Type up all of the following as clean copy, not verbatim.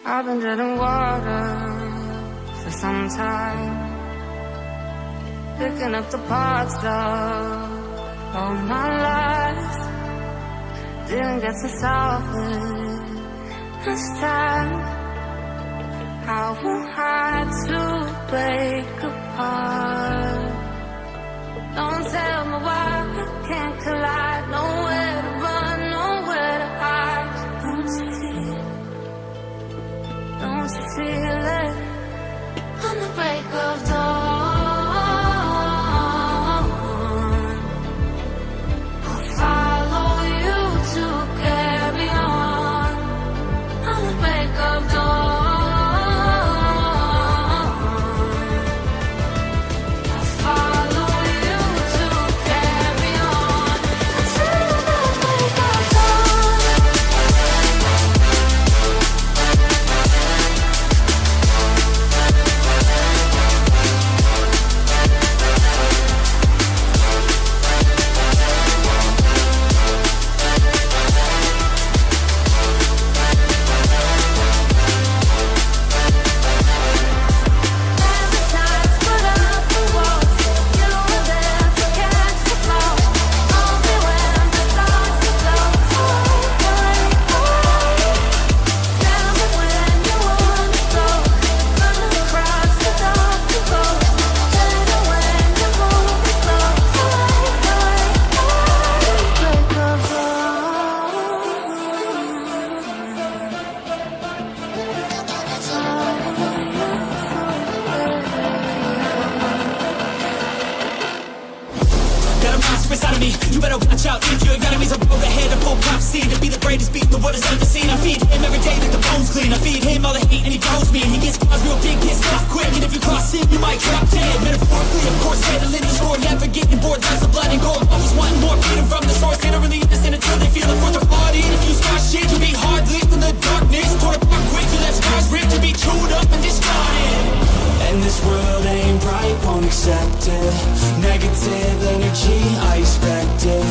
I've been treading water for some time, picking up the parts of all my life. Didn't get to solve it this time. How will I to break apart? Don't tell me why we can't collide. Nowhere to run, nowhere to hide. Don't you feel it? Don't you feel it? On the break of dawn, I'll follow you to carry on. On the break of dawn, I'll follow you to carry on. Until the break of dawn. Got a monster inside of me, you better watch out. If your enemy's a road ahead, a full prophecy to be the greatest beat the world has ever seen. I feed him every day like the bones clean. I feed him all the hate and he grows me. And he gets cars real big, gets off quick. And if you cross him, you might drop dead. Metaphorically, of course, handling the score. Never getting bored, lots of blood and gore. Always wanting more, feeding from the source. Can't really understand until they feel it for their body. And if you start shit, you be hard lived in the darkness. Torn apart quick, you let scars rip to be chewed up and discarded. And this world ain't right, won't accept it. Negative energy, I expect it.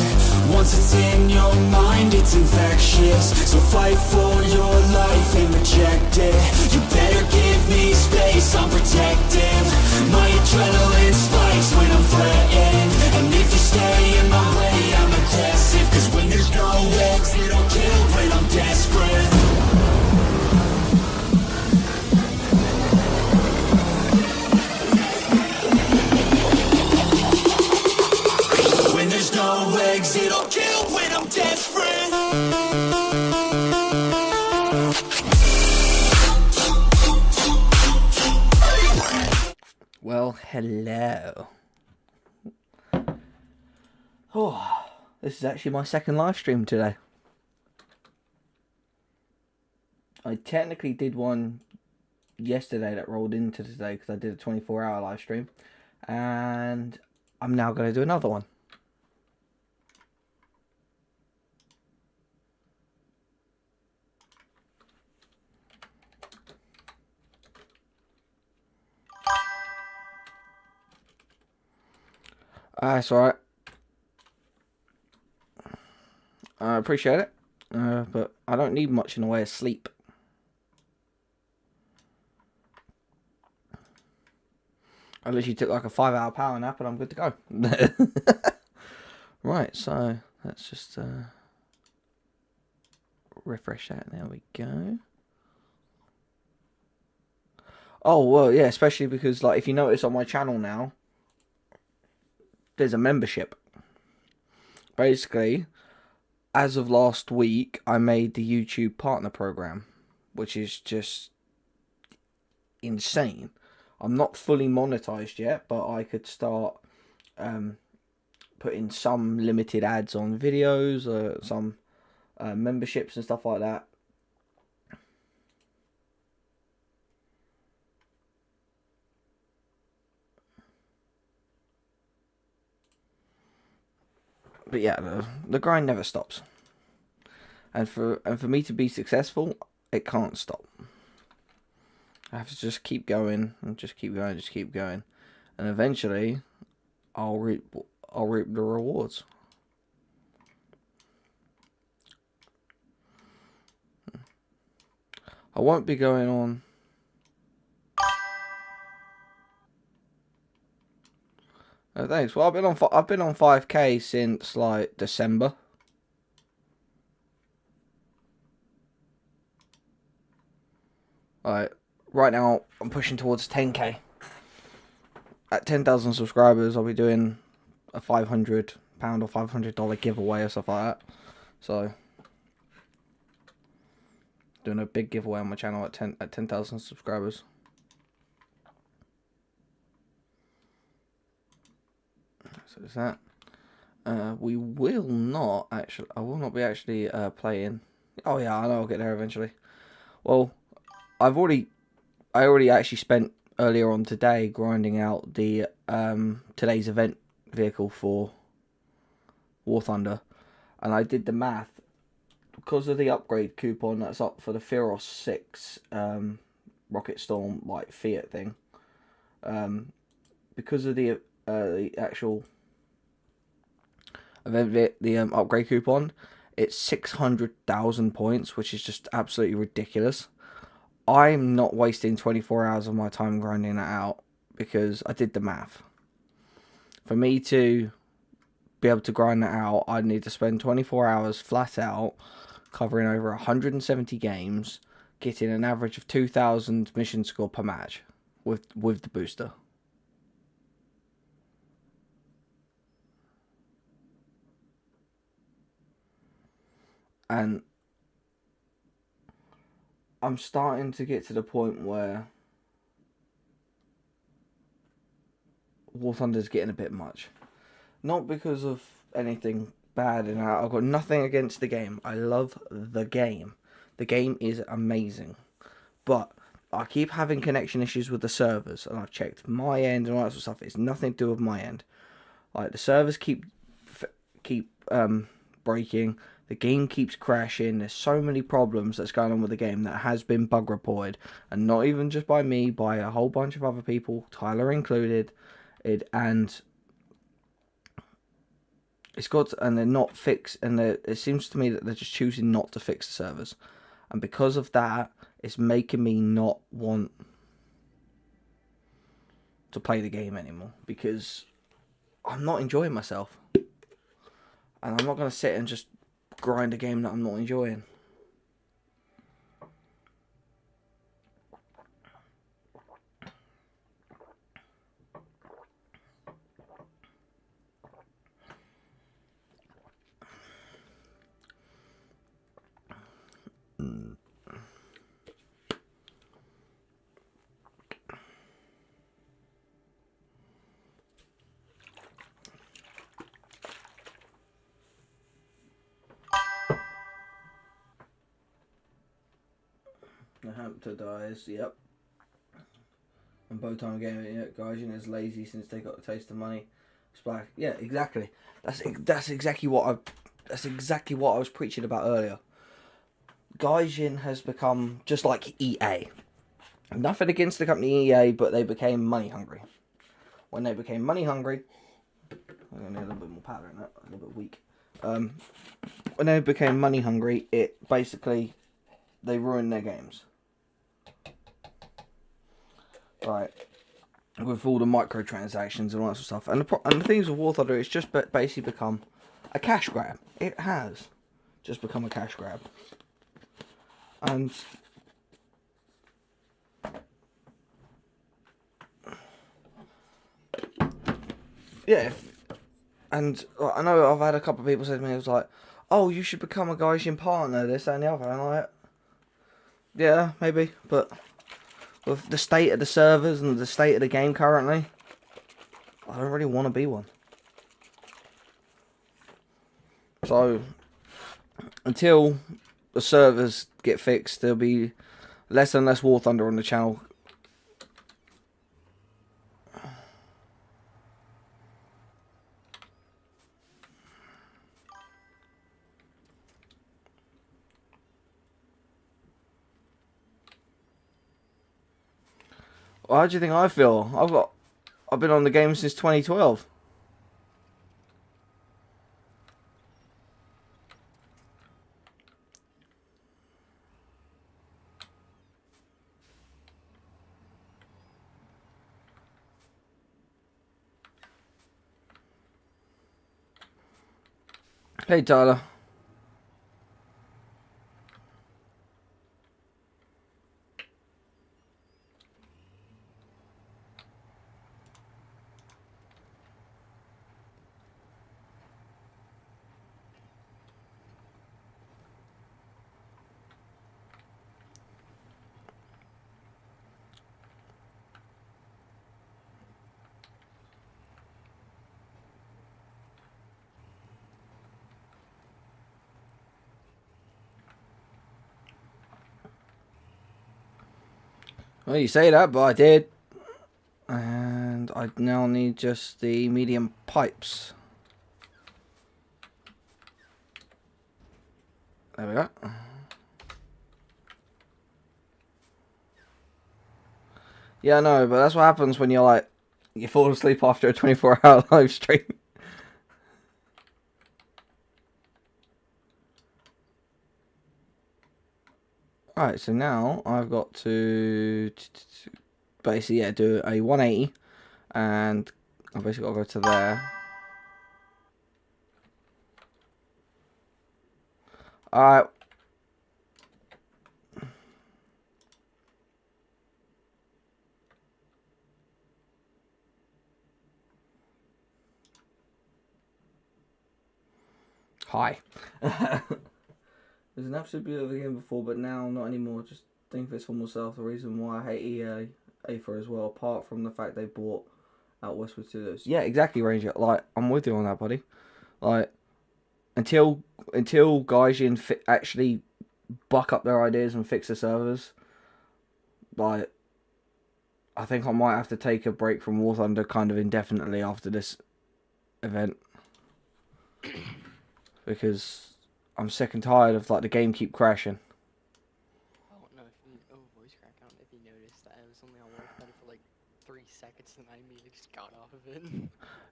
Once it's in your mind, it's infectious. So fight for your life and reject it. You better give me space, I'm protective. My adrenaline spikes when I'm threatened. And if you stay in my way, I'm aggressive. Cause when there's no exit, I'll kill when I'm desperate. There's no exit, I'll kill when I'm desperate. Well, hello. Oh, this is actually my second live stream today. I technically did one yesterday that rolled into today because I did a 24-hour live stream. And I'm now going to do another one. It's alright. I appreciate it. But I don't need much in the way of sleep. I literally took like a 5-hour power nap and I'm good to go. Right, so let's just refresh that. There we go. Oh, well, yeah, especially because, like, if you notice on my channel now, there's a membership. Basically, as of last week, I made the YouTube partner program, which is just insane. I'm not fully monetized yet, but I could start putting some limited ads on videos, or some memberships and stuff like that. But yeah, the grind never stops. And for me to be successful, it can't stop. I have to just keep going and just keep going, just keep going, and eventually, I'll reap the rewards. I won't be going on. Oh, thanks. Well, I've been on 5K since like December. Right now I'm pushing towards 10K. At 10,000 subscribers, I'll be doing a £500 or $500 giveaway or stuff like that. So, doing a big giveaway on my channel at 10,000 subscribers. So there's that. We will not actually. I will not be actually playing. Oh yeah, I know I'll get there eventually. Well, I already actually spent earlier on today grinding out the today's event vehicle for War Thunder, and I did the math because of the upgrade coupon that's up for the Fearos 6 Rocket Storm like Fiat thing. Because of the actual event, the upgrade coupon, it's 600,000 points, which is just absolutely ridiculous. I'm not wasting 24 hours of my time grinding that out because I did the math. For me to be able to grind that out, I'd need to spend 24 hours flat out, covering over 170 games, getting an average of 2,000 mission score per match with the booster. And I'm starting to get to the point where War Thunder's getting a bit much. Not because of anything bad in that. I've got nothing against the game. I love the game. The game is amazing. But I keep having connection issues with the servers, and I've checked my end and all that sort of stuff. It's nothing to do with my end. Like, the servers keep breaking. The game keeps crashing. There's so many problems that's going on with the game that has been bug reported, and not even just by me, by a whole bunch of other people, Tyler included. And it's got, and they're not fixed, and it seems to me that they're just choosing not to fix the servers, and because of that, it's making me not want to play the game anymore because I'm not enjoying myself, and I'm not going to sit and just grind a game that I'm not enjoying. The hamster dies, yep. And Bowtime Gaming, yeah, guys, you know, is lazy since they got a taste of money. Splash, yeah, exactly. That's exactly what I was preaching about earlier. Gaijin has become just like EA. Nothing against the company EA, but they became money hungry. When they became money hungry, I'm gonna need a little bit more powder in that, a little bit weak. When they became money hungry, it basically, they ruined their games. Right, with all the microtransactions and all that sort of stuff, and the things with War Thunder, it's just basically become a cash grab. It has just become a cash grab, and yeah, and I know I've had a couple of people say to me, it was like, "Oh, you should become a Gaijin partner, this that, and the other," and I'm like, yeah, maybe, but with the state of the servers and the state of the game currently, I don't really want to be one. So, until the servers get fixed, there'll be less and less War Thunder on the channel. Well, how do you think I feel? I've been on the game since 2012. Hey, Tyler. Well, you say that, but I did. And I now need just the medium pipes. There we go. Yeah, I know, but that's what happens when you're like, you fall asleep after a 24-hour live stream. Alright, so now I've got to basically, yeah, do a 180, and I've basically got to go to there. Alright. Hi. There's an absolute beauty of the game before, but now not anymore. Just think of it for myself. The reason why I hate EA AFA as well, apart from the fact they bought out Westwood Studios. Yeah, exactly, Ranger. Like, I'm with you on that, buddy. Like, until Gaijin actually buck up their ideas and fix the servers, like, I think I might have to take a break from War Thunder kind of indefinitely after this event. Because I'm sick and tired of, like, the game keep crashing. Oh, no, voice crack. I don't know if you noticed that I was only on War Thunder for like 3 seconds and I immediately just got off of it.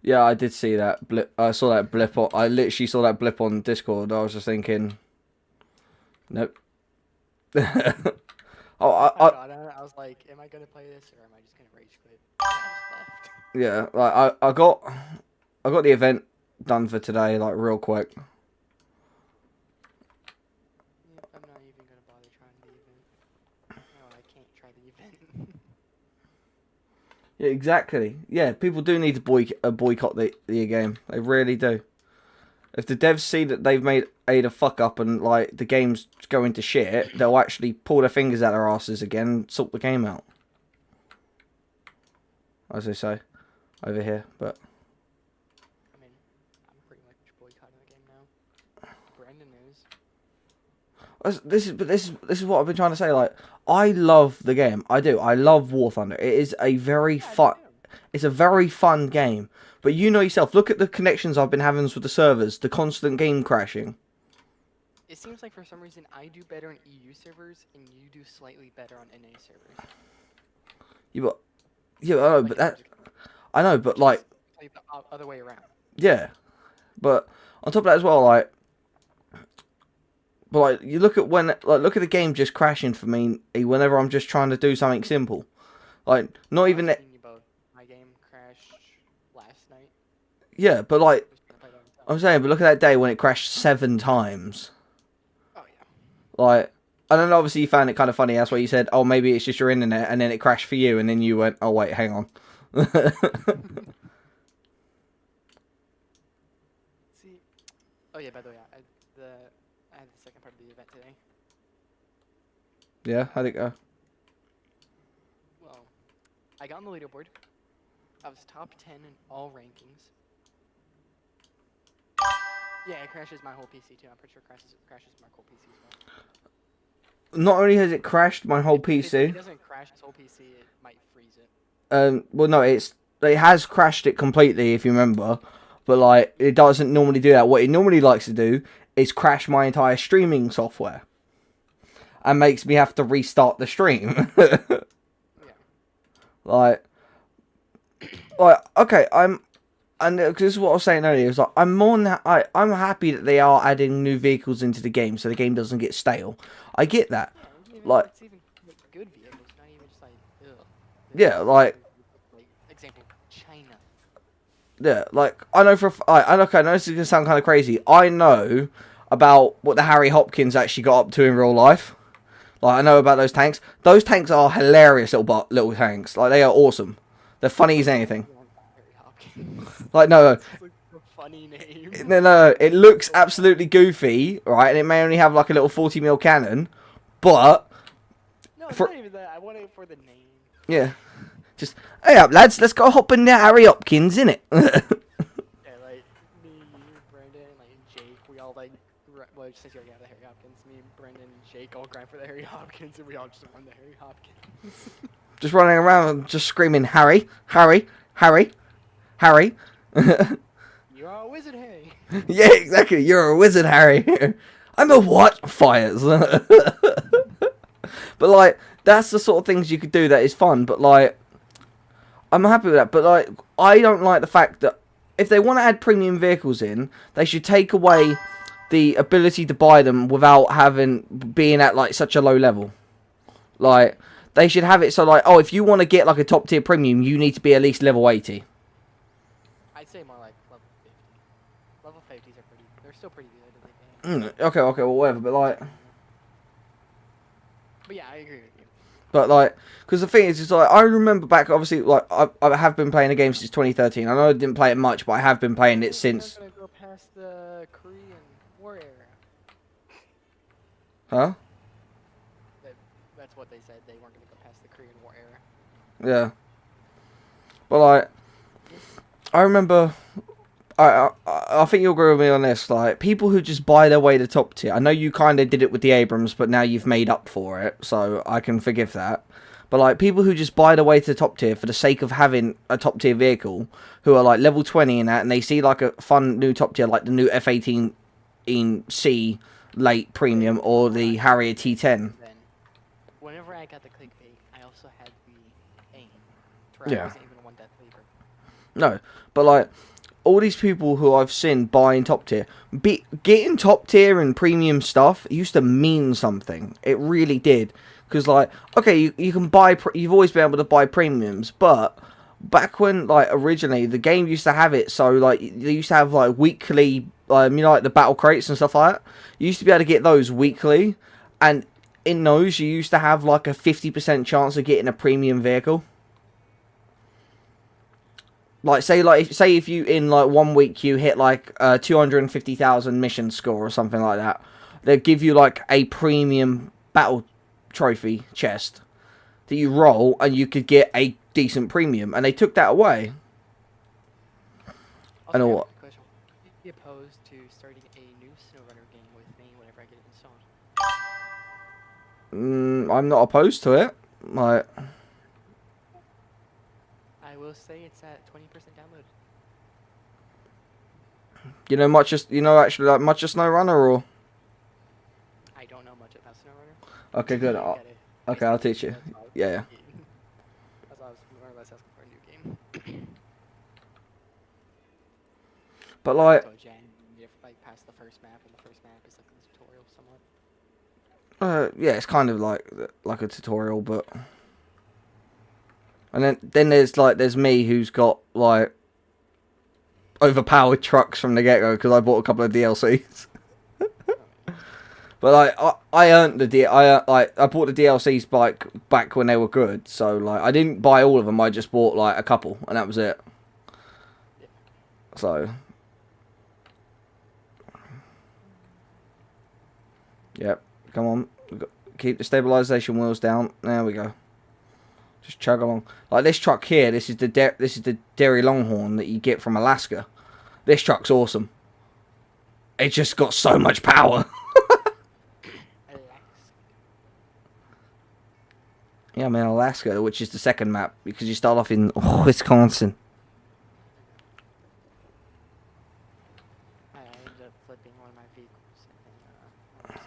Yeah, I did see that blip. I saw that blip. I literally saw that blip on Discord. I was just thinking, nope. I was like, am I gonna play this or am I just gonna rage quit? And I just left. Yeah, like I got the event done for today, like real quick. Yeah, I'm not even gonna bother trying the event. No, I can't try the event. Yeah, exactly. Yeah, people do need to boycott the game. They really do. If the devs see that they've made a fuck up and like the game's going to shit, they'll actually pull their fingers out their asses again and sort the game out. As they say over here, but I mean, I'm pretty much boycotting the game now. Brandon knows. this is what I've been trying to say. Like, I love the game. I do. I love War Thunder. It is a very fun. It's a very fun game. But you know yourself. Look at the connections I've been having with the servers. The constant game crashing. It seems like for some reason I do better on EU servers and you do slightly better on NA servers. I know, but that I know, but like the other way around. Yeah, but on top of that as well, like you look at look at the game just crashing for me whenever I'm just trying to do something simple, like not even that. My game crashed last night. Yeah, but like I'm saying, but look at that day when it crashed 7 times. Oh yeah. Like, and then obviously you found it kind of funny. That's why you said, "Oh, maybe it's just your internet," and then it crashed for you, and then you went, "Oh wait, hang on." See, oh yeah. By the way, I had the second part of the event today. Yeah, how'd it go? Well, I got on the leaderboard. I was top 10 in all rankings. Yeah, it crashes my whole PC too. I'm pretty sure it crashes my whole PC as well. Not only has it crashed my whole PC. If it doesn't crash his whole PC, it might freeze it. Well, no, it has crashed it completely, if you remember. But, like, it doesn't normally do that. What it normally likes to do is crash my entire streaming software. And makes me have to restart the stream. Yeah. Like, okay, and this is what I was saying earlier. It's like I'm I'm happy that they are adding new vehicles into the game, so the game doesn't get stale. I get that. Yeah, Like, it's even like good vehicles, not even just like ugh. Yeah, like example, China. Yeah, like, I know for okay, I know this is going to sound kind of crazy. I know about what the Harry Hopkins actually got up to in real life. Like, I know about those tanks. Those tanks are hilarious little tanks. Like, they are awesome. They're funny as anything. Harry Hopkins. Like, no, It's like a funny name. no, it looks absolutely goofy, right? And it may only have, like, a little 40mm cannon. But, No, it's for, not even that. I want it for the name. yeah. Just, hey up, lads, let's go hop in the Harry Hopkins, innit? Yeah, like me, you, Brendan, like Jake, we all like. Well, since you already have the Harry Hopkins, me, Brendan, and Jake all grind for the Harry Hopkins, and we all just won the Harry Hopkins. Just running around, just screaming, Harry, Harry, Harry, Harry. You are a wizard, Harry. Yeah, exactly. You're a wizard, Harry. I'm a what? Fires. But, like, that's the sort of things you could do that is fun. But, like, I'm happy with that. But, like, I don't like the fact that if they want to add premium vehicles in, they should take away the ability to buy them without being at, like, such a low level. Like, they should have it so, like, oh, if you want to get, like, a top tier premium, you need to be at least level 80. I'd say more like level 50. Level 50s are pretty. They're still pretty good in the game. Okay, well, whatever. But, like... But yeah, I agree with you. But, like, because the thing is, it's like, I remember back, obviously, like, I have been playing the game since 2013. I know I didn't play it much, but I have been playing it since... They're gonna go past the Korean War era. Huh? That's what they said. They weren't gonna go past the Korean War era. Yeah. But, like, I remember... I think you'll agree with me on this. Like, people who just buy their way to top tier. I know you kind of did it with the Abrams, but now you've made up for it, so I can forgive that. But, like, people who just buy their way to top tier for the sake of having a top tier vehicle, who are, like, level 20 in that, and they see, like, a fun new top tier, like the new F-18C late premium or the Harrier T10. Then, whenever I got the clickbait, I also had the aim. Yeah. I wasn't even one death leaver. No, but, like... all these people who I've seen buying top tier, getting top tier and premium stuff used to mean something. It really did. Because, like, okay, you can buy, you've always been able to buy premiums, but back when, like, originally, the game used to have it, so, like, they used to have, like, weekly, you know, like, the battle crates and stuff like that. You used to be able to get those weekly, and in those, you used to have, like, a 50% chance of getting a premium vehicle. Like, say if you, in, like, 1 week, you hit, like, 250,000 mission score or something like that, they'd give you, like, a premium battle trophy chest that you roll, and you could get a decent premium, and they took that away. Also, And I have what? a question. Would you be opposed to starting a new SnowRunner game with me whenever I get it installed? I'm not opposed to it. Like... I will say it's at 20% download. you know much of, actually, like, much of SnowRunner, or... I don't know much about SnowRunner. Okay, good. Okay, I'll teach you. Yeah. That's why I was more or less asking for a new game. But, like... So, Jan, you have to, like, pass the first map, and the first map is like a tutorial somewhat. yeah, it's kind of like a tutorial, but... and then there's me, who's got, like, overpowered trucks from the get-go, because I bought a couple of DLCs. But, like, I earned the I bought the DLCs back when they were good, so, like, I didn't buy all of them, I just bought, like, a couple, and that was it. Yeah. So... yep, come on. Keep the stabilization wheels down. There we go. Just chug along. Like this truck here, this is the Dairy Longhorn that you get from Alaska. This truck's awesome. It's just got so much power. Yeah, I'm in Alaska, which is the second map, because you start off in Wisconsin. I ended up flipping one of my vehicles, and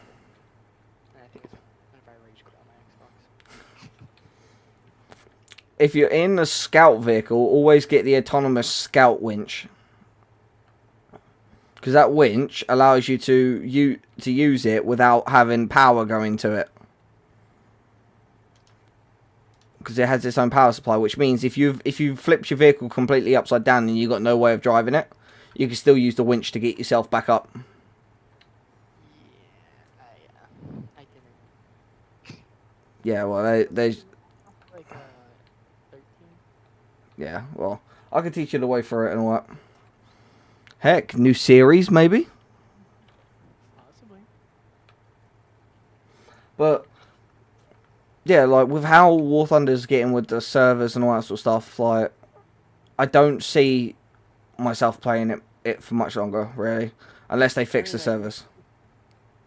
I think it's whenever I rage quit on my Xbox. If you're in a scout vehicle, always get the autonomous scout winch. Because that winch allows you to use it without having power going to it. because it has its own power supply, which means if you flipped your vehicle completely upside down and you got no way of driving it, you can still use the winch to get yourself back up. Yeah, I didn't. Yeah, well, they Like 13. yeah, well, I can teach you the way through it and all that. Heck, new series maybe. Possibly. But yeah, like with how War Thunder's getting with the servers and all that sort of stuff, like I don't see myself playing it for much longer, really, unless they fix the servers.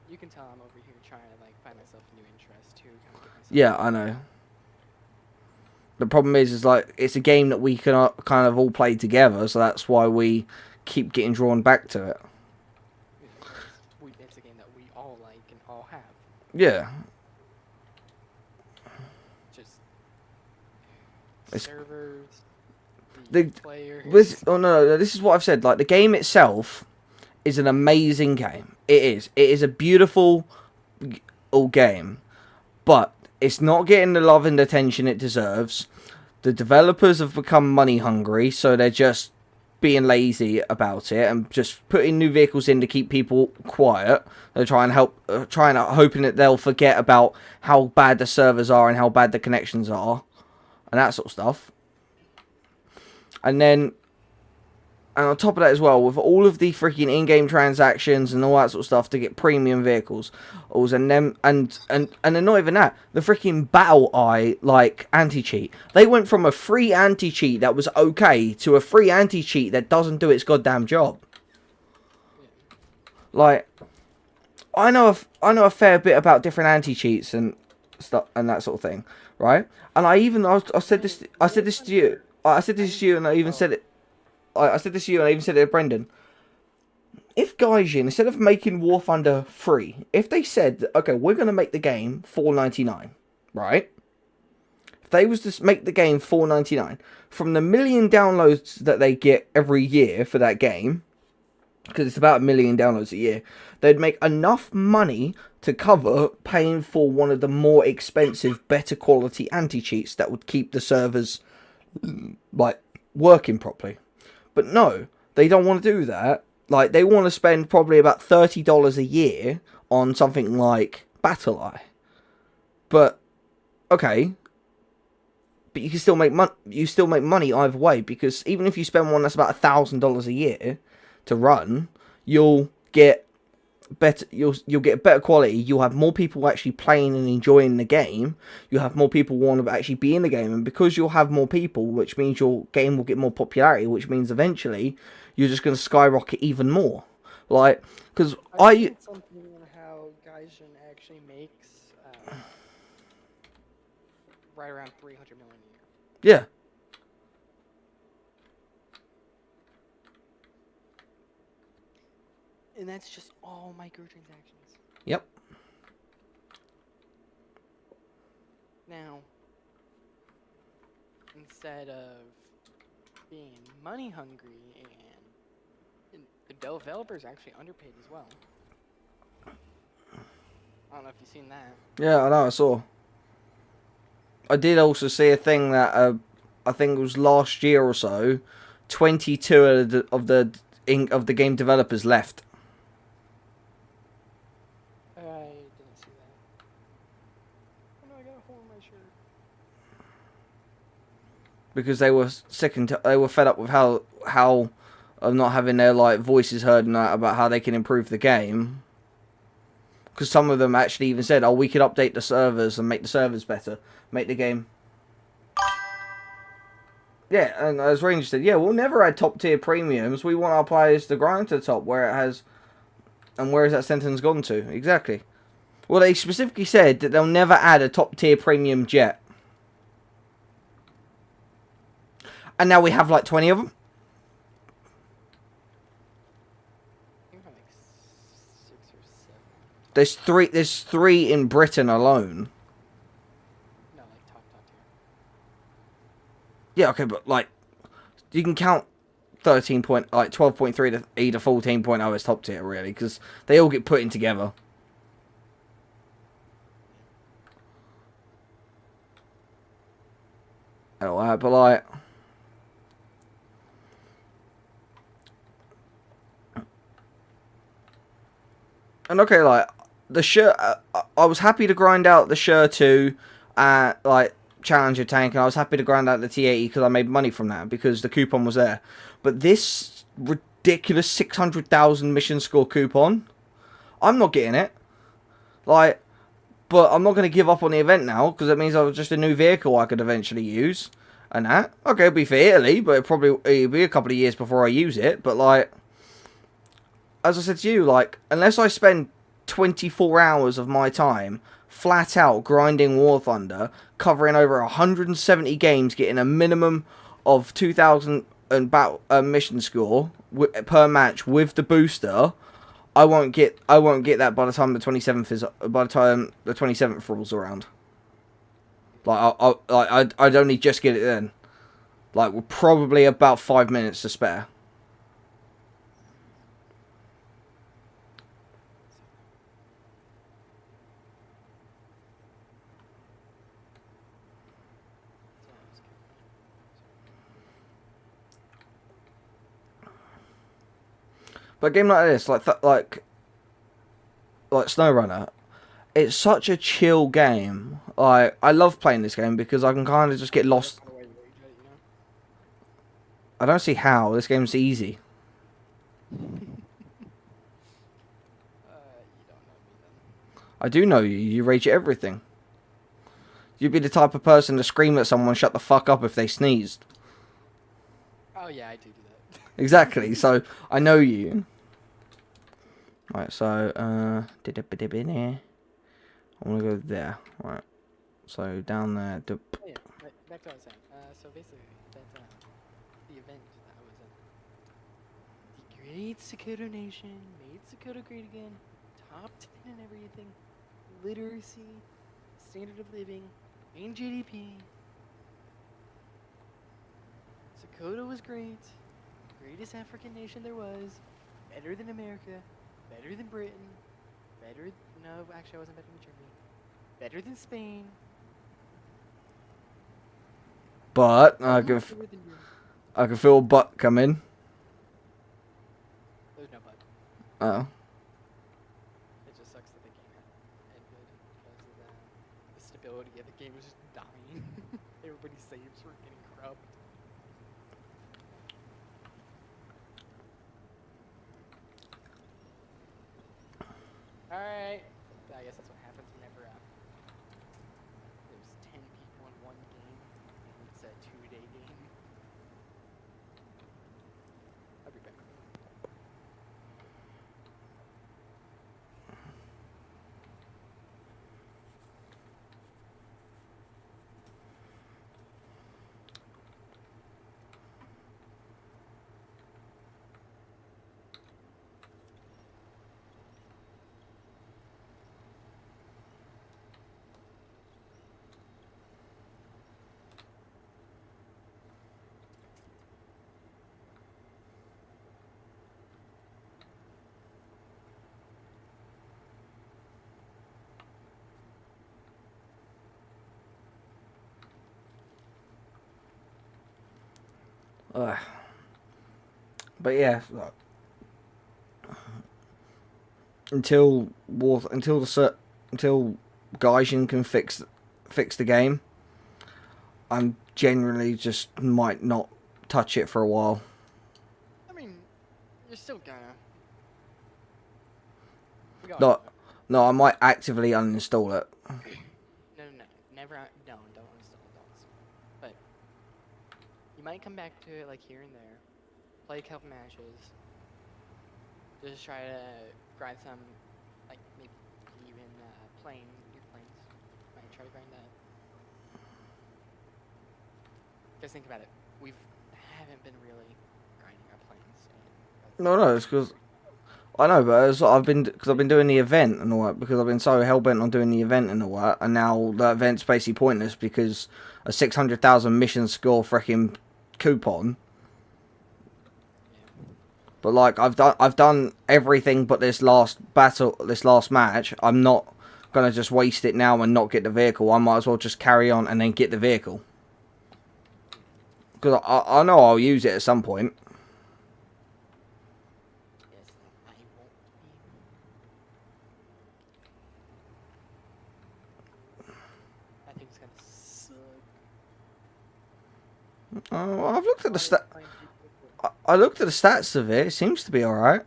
You can tell I'm over here trying to like find myself a new interest too. Kind of get myself Yeah, I know. The problem is like it's a game that we can kind of all play together, so that's why we keep getting drawn back to it. It's a game that we all like and all have. Yeah. Just It's- servers, The- players. No, this is what I've said. Like the game itself is an amazing game. It is. It is a beautiful game, but it's not getting the love and attention it deserves. The developers have become money hungry, so they're just being lazy about it and just putting new vehicles in to keep people quiet. They're trying hoping that they'll forget about how bad the servers are and how bad the connections are, and that sort of stuff. And on top of that as well, with all of the freaking in-game transactions and all that sort of stuff to get premium vehicles, and not even that, the freaking Battle Eye like anti-cheat. They went from a free anti-cheat that was okay to a free anti-cheat that doesn't do its goddamn job. Like, I know a fair bit about different anti-cheats and stuff and that sort of thing, right? And I said this to you. I said this to you, and I even said it. I said this to you, and I even said it to Brendan. If Gaijin, instead of making War Thunder free, if they said, okay, we're going to make the game $4.99, right? If they was to make the game $4.99, from the million downloads that they get every year for that game, because it's about 1 million downloads a year, they'd make enough money to cover paying for one of the more expensive, better quality anti-cheats that would keep the servers like working properly. But no, they don't want to do that. Like, they want to spend probably about $30 a year on something like Battle Eye. But okay, but you can still make money either way, because even if you spend one that's about $1,000 a year to run, you'll get better quality. You'll have more people actually playing and enjoying the game. You'll have more people want to actually be in the game, and because you'll have more people, which means your game will get more popularity, which means eventually you're just going to skyrocket even more. Like, because I've seen something on how Gaijin actually makes right around 300 million a year. Yeah. And that's just all microtransactions. Yep. Now, instead of being money hungry and the developers are actually underpaid as well. I don't know if you've seen that. Yeah, I know, I saw. I did also see a thing that, I think it was last year or so, 22 of the game developers left. I didn't see that. Oh no, I got a hole in my shirt. Because they were they were fed up with how of not having their like voices heard and that about how they can improve the game. Because some of them actually even said, "Oh, we could update the servers and make the servers better, make the game." Yeah, and as Ranger said, yeah, we'll never add top tier premiums. We want our players to grind to the top where it has. And where has that sentence gone to? Exactly. Well, they specifically said that they'll never add a top tier premium jet. And now we have like 20 of them. I think like 6 or 7. There's three in Britain alone. No, like top tier. Yeah, okay, but like you can count 12.3 to E to 14.0 as top tier, really, because they all get put in together. But like, and okay, like the shirt, I was happy to grind out the shirt 2 like Challenger tank, and I was happy to grind out the T80 because I made money from that because the coupon was there. But this ridiculous 600,000 mission score coupon, I'm not getting it. Like, but I'm not going to give up on the event now because it means I was just a new vehicle I could eventually use. And that, okay, it'll be for Italy, but it'll be a couple of years before I use it. But like, as I said to you, like, unless I spend 24 hours of my time flat out grinding War Thunder, covering over 170 games, getting a minimum of 2,000 and mission score per match with the booster, I won't get that by the time the 27th rolls around. Like I'd only just get it then. Like, we're probably about 5 minutes to spare. But a game like this, like SnowRunner, it's such a chill game. Like, I love playing this game because I can kind of just get lost. I don't see how. This game's easy. You don't know me then. I do know you. You rage at everything. You'd be the type of person to scream at someone, shut the fuck up if they sneezed. Oh yeah, I do that. Exactly. So, I know you. Right, so, I want to go there. Right. So, down there. Oh, yeah, back to what I was saying. So basically, that's the event that I was in. The Great Sakota Nation made Sakota great again. Top 10 in everything. Literacy, standard of living, main GDP. Sakota was great. Greatest African nation there was. Better than America. Better than Britain. Better... No, actually I wasn't better than Germany. Better than Spain. But I can feel a butt come in. There's no but. Oh. It just sucks that the game ended because of the stability of the game was just dying. Everybody's saves were getting corrupt. Alright. I guess that's what happens whenever there's 10 people in one game and it's a 2-day game. I'll be back. But yeah, like, until Gaijin can fix the game, I'm generally just might not touch it for a while. I mean, you're still gonna. No, I might actively uninstall it. No, never. Don't install it. But you might come back to it like here and there, play a couple matches, just try to grind some, like maybe even playing your planes. Might try to grind that. Just think about it. We haven't been really grinding our planes. No, it's because I know, but I've been doing the event and all that, because I've been so hell-bent on doing the event and all that, and now the event's basically pointless because a 600,000 mission score freaking coupon. But like, I've done everything but this last match. I'm not gonna just waste it now and not get the vehicle. I might as well just carry on and then get the vehicle. Because I know I'll use it at some point. Yes, I won't be. I think it's gonna suck. Well, I've looked at the Why find people for- I looked at the stats of it. It seems to be all right.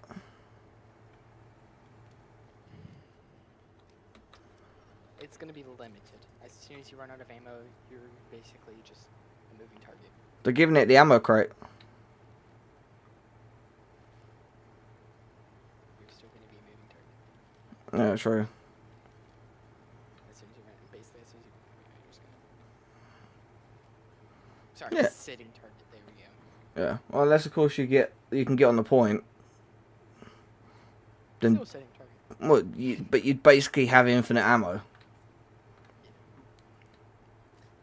It's gonna be limited. As soon as you run out of ammo, you're basically just a moving target. They're giving it the ammo crate. You're still gonna be a moving target. Yeah, true. As soon as you run, basically as soon as you you're just gonna. Sorry, Yeah. sitting target. There we go. Yeah. Well, unless of course you can get on the point. Then, Still sitting target. well, but you'd basically have infinite ammo.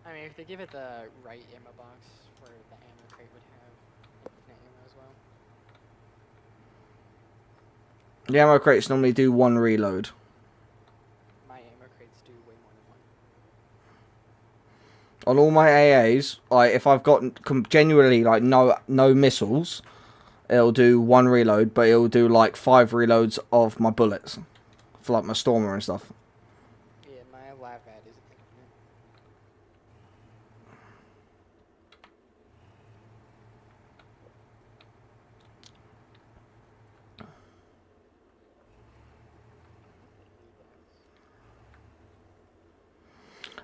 I mean, if they give it the right ammo box, where the ammo crate would have infinite ammo as well. The ammo crates normally do one reload. My ammo crates do way more than one. On all my AAs, like if I've got genuinely like no missiles, it'll do one reload, but it'll do like 5 reloads of my bullets for like my stormer and stuff. Yeah, my lab ad is infinite.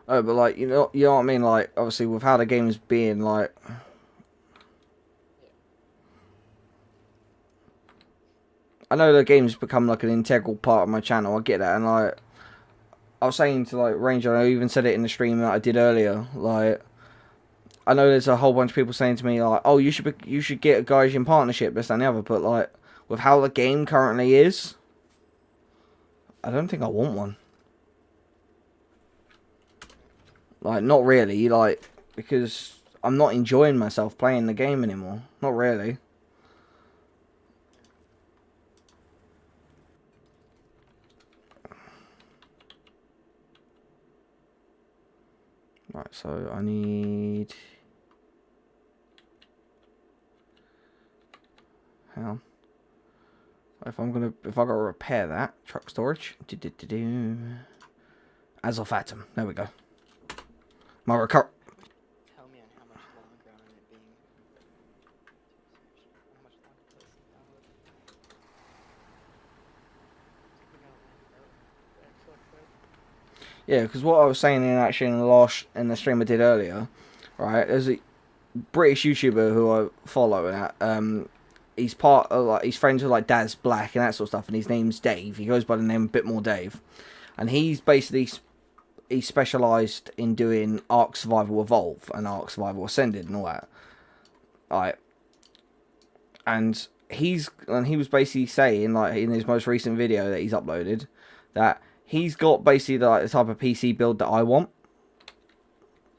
Oh, but like you know what I mean. Like obviously with how the game's being like. I know the game's become like an integral part of my channel. I get that, and like I was saying to like Ranger, I even said it in the stream that I did earlier. Like I know there's a whole bunch of people saying to me like, "Oh, you should get a guys in partnership, this and the other." But like with how the game currently is, I don't think I want one. Like not really, like because I'm not enjoying myself playing the game anymore. Not really. Right, so I need. Hang on. If I gotta repair that truck storage, as of atom. There we go. My recur. Tell me on how much longer on it being. How much longer does it download? We got Yeah, because what I was saying in the stream I did earlier, right? There's a British YouTuber who I follow and he's part of he's friends with like Daz Black and that sort of stuff, and his name's Dave. He goes by the name Bit More Dave, and he's specialised in doing Ark Survival Evolve and Ark Survival Ascended and all that. Right. And he was basically saying like in his most recent video that he's uploaded that he's got basically the type of PC build that I want,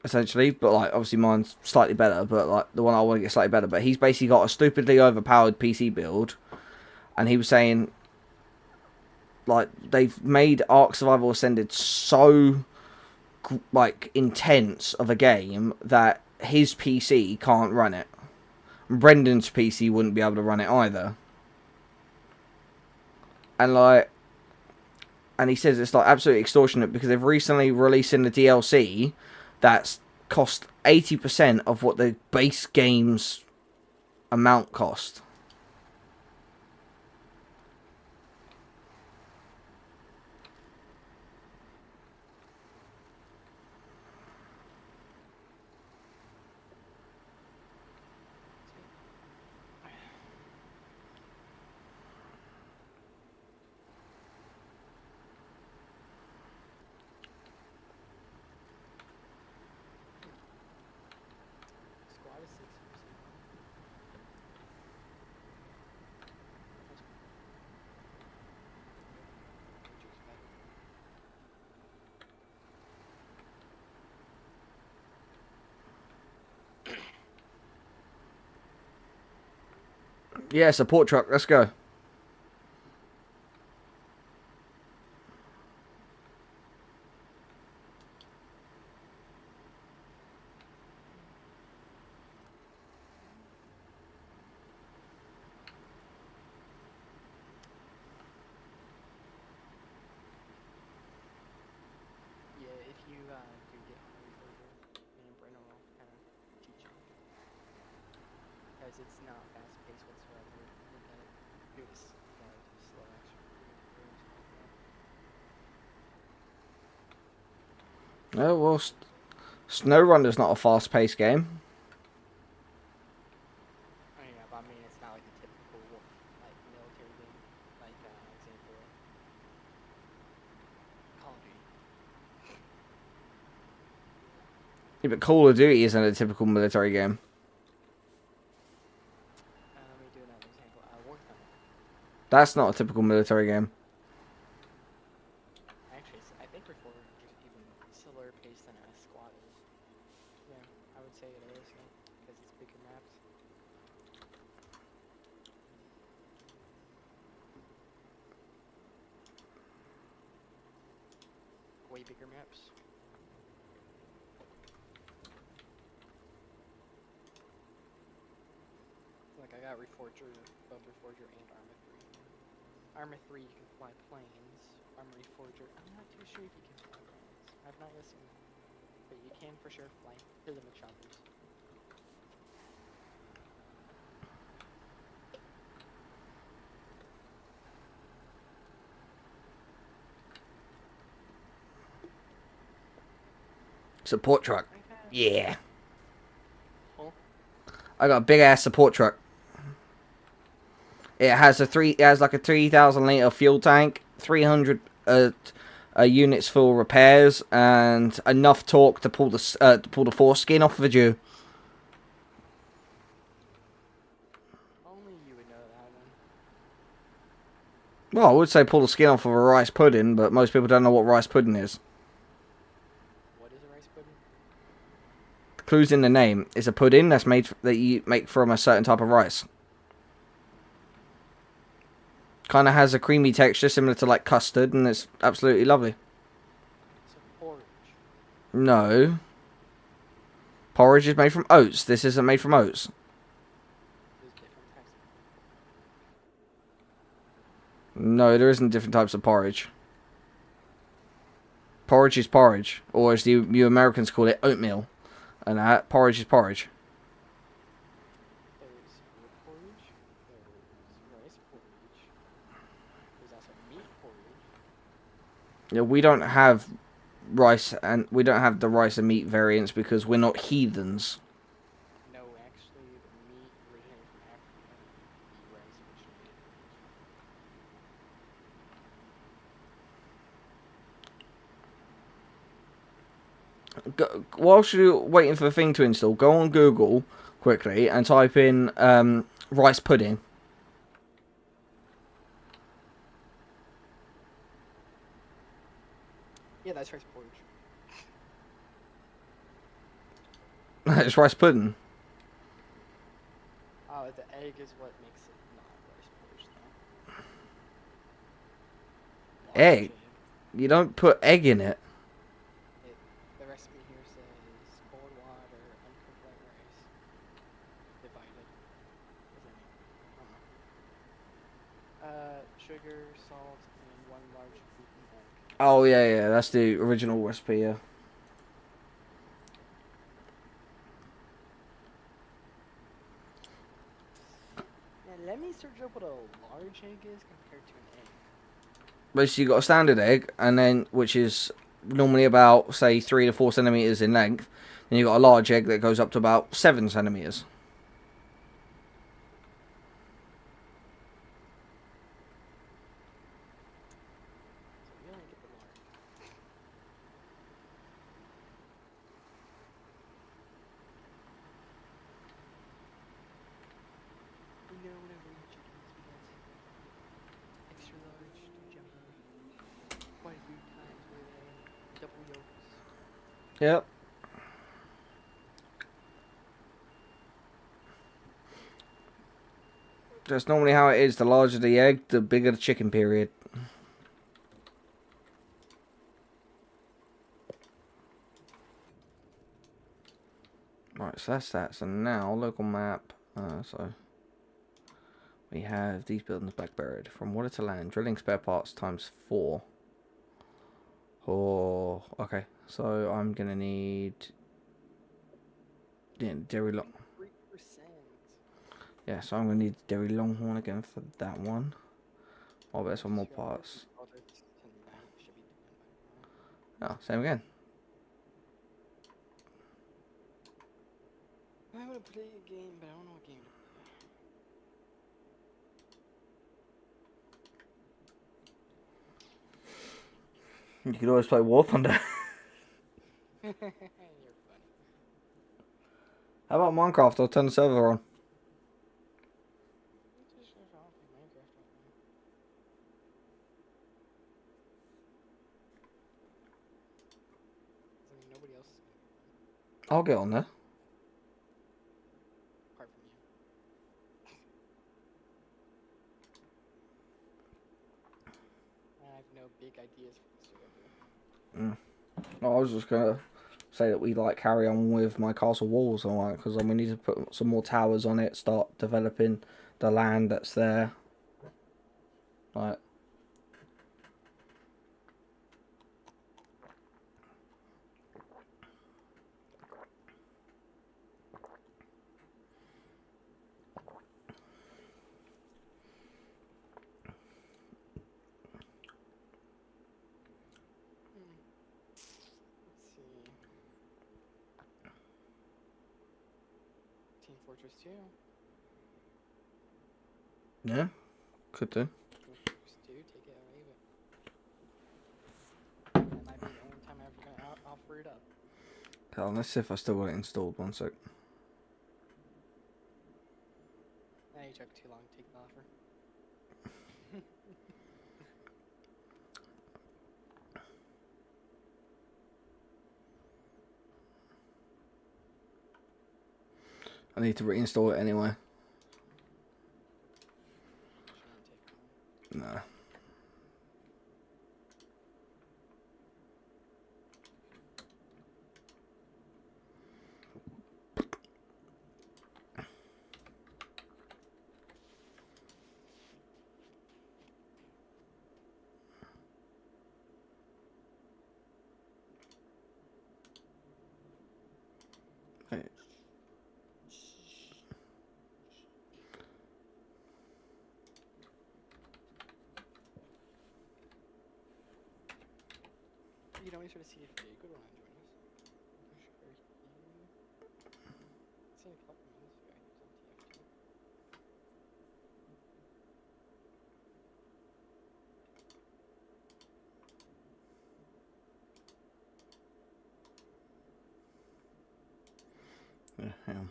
essentially, but like obviously mine's slightly better, but like the one I want to get slightly better. But he's basically got a stupidly overpowered PC build, and he was saying like they've made Ark Survival Ascended so like intense of a game that his PC can't run it. Brendan's PC wouldn't be able to run it either. And he says it's like absolutely extortionate because they've recently released in the DLC that's cost 80% of what the base game's amount cost. Squad is 60%. Yeah, support truck, let's go. because it's not fast paced whatsoever. It was slow action like that. Oh well, SnowRunner's not a fast-paced game. Oh yeah, but I mean it's not like a typical like military game, like example Call of Duty. Yeah, but Call of Duty isn't a typical military game. Let me do another example. Warzone. That's not a typical military game. Actually, I think Reforged is even slower paced than a squad is. Yeah, I would say it is, yeah, because it's bigger maps. Way bigger maps. Like I got Reforger, both Reforger and Arma 3. Arma 3 you can fly planes. Arma Reforger, I'm not too sure if you can fly planes. I've not listened. But you can for sure fly hit them with choppers. Support truck. Yeah. Huh? I got a big ass support truck. It has like a 3,000 liter fuel tank, 300 units for repairs, and enough torque to pull the foreskin off of a Jew. Only you would know that one. Well, I would say pull the skin off of a rice pudding, but most people don't know what rice pudding is. What is a rice pudding? The clue's in the name. It's a pudding that you make from a certain type of rice. Kind of has a creamy texture similar to like custard, and it's absolutely lovely. It's a porridge. No. Porridge is made from oats. This isn't made from oats. There's different types of No, there isn't different types of porridge. Porridge is porridge, or as you Americans call it, oatmeal. And porridge is porridge. There's wood porridge. There's rice porridge. There's also meat porridge. Yeah, we don't have rice, and we don't have the rice and meat variants because we're not heathens. No, actually, the meat originated from Africa. The rice originated Whilst you're waiting for the thing to install, go on Google quickly and type in rice pudding. Yeah, that's rice porridge. It's rice pudding. Oh, the egg is what makes it not rice porridge, though. Egg? You don't put egg in it. The recipe here says cold water, uncooked white rice, divided. What does that mean? Sugar, salt, and one large beaten egg. Oh yeah, that's the original recipe. Yeah. Now let me search up what a large egg is compared to an egg. Basically, you got a standard egg, and then which is normally about say 3 to 4 centimeters in length. Then you got a large egg that goes up to about 7 centimeters. So we only get the large. You know, whenever we eat chickens, we get extra large to jumbo. Quite a few times where they double yolks. Yep. That's normally how it is. The larger the egg, the bigger the chicken period. Right, so that's that. So now, local map. So we have these buildings back buried. From water to land, drilling spare parts times 4. Oh, okay. So I'm gonna need dairy lock. 3%. Yeah, so I'm gonna need Derry Longhorn again for that one. Oh, there's some more parts. Tonight should be done by tomorrow. Oh, same again. I want to play a game, but I don't know what game to You could always play War Thunder. play. You're funny. How about Minecraft? I'll turn the server on. Just I don't play Minecraft right now. I mean, nobody else is gonna be I'll get on there. apart from you. I have no big ideas for this server. I was just gonna say that we like carry on with my castle walls, alright, because we need to put some more towers on it. Start developing the land that's there. Like. Let's see. Team Fortress 2. Yeah, could do. Team Fortress 2, take it or leave it. That might be the only time I'm ever gonna offer it up. Hell, let's see if I still got it installed. One sec. Now you took too long to take the offer. I need to reinstall it anyway. Shouldn't take long. Nah. Hey. You can always try to see if Jake would want to join us. I'm sure he... Seen a couple minutes ago, he was on TF2. Yeah, hang on.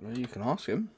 Well, you can ask him.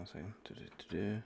So, do.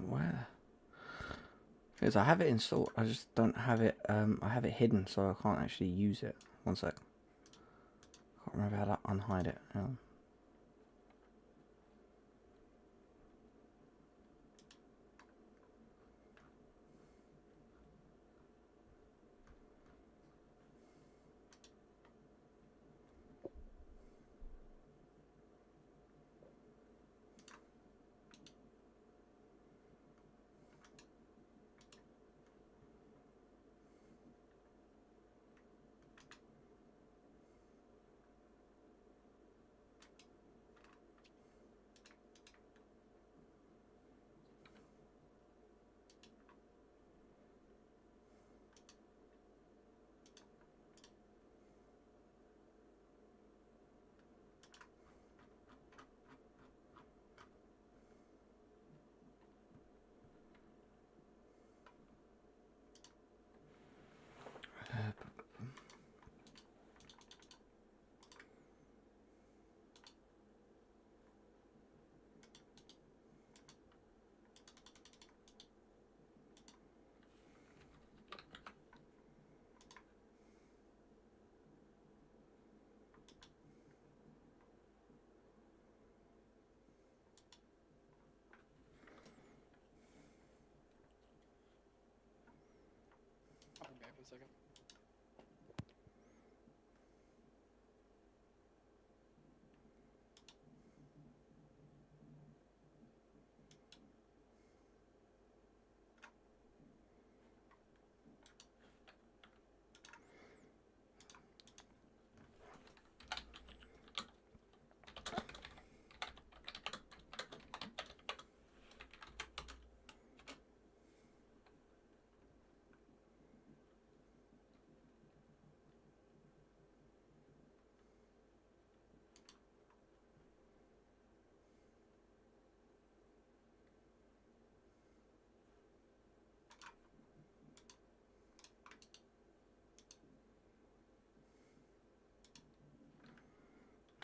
Where? Because I have it installed, I just don't have it. I have it hidden, so I can't actually use it. One sec. Can't remember how to unhide it. I'll be back in a second.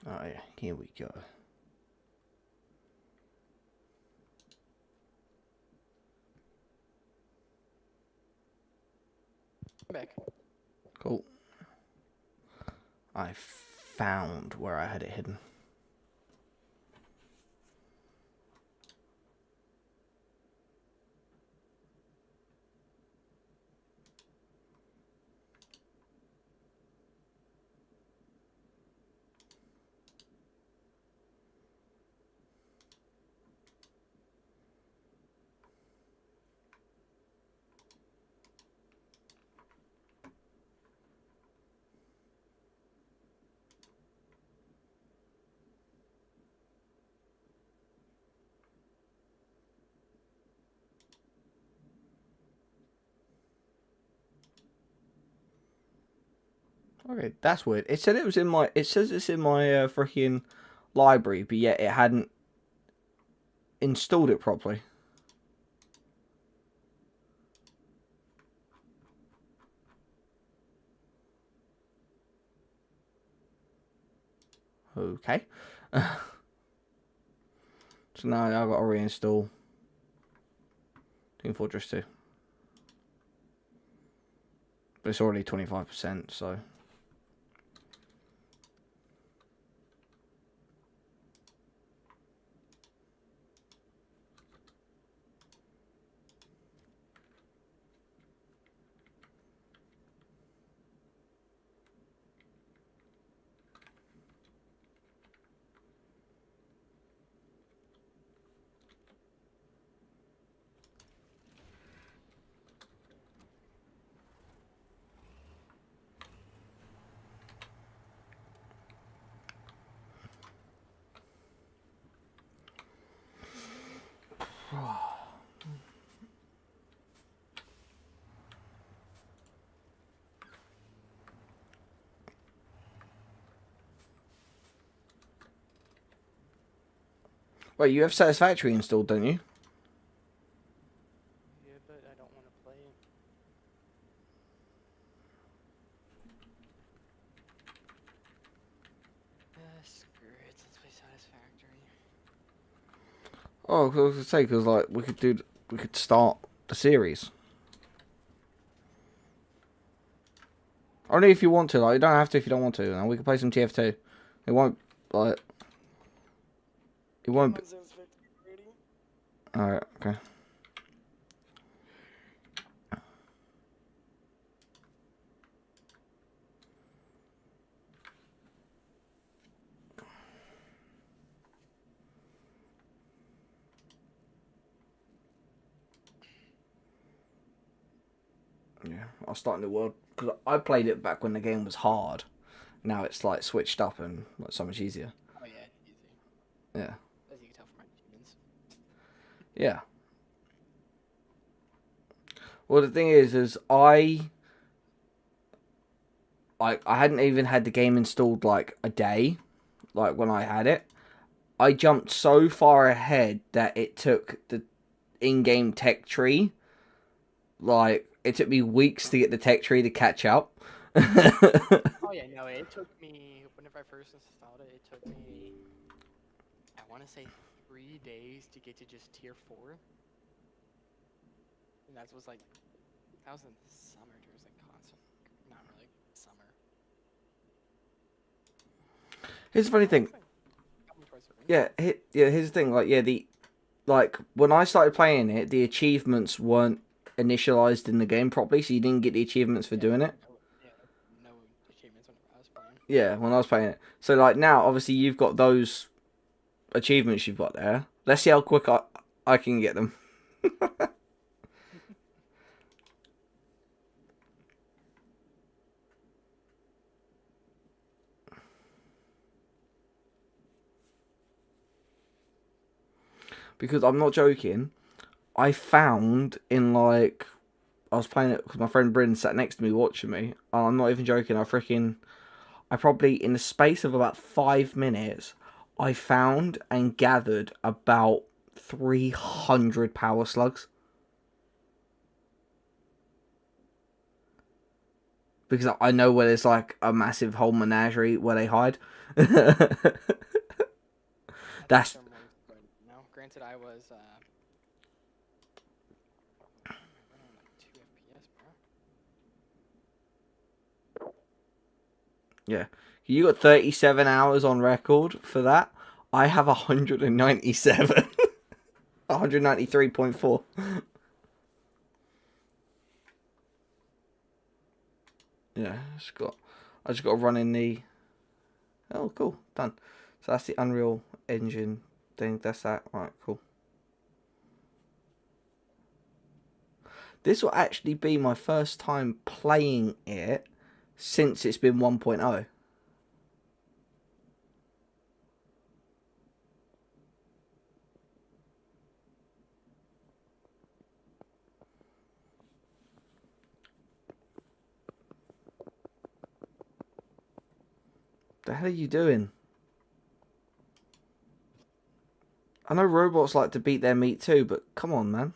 Oh yeah, here we go. I'm back. Cool. I found where I had it hidden. Okay, that's weird. It said it was in my. It says it's in my freaking library, but yet it hadn't installed it properly. Okay. So now I've got to reinstall Team Fortress 2. But it's already 25%, so. Wait, you have Satisfactory installed, don't you? Yeah, but I don't want to play it. Screw it. Let's play Satisfactory. Oh, I was gonna say because like we could start the series. Only if you want to. Like, you don't have to if you don't want to. And we can play some TF2. It won't like. It won't. Be... Alright. Okay. Yeah, I'll start in the world because I played it back when the game was hard. Now it's like switched up and like so much easier. Oh yeah, easy. Yeah. As you can tell from my achievements. Yeah. Well, the thing is I hadn't even had the game installed like a day, like when I had it. I jumped so far ahead that it took the in-game tech tree. Like it took me weeks to get the tech tree to catch up. Oh yeah, no, it took me, whenever I first installed it, it took me, I want to say 3 days to get to just tier 4. And that was in the summer, it was like constant, not really summer. Here's the funny thing. Yeah, here's the thing. Like, when I started playing it, the achievements weren't initialized in the game properly, so you didn't get the achievements for doing it. No achievements when I was playing. Yeah, when I was playing it. So like now, obviously you've got those achievements you've got there. Let's see how quick I can get them. Because I'm not joking, I found in like I was playing it because my friend Bryn sat next to me watching me. And I'm not even joking. I probably in the space of about 5 minutes, I found and gathered about 300 power slugs. Because I know where there's like a massive whole menagerie where they hide. That's. No, granted, I was running like 2 FPS, bro. Yeah. You got 37 hours on record for that. I have 197. 193.4. Yeah, I just got to run in the. Oh, cool, done. So that's the Unreal Engine thing. That's that. All right, cool. This will actually be my first time playing it since it's been 1.0. The hell are you doing? I know robots like to beat their meat too, but come on, man.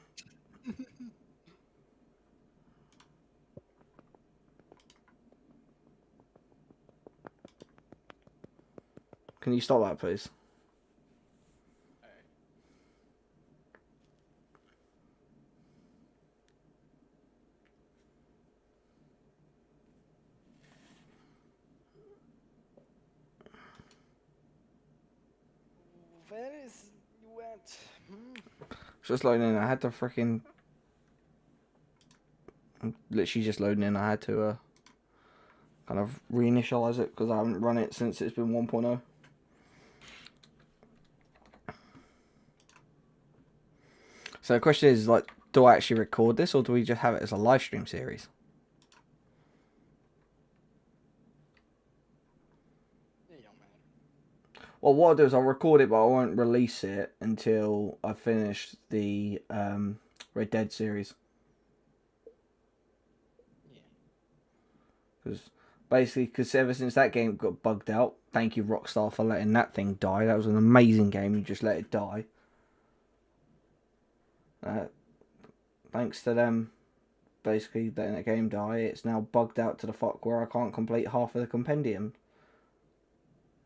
Can you stop that, please? Where is you at? It's just loading in. I had to freaking... Literally just loading in. I had to kind of reinitialize it because I haven't run it since it's been 1.0. So the question is, like, do I actually record this or do we just have it as a live stream series? It don't matter. Well, what I'll do is I'll record it, but I won't release it until I finish the Red Dead series. Yeah. Because ever since that game got bugged out, thank you Rockstar for letting that thing die. That was an amazing game. You just let it die. Thanks to them, basically letting the game die, it's now bugged out to the fuck where I can't complete half of the compendium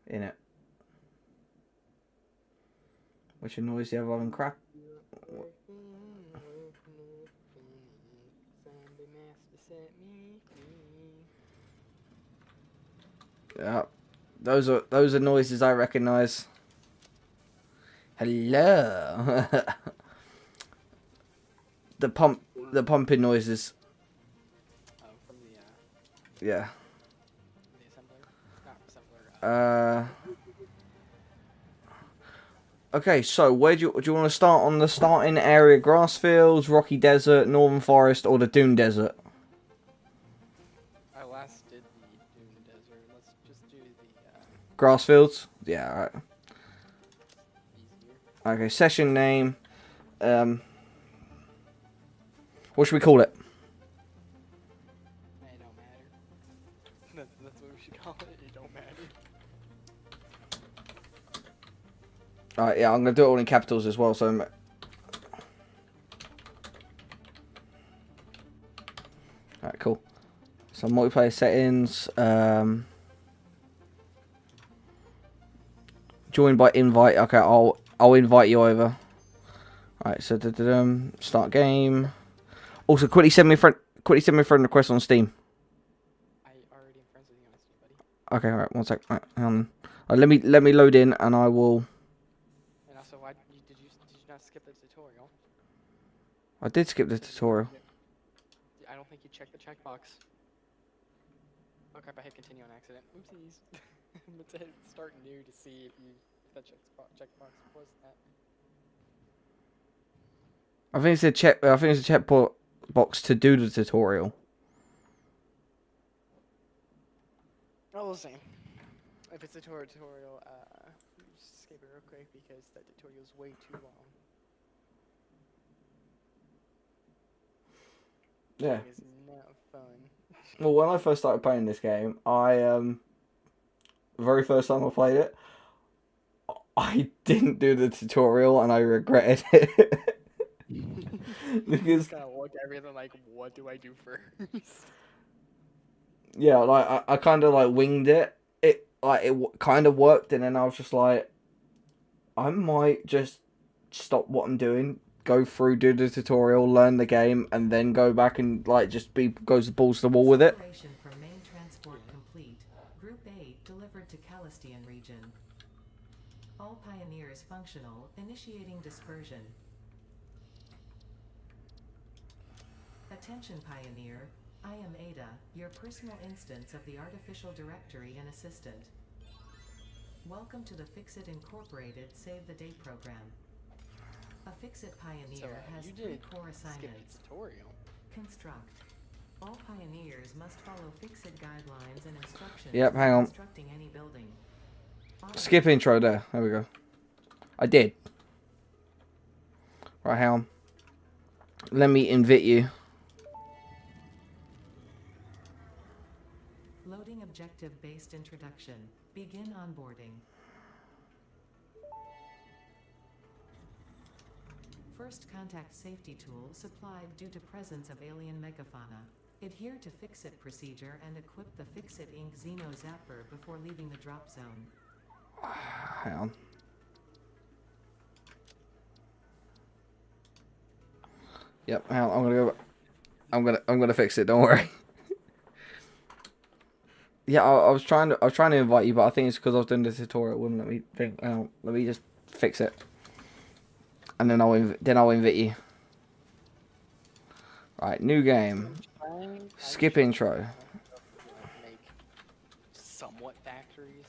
in it, which annoys the other loving crap. Yeah, those are noises I recognise. Hello. the pumping noises. Oh, from the Yeah. the assembler, not assembler. Okay, so where do you want to start on the starting area? Grass fields, rocky desert, northern forest, or the dune desert? I last did the Dune Desert. Let's just do the Grass fields? Yeah, alright. easier. Okay, session name. What should we call it? It don't matter. That's what we should call it. It don't matter. Alright, yeah, I'm going to do it all in capitals as well, so... Alright, cool. So multiplayer settings, join by invite. Okay, I'll invite you over. Alright, so start game. Also, quickly send me a friend request on Steam. I already am friends with you on Steam, buddy. Okay, alright, one sec. Right, let me load in and I will. And also, why did you not skip the tutorial? I did skip the tutorial. I don't think you checked the checkbox. Oh crap! I hit continue on accident. Oopsies. Let's hit start new to see if that checkbox was that. I think it's a check box to do the tutorial. Oh, we'll see. If it's a tutorial, just skip it real quick because that tutorial is way too long. Yeah. It is not fun. Well, when I first started playing this game, the very first time I played it, I didn't do the tutorial and I regretted it. Because Kind of looked at everything like, what do I do first? yeah, like I kind of like winged it. It kind of worked, and then I was just like, I might just stop what I'm doing, go through, do the tutorial, learn the game, and then go back and like just goes balls to the wall with it. Separation for main transport complete. Group A delivered to Calistian region. All pioneers functional, initiating dispersion. Attention Pioneer, I am Ada, your personal instance of the artificial directory and assistant. Welcome to the Fixit Incorporated Save the Day program. A Fixit Pioneer has you 3 did core skip assignments. the tutorial. Construct. All pioneers must follow Fixit guidelines and instructions Yep, hang when on. constructing any building. Skip intro there. There we go. I did. Right, hang on. Let me invite you. Loading objective-based introduction. Begin onboarding. First contact safety tool supplied due to presence of alien megafauna. Adhere to Fix-It procedure and equip the Fix-It Inc. Xeno Zapper before leaving the drop zone. Hang on. Yep, hang on, I'm gonna go. I'm gonna fix it. Don't worry. Yeah, I was trying to invite you, but I think it's because I was doing the tutorial. It wouldn't let me think. Let me just fix it, and then I'll invite you. Right, new game. Skip intro. Make somewhat factories.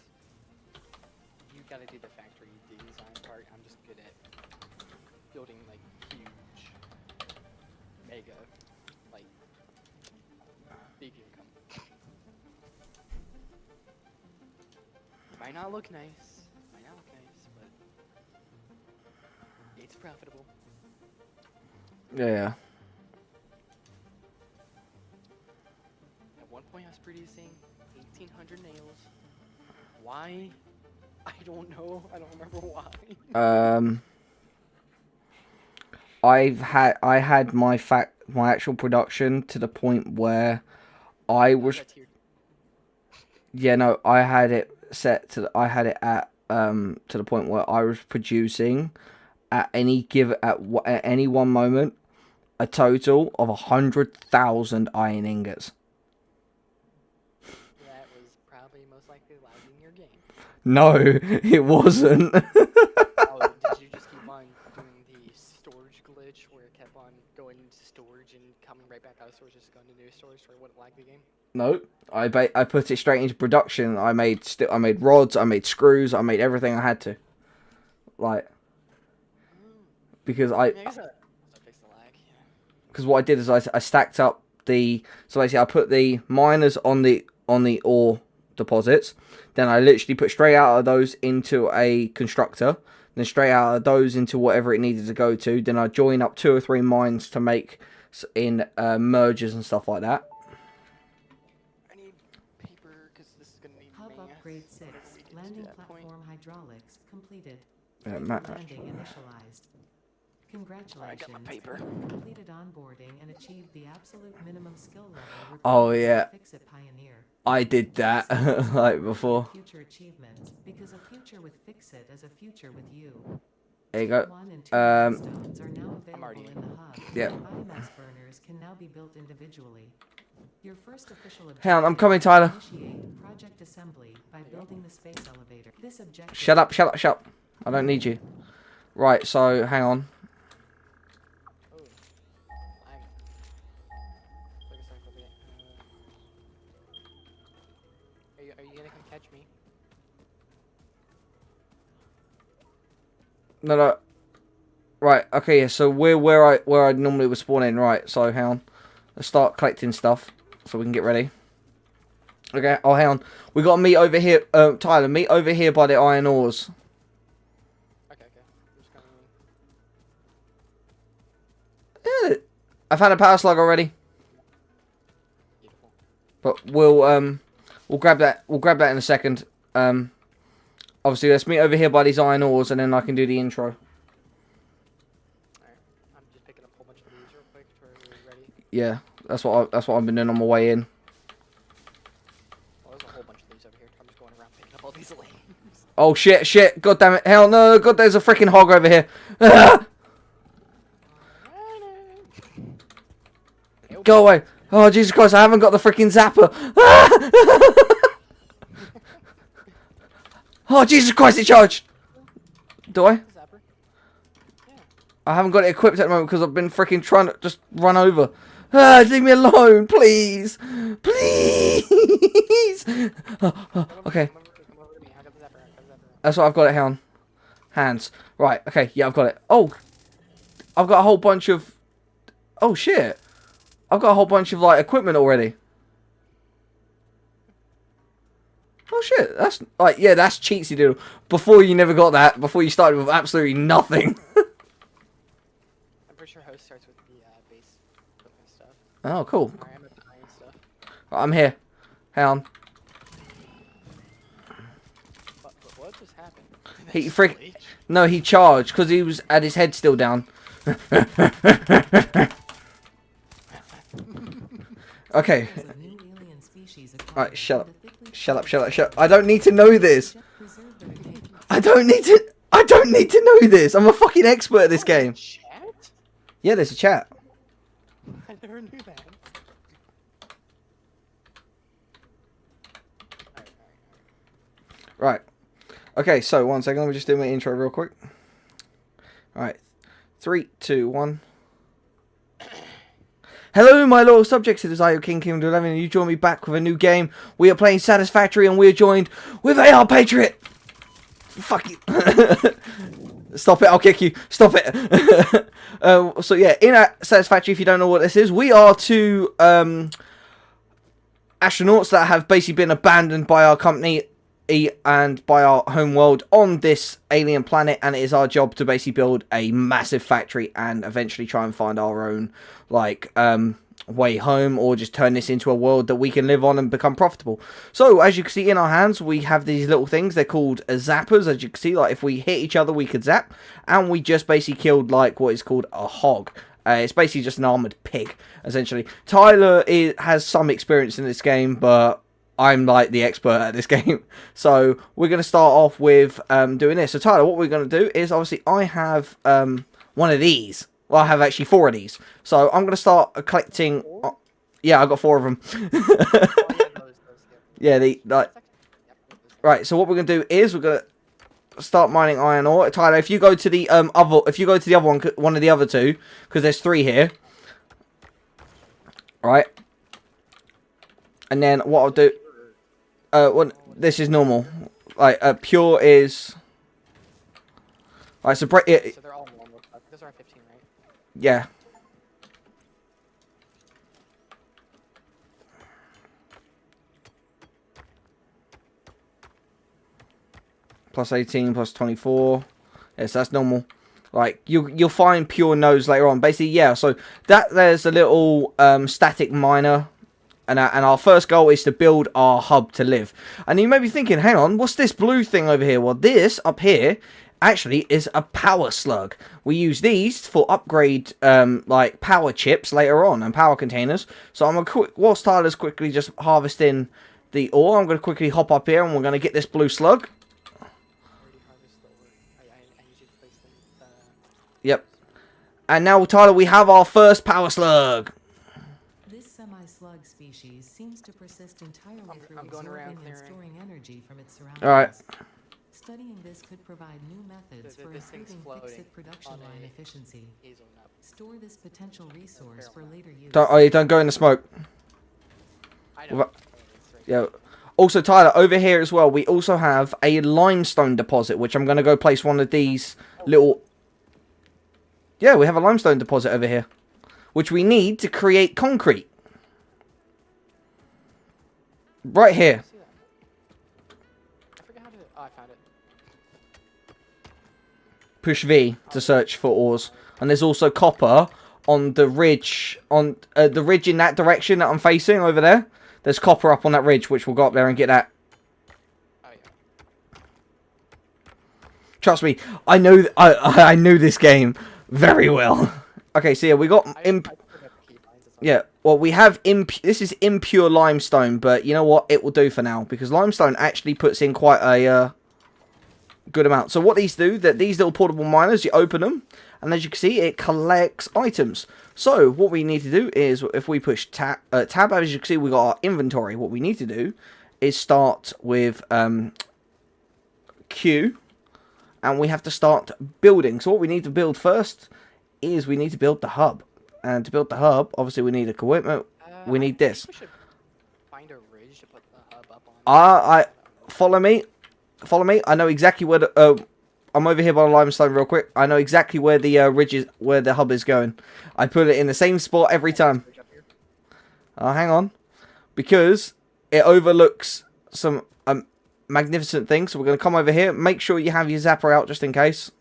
You gotta do the factory design part. I'm just good at building like huge, mega, like big income. Might not look nice, but it's profitable. Yeah. At one point, I was producing 1,800 nails. Why? I don't know. I don't remember why. I had my actual production to the point where I was. That's here. Yeah, no, I had it set to. I had it at to the point where I was producing at any one moment a total of 100,000 iron ingots. That was probably most likely lagging your game. No, it wasn't. Oh, did you just keep on doing the storage glitch where it kept on going into storage and coming right back out of storage, just going to new storage where it wouldn't lag the game? No, I put it straight into production. I made rods, I made screws, I made everything I had to. Like, because I guess that fix the lag. Yeah. because what I did is I stacked up the, so basically I put the miners on the ore deposits, then I literally put straight out of those into a constructor, then straight out of those into whatever it needed to go to, then I join up 2 or 3 mines to make in mergers and stuff like that. I need paper because this is going to need Hub math. upgrade 6. We didn't Landing do that point. platform hydraulics completed. Matt, Landing initialized. Congratulations. got my paper. You completed onboarding and achieved the absolute minimum skill level Oh, required yeah. for Fix-It Pioneer. I did that like before. Future achievements, because a future with Fix-It is a future with you. There you go. 1 and 2 milestones are now available already in the hub. Yep. Biomass burners can now be built individually. Your first official objective Hang on, I'm coming, Tyler. is to initiate project assembly by building the space elevator. This objective Shut up. I don't need you. Right, so hang on. Oh, I'm. Focus. Are you gonna come catch me? No. Right, okay, yeah, so we're where I normally would spawn in, right, so hang on. Let's start collecting stuff so we can get ready. Okay, oh hang on. We gotta meet over here, Tyler, meet over here by the iron ores. Okay. I'm just coming. Yeah, I found a power slug already. Beautiful. But we'll grab that in a second. Obviously let's meet over here by these iron ores and then I can do the intro. Alright. I'm just picking up a whole bunch of leaves real quick to where we're ready. Yeah, that's what I've been doing on my way in. Well, there's a whole bunch of leaves over here. I'm just going around picking up all these leaves. Oh shit, god damn it, hell no, god, there's a freaking hog over here. Go away. Oh Jesus Christ, I haven't got the freaking zapper. Oh Jesus Christ, it charged. Do I? Zapper? Yeah. I haven't got it equipped at the moment because I've been freaking trying to just run over. Leave me alone, please. Please. Okay. Come over to me. I got the zapper. That's what I've got it, Hound. Hands. Right, okay, yeah, I've got it. Oh, I've got a whole bunch of... Oh, shit. I've got a whole bunch of, like, equipment already. Oh, shit. That's, like, yeah, that's cheatsy doodle. Before you never got that. Before you started with absolutely nothing. I'm pretty sure host starts with the base equipment stuff. Oh, cool. Alright, I'm at the iron stuff. Right, I'm here. Hang on. He frick. No, he charged because he was had his head still down. Okay. Alright, shut up. Shut up, shut up, shut up. I don't need to know this. I don't need to know this. I'm a fucking expert at this game. Chat? Yeah, there's a chat. I never knew that. Right. Okay, so 1 second. Let me just do my intro real quick. Alright. 3, 2, 1. Hello, my loyal subjects. It is I, your King Kingdom 11, and you join me back with a new game. We are playing Satisfactory, and we are joined with AR Patriot. Fuck you. Stop it, I'll kick you. Stop it. So yeah, in Satisfactory, if you don't know what this is, we are two astronauts that have basically been abandoned by our company and by our home world on this alien planet, and it is our job to basically build a massive factory and eventually try and find our own like way home, or just turn this into a world that we can live on and become profitable. So as you can see in our hands, we have these little things. They're called zappers. As you can see, like if we hit each other we could zap, and we just basically killed like what is called a hog. It's basically just an armored pig essentially. Tyler has some experience in this game, but I'm like the expert at this game. So we're going to start off with doing this. So Tyler, what we're going to do is, obviously I have one of these. Well, I have actually 4 of these. So I'm going to start collecting. Yeah, I got 4 of them. Yeah, right. So what we're going to do is we're going to start mining iron ore. Tyler, if you go to the other one of the other 2, because there's 3 here. Right. And then what I'll do. Well, this is normal. Like pure is. Alright, so break it. So they're all normal. Those are 15, right? Yeah. Plus 18, plus 24. Yes, that's normal. Like you'll find pure nodes later on. Basically, yeah. So there's a little static miner. And our first goal is to build our hub to live. And you may be thinking, hang on, what's this blue thing over here? Well, this up here actually is a power slug. We use these for upgrade like power chips later on and power containers. So I'm gonna whilst Tyler's quickly just harvesting the ore, I'm gonna quickly hop up here and we're gonna get this blue slug. Yep. And now, Tyler, we have our first power slug. Semi-slug species seems to persist entirely through absorbing and storing energy from its surroundings. Alright. Studying this could provide new methods for improving fixed production line efficiency. Store this potential resource for later use. Don't go in the smoke. Yeah. Also, Tyler, over here as well, we also have a limestone deposit, which I'm going to go place one of these little... Yeah, we have a limestone deposit over here, which we need to create concrete. Right here. I forgot how to. Oh, I found it. Push V to search for ores, and there's also copper on the ridge in that direction that I'm facing over there. There's copper up on that ridge, which we'll go up there and get that. Oh yeah. Trust me, I know I knew this game very well. Okay, so yeah, we got yeah. Well, we have this is impure limestone, but you know what? It will do for now because limestone actually puts in quite a good amount. So what these do, that these little portable miners, you open them, and as you can see, it collects items. So what we need to do is, if we push tab, as you can see, we got our inventory. What we need to do is start with Q, and we have to start building. So what we need to build first is we need to build the hub. And to build the hub, obviously we need equipment. We need this. We should find a ridge to put the hub up on. Follow me. Follow me. I know exactly where the I'm over here by the limestone real quick. I know exactly where the ridge is, where the hub is going. I put it in the same spot every time. Hang on, because it overlooks some magnificent things. So we're going to come over here. Make sure you have your zapper out just in case.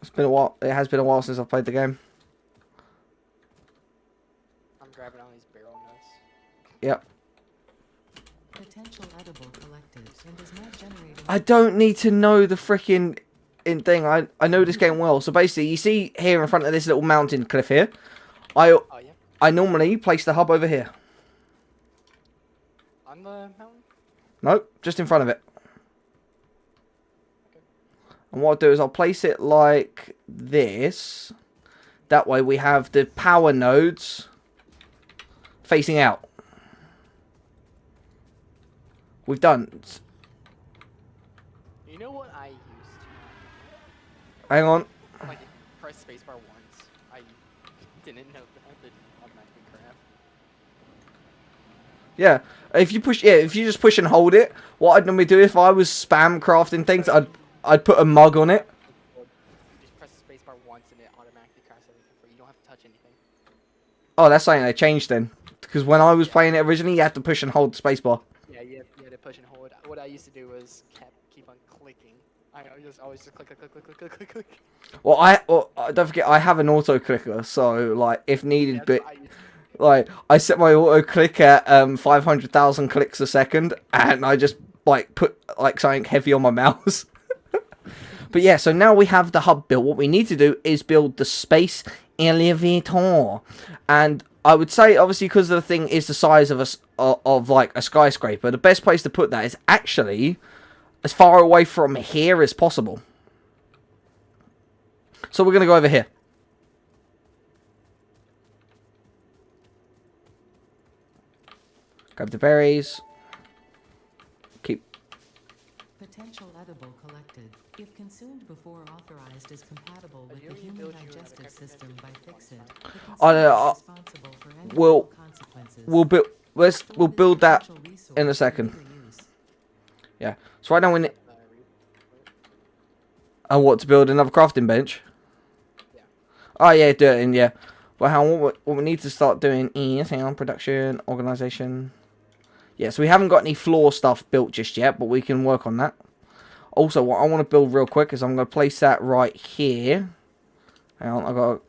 It's been a while. It has been a while since I've played the game. I'm grabbing all these barrel nuts. Yep. Potential edible collected and is not generating. I don't need to know the freaking thing. I know this game well. So basically, you see here in front of this little mountain cliff here, Oh yeah. I normally place the hub over here. On the mountain. Nope, just in front of it. Okay. And what I'll do is I'll place it like this. That way we have the power nodes facing out. We've done. You know what I used Hang on. to like press spacebar once. I didn't know that it automatically craft. Yeah. If you just push and hold it, what I'd normally do if I was spam crafting things, I'd put a mug on it. You just press spacebar once and it automatically crafts everything for you. You don't have to touch anything. Oh, that's something they changed then. Because when I was playing it originally, you had to push and hold the spacebar. Yeah, you had to push and hold. What I used to do was keep on clicking. I always just click, click, click, click, click, click, click. Well, don't forget, I have an auto clicker, so like if needed, Yeah, but that's what I used to do. like I set my auto click at 500,000 clicks a second, and I just like put like something heavy on my mouse. But yeah, so now we have the hub built. What we need to do is build the space elevator, and I would say obviously because the thing is the size of like a skyscraper, the best place to put that is actually as far away from here as possible. So we're gonna go over here. Grab the berries. Keep. Potential edible collected. If consumed before authorized is compatible with the human digestive system by Fixit, the consumer is responsible for any we'll- consequences. We'll build that in a second. Yeah. So right now we need. And what, to build another crafting bench? Yeah. Oh yeah, do it in, yeah. Well, what we need to start doing is, hang on, production, organization. Yeah, so we haven't got any floor stuff built just yet, but we can work on that. Also, what I want to build real quick is I'm going to place that right here. Hang on, I got.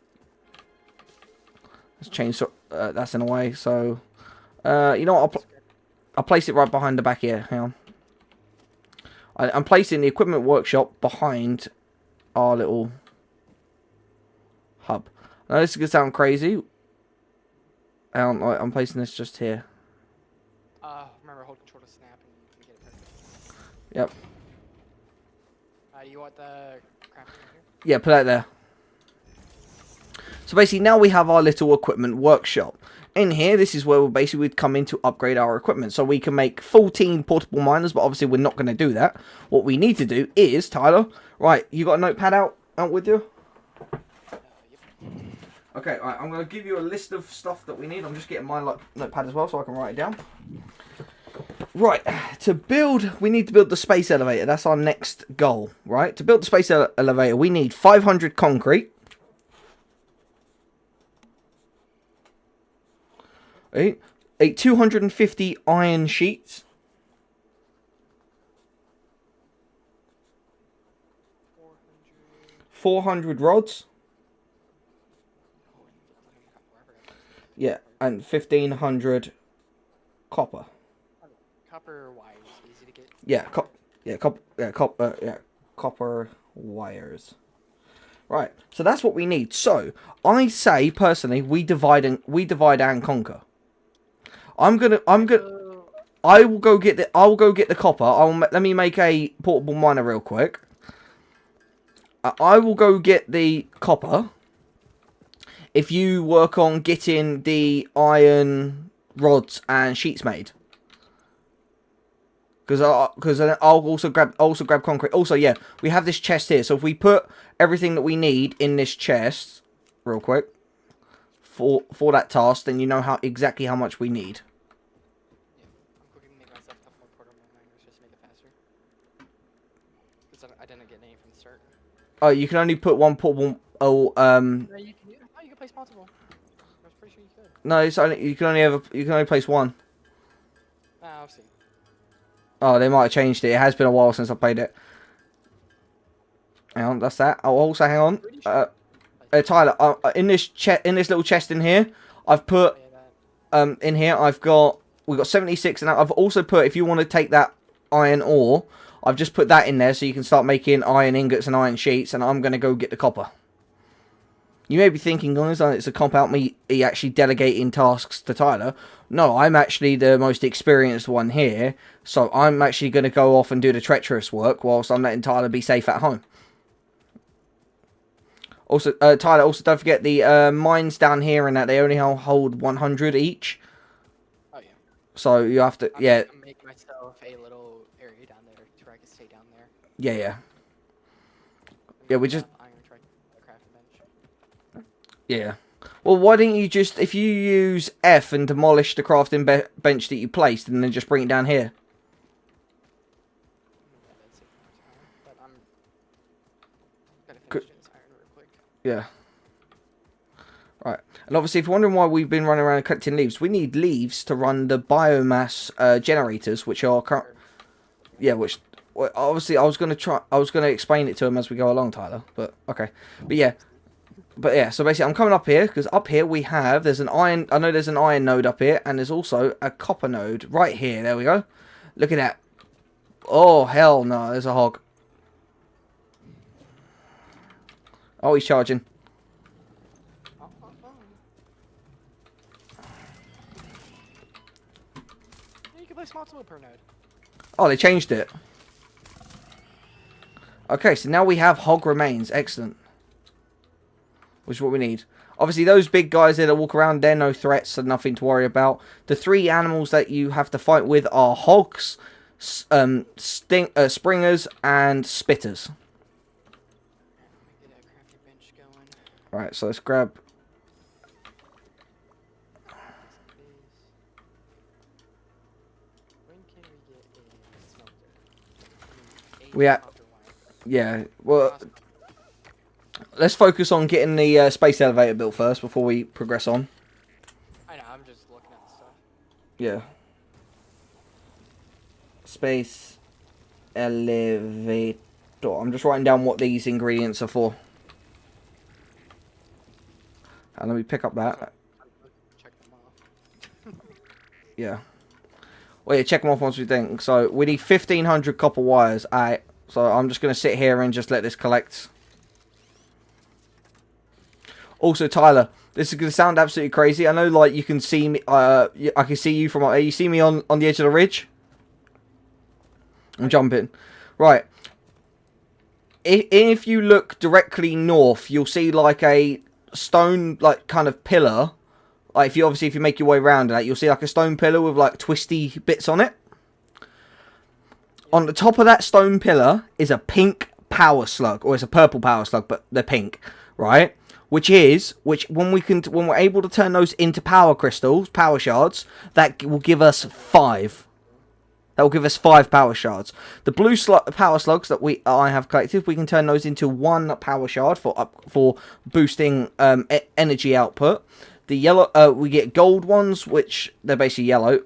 Let's change. That's in a way. So, you know what? I'll place it right behind the back here. Hang on. I'm placing the equipment workshop behind our little hub. Now this is gonna sound crazy. I'm placing this just here. Remember, hold control to snap and get it perfect. Yep. You want the crafting here? Yeah, put that there. So basically now we have our little equipment workshop. In here, this is where we'd come in to upgrade our equipment. So we can make 14 portable miners, but obviously we're not going to do that. What we need to do is, Tyler, right, you got a notepad out with you? Yep. Okay, right, I'm going to give you a list of stuff that we need. I'm just getting my notepad as well so I can write it down. Right, to build, we need to build the space elevator. That's our next goal, right? To build the space elevator, we need 500 concrete. Right, 250 iron sheets. 400 rods. Yeah, and 1,500 copper. Copper wires, easy to get. Yeah, copper wires. Right, so that's what we need. So I say personally, we divide and conquer. I will go get the copper. Let me make a portable miner real quick. I will go get the copper. If you work on getting the iron rods and sheets made. Because I'll also grab concrete. Also, yeah, we have this chest here. So if we put everything that we need in this chest, real quick, for that task, then you know exactly how much we need. Yeah, I'm quickly make myself a couple more portable miners just to make it faster. Because I didn't get any from the start. Oh, you can only put one portable. No, you can place multiple. I was pretty sure you could. No, it's only you can only place one. I'll see. Oh, they might have changed it. It has been a while since I played it. Hang on, that's that. Oh, also, hang on. Tyler, in this little chest in here, I've put in here I've got we've got 76, and I've also put, if you want to take that iron ore, I've just put that in there so you can start making iron ingots and iron sheets, and I'm going to go get the copper. You may be thinking, oh, it's a cop out me actually delegating tasks to Tyler. No, I'm actually the most experienced one here, so I'm actually going to go off and do the treacherous work whilst I'm letting Tyler be safe at home. Also, Tyler, also don't forget the mines down here and that they only hold 100 each. Oh yeah. So you have to, yeah. I'm gonna make myself a little area down there where I can stay down there. Yeah, yeah. Yeah, we just... Iron crafting bench. Yeah. Well, why don't you just, if you use F and demolish the crafting bench that you placed, and then just bring it down here. That's it for time, but I'm gonna finish Good. this iron real quick. Yeah. Right. And obviously, if you're wondering why we've been running around collecting leaves, we need leaves to run the biomass generators, which are yeah, which well, obviously I was gonna explain it to him as we go along, Tyler. But okay. But yeah. So basically, I'm coming up here because up here we have there's an iron. I know there's an iron node up here, and there's also a copper node right here. There we go. Look at that. Oh hell no! There's a hog. Oh, he's charging. You can play small tool per node. Oh, they changed it. Okay, so now we have hog remains. Excellent. Which is what we need. Obviously, those big guys there that walk around, they're no threats, so nothing to worry about. The 3 animals that you have to fight with are hogs, springers, and spitters. Get a crafting bench going. Right, so let's grab... When can we get a smelter? We yeah, well... Let's focus on getting the space elevator built first before we progress on. I know, I'm just looking at the stuff. Yeah. Space elevator. I'm just writing down what these ingredients are for. And let me pick up that. Check them off. Yeah. Well, yeah, check them off once we think. So, we need 1,500 copper wires. Alright. So, I'm just going to sit here and just let this collect. Also, Tyler, this is going to sound absolutely crazy. I know, like, you can see me, I can see you from, you see me on the edge of the ridge? I'm jumping. Right. If you look directly north, you'll see, like, a stone, like, kind of pillar. Like, if you make your way around that, you'll see, like, a stone pillar with, like, twisty bits on it. On the top of that stone pillar is a pink power slug, or it's a purple power slug, but they're pink, right? Which when we're able to turn those into power crystals, power shards, that will give us 5. That will give us 5 power shards. The blue power slugs that I have collected, we can turn those into 1 power shard for boosting energy output. The yellow, we get gold ones, which they're basically yellow.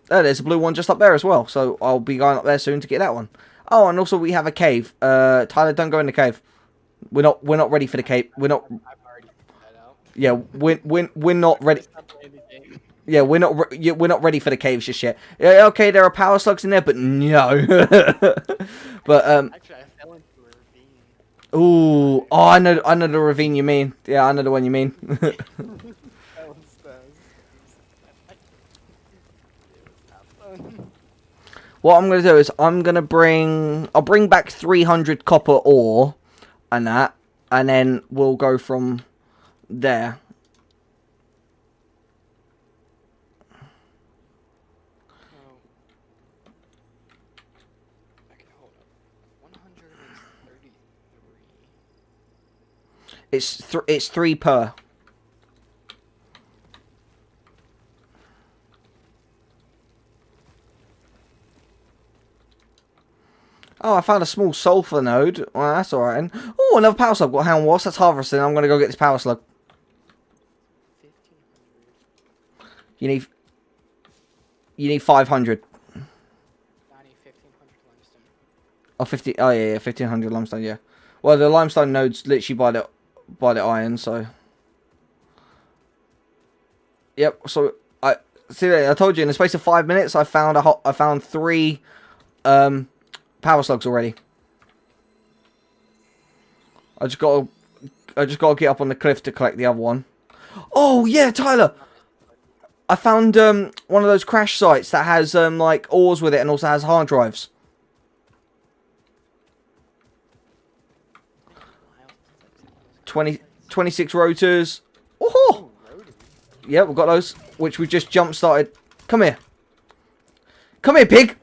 There's a blue one just up there as well, so I'll be going up there soon to get that one. Oh, and also we have a cave. Tyler, don't go in the cave. We're not ready for the cave. We're not. I've already figured that out. Yeah, we're not ready. Yeah, we're not ready for the caves just yet. Yeah, okay, there are power slugs in there, but no. But Actually, I fell into a ravine. ooh, oh, I know the ravine you mean. Yeah, I know the one you mean. That was not fun. What I'm gonna do is I'll bring back 300 copper ore, and that, and then we'll go from there. It's 3 per. Oh, I found a small sulfur node. Well, that's alright. And oh, another power slug. What hand was? That's harvesting. I'm gonna go get this power slug. 1,500. You need 500. I need 1,500 limestone. Oh, 50. Oh yeah, 1,500 limestone. Yeah. Well, the limestone node's literally by the iron. So. Yep. So See, I told you in the space of 5 minutes, I found 3 power slugs already. I just gotta get up on the cliff to collect the other one. Oh yeah, Tyler! I found one of those crash sites that has like ores with it and also has hard drives. 26 rotors. Oh! Yeah, we've got those, which we just jump started. Come here. Come here, pig.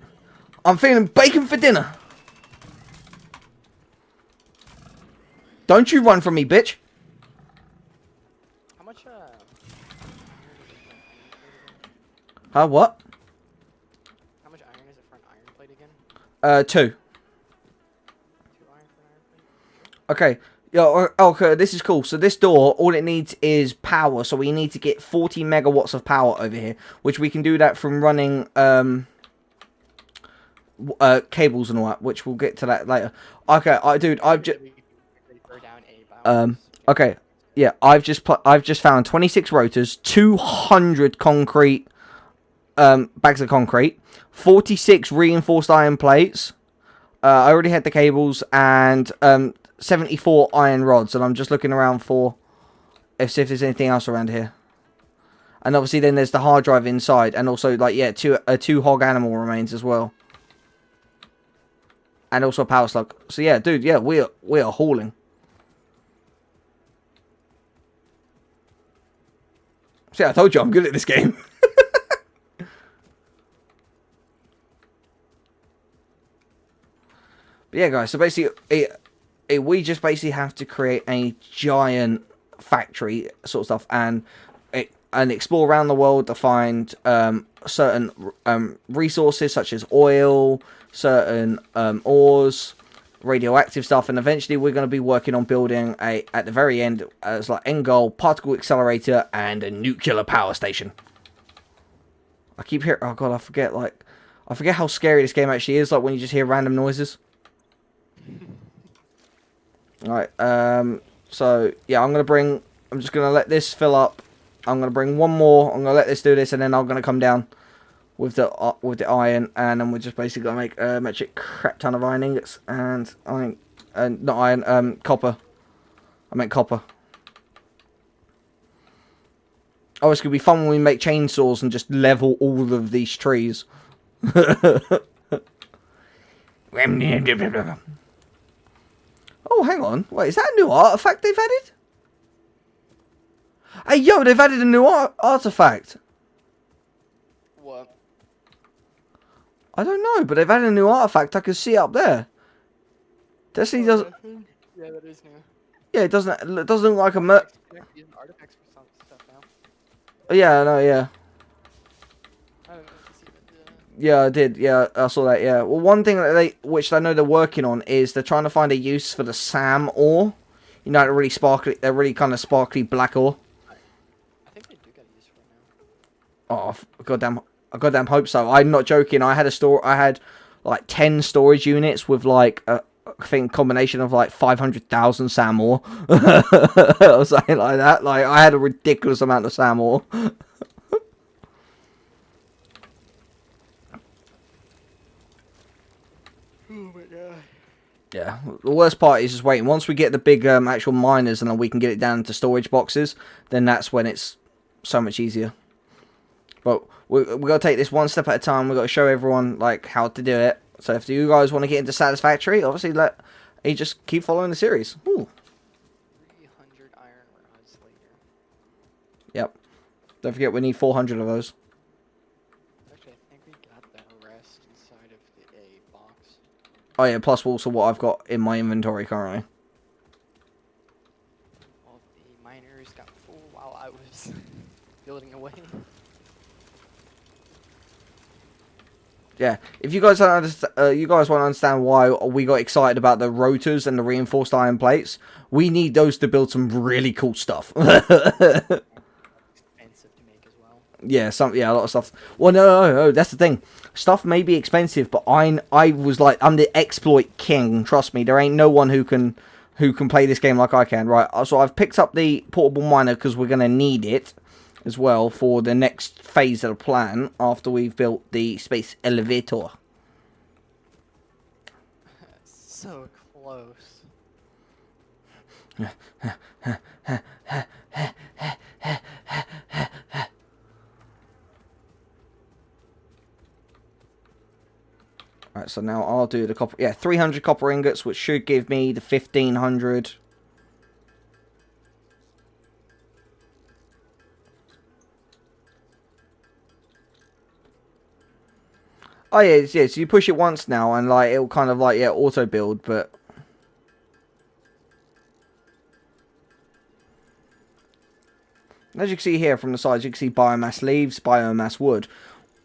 I'm feeling bacon for dinner. Don't you run from me, bitch. How much, Huh, what? how much iron is it for an iron plate again? 2. 2 iron for an iron plate? Okay. Yeah, okay, this is cool. So this door, all it needs is power. So we need to get 40 megawatts of power over here, which we can do that from running cables and all that, which we'll get to that later. Okay, I've just okay, yeah, I've just found 26 rotors, 200 concrete bags of concrete, 46 reinforced iron plates. I already had the cables and 74 iron rods, and I'm just looking around for if there's anything else around here. And obviously then there's the hard drive inside, and also like yeah, two hog animal remains as well. And also a power slug. So yeah, dude, yeah, we are hauling. See, I told you I'm good at this game. But yeah, guys, so basically, we just basically have to create a giant factory sort of stuff and explore around the world to find certain resources such as oil, certain ores, radioactive stuff, and eventually we're going to be working on building at the very end as like end goal particle accelerator and a nuclear power station. I keep hearing, oh god, I forget how scary this game actually is, like when you just hear random noises. Alright, so yeah, I'm just gonna let this fill up. I'm gonna bring one more, I'm gonna let this do this, and then I'm gonna come down with the iron, and then we're just basically gonna make a magic crap ton of iron ingots and copper. I meant copper. Oh, it's gonna be fun when we make chainsaws and just level all of these trees. Oh, hang on. Wait, is that a new artifact they've added? Hey, yo, they've added a new artifact. What? I don't know, but they've added a new artifact. I can see it up there. Destiny doesn't... Yeah, that is new. Yeah, it doesn't look like a mer... Using artifacts for some stuff now. Yeah, no, yeah. I don't know if you see that. Yeah, I did. Yeah, I saw that, yeah. Well, one thing that which I know they're working on is they're trying to find a use for the SAM ore. You know, they're really kind of sparkly black ore. I think they do get a use for it now. Oh, I goddamn hope so. I'm not joking. I had like 10 storage units with like I think combination of like 500,000 SAM ore. Or something like that. Like I had a ridiculous amount of SAM ore. Oh my god. Yeah, the worst part is just waiting. Once we get the big actual miners and then we can get it down into storage boxes, then that's when it's so much easier. But we've got to take this one step at a time. We've got to show everyone like how to do it. So if you guys want to get into Satisfactory, obviously you just keep following the series. Ooh. 300 iron rods later. Yep. Don't forget we need 400 of those. Actually, I think we got that rest inside of a box. Oh yeah, plus also what I've got in my inventory currently. All the miners got full while I was building away. Yeah, if you guys don't understand, you guys want to understand why we got excited about the rotors and the reinforced iron plates, we need those to build some really cool stuff. Expensive to make as well. Yeah, a lot of stuff. Well, no, that's the thing. Stuff may be expensive, but I was like, I'm the exploit king. Trust me, there ain't no one who can play this game like I can. Right, so I've picked up the portable miner because we're gonna need it. as well for the next phase of the plan after we've built the space elevator. So close. Alright, so now I'll do the copper. Yeah, 300 copper ingots, which should give me the 1500. Oh yeah, so you push it once now, and like it'll kind of like auto build, but as you can see here from the sides, you can see biomass leaves, biomass wood.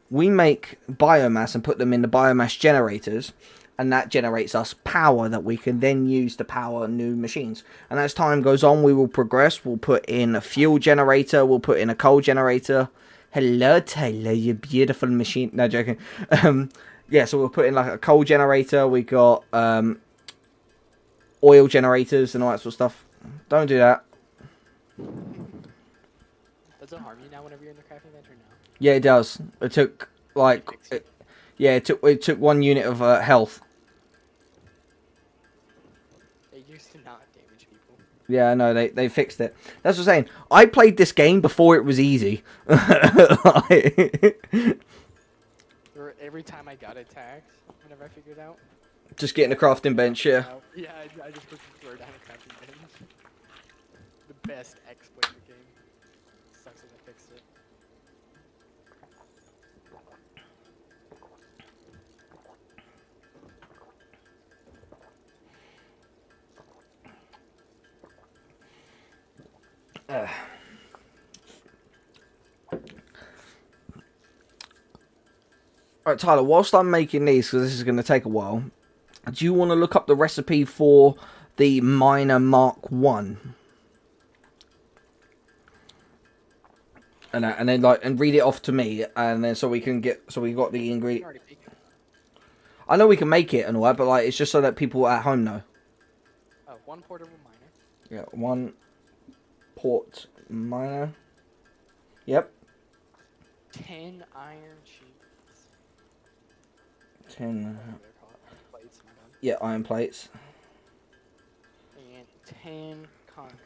We make biomass and put them in the biomass generators, and that generates us power that we can then use to power new machines. And as time goes on, we will progress. We'll put in a fuel generator, we'll put in a coal generator. Hello, Taylor, you beautiful machine. No, joking. Yeah, so we'll put in like a coal generator. We got oil generators and all that sort of stuff. Don't do that. Does it harm you now whenever you're in the crafting bench or no? Yeah, it does. It took like it took 1 unit of health. It used to not damage people. Yeah, no, they fixed it. That's what I'm saying. I played this game before it was easy. Every time I got attacked, whenever I figured out. Just getting a crafting bench, yeah. Yeah, I just quickly throw down a crafting bench. The best exploit in the game. Sucks that I fixed it. Alright, Tyler, whilst I'm making these, because this is going to take a while, do you want to look up the recipe for the Miner Mark 1? And then and read it off to me, and then so we got the ingredient. I know we can make it and all that, but like it's just so that people at home know. Oh, 1 portable miner. Yeah, 1 port miner. Yep. 10 iron sheets. 10. Plates, my bad. Yeah, iron plates. And 10 concrete.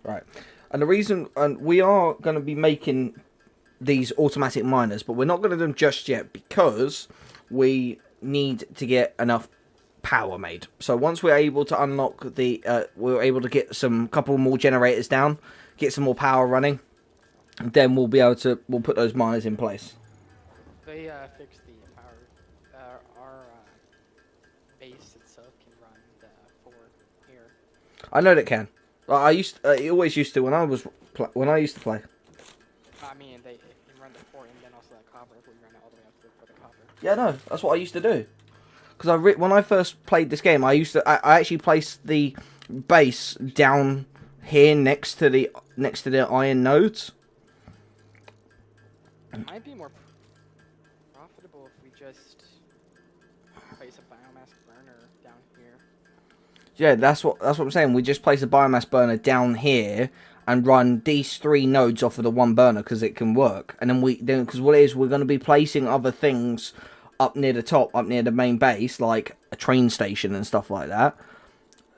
Right. And the reason, and we are going to be making these automatic miners, but we're not going to do them just yet because we need to get enough power made. So once we're able to unlock the, we're able to get some couple more generators down, get some more power running, then we'll be able to, we'll put those miners in place. They fixed the power. Our base itself can run the 4 here. I know that can. It always used to when I used to play. I mean, they can run the 4 and then also that copper if we run it all the way up for the copper. Yeah, no, that's what I used to do. Because when I first played this game, I actually placed the base down here next to the iron nodes. It might be more profitable if we just place a biomass burner down here. Yeah, that's what I'm saying. We just place a biomass burner down here and run these 3 nodes off of the 1 burner because it can work. And then because what it is, we're going to be placing other things up near the top, up near the main base, like a train station and stuff like that,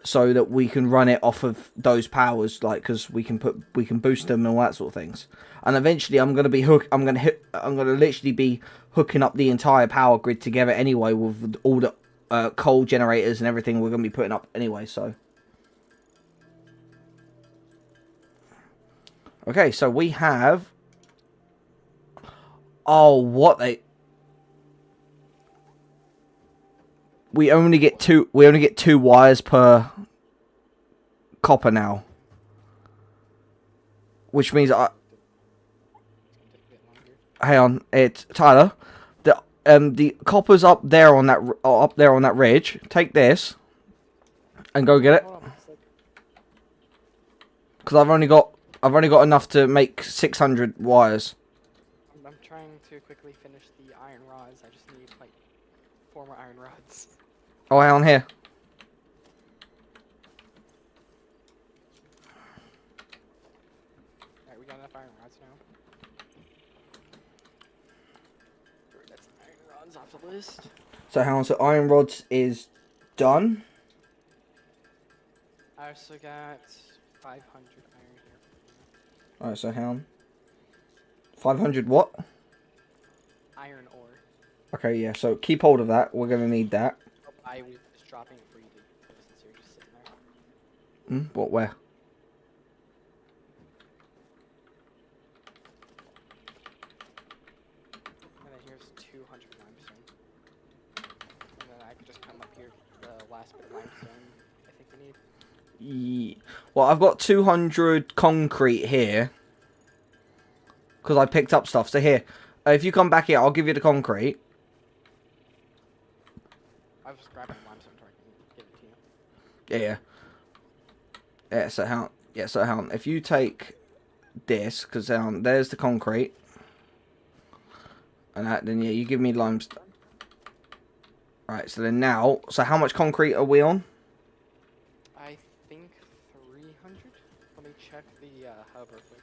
so that we can run it off of those powers, like because we can boost them and all that sort of things. And eventually, I'm going to literally be hooking up the entire power grid together anyway with all the coal generators and everything we're going to be putting up anyway. So, okay, so we have. Oh, what they. We only get 2 wires per copper now, which means hang on, Tyler, the copper's up there on that ridge. Take this and go get it, because I've only got enough to make 600 wires. I'm trying to quickly finish the iron rods. I just need like 4 more iron rods. Oh, hang on here. rods now. That's iron rods off the list. So how? So iron rods is done. I also got 500 iron here. Alright, so how? 500 what? Iron ore. Okay, yeah. So keep hold of that. We're gonna need that. I was just dropping it for you to since you're just sitting there. What? Where? And then here's 200 limestone. And then I could just come up here, the last bit of limestone I think we need. Well, I've got 200 concrete here. Because I picked up stuff. So here, if you come back here, I'll give you the concrete. I was grabbing limestone so I can give it to you. Yeah. Yeah, so how? Yeah, so how? If you take this, because there's the concrete. And that, then yeah, you give me limestone. Right, so then now, so how much concrete are we on? I think 300? Let me check the hub real quick.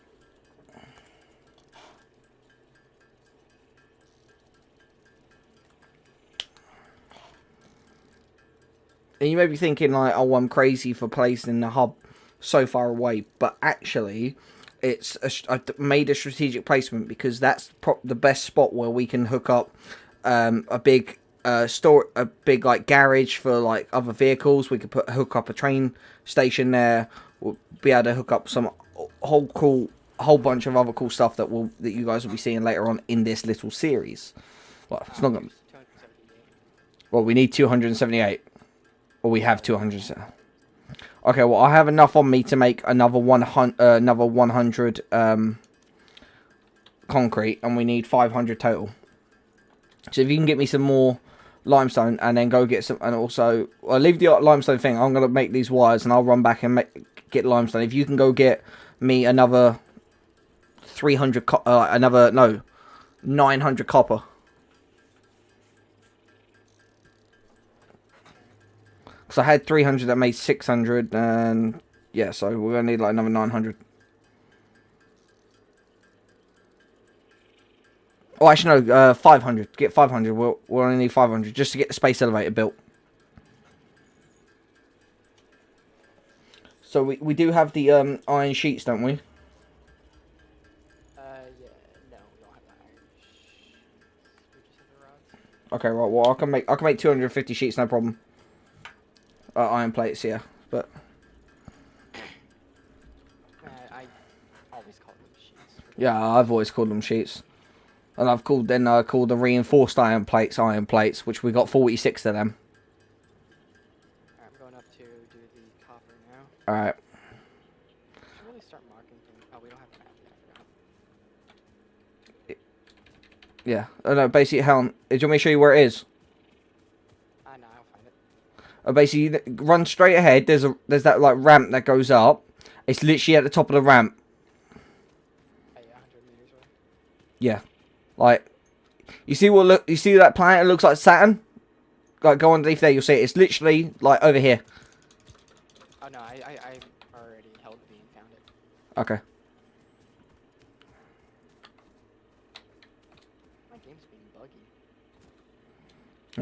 And you may be thinking like, oh, I'm crazy for placing the hub so far away. But actually, I made a strategic placement because that's the best spot where we can hook up a big like garage for like other vehicles. We could hook up a train station there. We'll be able to hook up some whole bunch of other cool stuff that you guys will be seeing later on in this little series. Well, it's not gonna. 278. Well, we need 278. Or we have 200. Okay, well, I have enough on me to make another 100 concrete, and we need 500 total. So if you can get me some more limestone, and then go get some, and also, I'll leave the limestone thing. I'm gonna make these wires, and I'll run back and get limestone. If you can go get me another 300, 900 copper. So I had 300 that made 600, and yeah, so we're gonna need like another 900. Oh, actually no, 500. Get 500. We'll only need 500 just to get the space elevator built. So we do have the iron sheets, don't we? Yeah, no, we don't have that iron. We just have the rods. Okay, right. Well, I can make 250 sheets, no problem. Iron plates, yeah, but I always call them sheets. yeah, I've always called them sheets, and I called the reinforced iron plates, which we got 46 of them. Alright, I'm going up to do the copper now. All right. Should really start marking things. Oh, we don't have a map yet. I forgot. Yeah. Oh no, basically, Helen, do you want me to show you where it is? No, I'll find it. Basically, run straight ahead. There's that like ramp that goes up. It's literally at the top of the ramp. Yeah, 100 meters away. Yeah, like you see that planet? It looks like Saturn. Like go underneath there, you'll see it. It's literally like over here. Oh no, I already held V and found it. Okay. My game's being buggy.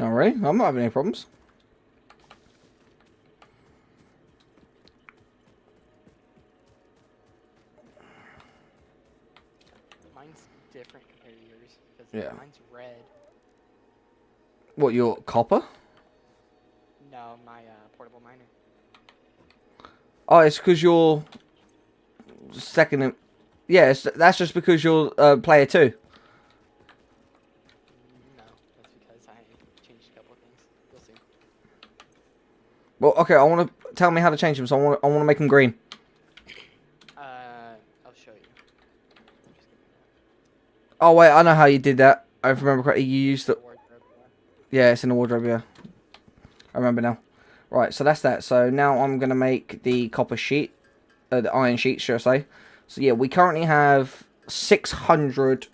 All right. I'm not having any problems. Mine's different compared to yours because Yeah. mine's red. What, your copper? No, my portable miner. Oh, it's because you're second. Yeah, that's just because you're player 2. No, that's because I changed a couple of things. You'll see. Well, okay. I want to tell me how to change them. So I want to make them green. I'll show you. Just give me Oh wait, I know how you did that. I remember correctly. You used the. a wardrobe. Yeah, it's in the wardrobe. Yeah, I remember now. Right, so that's that. So now I'm gonna make the copper sheet, the iron sheet, should I say? So yeah, we currently have 600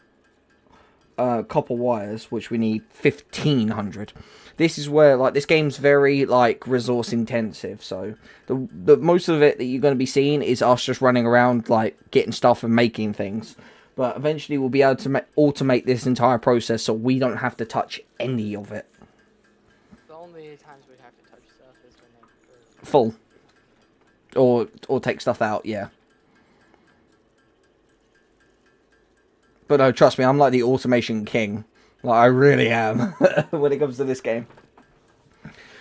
copper wires, which we need 1,500. This is where like this game's very like resource intensive. So the most of it that you're gonna be seeing is us just running around like getting stuff and making things. But eventually we'll be able to automate this entire process so we don't have to touch any of it. The only times we have to touch stuff is when they're Full. Or take stuff out, yeah. But no, trust me, I'm like the automation king. Like, I really am when it comes to this game.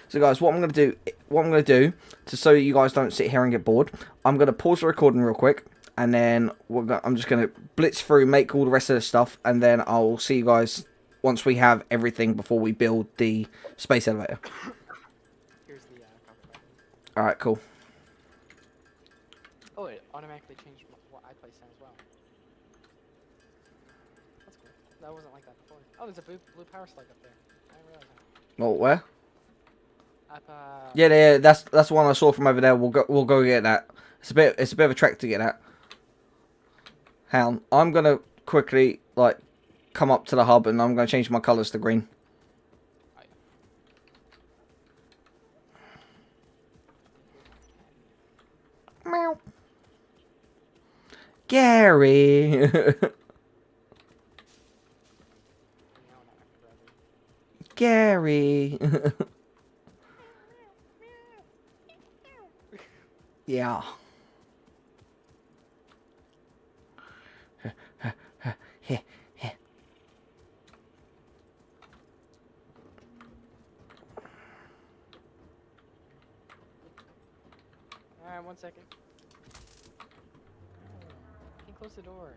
So guys, what I'm going to do, so you guys don't sit here and get bored, I'm going to pause the recording real quick, and then I'm just going to blitz through, make all the rest of the stuff, and then I'll see you guys once we have everything before we build the space elevator. Here's the copper button. Alright, cool. Oh, it automatically changed what I placed in as well. That's cool. That wasn't like that before. Oh, there's a blue power slug up there. I didn't realize that. Oh, where? Up, Yeah, that's the one I saw from over there. We'll go get that. It's a bit of a trek to get that. Hang on, I'm gonna quickly like come up to the hub and I'm gonna change my colours to green. Meow. Gary. Gary. Yeah. Alright, 1 second. Can you close the door?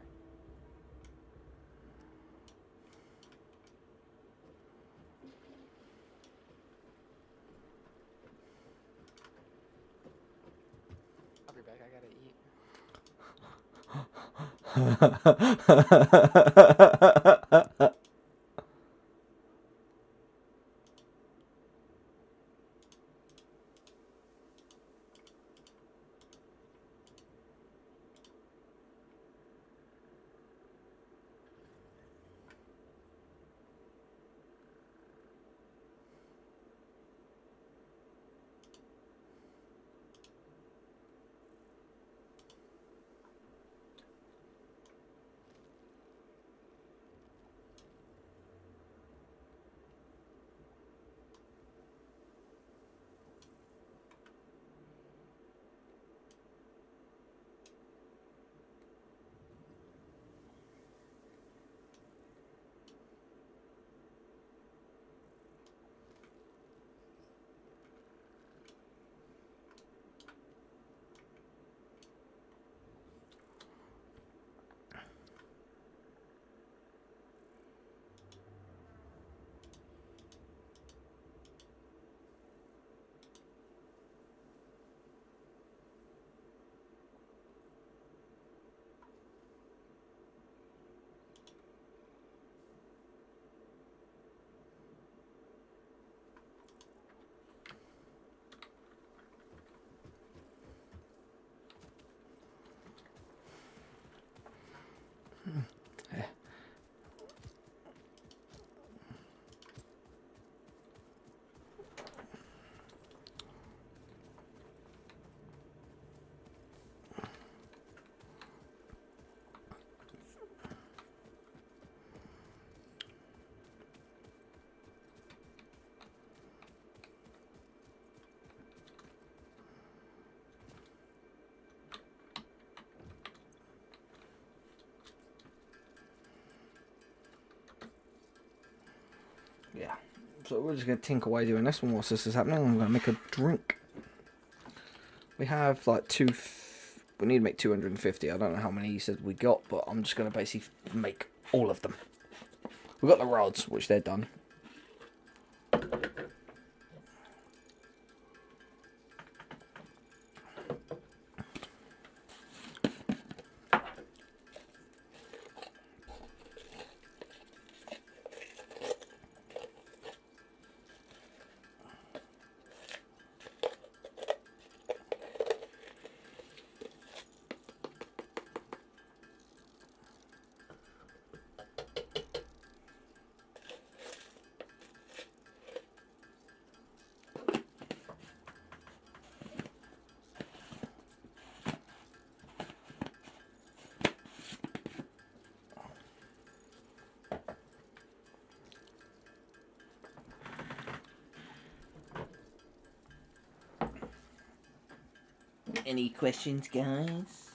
I'll be back, I gotta eat. Yeah. So we're just going to tinker away doing this one whilst this is happening. I'm going to make a drink. We have like we need to make 250. I don't know how many he said we got, but I'm just going to basically make all of them. We've got the rods, which they're done. Any questions, guys?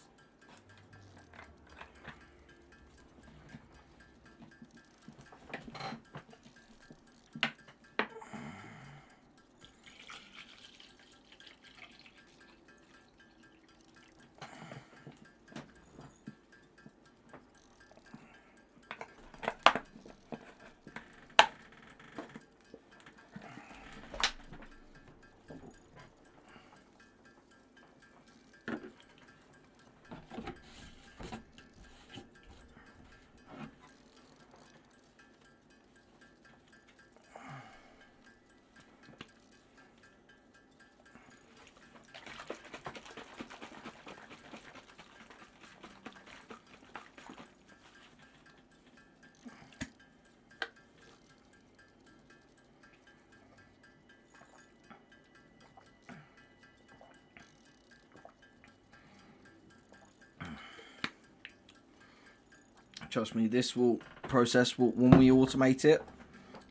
Trust me, this will process when we automate it.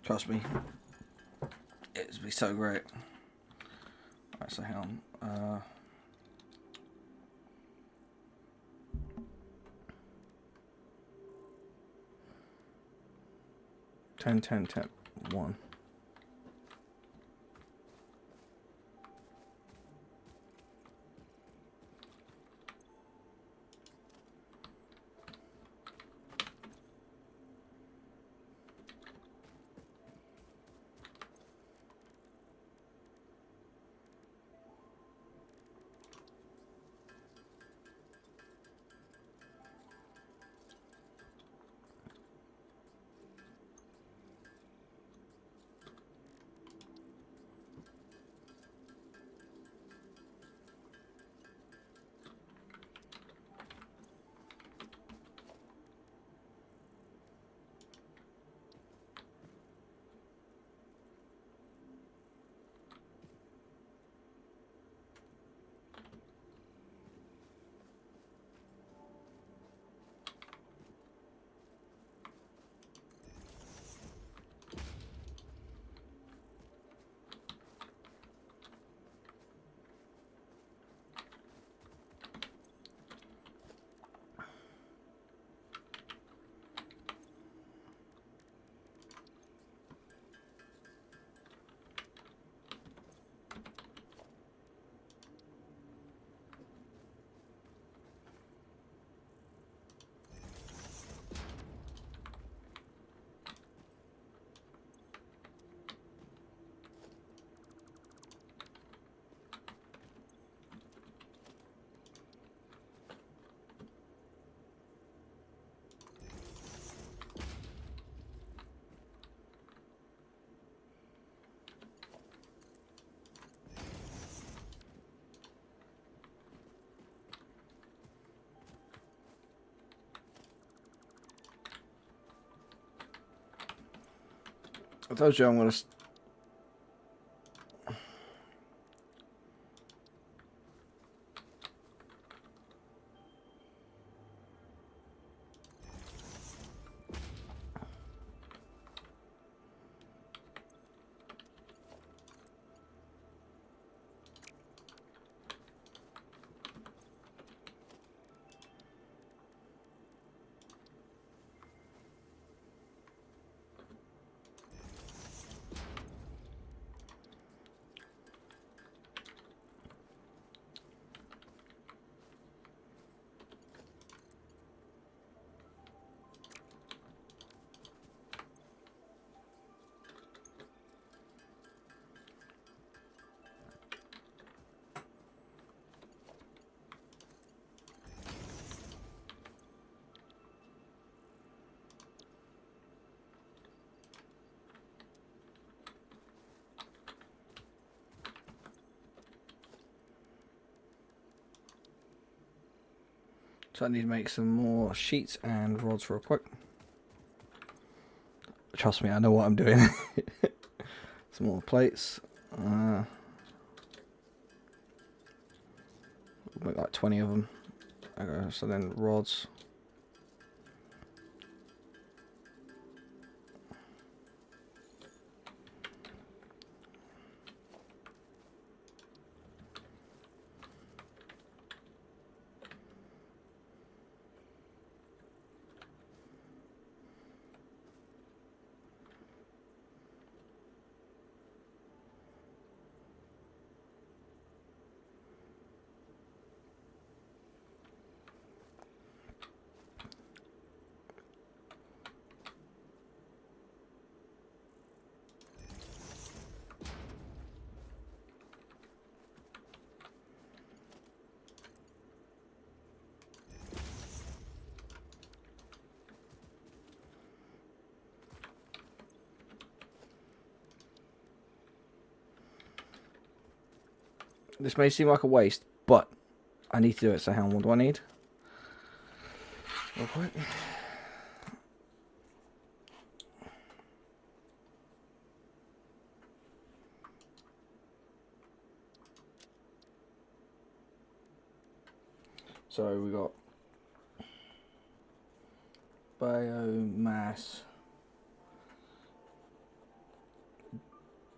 Trust me, it'll be so great. Right, so hang on. 10, 10, 10, 1. I told you I'm going to... So I need to make some more sheets and rods real quick. Trust me, I know what I'm doing. Some more plates. Make like 20 of them. Okay, so then rods. This may seem like a waste, but I need to do it. So how long do I need? Real quick. So we got biomass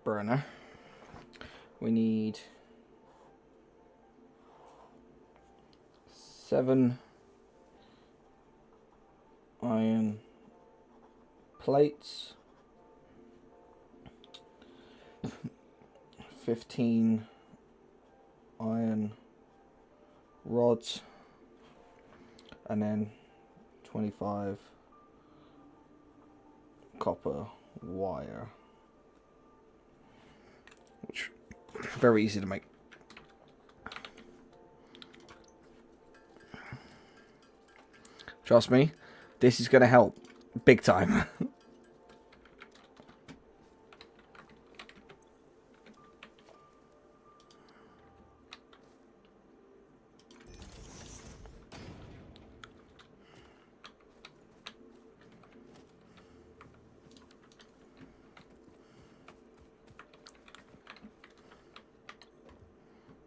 burner. We need 7 iron plates, 15 iron rods, and then 25 copper wire, which is very easy to make. Trust me, this is going to help big time.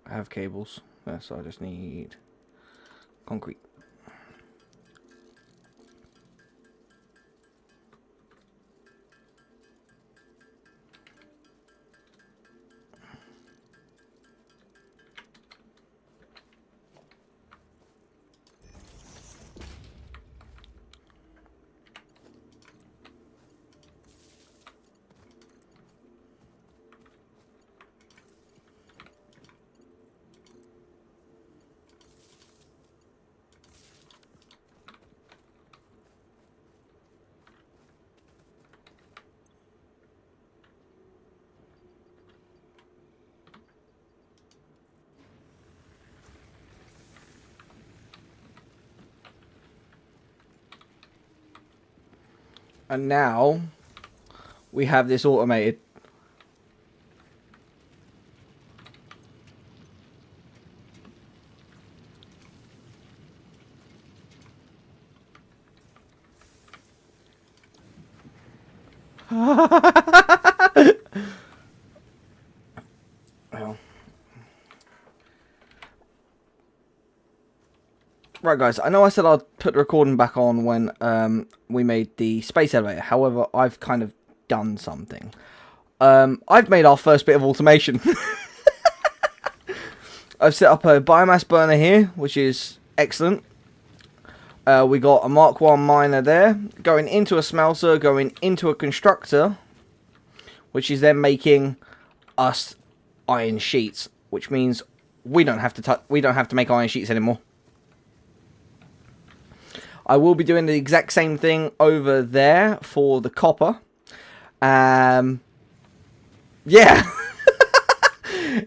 I have cables, so I just need concrete. And now we have this automated. Well. Right, guys, I know I said I'd put the recording back on when we made the space elevator. However, I've kind of done something. I've made our first bit of automation. I've set up a biomass burner here, which is excellent. We got a Mark 1 miner there, going into a smelter, going into a constructor, which is then making us iron sheets, which means we don't have to make iron sheets anymore. I will be doing the exact same thing over there for the copper. Yeah.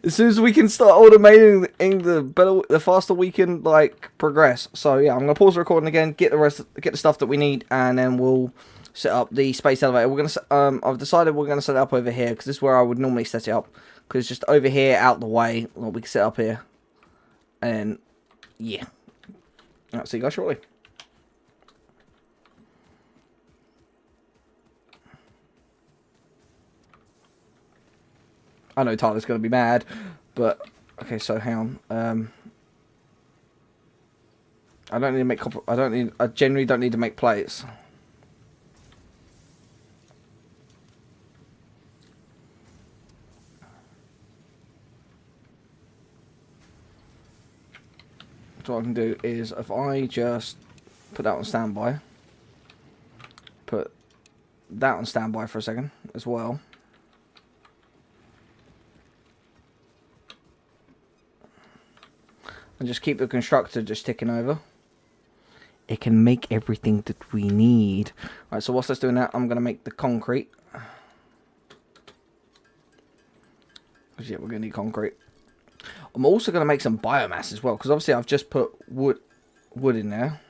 As soon as we can start automating the faster we can like progress. So yeah, I'm gonna pause the recording again, get the stuff that we need, and then we'll set up the space elevator. We're gonna I've decided we're gonna set it up over here because this is where I would normally set it up. Because it's just over here, out the way. Well, we can set up here, and yeah. Alright, see you guys shortly. I know Tyler's going to be mad, but okay. So hang on. I don't need to make copper. I generally don't need to make plates. So what I can do is if I just put that on standby, put that on standby for a second as well. And just keep the constructor just ticking over. It can make everything that we need. Alright, so whilst that's doing that, I'm going to make the concrete. Because yeah, we're going to need concrete. I'm also going to make some biomass as well. Because obviously I've just put wood in there.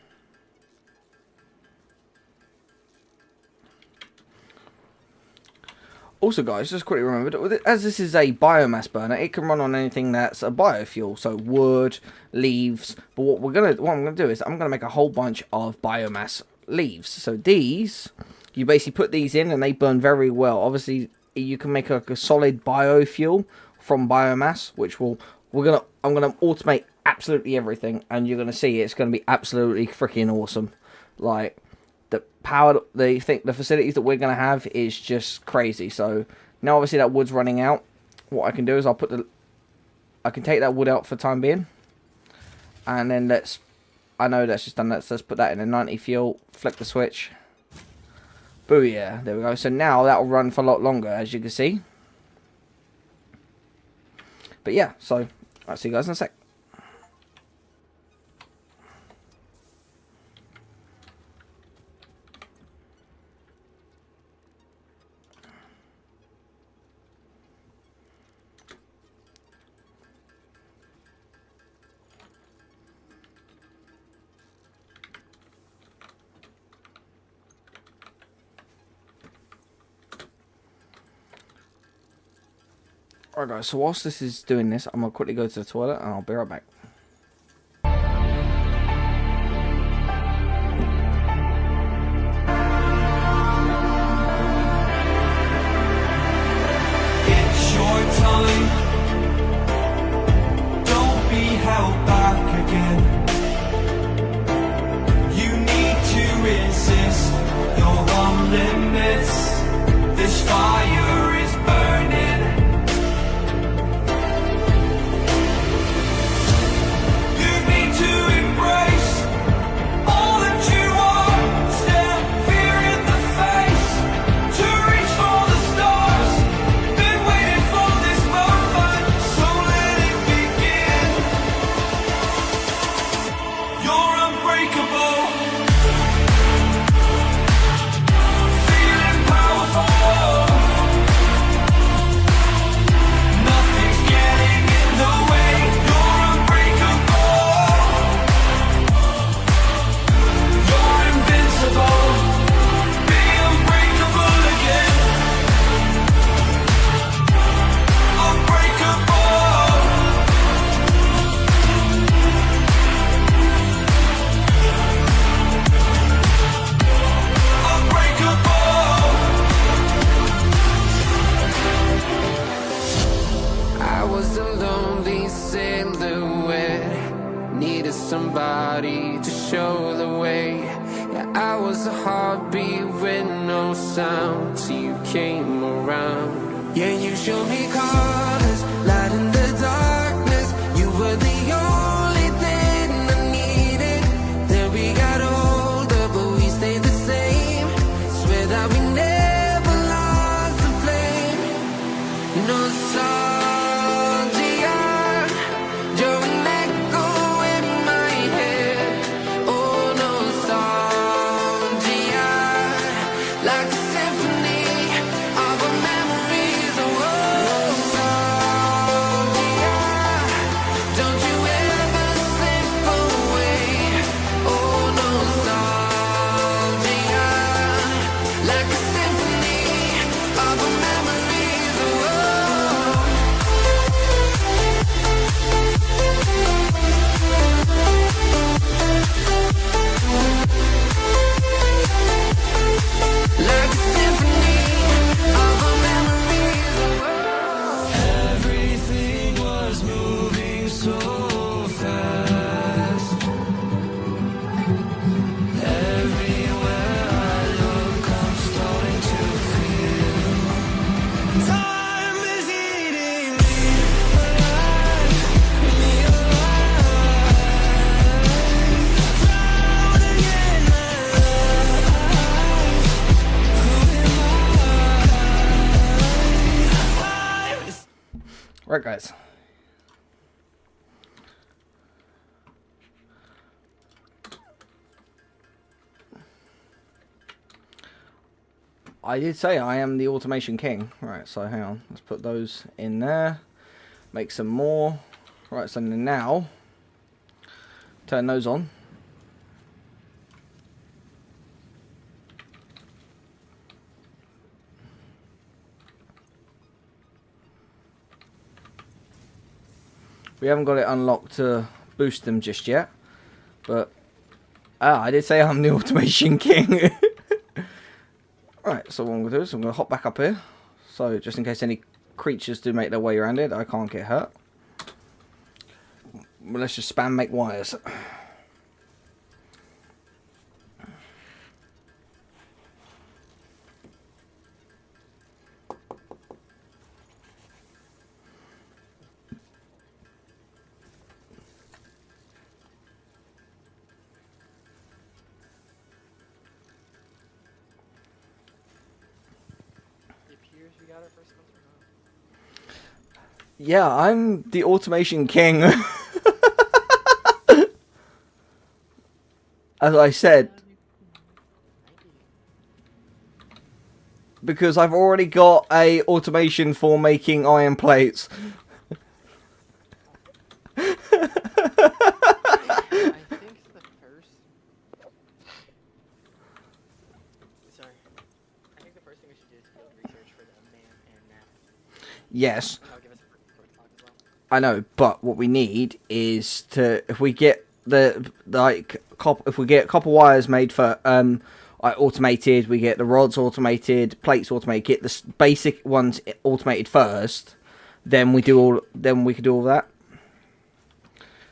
Also, guys, just quickly remember, as this is a biomass burner, it can run on anything that's a biofuel, so wood, leaves. But what I'm gonna do is I'm gonna make a whole bunch of biomass leaves. So these, you basically put these in, and they burn very well. Obviously, you can make like a solid biofuel from biomass, which I'm gonna automate absolutely everything, and you're gonna see it's gonna be absolutely freaking awesome. Like, the facilities that we're going to have is just crazy. So now obviously that wood's running out. What I can do is I can take that wood out for the time being, and then I know that's just done. Let's put that in a 90 fuel, flick the switch, booyah, there we go. So now that'll run for a lot longer, as you can see. But yeah, so I'll see you guys in a sec. Alright guys, so whilst this is doing this, I'm going to quickly go to the toilet and I'll be right back. It's your time. Don't be held back again. You need to resist. You're on limits. This fire is burning. Somebody to show the way. Yeah, I was a heartbeat with no sound till you came around. Yeah, you showed me colors, light in the darkness. You were the only thing I needed. Then we got older, but we stayed the same. Swear that we never lost the flame. Nostalgia, you're an echo in my head. Oh, nostalgia, like a symphony of our memories. Oh, nostalgia, don't you ever slip away. Oh, nostalgia, like a symphony of our memories. Oh. Like a symphony of our memories. Everything was moving so fast. Everywhere I look, I'm starting to feel time is eating me alive, drowning in my life. Right guys, I did say I am the automation king. Right, so hang on, let's put those in there, make some more. Right, so now turn those on. We haven't got it unlocked to boost them just yet. But, I did say I'm the Automation King. Right, so what I'm going to do is I'm going to hop back up here. So, just in case any creatures do make their way around it, I can't get hurt. But let's just spam make wires. Yeah, I'm the Automation King. As I said. Because I've already got a automation for making iron plates. I think the first... Sorry. I think the first thing we should do is field research for the man and nap. Yes. That'll give us a pretty quick clock as well. I know, but what we need is to, if we get if we get copper wires made for automated, we get the rods automated, plates automated, get the basic ones automated first, then we do all, then we can do all that.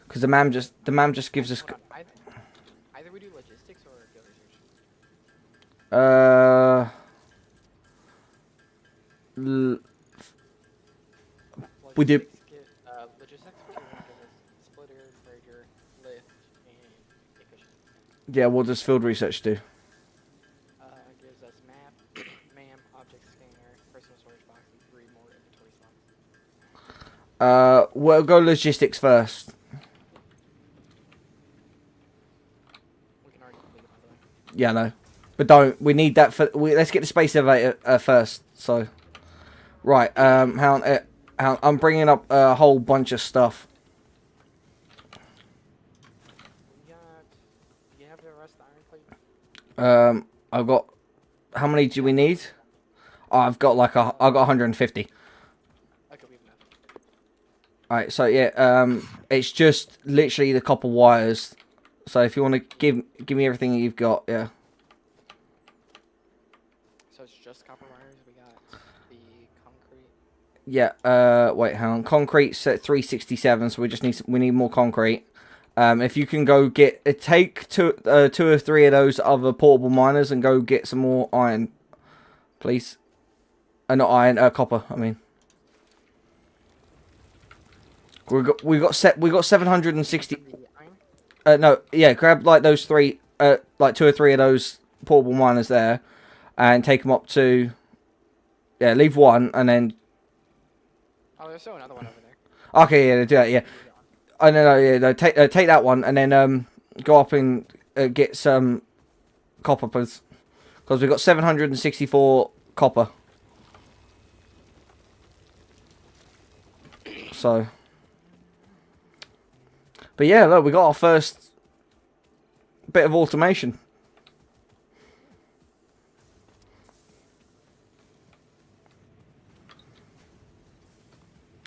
Because the man just gives us. Either we do logistics or field research. We do. Logistics will give us splitter, merger, lift, and efficient. Yeah, what does field research do? It gives us map, MAM, object scanner, personal storage box, and 3 more inventory slots. We'll go logistics first. We can already complete it, by the way. Yeah, no, but don't. We need that for. Let's get the space elevator first. So, right. I'm bringing up a whole bunch of stuff. Do you have the rest of the iron plate? I've got. How many do we need? Oh, I've got 150. Okay, we have enough. Alright, so yeah, it's just literally the copper wires. So if you want to give me everything you've got, yeah. So it's just copper wires. We got the concrete. Yeah. Wait, hang on. Concrete's at 367, so we need more concrete. If you can go take two or three of those other portable miners and go get some more iron, please. Not iron, copper. I mean, we got 760. No, yeah. Grab like those three, like 2 or 3 of those portable miners there, and take them up to. Yeah, leave one and then. Oh, there's still another one over there. Okay, yeah, do that. Yeah. I know, yeah. No, take that one and then go up and get some copper, please, because we've got 764 copper. So, but yeah, look, we got our first bit of automation.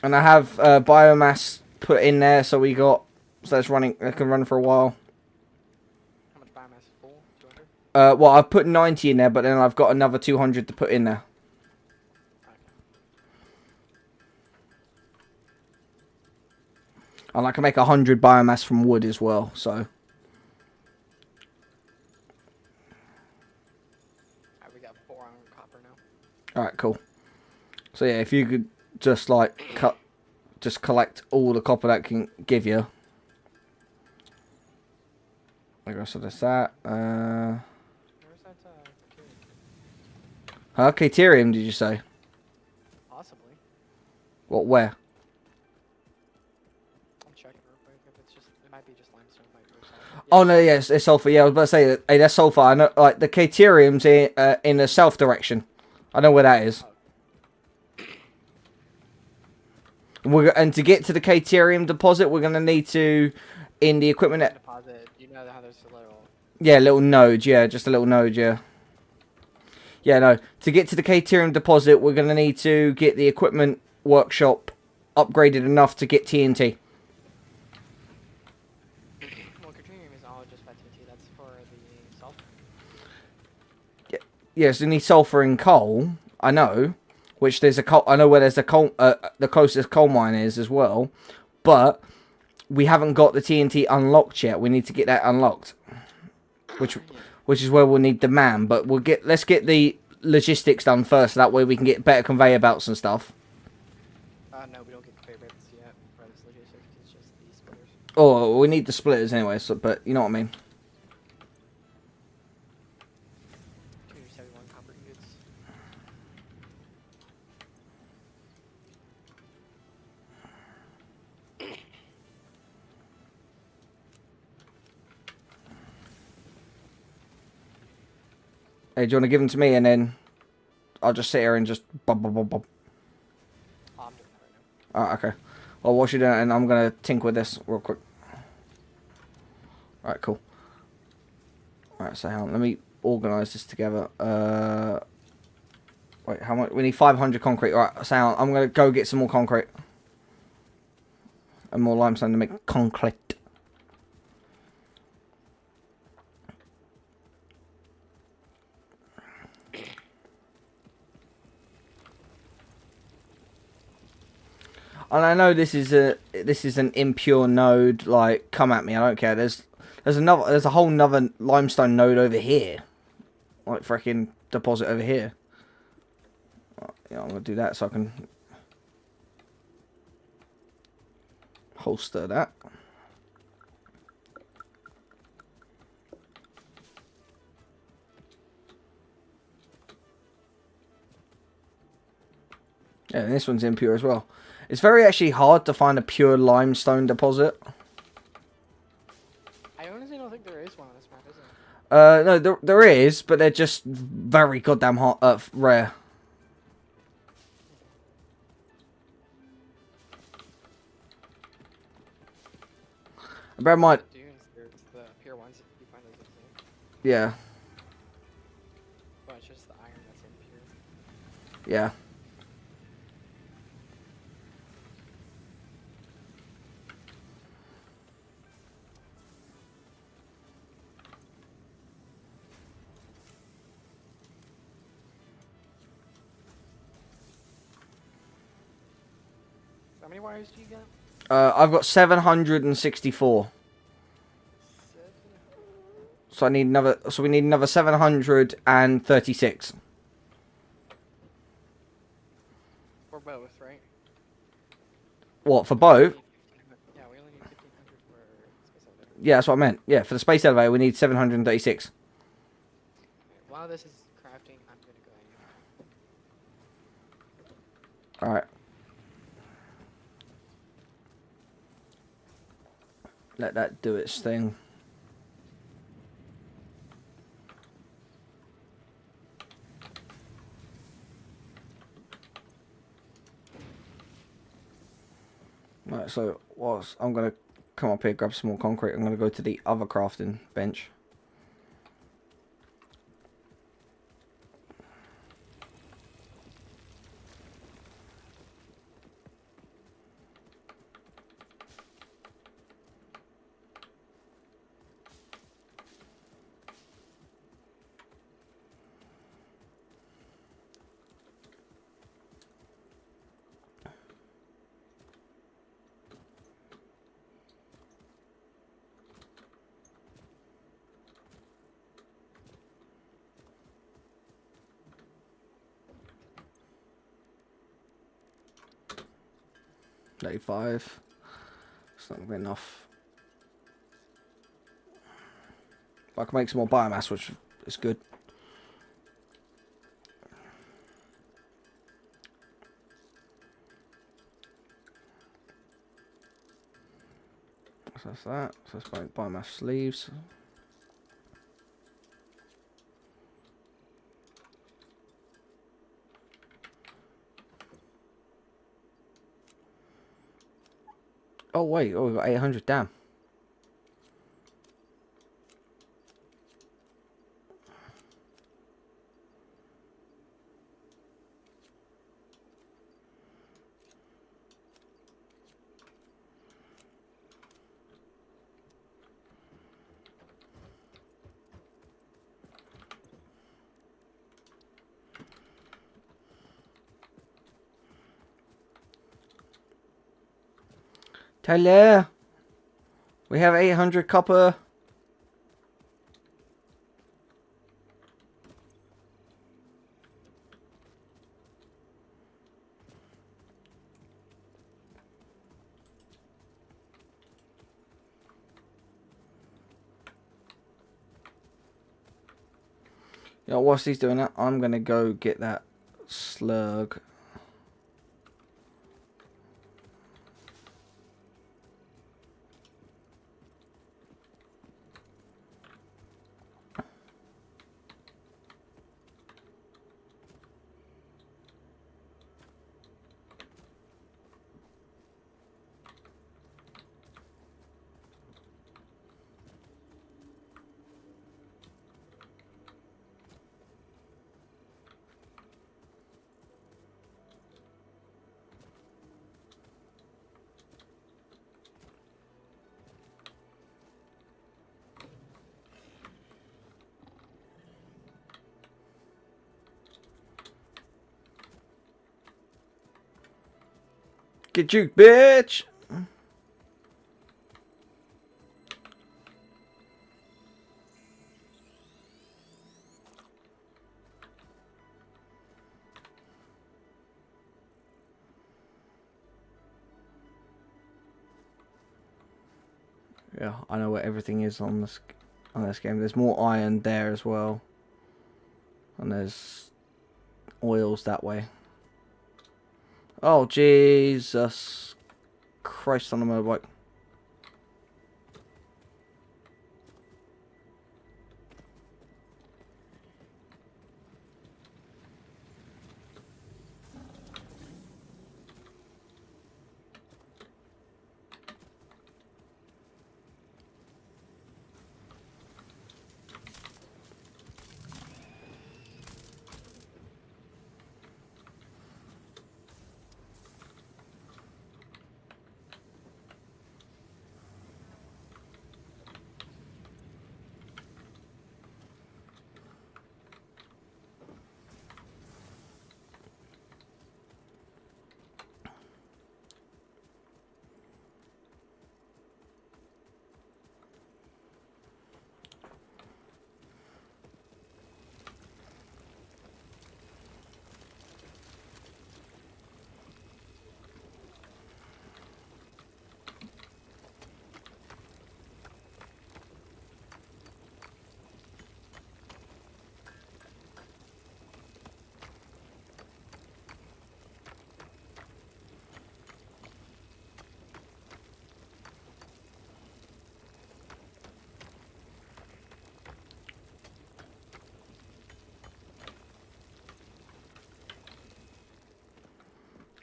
And I have biomass put in there, so that's running. It can run for a while. How much biomass? Full? 200? Well, I've put 90 in there, but then I've got another 200 to put in there. And I can make 100 biomass from wood as well, so. Alright, we got 4 iron copper now. Alright, cool. So yeah, if you could just collect all the copper that can give you. Okay, so that's that. Where's that Caterium, did you say? Possibly. What, where? I'm checking real quick if it's just, it might be just limestone pipe or something. Oh no, yes, it's sulfur. Yeah, I was about to say, hey, that's sulfur. I know, like the Caterium's in the south direction. I know where that is. And to get to the Caterium deposit, we're gonna need to, in the equipment. Deposit. You know how there's a little. Yeah, little node. Yeah, just a little node. Yeah. Yeah, no. To get to the Caterium deposit, we're gonna need to get the equipment workshop upgraded enough to get TNT. Yes, we need sulfur and coal. I know, which there's a coal. I know where there's a coal. The closest coal mine is as well, but we haven't got the TNT unlocked yet. We need to get that unlocked, which is where we'll need the man. But let's get the logistics done first. So that way we can get better conveyor belts and stuff. No, we don't get conveyor belts yet for this logistics. It's just these splitters. Oh, we need the splitters anyway. So, but you know what I mean. 271 copper ingots. Hey, do you want to give them to me and then I'll just sit here and just bob, bob, bob, bob. Oh, I'm doing that right now. Alright, okay. Well, what you doing? And I'm gonna tinker with this real quick. Alright, cool. Alright, so hang on, let me organise this together. Wait, how much? We need 500 concrete. Alright, so hang on, I'm gonna go get some more concrete. And more limestone to make concrete. And I know this is an impure node. Like, come at me, I don't care. There's a whole nother limestone node over here, like freaking deposit over here. Yeah, I'm gonna do that so I can holster that. Yeah, and this one's impure as well. It's very actually hard to find a pure limestone deposit. I honestly don't think there is one on this map, is there? No, there is, but they're just very goddamn hot, rare. And bear in mind, Dunes, there's the pure ones. You find those in the same. yeah, But it's just the iron that's impure. yeah. How many wires do you got? I've got 764. So I need another. So we need another 736. For both, right? What, for both? Yeah, we only need 1,500 for space elevator. Yeah, that's what I meant. Yeah, for the space elevator we need 736. While this is crafting, I'm gonna go ahead. All right. Let that do its thing. Right, so whilst I'm going to come up here, grab some more concrete, I'm going to go to the other crafting bench. $35. It's not going to be enough. But I can make some more biomass, which is good. So that's that. So let's make biomass sleeves. Oh wait, oh, we've got 800, damn. Tyler, we have 800 copper. You know, whilst he's doing that, I'm gonna go get that slug. Get juked, bitch! Yeah, I know where everything is on this game. There's more iron there as well, and there's oils that way. Oh Jesus Christ on a motorbike!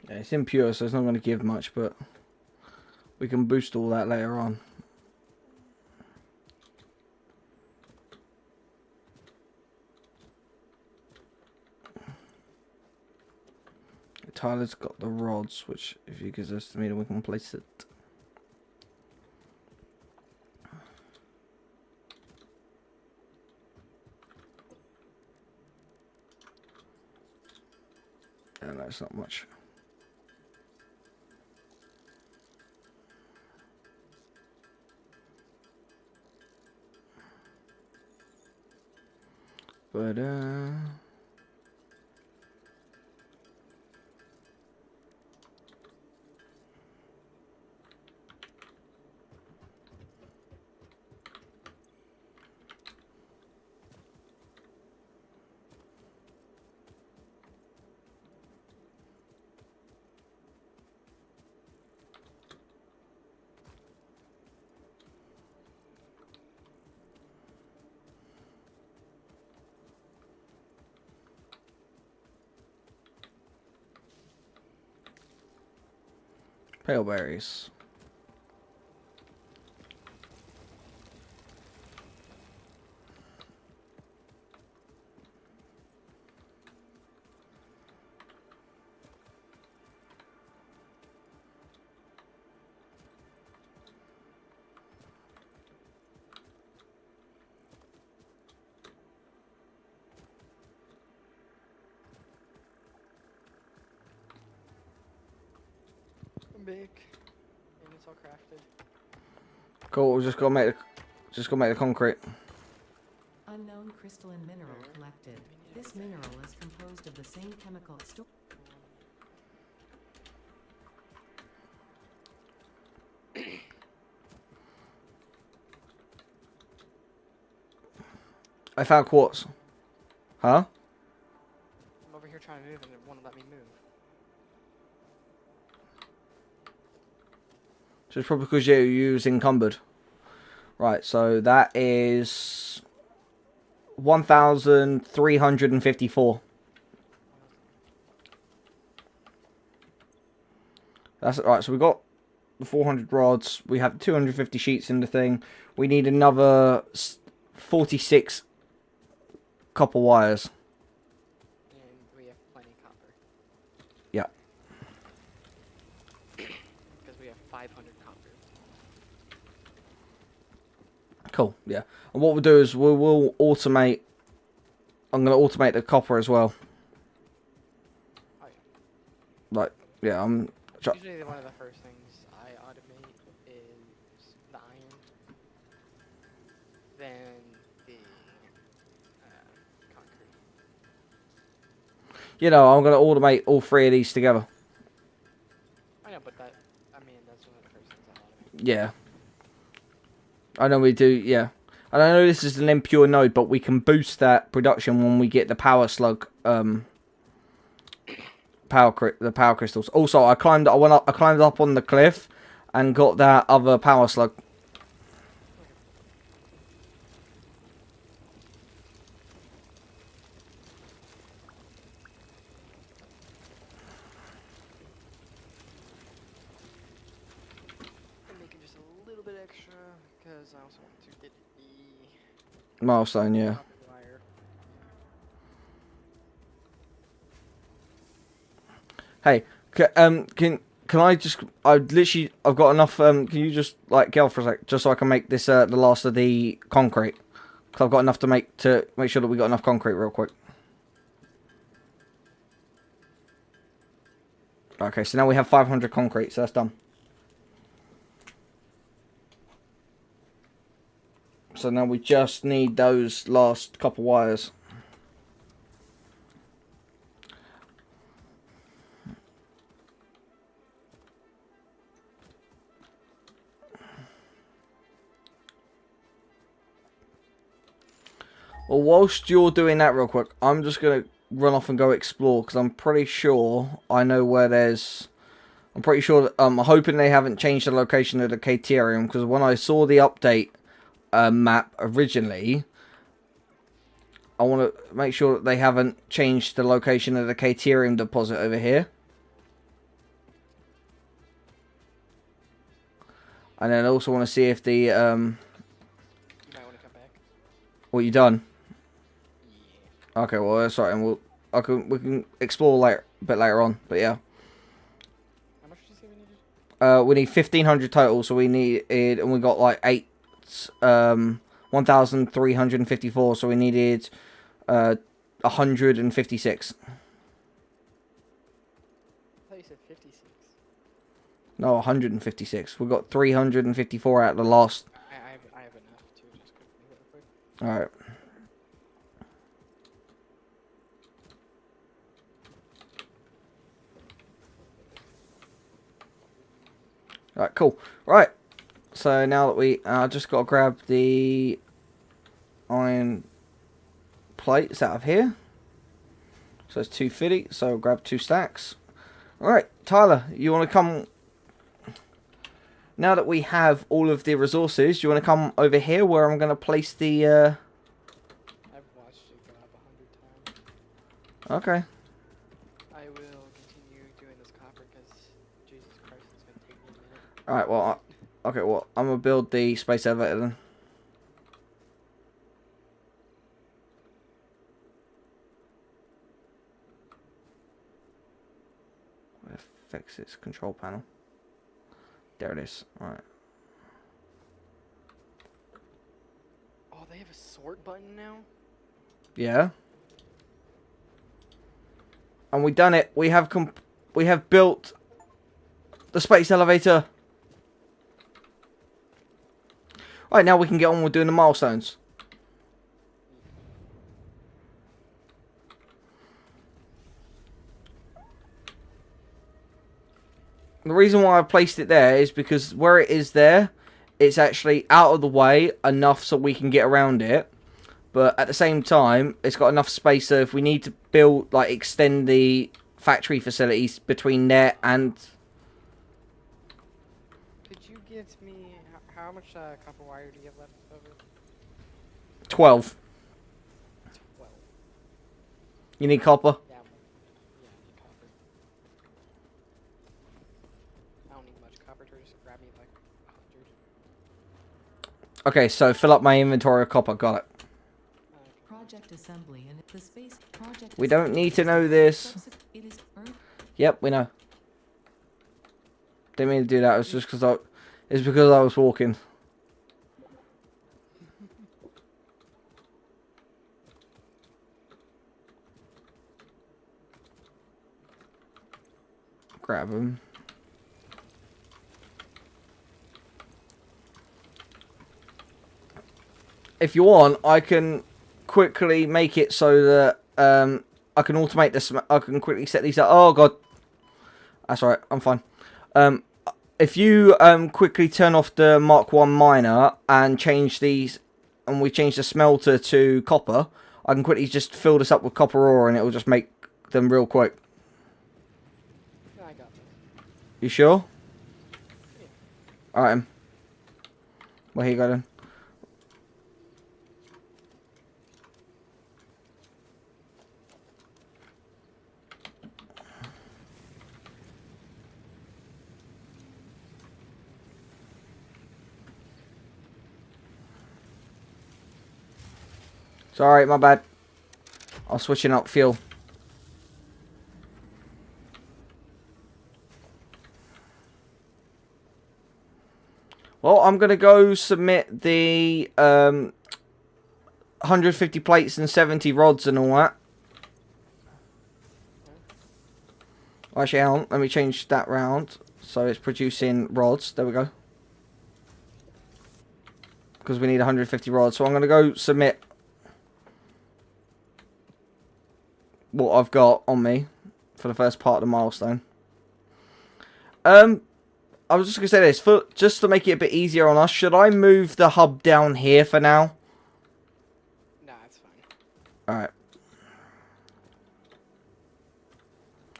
Yeah, it's impure, so it's not going to give much, but we can boost all that later on. Tyler's got the rods, which if he gives us to me, then we can place it. No, it's not much. But pale berries. I'm back. And It's all crafted. Cool. We just gotta make the concrete. Unknown crystalline mineral collected. This mineral is composed of the same chemical I found quartz. Huh? I'm over here trying to move and it won't let me move. So it's probably because you're using encumbered. Right, so that is 1,354. That's right. So we got the 400 rods. We have 250 sheets in the thing. We need another 46 copper wires. And we have plenty of copper. Yeah. Because we have 500 copper. Cool. Yeah. And what we'll do is we'll automate. I'm going to automate the copper as well. Oh yeah. Like, yeah. Usually one of the first things I automate is the iron, then the concrete. You know, I'm going to automate all three of these together. I know, but that's one of the first things I automate. Yeah. I know we do, yeah. And I know this is an impure node, but we can boost that production when we get the power slug, the power crystals. Also, I climbed up on the cliff and got that other power slug. I'm making just a little bit extra because I also want to get the Milestone, yeah. copper wire. Hey, can I just? I've got enough. Can you just like get off for a sec, just so I can make this the last of the concrete? Because I've got enough to make sure that we got enough concrete real quick. Okay, so now we have 500 concrete, so that's done. So now we just need those last couple wires. Well, whilst you're doing that real quick, I'm just going to run off and go explore, because I'm pretty sure I know where there's... I'm pretty sure that, I'm hoping they haven't changed the location of the Caterium, because when I saw the update map originally, I want to make sure that they haven't changed the location of the Caterium deposit over here. And then I also want to see if the... You might want to come back. What, you done? Yeah. Okay, well that's right, and we can explore a bit later on, but yeah. How much did you say we needed? We need 1,500 total, so we needed, and we got like 1,354, so we needed 156. I thought you said 56. No, 156. We got 354 out of the last. I have enough to just quick real quick. Alright. Alright, cool. Right. So now that we... just got to grab the iron plates out of here. So it's 250, so I'll grab 2 stacks. Alright, Tyler, you want to come... Now that we have all of the resources, do you want to come over here where I'm going to place the... I've watched it go up 100 times. Okay. I will continue doing this copper because Jesus Christ, it's going to take me a minute. Alright, well... Okay, well, I'm going to build the space elevator then. Fix its control panel. There it is. Alright. Oh, they have a sort button now? Yeah. And we done it. We have built the space elevator. Right, now we can get on with doing the milestones. The reason why I placed it there is because where it is there, it's actually out of the way enough so we can get around it. But at the same time, it's got enough space so if we need to build, like, extend the factory facilities between there and... Could you give me how much copper wire do you have left over? 12. 12. You need copper? Yeah, yeah, I need copper. I don't need much copper, so just grab me like 100. Okay, so fill up my inventory of copper. Got it. Project assembly and the space project. We don't need to know this. It is Yep, we know. Didn't mean to do that. It's just because it's because I was walking. Grab him. If you want, I can quickly make it so that I can automate this. I can quickly set these up. Oh god, that's alright. I'm fine. If you quickly turn off the Mark 1 miner and change these, and we change the smelter to copper, I can quickly just fill this up with copper ore, and it will just make them real quick. Yeah, I got this. You sure? Yeah. Alright. Well, here you go then. Sorry, my bad. I was switching up fuel. Well, I'm going to go submit the 150 plates and 70 rods and all that. Actually, hang on. Let me change that round. So it's producing rods. There we go. Because we need 150 rods. So I'm going to go submit what I've got on me for the first part of the milestone. I was just going to say this, just to make it a bit easier on us, should I move the hub down here for now? Nah, it's fine. Alright.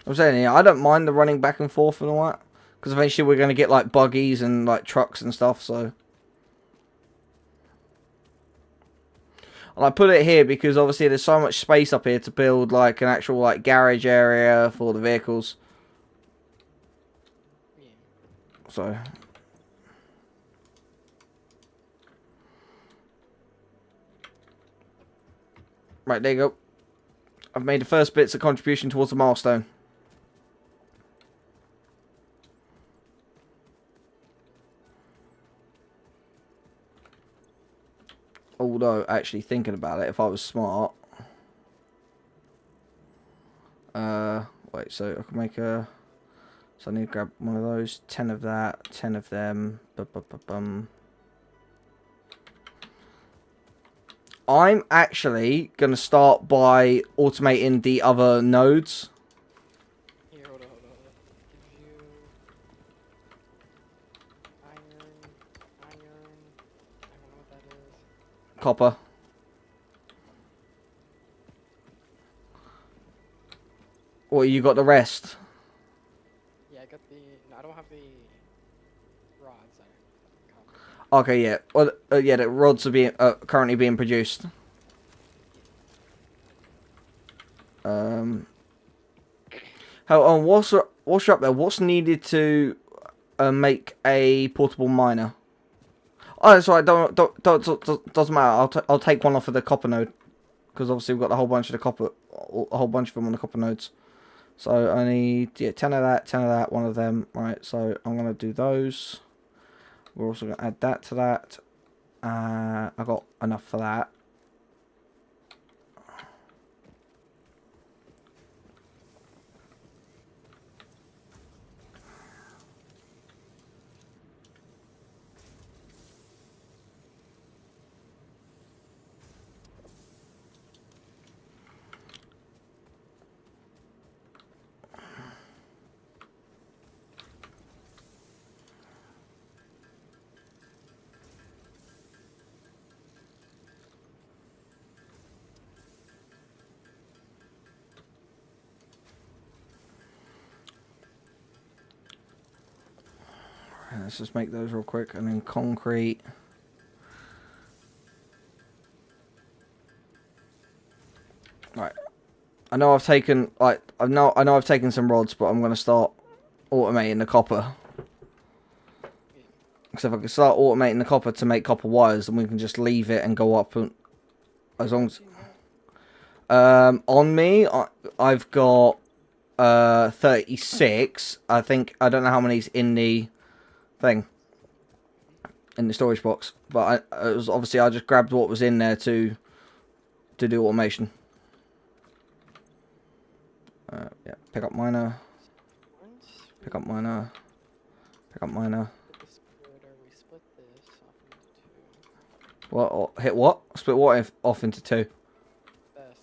I'm saying, yeah, I don't mind the running back and forth and all that. Because eventually we're going to get, like, buggies and, like, trucks and stuff, so... And I put it here because obviously there's so much space up here to build like an actual like garage area for the vehicles. Yeah. So right, there you go. I've made the first bits of contribution towards the milestone. Although, actually thinking about it, if I was smart... wait, so I can make a... So I need to grab one of those, 10 of that, 10 of them. I'm actually going to start by automating the other nodes. Here, hold on. Give you iron. I don't know what that is. Copper. Or you got the rest? Yeah, I got the. No, I don't have the rods. Okay, yeah. Well, yeah, the rods are being currently being produced. Oh, what's up there? What's needed to make a portable miner? Oh, that's right. Doesn't matter. I'll take one off of the copper node because obviously we've got a whole bunch of the copper, a whole bunch of them on the copper nodes. So I need 10 of that, one of them. Right. So I'm gonna do those. We're also gonna add that to that. I got enough for that. Let's just make those real quick, and then concrete. Right. I know I've taken I know I've taken some rods, but I'm gonna start automating the copper. Because if I can start automating the copper to make copper wires, then we can just leave it and go up, and as long as on me I've got 36. I think I don't know how many's in the thing, in the storage box, but it was obviously I just grabbed what was in there to do automation. Yeah, pick up miner, pick up miner, pick up miner. What? Hit what? Split what if off into two? Smelters.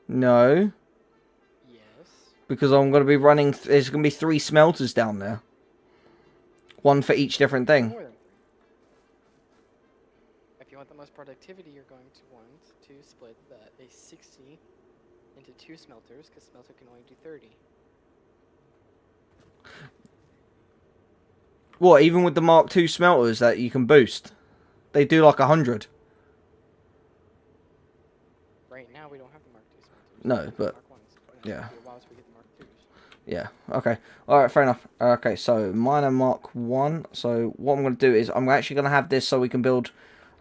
No. Yes. Because I'm going to be running... There's going to be 3 smelters down there. 1 for each different thing. More than 3. If you want the most productivity, you're going to want to split a 60 into 2 smelters, because smelter can only do 30. What? Even with the Mark II smelters that you can boost? They do like 100. Right now, we don't have the Mark II smelters. No, but... Mark 1s. Yeah. It'll be a while till we get the Mark IIs. Yeah, okay. Alright, fair enough. Okay, so miner Mark 1. So what I'm going to do is I'm actually going to have this so we can build...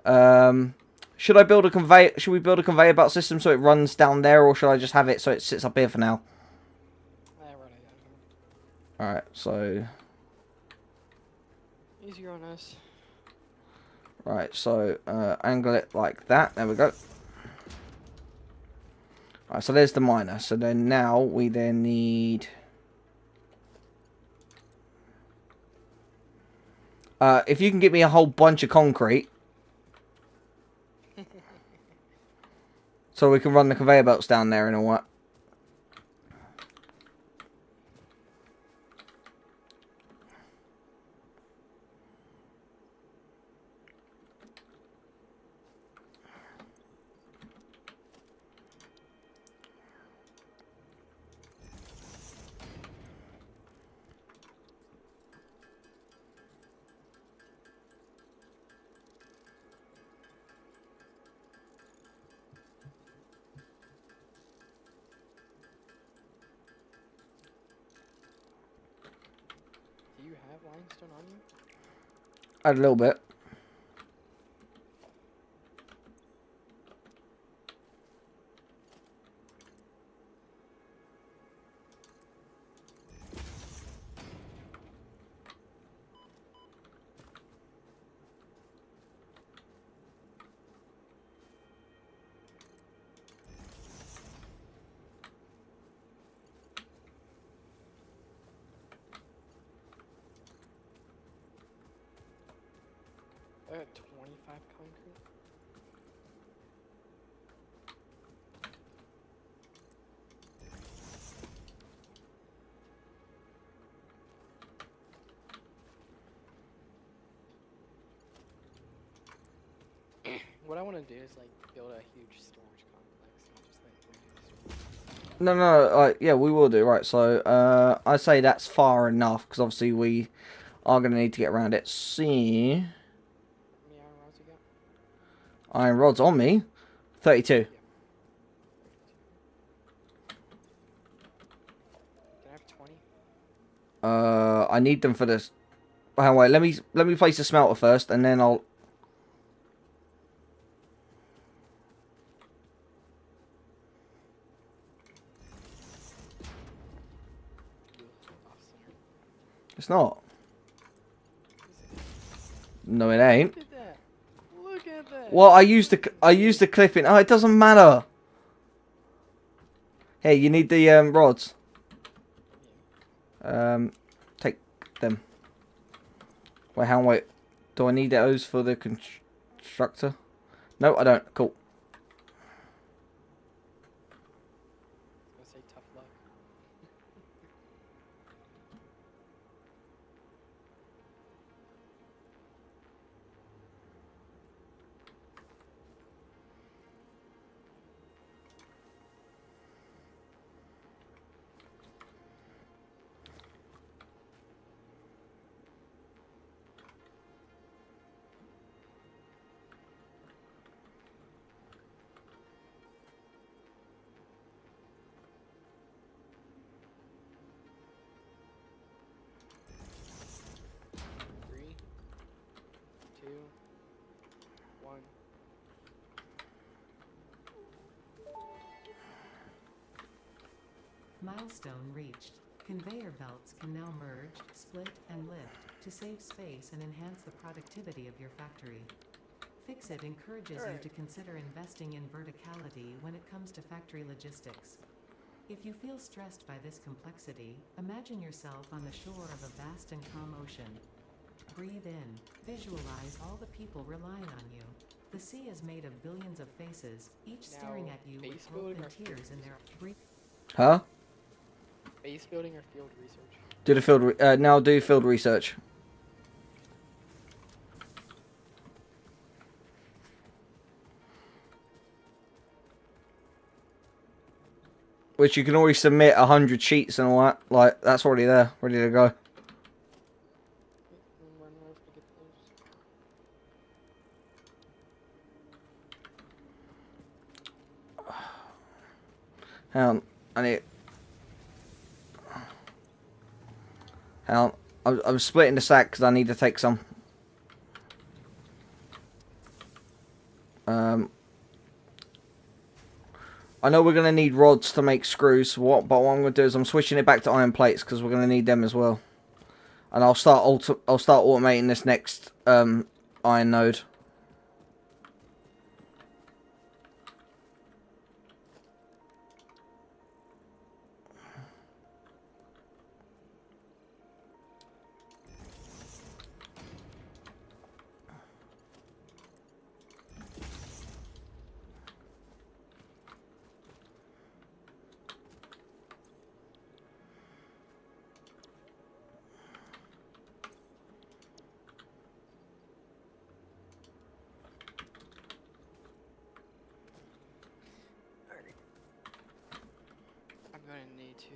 should I build a conveyor... Should we build a conveyor belt system so it runs down there, or should I just have it so it sits up here for now? Alright, so... Easier on us. Right, so angle it like that. There we go. Alright, so there's the miner. So then now we then need... if you can get me a whole bunch of concrete. So we can run the conveyor belts down there and all that. Do you have limestone on you? Add a little bit. I got 25 concrete. What I want to do is like build a huge storage complex, not just like No, no, yeah, we will do. Right, so I say that's far enough, because obviously we are going to need to get around it. See, How many iron rods you got? iron rods on me, 32. Can I have 20? I need them for this. Hang on, wait, let me place the smelter first, and then I'll... It's not. No, it ain't. Look at that. Look at that. Well, I used the clipping. Oh, it doesn't matter. Hey, you need the rods. Take them. Wait, hang on, wait. Do I need those for the constructor? No, I don't. Cool. I was gonna say tough luck. Milestone reached. Conveyor belts can now merge, split, and lift to save space and enhance the productivity of your factory. Fixit encourages you to consider investing in verticality when it comes to factory logistics. If you feel stressed by this complexity, imagine yourself on the shore of a vast and calm ocean. Breathe in. Visualize all the people relying on you. The sea is made of billions of faces, each staring at you with base hope building and or field tears in their breath. Huh? Base building or field research? Do the field. Now do field research. Which you can always submit 100 sheets and all that. Like, that's already there, ready to go. When do I have to get those? Hang on, I need. Hang on, I'm splitting the sack because I need to take some. I know we're gonna need rods to make screws. But what I'm gonna do is I'm switching it back to iron plates because we're gonna need them as well. And I'll start automating this next iron node. I'm gonna need to do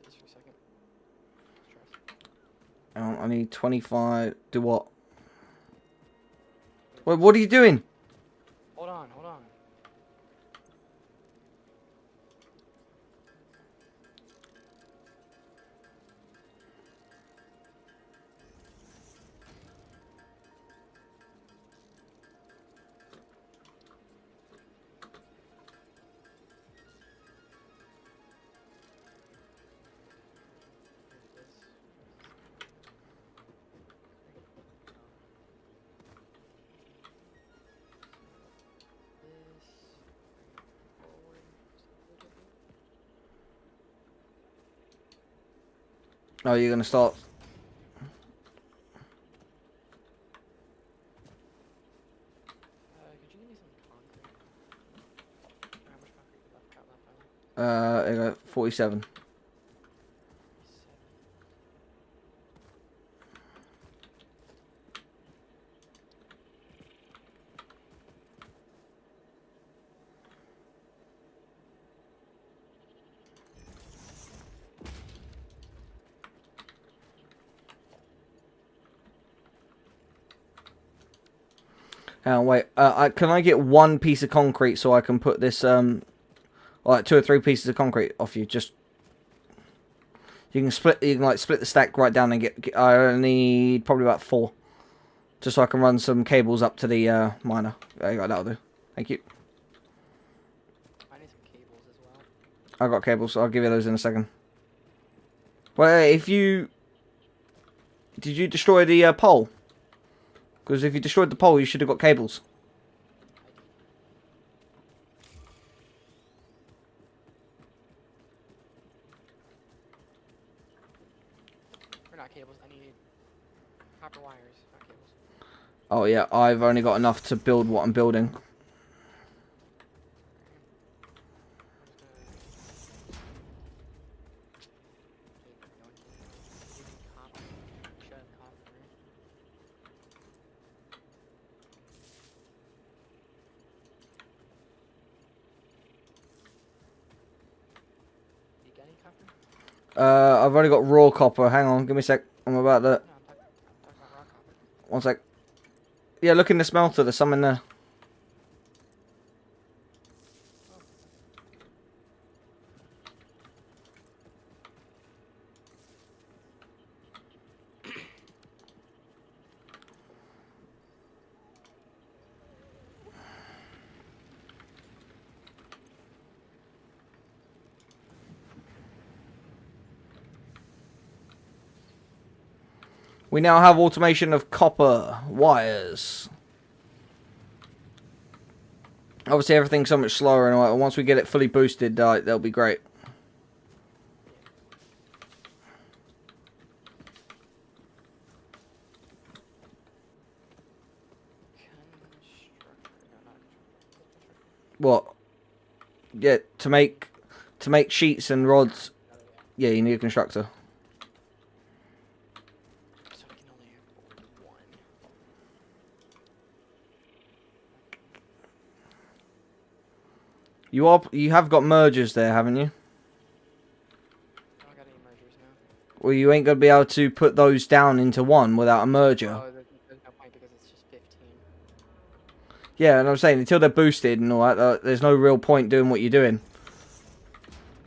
this for a second. Stress. I need 25. Do what? Wait, what are you doing? Hold on, hold on. Oh, you're gonna start. Could you give me some concrete? How much concrete got left on? There you go, 47. Hang on, wait. Can I get one piece of concrete so I can put this, like 2 or 3 pieces of concrete off you? Just you can split the stack right down and get. I need probably about 4, just so I can run some cables up to the miner. There you go, that'll do. Thank you. I need some cables as well. I got cables, so I'll give you those in a second. Well, if you did you destroy the pole? Because if you destroyed the pole, you should have got cables. Or not cables, I need copper wires, not cables. Oh yeah, I've only got enough to build what I'm building. I've only got raw copper. Hang on, give me a sec. I'm about to. One sec. Yeah, look in the smelter. There's some in there. We now have automation of copper wires. Obviously, everything's so much slower, and once we get it fully boosted, that'll be great. What? Yeah, to make sheets and rods. Yeah, you need a constructor. So we can only afford one. You have got mergers there, haven't you? I don't got any mergers now. Well, you ain't gonna be able to put those down into one without a merger. Oh, there's no point because it's just 15. Yeah, and I'm saying until they're boosted and all that, there's no real point doing what you're doing.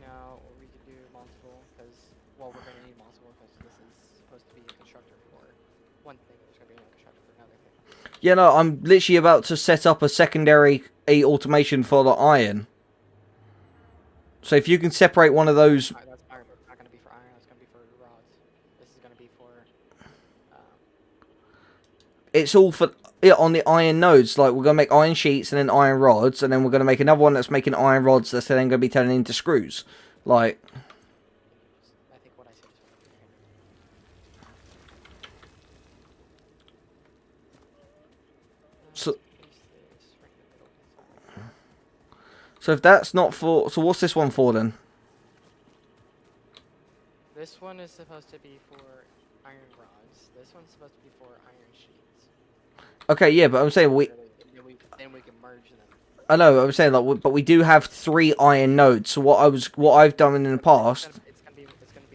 No, we could do multiple because, well, we're gonna need multiple because this is supposed to be a constructor for one thing. There's gonna be no constructor for another thing. Yeah, no, I'm literally about to set up a secondary automation for the iron. So if you can separate one of those... That's not gonna be for iron. That's gonna be for rods. This is gonna be for. It's all for... Yeah, on the iron nodes. Like, we're going to make iron sheets and then iron rods. And then we're going to make another one that's making iron rods that's then going to be turning into screws. Like... I think what I said is So... right. So if that's not for... So what's this one for then? This one is supposed to be for iron rods. This one's supposed to be for iron sheets. Okay, yeah, but I'm saying Then we can merge them. I know, I'm saying like, but we do have 3 iron nodes. So what I've done in the past, It's gonna be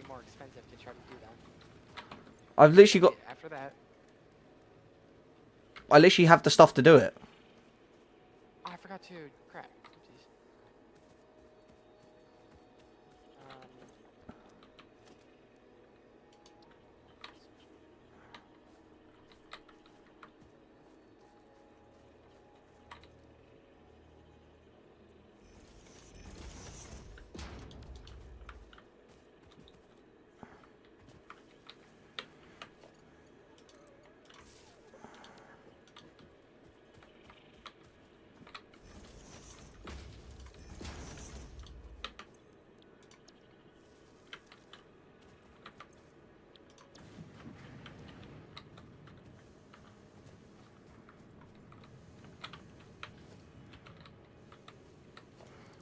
more expensive to try to do that. I've literally got, After that, I literally have the stuff to do it. oh, I forgot to crap. Oopsies.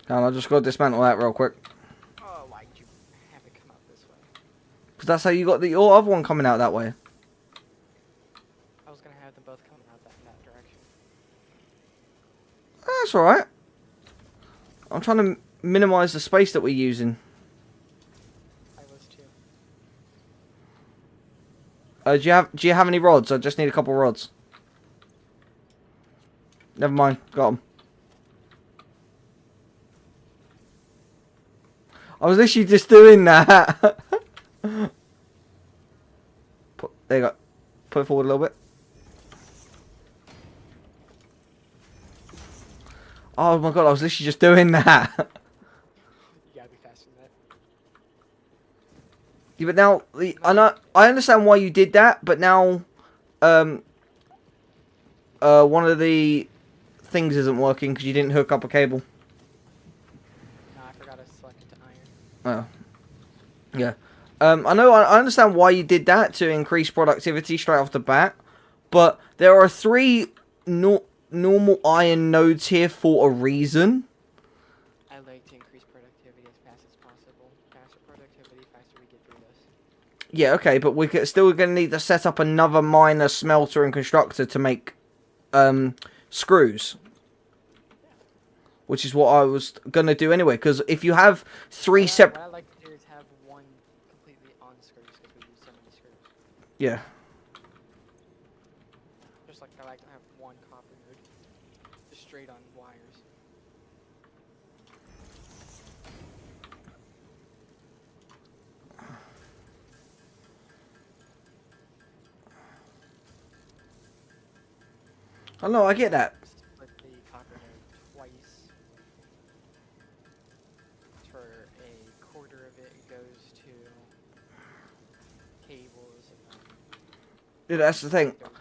And I just got to dismantle that real quick. Oh, why'd you have it come out this way? Because that's how you got your other one coming out that way. I was gonna have them both coming out in that direction. That's alright. I'm trying to minimize the space that we're using. I was too. Do you have any rods? I just need a couple rods. Never mind. Got them. I was literally just doing that. There you go. Put it forward a little bit. Oh my god, I was literally just doing that. You gotta be faster than that. Yeah, but now, I understand why you did that, but now, one of the things isn't working because you didn't hook up a cable. No, I forgot to select it to iron. Oh. Yeah. I understand why you did that to increase productivity straight off the bat, but there are 3 normal iron nodes here for a reason. I like to increase productivity as fast as possible. Faster productivity, faster we get through this. Yeah, okay, but we're still going to need to set up another miner, smelter, and constructor to make screws. Which is what I was going to do anyway, because if you have 3 separate... What I like to do is have one completely on screws, because we use so many screws. Yeah. Just like I like to have one copper node, just straight on wires. Oh no, I get that. Split the copper node twice. For a quarter of it goes to cables, and then Yeah, that's the thing. Don't-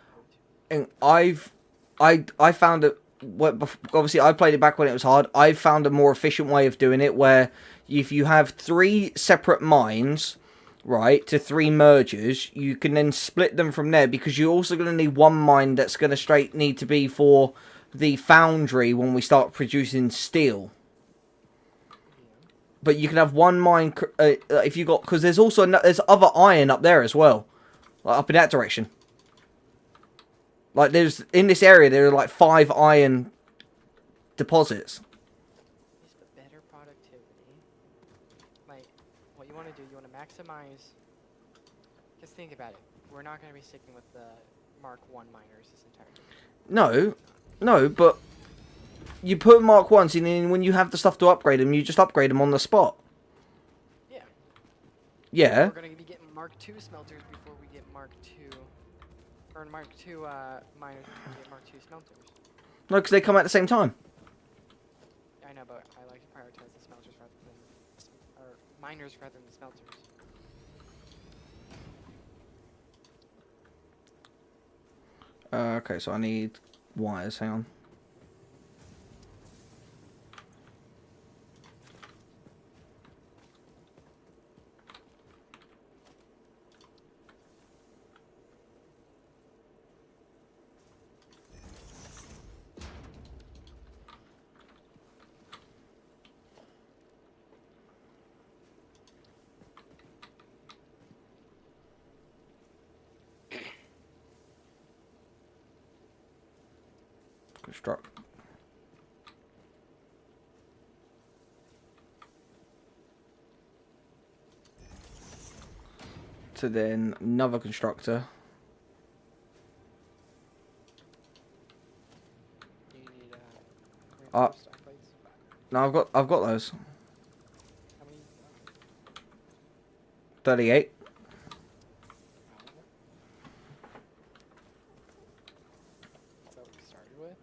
And I found it. Obviously, I played it back when it was hard. I found a more efficient way of doing it, where if you have 3 separate mines, right, to 3 mergers, you can then split them from there, because you're also going to need 1 mine that's going to straight need to be for the foundry when we start producing steel. But you can have 1 mine if you got, because there's also there's other iron up there as well, like up in that direction. Like there's in this area there are like 5 iron deposits. Just the better productivity. Like, what you want to do, you want to maximize. Just think about it. We're not going to be sticking with the Mark 1 miners this entire game. No, but you put Mark 1s and then when you have the stuff to upgrade them, you just upgrade them on the spot. Yeah. Yeah. We're going to be getting Mark 2 smelters before we get Mark 2. Or Mark 2 miners before we get Mark 2 smelters. No, because they come at the same time. I know, but I like to prioritize the smelters rather than, or miners rather than the smelters. Okay, so I need wires. Hang on. Construct. To then another constructor. You need Uh, reinforced stock plates. No, I've got those. How many? 38. Is that what we started with?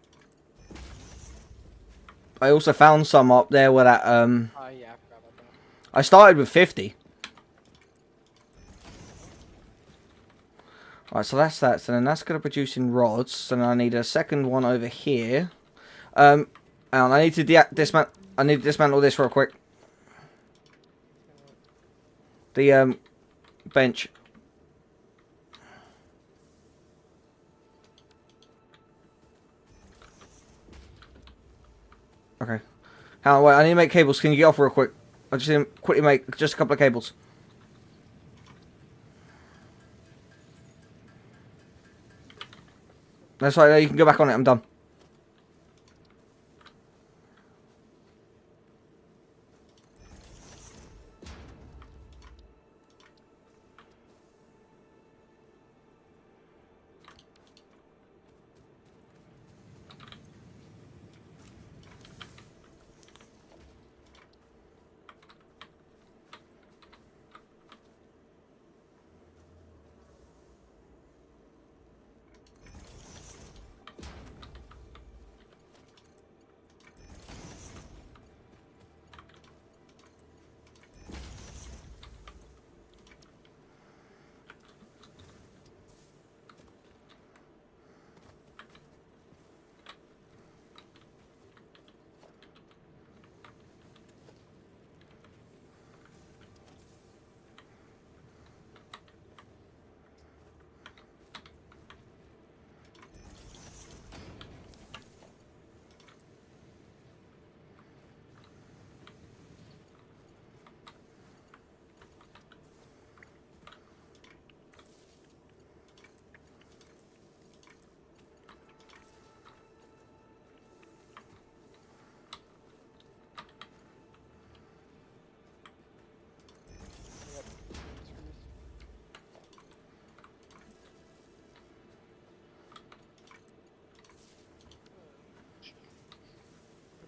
I also found some up there where that Oh yeah, I forgot about that. I started with 50. Alright, so that's that. So then that's going to produce in rods. So then I need a second one over here. And I need to dismantle. I need to dismantle this real quick. The bench. Okay. Hang on, wait. I need to make cables. Can you get off real quick? I just need to quickly make just a couple of cables. That's right. You can go back on it. I'm done.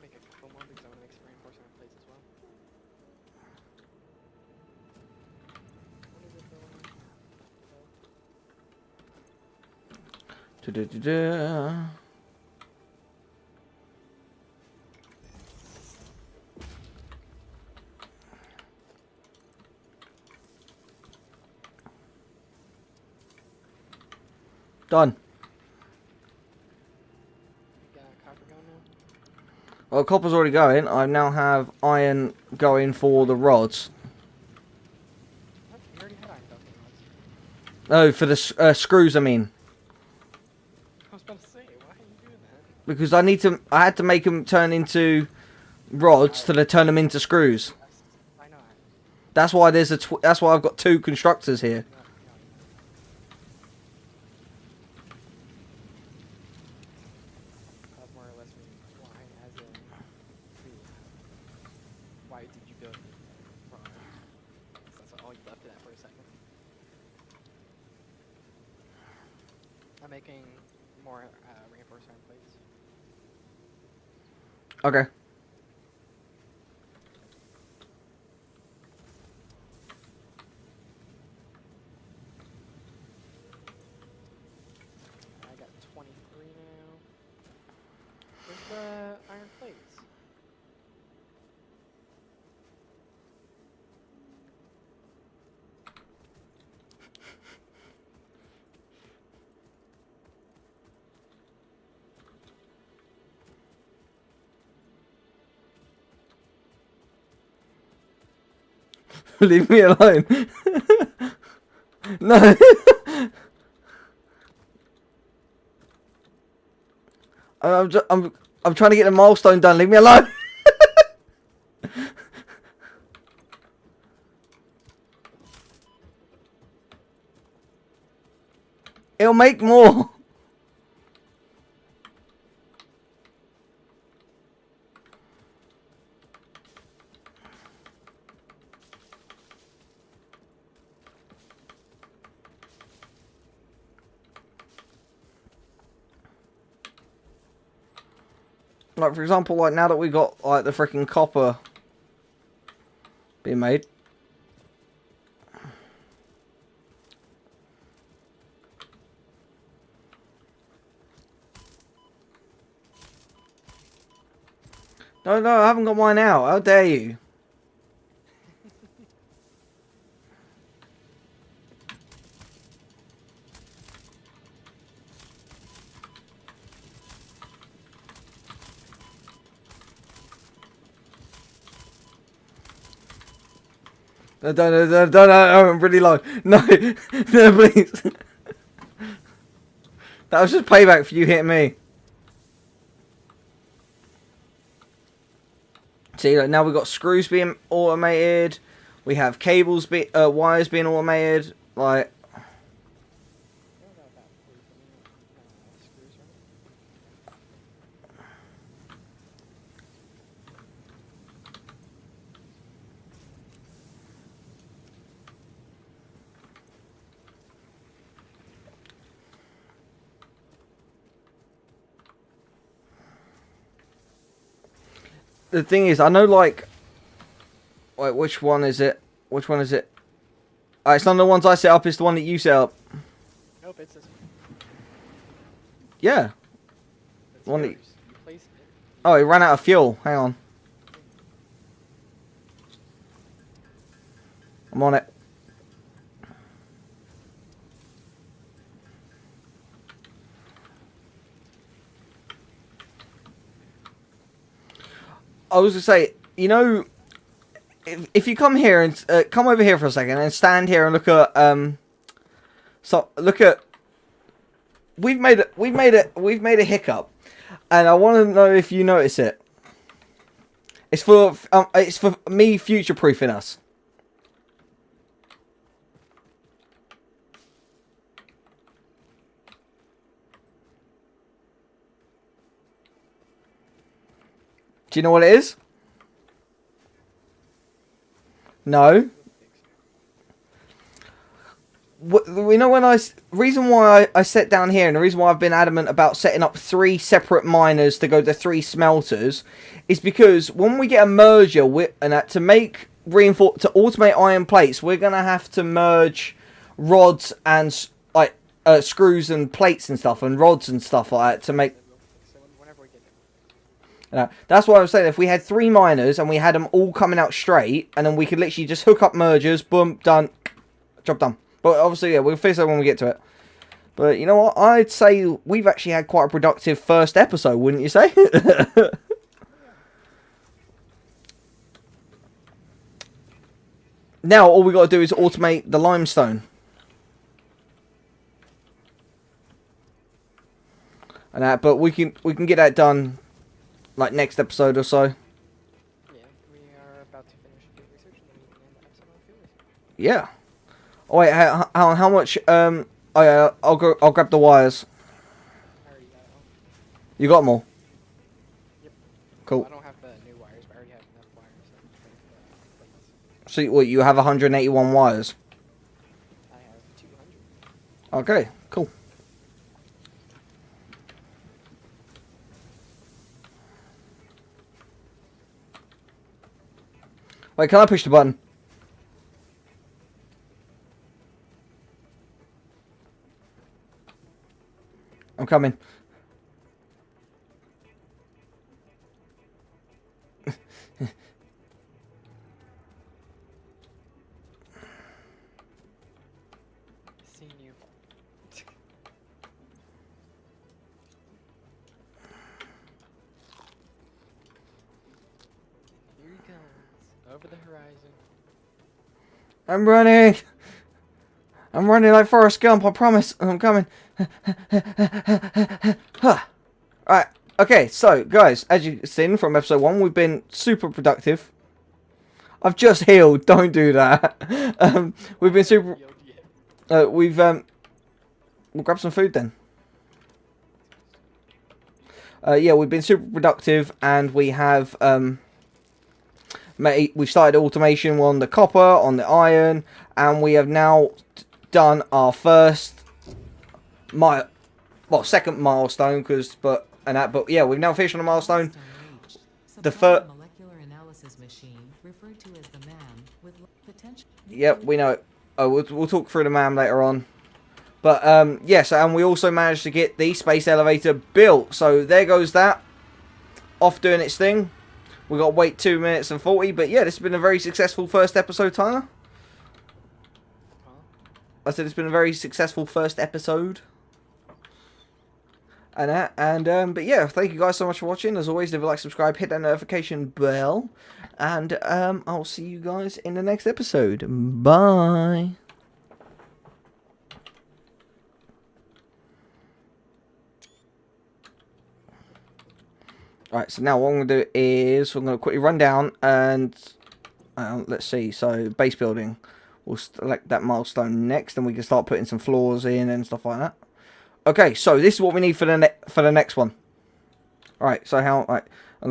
Make a couple more because I want to make some reinforcement plates as well. What is it Da-da-da-da. Done. Got copper going now? Well, copper's already going. I now have iron going for the rods. What? You already had iron building rods. Oh, for the screws, I mean. I was about to say, why are you doing that? Because I had to make them turn into rods to turn them into screws. I know. That's why that's why I've got 2 constructors here. More or less why, as in, why did you build wrong? That's all you left it at for a second. I'm making more reinforced iron plates. Okay. I got 23 now. Where's the iron plates? Leave me alone. No. I'm trying to get the milestone done. Leave me alone. It'll make more. Like, for example, like now that we got like the freaking copper being made. No, I haven't got mine out. How dare you? No, don't, I'm really low. No, no, please. That was just payback for you hitting me. See, like, now we've got screws being automated. We have cables, wires being automated. Like, the thing is, I know, like, wait, which one is it? Which one is it? It's none of the ones I set up. It's the one that you set up. Nope, it's this one. Yeah. It's One that- yours. You placed it. Oh, it ran out of fuel. Hang on. I'm on it. I was gonna say, you know, if you come here and come over here for a second and stand here and look at we've made a hiccup, and I want to know if you notice it. It's for me future proofing us. Do you know what it is? No. We know when reason why I set down here, and the reason why I've been adamant about setting up 3 separate miners to go to 3 smelters, is because when we get a merger and that to automate iron plates, we're gonna have to merge rods and like screws and plates and stuff, and rods and stuff like that to make. So whenever we get there. That's why I was saying, if we had 3 miners and we had them all coming out straight, and then we could literally just hook up mergers, boom, done, job done. But obviously, yeah, we'll fix that when we get to it. But you know what? I'd say we've actually had quite a productive first episode, wouldn't you say? Now all we got to do is automate the limestone. And that, but we can get that done like next episode or so. Yeah, we are about to finish field research and then we can end the episode on field research. Yeah. Oh wait, how much? Oh yeah, I'll grab the wires. I already got it all. You got them all? Yep. Cool. I don't have the new wires, but I already have enough wires. So I'm just waiting for the plates. So what? You have 181 wires. I have 200. Okay, cool. Wait, can I push the button? I'm coming. Seen you. Here he comes. Over the horizon. I'm running. I'm running like Forrest Gump, I promise. I'm coming. Alright, okay, so, guys, as you've seen from episode 1, we've been super productive. I've just healed, don't do that. We've been super... we'll grab some food then. Yeah, we've been super productive, and we have, we've started automation on the copper, on the iron, and we have now done our first second milestone, but yeah, we've now finished on a milestone. The first molecular analysis machine, referred to as the MAM, with potential. Yep, we know it. Oh, we'll talk through the MAM later on. But yes, and we also managed to get the space elevator built. So there goes that. Off doing its thing. We got to wait 2 minutes and 40. But yeah, this has been a very successful first episode, Tyler. I said it's been a very successful first episode. But yeah, thank you guys so much for watching. As always, leave a like, subscribe, hit that notification bell. And I'll see you guys in the next episode. Bye. Right, so now what I'm going to do is I'm going to quickly run down and let's see. So base building. We'll select that milestone next, and we can start putting some floors in and stuff like that. Okay, so this is what we need for the next one. All right, so I'm going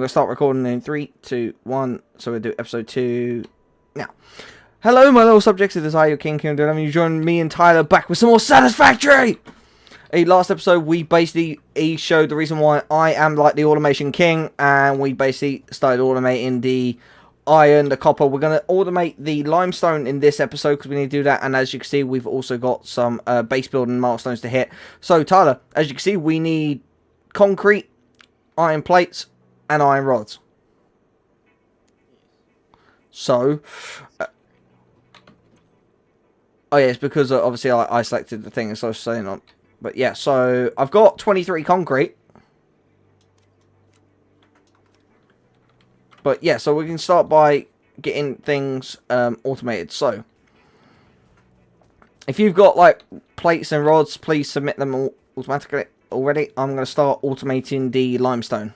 to start recording in 3, 2, 1. So we'll do episode 2 now. Hello, my little subjects. It is I, your King Kingdom. You join me and Tyler back with some more Satisfactory. Last episode, he showed the reason why I am like the automation king, and we basically started automating the iron, the copper. We're going to automate the limestone in this episode because we need to do that. And as you can see, we've also got some base building milestones to hit. So, Tyler, as you can see, we need concrete, iron plates, and iron rods. So, oh yeah, it's because obviously I selected the thing, so I was saying on. But yeah, so I've got 23 concrete. But yeah, so we can start by getting things automated. So, if you've got like plates and rods, please submit them automatically already. I'm going to start automating the limestone.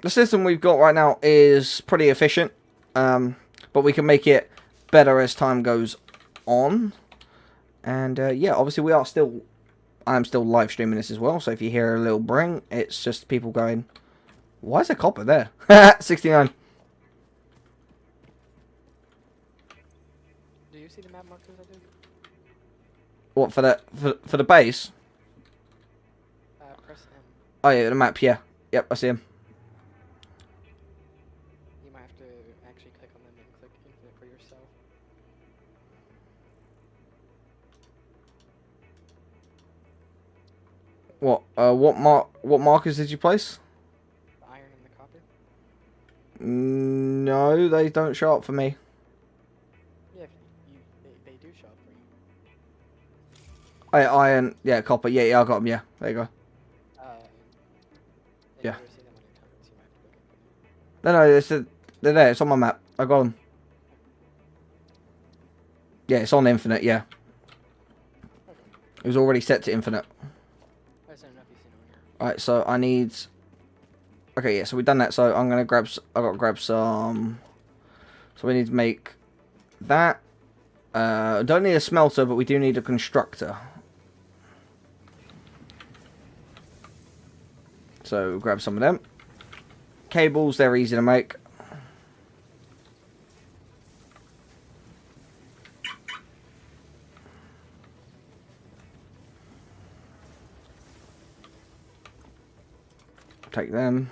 The system we've got right now is pretty efficient, but we can make it better as time goes on. And yeah, obviously I'm still live streaming this as well, so if you hear a little bring, it's just people going, why is there copper there? 69. Do you see the map markers I did? What, for the base? Press M. Oh yeah, the map, yeah. Yep, I see him. You might have to actually click on them and click infinite for yourself. What markers did you place? The iron and the copper? No, they don't show up for me. Yeah, Oh, yeah, iron. Yeah, copper. Yeah, yeah, I got them. Yeah, there you go. You Yeah. never see them on your comments, you might have to look up for them. No, they're there. It's on my map. I got them. Yeah, it's on infinite. Yeah, Okay. it was already set to infinite. I just don't know if you've seen them on here. All right, so I need. Okay, yeah, so we've done that. So I'm gonna grab. I got to grab some. So we need to make that. Don't need a smelter, but we do need a constructor. So grab some of them. Cables, they're easy to make. Take them.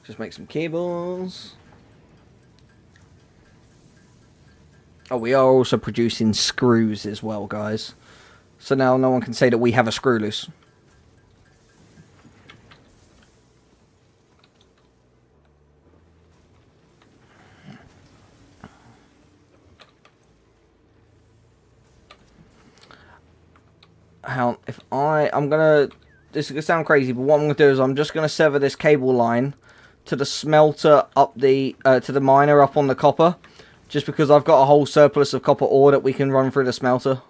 Just make some cables. Oh, we are also producing screws as well, guys. So now no one can say that we have a screw loose. I'm gonna, this is gonna sound crazy, but what I'm gonna do is I'm just gonna sever this cable line to the smelter up the, to the miner up on the copper, just because I've got a whole surplus of copper ore that we can run through the smelter,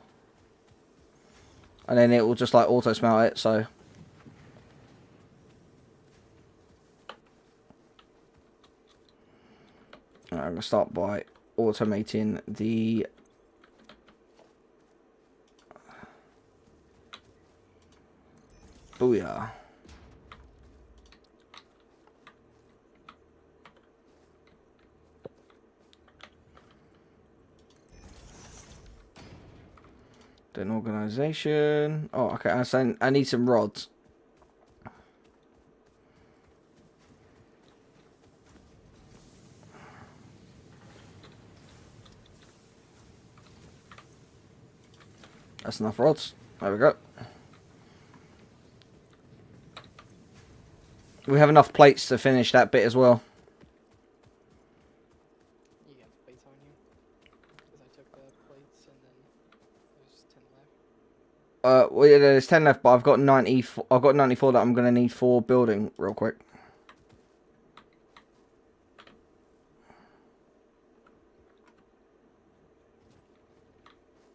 and then it will just like auto smelt it. So I'm gonna start by automating the. Booyah. Then organization. Oh, okay. I need some rods. That's enough rods. There we go. We have enough plates to finish that bit as well. You got plates on you? Because I took the plates and then there's 10 left. Well, yeah, there's 10 left, but I've got 90. I've got 94 that I'm gonna need for building real quick.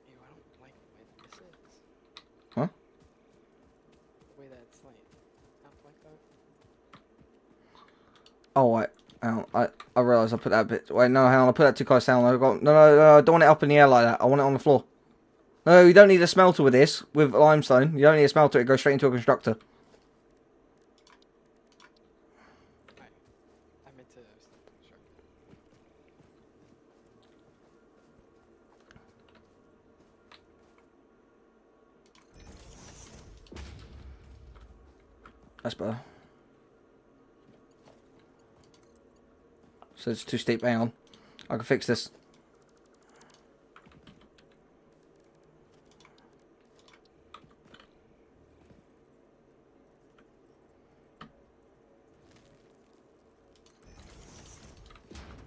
Ew, I don't like the way that this is. Huh? The way that it's like, not like that. Oh, wait. I realised I put that bit. Wait, no, hang on. I put that too close down. No, I don't want it up in the air like that. I want it on the floor. No, you don't need a smelter with this. With limestone, you don't need a smelter. It goes straight into a constructor. I meant to stop the construction. That's better. So it's too steep. Hang on. I can fix this.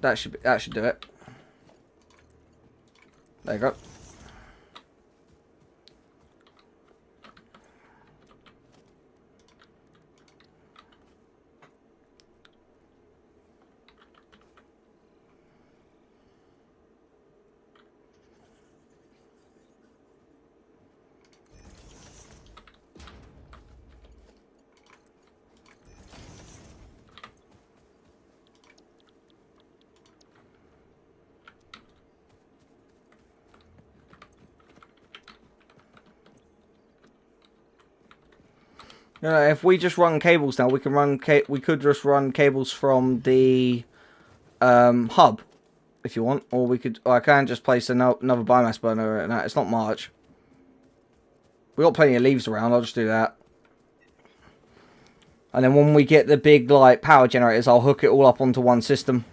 That should do it. There you go. You know, if we just run cables now, we can run. We could just run cables from the hub, if you want, or we could. Or I can just place another biomass burner and that. It's not much. We got plenty of leaves around. I'll just do that. And then when we get the big like power generators, I'll hook it all up onto one system.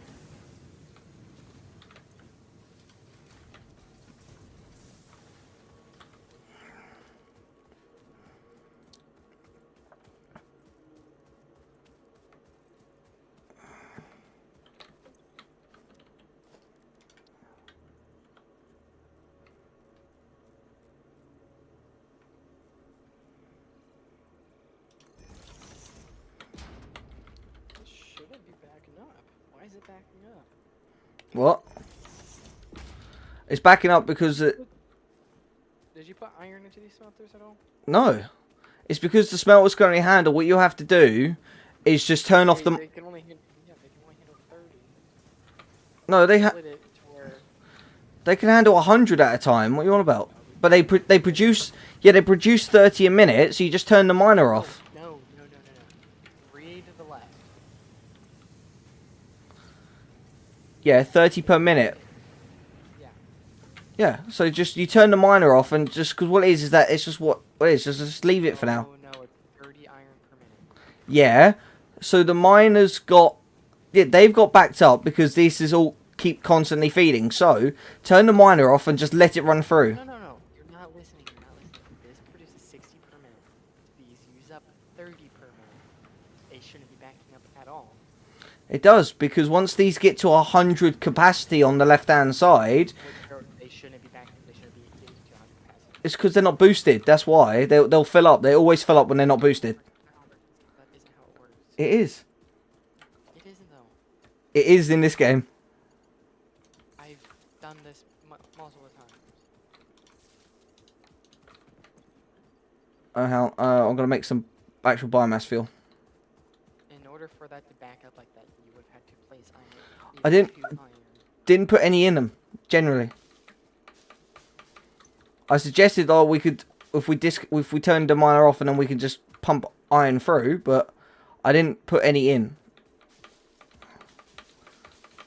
it backing up? What? It's backing up because it... Did you put iron into these smelters at all? No. It's because the smelters can only handle... What you have to do is just turn off the... They can only handle, yeah, they can only handle 30. No, they Split it to where... They can handle 100 at a time. What are you on about? But they produce... Yeah, they produce 30 a minute, so you just turn the miner off. No. Read the left. Yeah, 30 per minute. Yeah. Yeah, so just you turn the miner off and just... Because what it is that it's just what it is. Just leave it for now. No, it's 30 iron per minute. Yeah, so the miner's got... Yeah, they've got backed up because this is all keep constantly feeding. So, turn the miner off and just let it run through. No. You're not listening. This produces 60 per minute. These use up 30 per minute. They shouldn't be backing up at all. It does, because once these get to 100 capacity on the left-hand side... They shouldn't be backing. They shouldn't be getting to 100 capacity. It's because they're not boosted. That's why. They'll fill up. They always fill up when they're not boosted. That isn't how it works. It is. It isn't though. It is in this game. I've done this multiple times. I'm gonna make some actual biomass fuel. In order for that to back up like that, you would have had to place iron. I didn't- into iron. Didn't put any in them. Generally, I suggested, oh, we could if we turn the miner off and then we can just pump iron through, but I didn't put any in.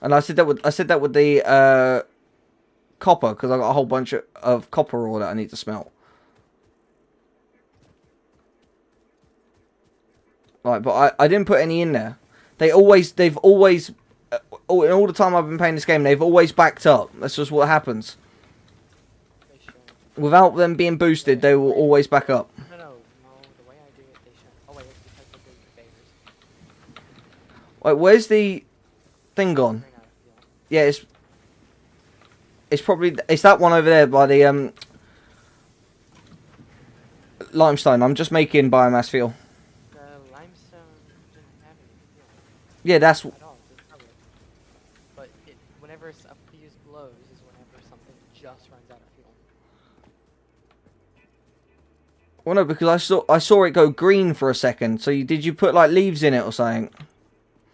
And I said that with the copper, because I got a whole bunch of copper ore that I need to smelt. Right, but I didn't put any in there. They've always, in all the time I've been playing this game, they've always backed up. That's just what happens. They should. Without them being boosted, they will always back up. No. The way I do it, they should. Oh wait, it's because they're good conveyors. Wait, where's the thing gone? Ran out of fuel. Yeah, it's that one over there by the limestone. I'm just making biomass fuel. The limestone didn't have any fuel Yeah, that's at all. It's covered. But whenever a fuse blows is whenever something just runs out of fuel. well, no, because I saw it go green for a second. So did you put like leaves in it or something?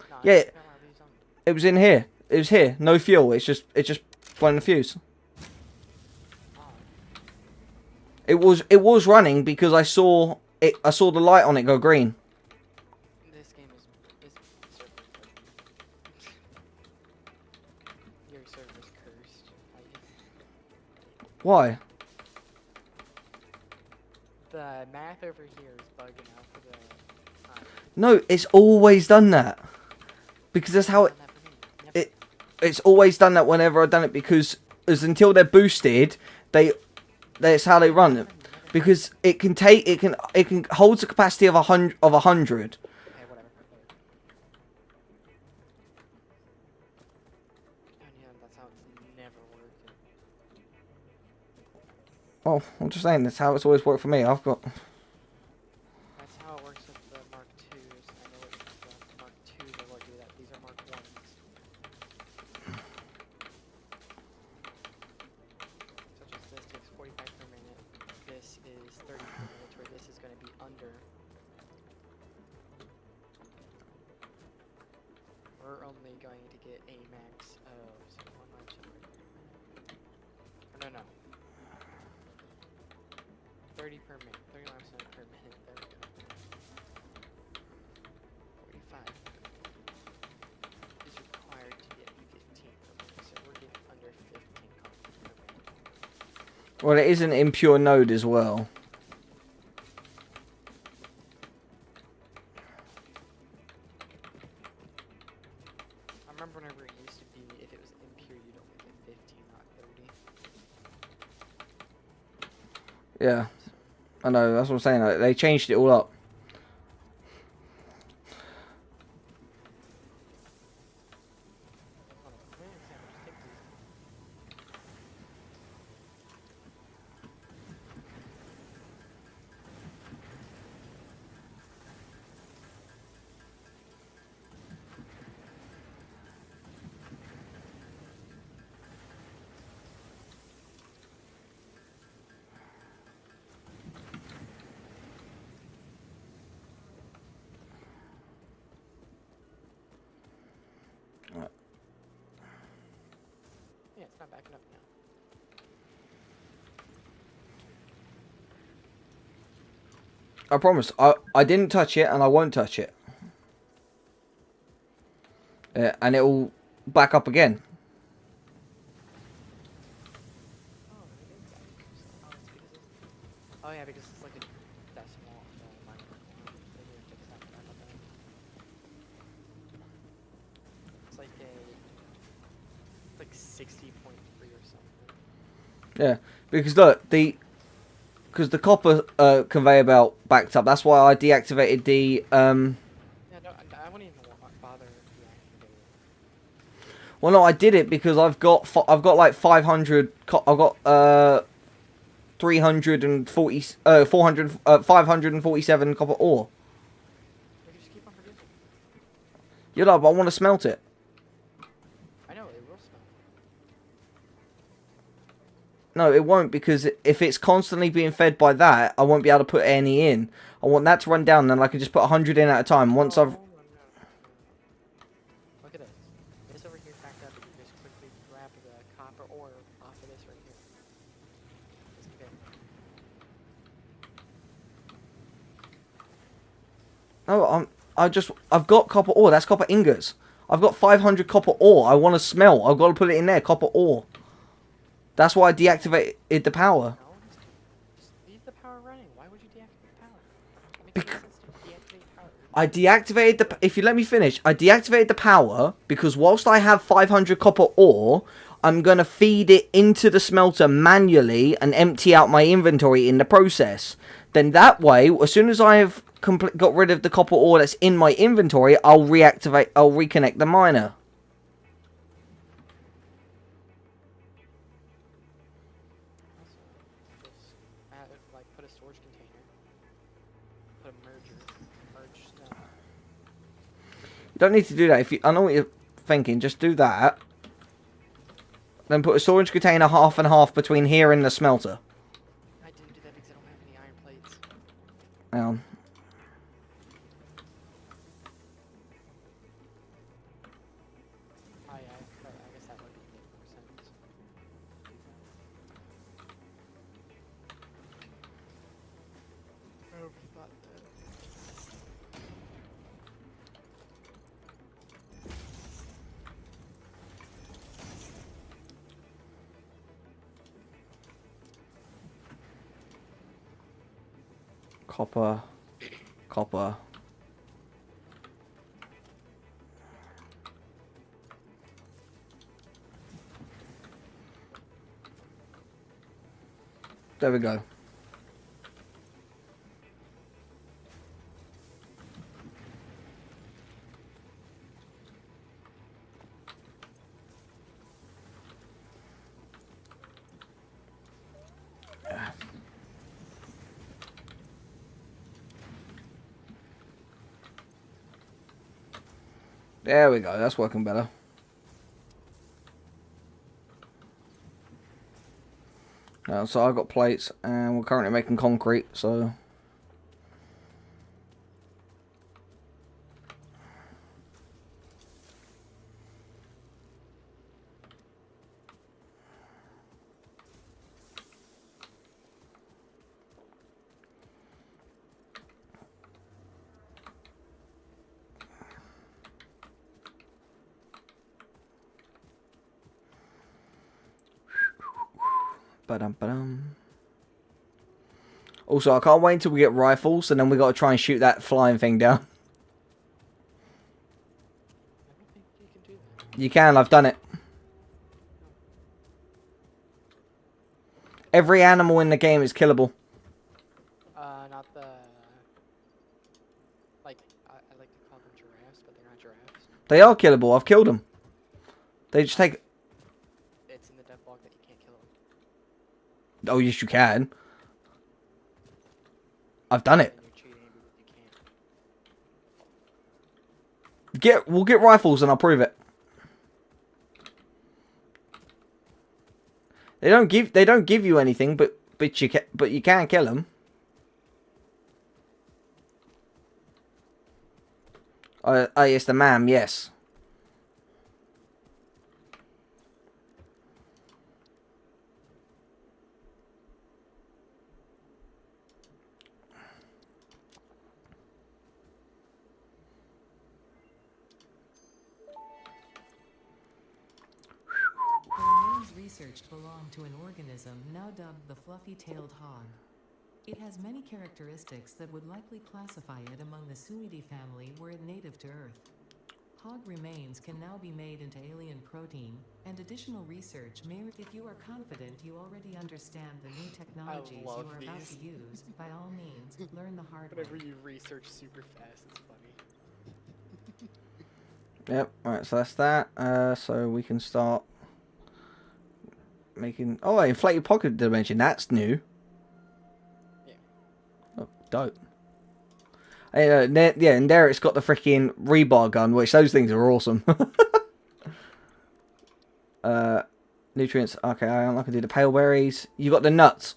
No, Yeah. I just got my leaves on. It was in here. It was here. No fuel. It's just blown the fuse. Ah, It was running because I saw it. I saw the light on it go green. this game is server broken. Your server's cursed. Why? The math over here is bugging out for the time. No, it's always done that. Because that's how it. Done that for me. Never. It's always done that whenever I've done it, because until they're boosted, that's how they run it. Because it can holds a capacity of 100. Okay, whatever. And yeah, that's how it's never worked. Oh, I'm just saying that's how it's always worked for me. I've got. That's how it works with the Mark IIs. I know it's the Mark IIs that will do that. These are Mark 1s. Such as this takes 45 per minute. This is 30 per minute, where this is going to be under. We're only going to get a max of 1 limestone. No. 30 per minute. 30 limestone per minute. There we go. 45 is required to get 15 per minute, so we're getting under 15 copper per minute. Well, it is an impure node as well. I remember whenever it used to be, if it was impure, you'd only get 15, not 30. Yeah, I know. That's what I'm saying. Like, they changed it all up. Hold on, wait a second, just take these. It's not backing up now. I promise. I didn't touch it, and I won't touch it. And it will back up again. Oh, it is back. Oh, it's because it's... Oh yeah, because it's like a decimal minor. They need to fix that back up there. It's like a... It's like 60.3 or something. Yeah, because look, because the copper conveyor belt backed up. That's why I deactivated the Yeah, no, I wouldn't even bother deactivating it. Well, no, I did it because I've got like 500. I've got 340 400 547 copper ore. We can just keep on producing. You're like, but I want to smelt it. I know, it will smell. No, it won't, because if it's constantly being fed by that, I won't be able to put any in. I want that to run down, and then I can just put 100 in at a time. Once I've... No. Look at this. This over here backed up, and you just quickly grab the copper ore off of this right here. This conveyor. No, I've got copper ore. That's copper ingots. I've got 500 copper ore. I want to smelt. I've got to put it in there. Copper ore. That's why I deactivated the power. No, just leave the power running. Why would you deactivate the power? It makes no sense to deactivate power. I deactivated the... If you let me finish, I deactivated the power because whilst I have 500 copper ore, I'm going to feed it into the smelter manually and empty out my inventory in the process. Then that way, as soon as I have got rid of the copper ore that's in my inventory, I'll reconnect the miner. Just like put a storage container, put a merge stone. You don't need to do that. I know what you're thinking. Just do that. Then put a storage container half and half between here and the smelter. I didn't do that because I don't have any iron plates. Um, Oh yeah, I guess that would make more sense. I overthought that. copper. Copper. There we go. There we go. That's working better. So I've got plates, and we're currently making concrete, so... Ba-dum-ba-dum. Also, I can't wait until we get rifles, and then we got to try and shoot that flying thing down. I don't think you can do that. You can, I've done it. Every animal in the game is killable. Not the... Like, I like to call them giraffes, but they're not giraffes. They are killable, I've killed them. They just take... It's in the death log that you can't kill them. Oh, yes you can. I've done it. And you're cheating because you can't. We'll get rifles and I'll prove it. They don't give you anything, but you can kill them. Oh yes, the ma'am, yes. researched belonged to an organism now dubbed the fluffy-tailed hog. It has many characteristics that would likely classify it among the Suidae family were it native to Earth. Hog remains can now be made into alien protein, and additional research may. If you are confident you already understand the new technologies you love are about these. to use, by all means, learn the hard way. Whenever you research super fast, it's funny. Yep. Alright, so that's that. So we can start making... Oh, inflated pocket dimension. That's new. Yeah. Oh, dope. And, yeah, and there it's got the freaking rebar gun, which those things are awesome. Nutrients. Okay, I'm not going to do the pale berries. You got the nuts.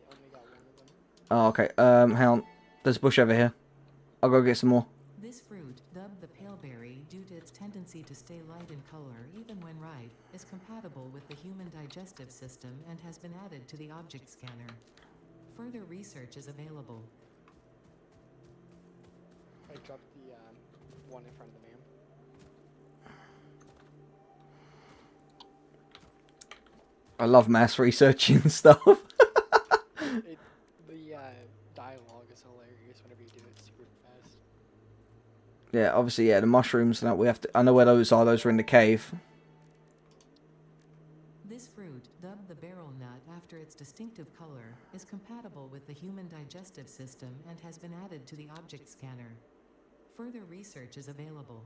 Only got one of them. Oh, okay. Hang on. There's a bush over here. I'll go get some more. This fruit, dubbed the paleberry due to its tendency to stay light in color even when ripe, is compatible with the human digestive system and has been added to the object scanner. Further research is available. I dropped the one in front of the man. I love mass researching stuff. The dialogue is hilarious whenever you do it super fast. Yeah, obviously, yeah, the mushrooms. That we have to. I know where those are. Those are in the cave. This fruit, dubbed the beryl nut after its distinctive color, is compatible with the human digestive system and has been added to the object scanner. Further research is available.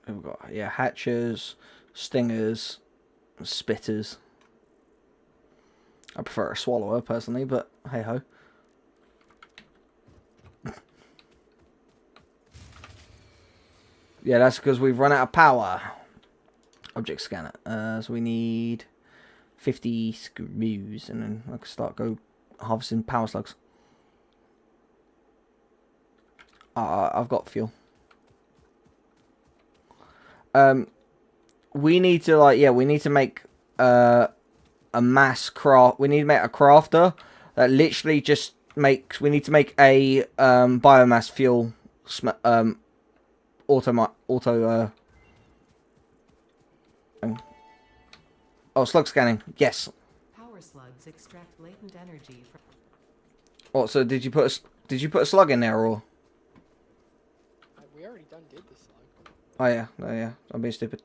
We've got, yeah, hatchers, stingers, spitters. I prefer a swallower personally, but hey ho. Yeah, that's because we've run out of power. Object scanner. So we need 50 screws, and then I can start harvesting power slugs. I've got fuel. We need to we need to make a mass craft. We need to make a crafter that literally just makes. We need to make a biomass fuel slug scanning. Yes. Power slugs extract latent energy from. Oh, so did you put a slug in there, or? We already did the slug. Oh yeah, I'm being stupid.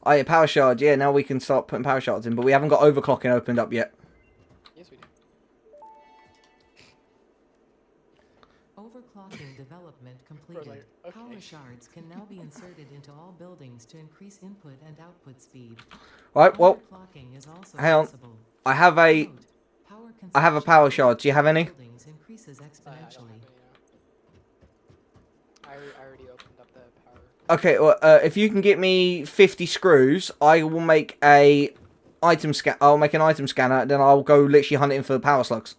Oh yeah, power shard. Yeah, now we can start putting power shards in, but we haven't got overclocking opened up yet. Yes, we do. Overclocking development completed. Like, okay. Power shards can now be inserted into all buildings to increase input and output speed. Right, well, Overclocking is also hang on. possible. I have a power shard. Do you have any? Buildings increases I don't exponentially. have any, I already opened up the power. Okay, well, if you can get me 50 screws, I will make a item scan. I'll make an item scanner, then I'll go literally hunting for power slugs.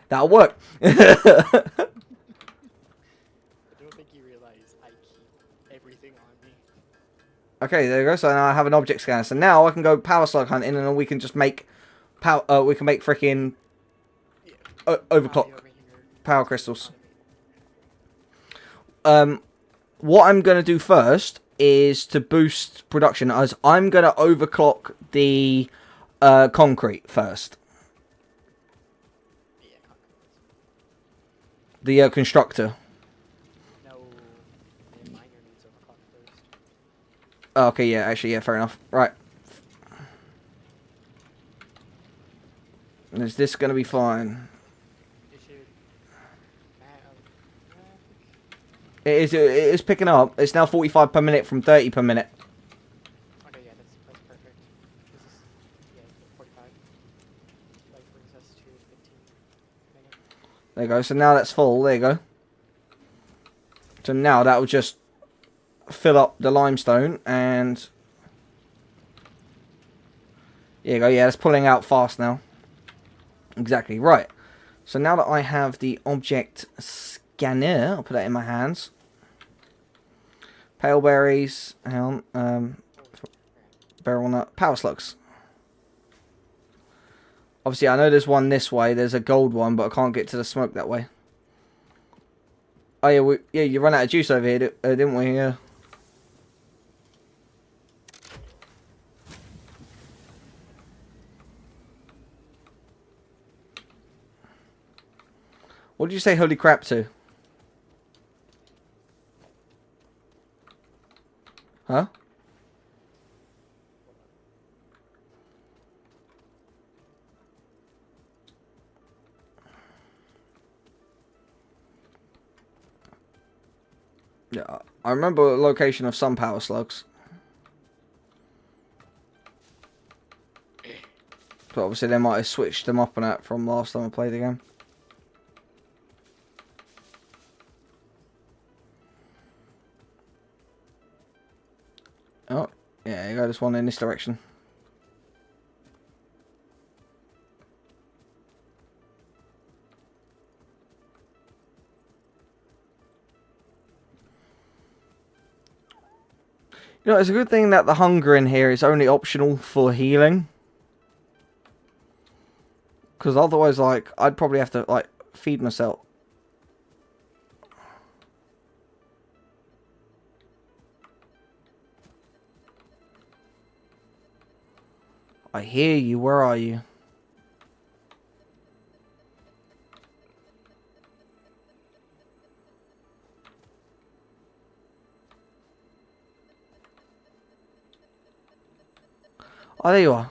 That'll work. I don't think you realize I keep everything on me. Okay, there you go. So now I have an object scanner. So now I can go power slug hunting, and then we can just make power. We can make freaking overclock power crystals. What I'm gonna do first is to boost production, as I'm gonna overclock the concrete first. The constructor. No, the miner needs overclock first. Oh, okay, yeah, actually, yeah, fair enough. Right. Is this gonna be fine? It should. It is picking up. It's now 45 per minute from 30 per minute. Okay, yeah, that's perfect. This is 45. Like brings us to 15 minutes. There you go. So now that's full. There you go. So now that will just fill up the limestone, and there you go. Yeah, it's pulling out fast now. Exactly right. So now that I have the object scanner, I'll put that in my hands. Pale berries, hang on, barrel nut, power slugs. Obviously, I know there's one this way. There's a gold one, but I can't get to the smoke that way. Oh yeah, yeah, you run out of juice over here, didn't we? Yeah. What did you say holy crap to? Huh? Yeah, I remember the location of some power slugs. But obviously they might have switched them up and that from last time I played the game. Oh, yeah, you go, this one in this direction. You know, it's a good thing that the hunger in here is only optional for healing. Because otherwise, like, I'd probably have to, like, feed myself. I hear you. Where are you? Oh, there you are.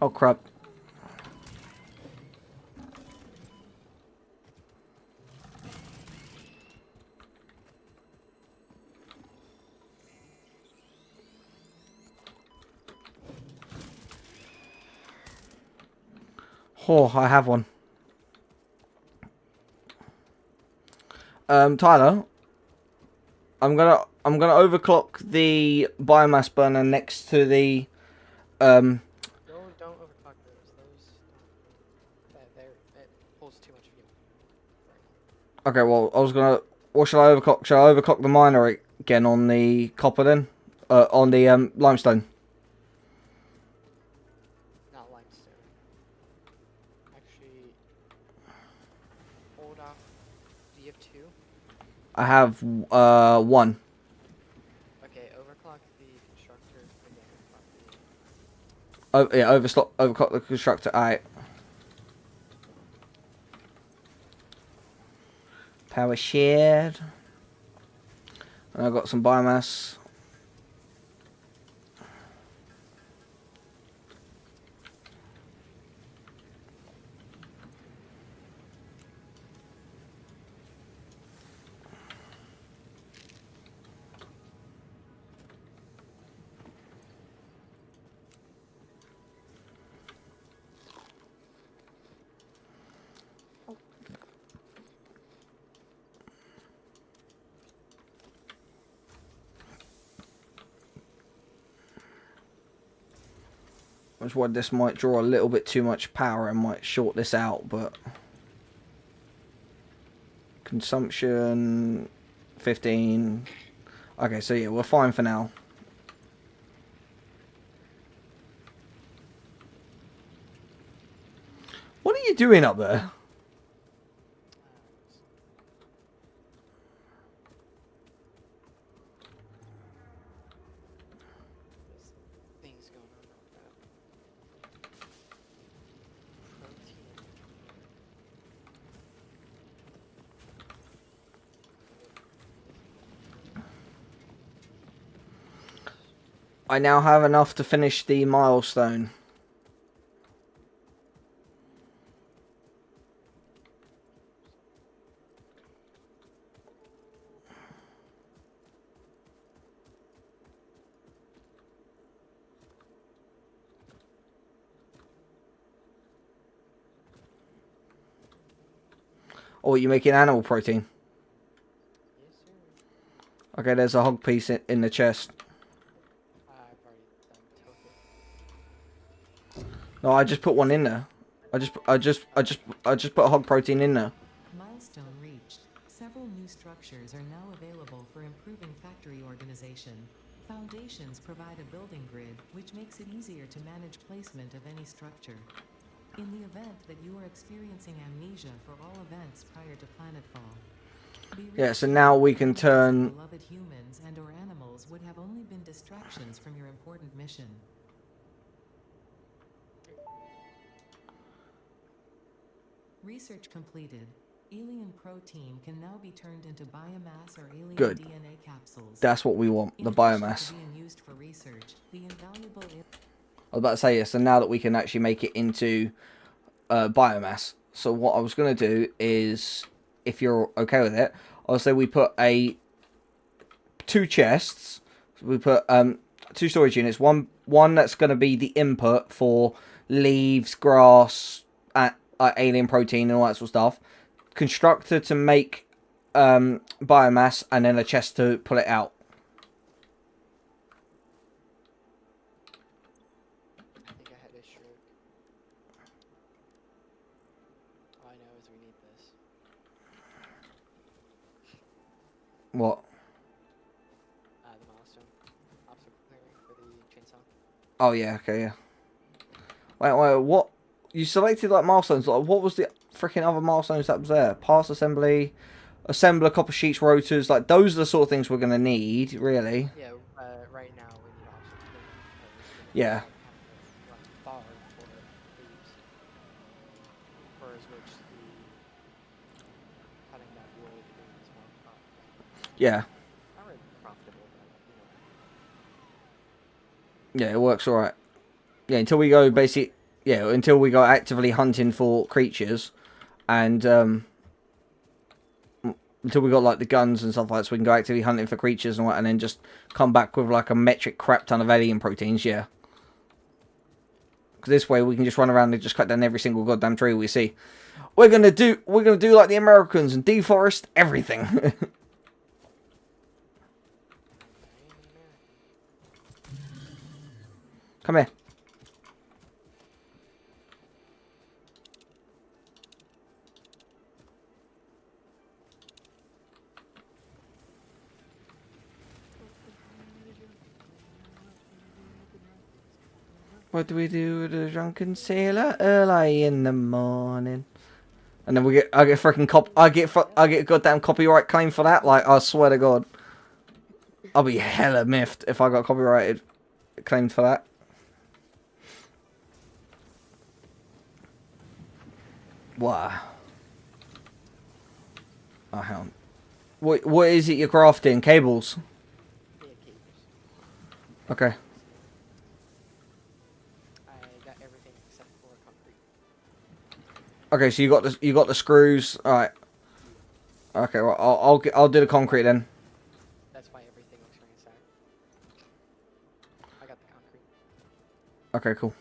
Oh, crap. Oh, I have one. Tyler, I'm gonna overclock the biomass burner next to the Don't overclock those. That pulls too much fuel. Okay, well, I was gonna. What should I overclock? Should I overclock the miner again on the copper then? On the limestone. Not limestone. Actually, hold off. Do you have two? I have one. Okay, overclock the constructor again. Oh yeah, overclock the constructor. Alright. Power shared. And I've got some biomass. That's why this might draw a little bit too much power and might short this out, but consumption 15. Okay, so yeah, we're fine for now. What are you doing up there? Things going on with that. Protein. I now have enough to finish the milestone. Oh, you're making animal protein? Yes, sir. Okay, there's a hog piece in the chest. I've already took it. No, I just put one in there. I just put hog protein in there. Milestone reached. Several new structures are now available for improving factory organization. Foundations provide a building grid, which makes it easier to manage placement of any structure. In the event that you are experiencing amnesia for all events prior to planetfall, Yeah, so now we can turn... beloved humans and or animals would have only been distractions from your important mission. Research completed. Alien protein can now be turned into biomass or alien Good. DNA capsules. That's what we want, the In addition biomass. to being used for research, the invaluable I was about to say, yes, so now that we can actually make it into biomass. So what I was going to do is, if you're okay with it, I'll say we put 2 chests. So we put 2 storage units. One that's going to be the input for leaves, grass, alien protein and all that sort of stuff. Constructor to make biomass, and then a chest to pull it out. I think I had a stroke. All I know is we need this. What? The milestone. Obstacle clearing for the chainsaw. Oh yeah, okay, yeah. Wait, what? You selected like milestones. Like, what was the freaking other milestones that was there? Pass assembly, assembler, copper sheets, rotors. Like, those are the sort of things we're gonna need, really. Yeah, right now we need obstacle clearing because we Yeah. don't have to run far for leaves. For as which the cutting that wood is more profitable. Yeah. Not really profitable, but Yeah, it works alright. Yeah, until we go basic. Yeah, until we go actively hunting for creatures, and until we got like the guns and stuff like that, so we can go actively hunting for creatures and what, and then just come back with like a metric crap ton of alien proteins. Yeah, because this way we can just run around and just cut down every single goddamn tree we see. We're gonna do like the Americans and deforest everything. Come here. What do we do with a drunken sailor early in the morning? And then I get freaking I get goddamn copyright claim for that. Like, I swear to God, I'll be hella miffed if I got copyrighted claimed for that. Wow. Oh, hang on. What is it you're crafting? Cables. yeah, cables. Okay. I got everything except for concrete. Okay, so you got the screws. All right. Okay, well I'll do the concrete then. That's why everything looks ransacked. I got the concrete. Okay, cool.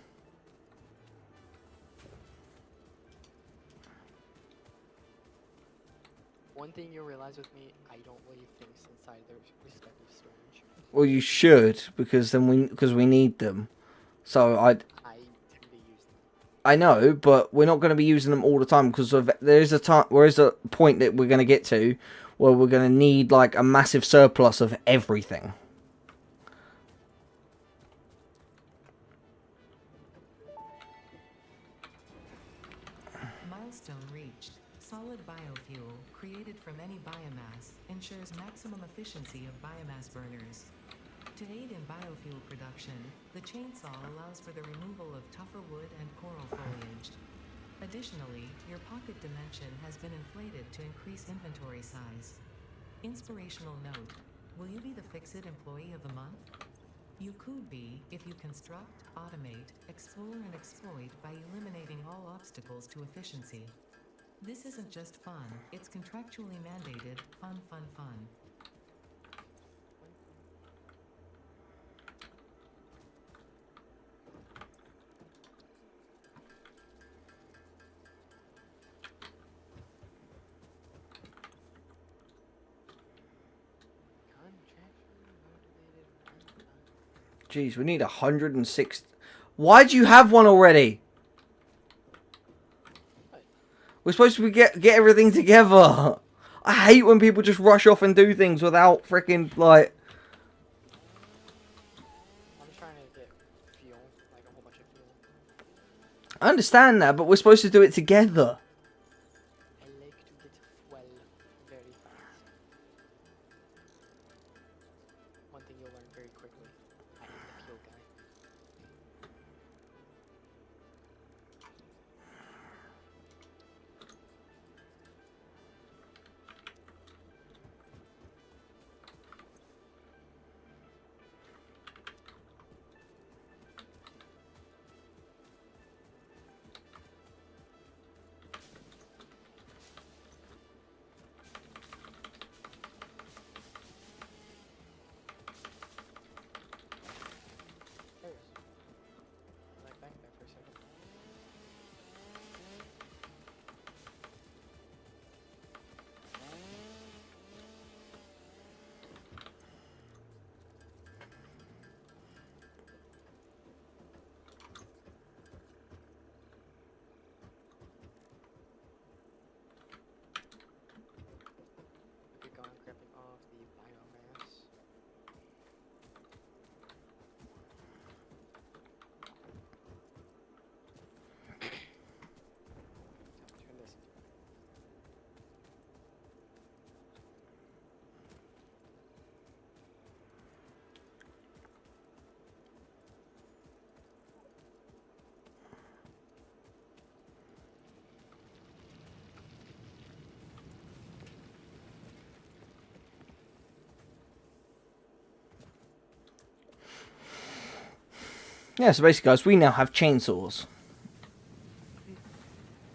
One thing you'll realize with me, I don't leave things inside their respective storage. Well, you should, because we need them. So I tend to use them. I know, but we're not going to be using them all the time because there is a point that we're going to get to where we're going to need like a massive surplus of everything. Milestone reached. Solid biofuel, created from any biomass, ensures maximum efficiency of biomass burners. To aid in biofuel production, the chainsaw allows for the removal of tougher wood and coral foliage. Additionally, your pocket dimension has been inflated to increase inventory size. Inspirational note: will you be the Fix-It Employee of the Month? You could be if you construct, automate, explore and exploit by eliminating all obstacles to efficiency. This isn't just fun, it's contractually mandated fun. Jeez, we need 106. Why'd you have one already? We're supposed to get everything together. I hate when people just rush off and do things without freaking like. I'm just trying to get fuel, like a whole bunch of fuel. I understand that, but we're supposed to do it together. I like to get fuel very fast. One thing you'll learn very quickly. I am the fuel guy. There it is. Like back there for a second. Look at gone creeping off the biomass. Turn this. Yeah, so basically, guys, we now have chainsaws.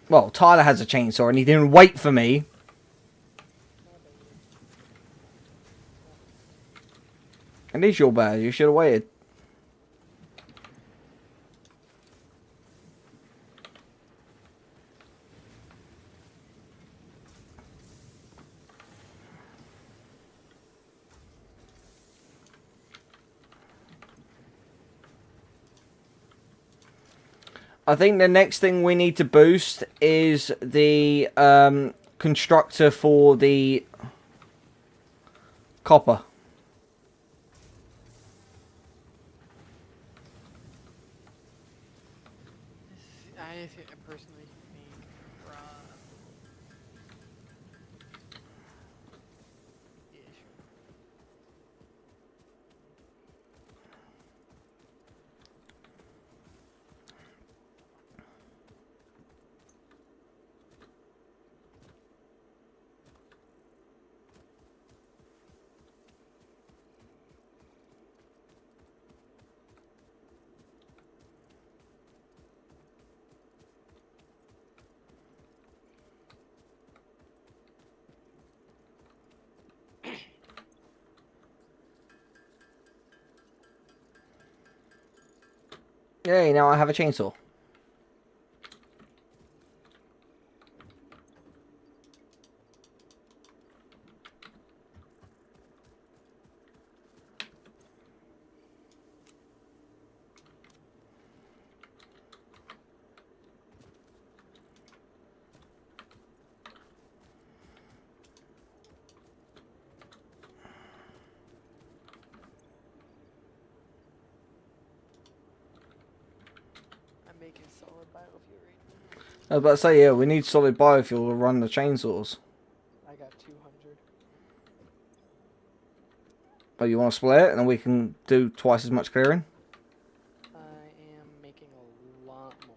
Well, Tyler has a chainsaw, and he didn't wait for me. And it's your bad. You should have waited. I think the next thing we need to boost is the constructor for the copper. I personally think yeah, sure. Yay, now I have a chainsaw. I'm making solid biofuel right now. I was about to say, yeah, we need solid biofuel to run the chainsaws. I got 200. But you want to split it, and then we can do twice as much clearing? I am making a lot more.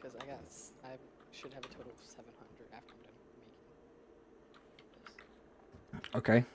Because I should have a total of 700 after I'm done making this. Okay.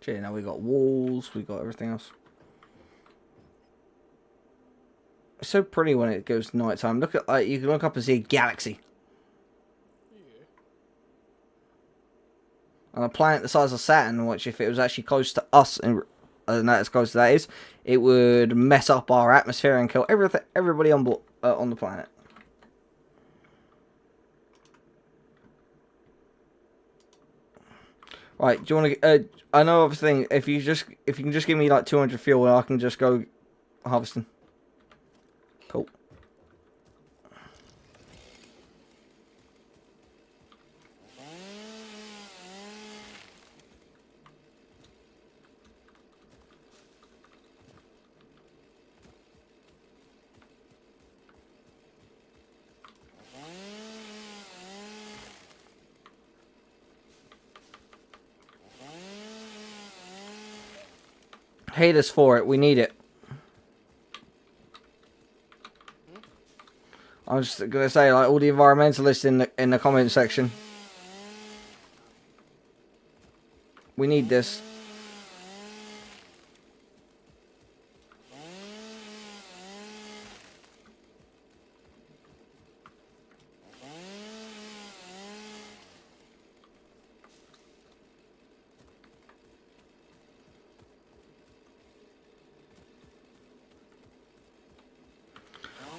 Gee, now we got walls, we got everything else. It's so pretty when it goes night time. Look at, like, you can look up and see a galaxy. On a planet the size of Saturn, which if it was actually close to us, and not as close as that is, it would mess up our atmosphere and kill everybody on board, on the planet. Right, do you want to? I know of a thing. If you can just give me like 200 fuel, I can just go harvesting. Cool. Hate us for it. We need it. I was just gonna say, like, all the environmentalists in the comment section. We need this.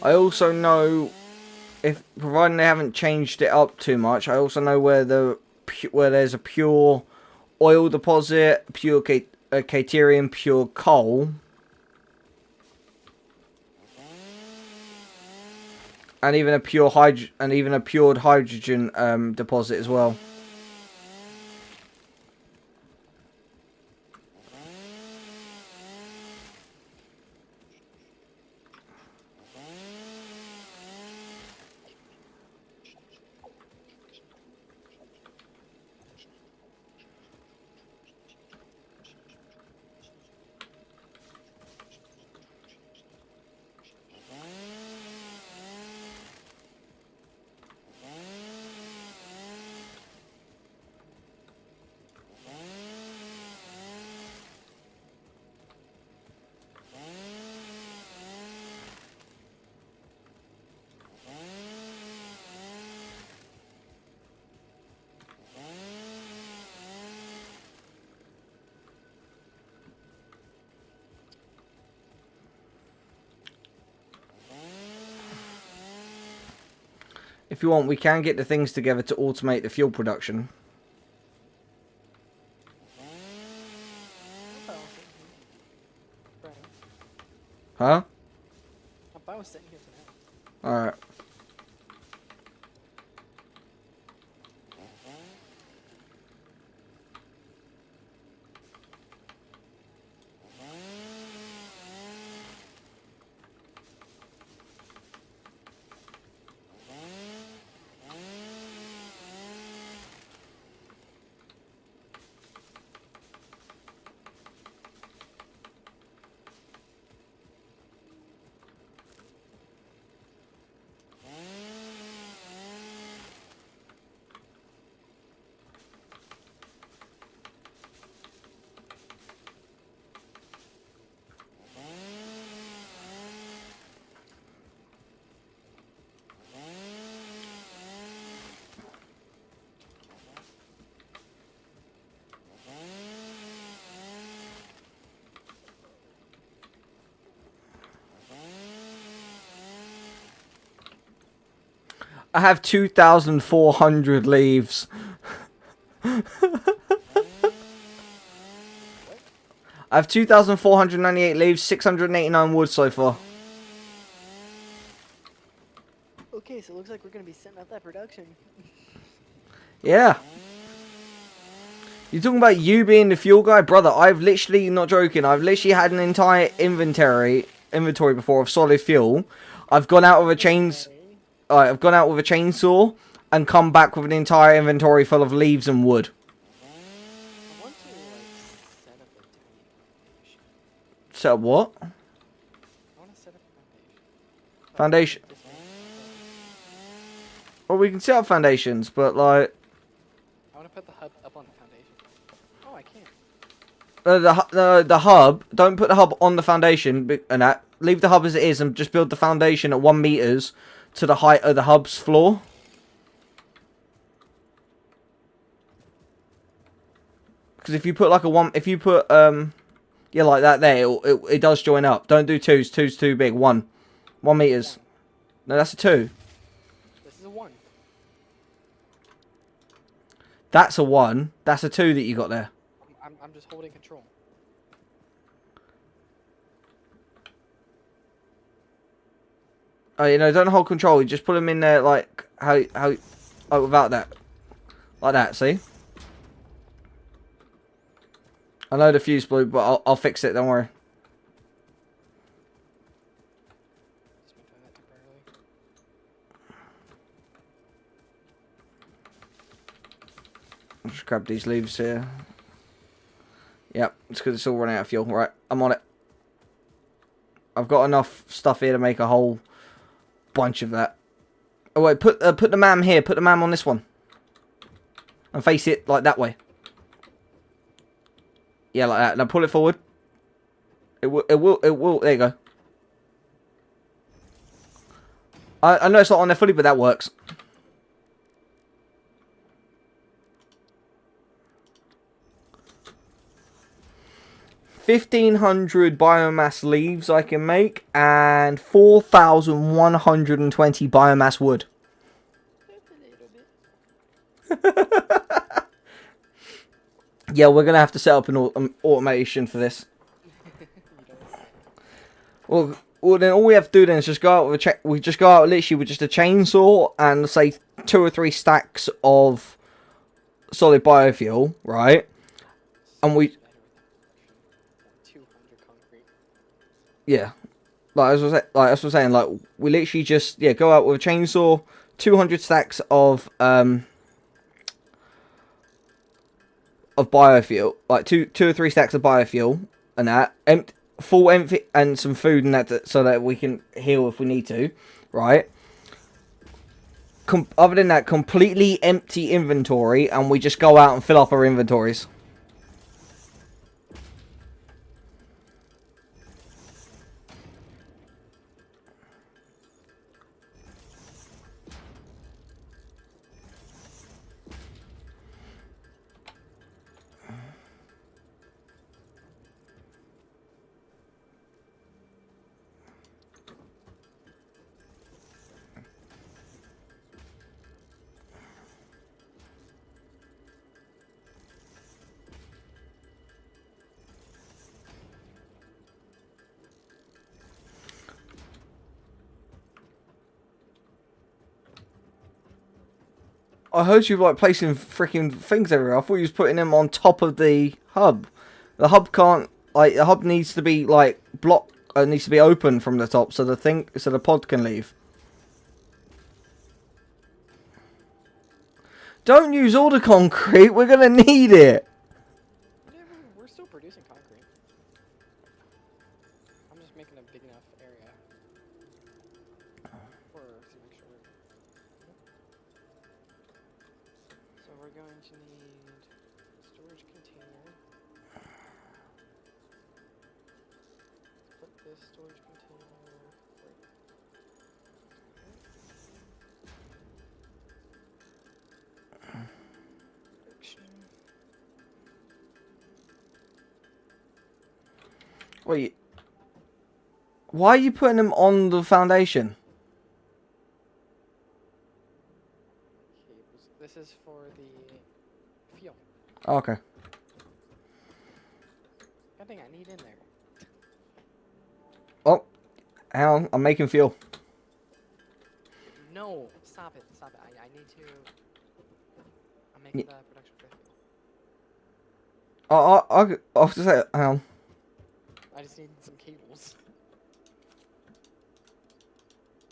I also know, if providing they haven't changed it up too much, I also know where there's a pure oil deposit, pure Caterium, pure coal, and even a pure pured hydrogen deposit as well. If you want, we can get the things together to automate the fuel production. Huh? I was sitting here for now. Alright. I have 2,400 leaves. I have 2,498 leaves, 689 wood so far. Okay, so it looks like we're gonna be setting up that production. Yeah. You're talking about you being the fuel guy? Brother, I've literally, not joking, I've literally had an entire inventory before of solid fuel. I've gone out with a I've gone out with a chainsaw and come back with an entire inventory full of leaves and wood. I want to like set up a tiny foundation. Set up what? I want to set up a Foundation. foundation. Well, we can set up foundations, but like... I want to put the hub up on the foundation. Oh, I can't. the hub. Don't put the hub on the foundation and that. Leave the hub as it is and just build the foundation at 1 meters to the height of the hub's floor. Because if you put like yeah, like that there, it does join up. Don't do 2s. 2's too big. 1 meters. No, that's a 2. This is a 1. That's a 1. That's a 2 that you got there. I'm just holding control. Oh, you know, don't hold control. You just put them in there like how oh, without that, like that. See? I know the fuse blew, but I'll fix it. Don't worry. Just been doing that temporarily. I'll just grab these leaves here. Yep, it's because it's all running out of fuel. Right, I'm on it. I've got enough stuff here to make a whole bunch of that. Oh wait, put the MAM here. Put the MAM on this one, and face it like that way. Yeah, like that. Now pull it forward. It will. There you go. I know it's not on there fully, but that works. $1,500 biomass leaves I can make, and 4,120 biomass wood. Yeah, we're gonna have to set up an automation for this. Well, then all we have to do then is just go out with we just go out literally with just a chainsaw and say 2 or 3 stacks of solid biofuel, right? And we. 200 concrete. Yeah, like that's what I'm saying. Like we literally just go out with a chainsaw, 200 stacks of biofuel, like two or 3 stacks of biofuel, and that full empty, and some food and that, so that we can heal if we need to, right? Other than that, completely empty inventory, and we just go out and fill up our inventories. I heard you like placing freaking things everywhere. I thought you was putting them on top of the hub. The hub can't, like, the hub needs to be like needs to be open from the top so the pod can leave. Don't use all the concrete. We're gonna need it. Yeah, we're still producing concrete. I'm just making a big enough area for some extra. So we're going to need storage container. Put this storage container right. Direction. Wait. Why are you putting them on the foundation? Cables. This is for the fuel. Oh, okay. God dang, I need in there. Oh, hang on. I'm making fuel. No, stop it, stop it. I need to. I'm making the production for fuel. I'll just say, hang on. I just need some cables.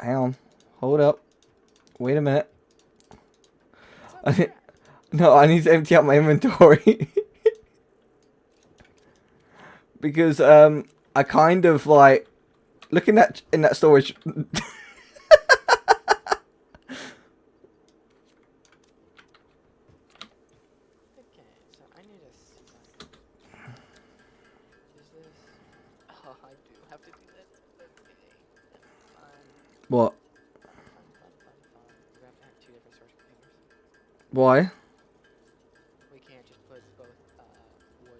Hang on. Hold up. Wait a minute. No, I need to empty out my inventory. Because, I kind of, like, looking at in that storage. Okay, so I need a season. What? We have to have 2 different storage containers. Why? We can't just put both wood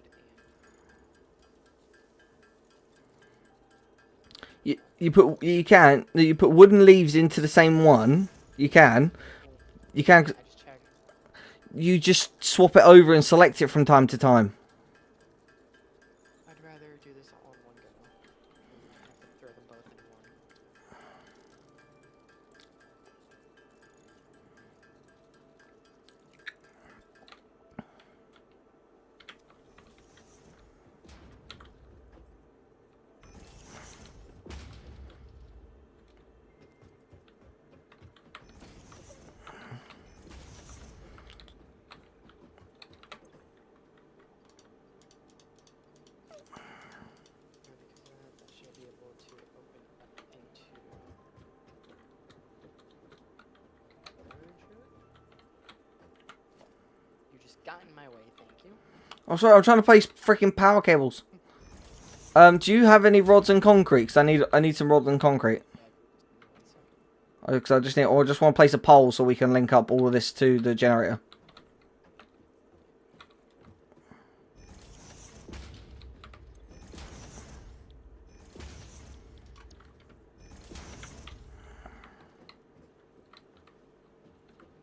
and You put wooden leaves into the same one. You can. You can. I just checked. You just swap it over and select it from time to time. I'd rather do this all in one go. And not have to throw them both in one. Because I should be able to open up into You just got in my way, thank you. I'm sorry. I'm trying to place freaking power cables. Do you have any rods and concrete? 'Cause I need some rods and concrete. Because I just need, or I just want to place a pole so we can link up all of this to the generator.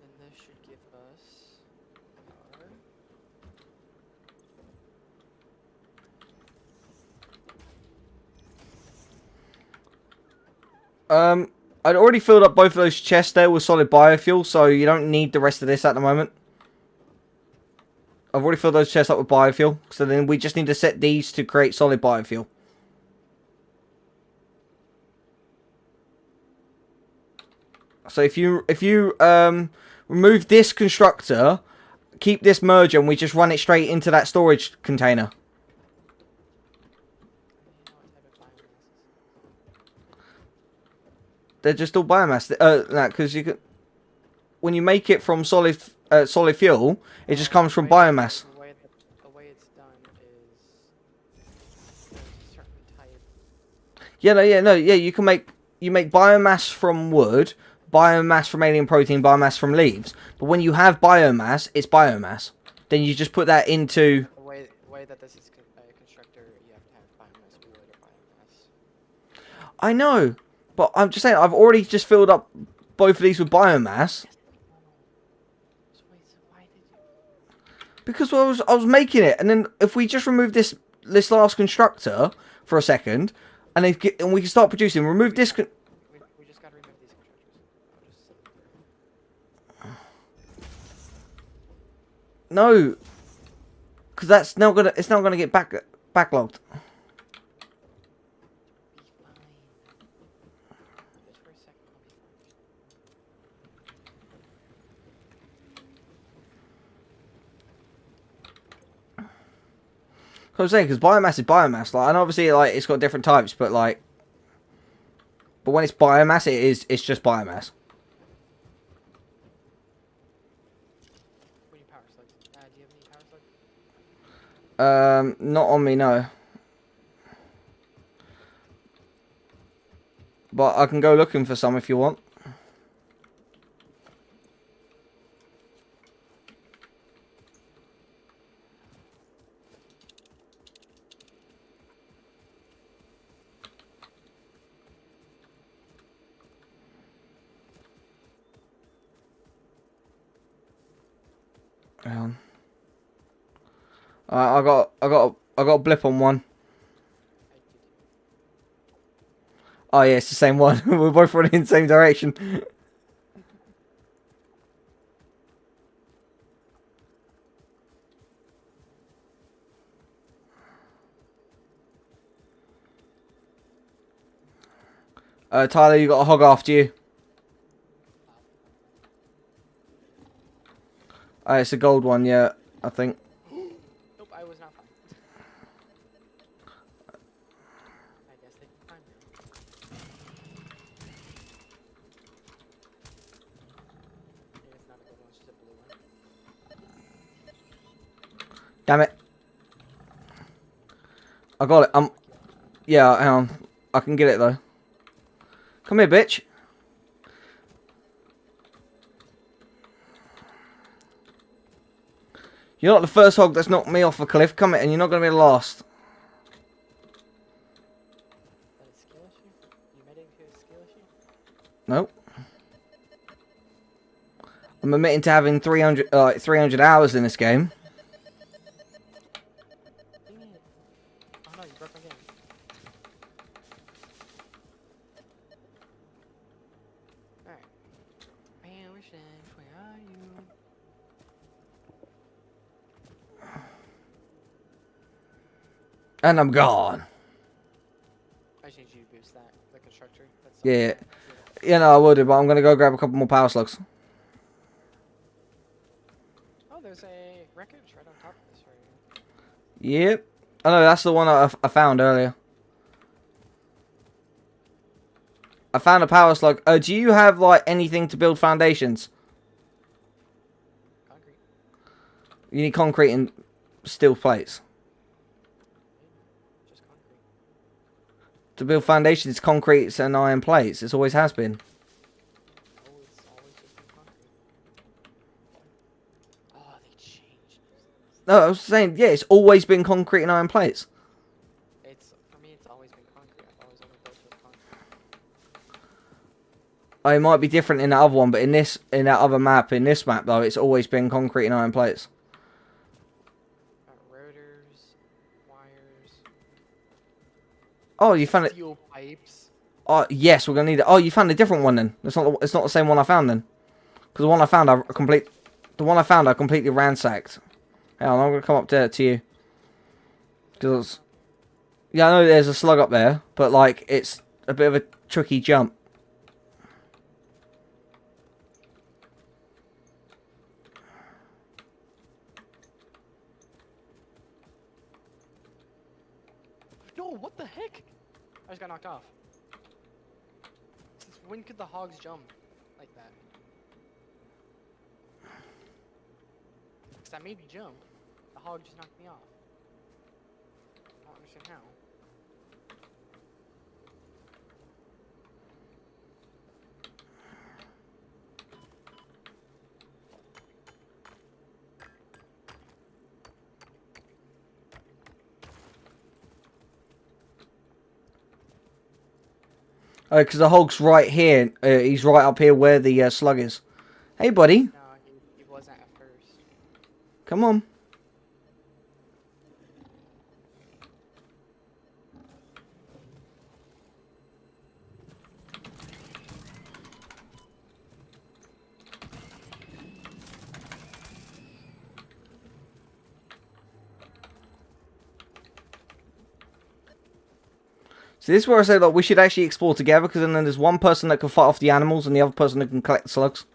Then this should give us power. I'd already filled up both of those chests there with solid biofuel, so you don't need the rest of this at the moment. I've already filled those chests up with biofuel, so then we just need to set these to create solid biofuel. So if you remove this constructor, keep this merger, and we just run it straight into that storage container. They're just all biomass. Because you can, when you make it from solid fuel, it just comes from biomass. The way it's done is there's a certain type. Yeah. You make biomass from wood, biomass from alien protein, biomass from leaves. But when you have biomass, it's biomass. Then you just put that into. The way that this is a constructor, you have to have biomass wood or biomass. I know, but I'm just saying I've already just filled up both of these with biomass. So wait, so why did you? Because I was making it, and then if we just remove this last constructor for a second, and we can start producing. Remove this. We just gotta remove these constructors. No, because that's now gonna. It's now gonna get backlogged. Be fine. Just for a second, I'll be fine. I'm saying, because biomass is biomass, like, and obviously, like, it's got different types, but like, but when it's biomass, it's just biomass. We need power slugs. Do you have any power slugs? Not on me, no. But I can go looking for some if you want. Hang on. I got a blip on one. Oh yeah, it's the same one. We're both running in the same direction. Tyler, you got a hog after you. It's a gold one, yeah, I think. Nope, I was not fine. I guess they can find me. Maybe it's not a good one, it's just a blue one. Damn it. I got it. Yeah, hang on. I can get it though. Come here, bitch. You're not the first hog that's knocked me off a cliff. Come in, and you're not going to be the last. Is that a skill issue? You admitting to a skill issue? Nope. I'm admitting to having 300 hours in this game. Dang it. Oh no, you broke my game. Alright. Man, where are you? And I'm gone. I just need you to boost that, the constructor. That's Yeah. Yeah, no, I will do, but I'm going to go grab a couple more power slugs. Oh, there's a wreckage right on top of this right here. Yep. Oh no, that's the one I found earlier. I found a power slug. Do you have, like, anything to build foundations? Concrete. You need concrete and steel plates. Just concrete. To build foundations, concrete and iron plates. It always has been. Oh, it's always just been concrete. Oh, they changed. No, I was saying, yeah, it's always been concrete and iron plates. It's, for me, it's always been concrete. I've always only built with concrete. Oh, it might be different in that other one, but in that other map, though, it's always been concrete and iron plates. Got rotors, wires, Oh, you found it. steel pipes. Oh, yes, we're gonna need it. Oh, you found a different one then. It's not the same one I found then. Because the one I found, I completely ransacked. Hang on, I'm gonna come up there to you. Because yeah, I know there's a slug up there, but like it's a bit of a tricky jump. No, what the heck? I just got knocked off. Since when could the hogs jump like that? Because I made you jump. The hog just knocked me off. I don't understand how. Oh, because the hog's right here. He's right up here where the slug is. Hey, buddy. No, he wasn't at first. Come on. So this is where I say, like, we should actually explore together, because then there's one person that can fight off the animals and the other person that can collect the slugs.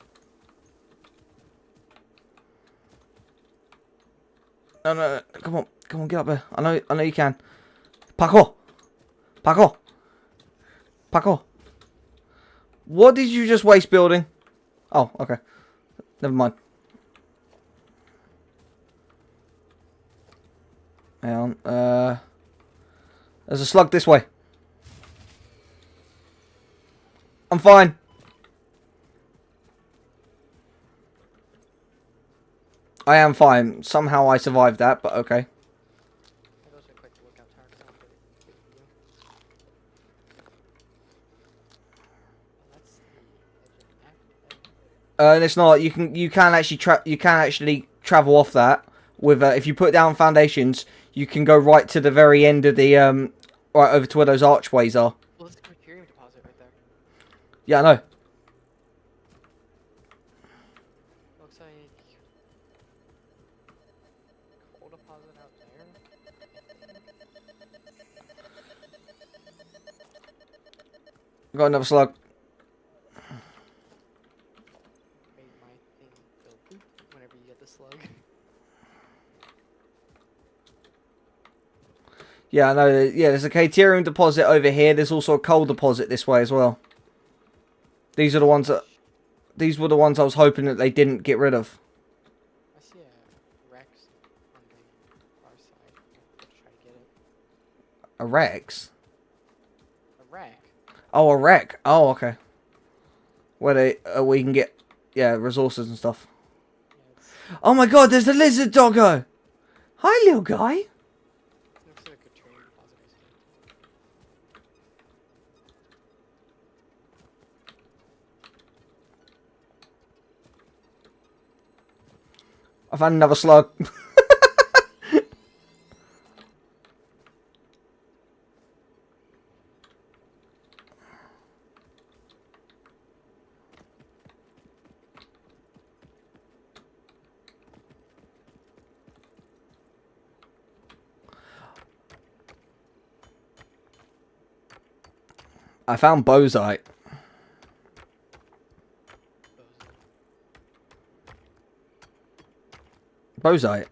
No, no, no, come on, get up there. I know you can. Parkour! Parkour! Parkour! What did you just waste building? Oh, okay. Never mind. Hang on, there's a slug this way. I'm fine. I am fine. Somehow I survived that, but okay. I'll go to a quick lookout tower 'cause I don't really get the view. Oh, that's the edge of And it's not. You can actually travel off that with if you put down foundations. You can go right to the very end of the right over to where those archways are. Well, there's a Criterium deposit right there. Yeah, I know. Looks like coal deposit out there. Got another slug. Made my thing go boop whenever you get the slug. Yeah, I know. Yeah, there's a Caterium deposit over here. There's also a coal deposit this way as well. These are the ones that. These were the ones I was hoping that they didn't get rid of. I see a Rex on the far side. Let's try to get it. A Rex? A wreck. Oh, a wreck. Oh, okay. Where we can get, yeah, resources and stuff. Yeah, Oh my god, there's a lizard doggo! Hi, little guy. Looks like a training deposit, basically. I found another slug. I found bozite. Bozite.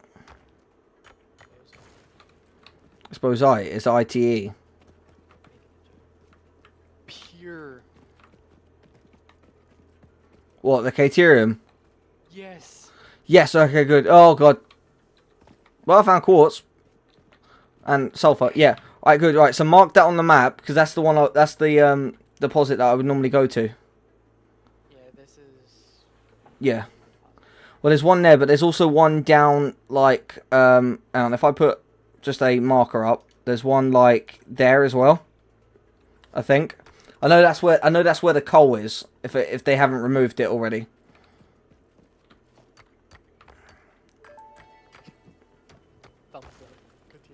It's bozite. It's ITE. Pure. What, the Caterium? Yes. Yes, okay, good. Oh, God. Well, I found quartz. And sulfur. Yeah. Alright, good. Right, so mark that on the map, because that's the one, that's the deposit that I would normally go to. Yeah, this is... Yeah. Well, there's one there, but there's also one down, like, and if I put just a marker up, there's one, like, there as well. I think. I know that's where the coal is, if they haven't removed it already.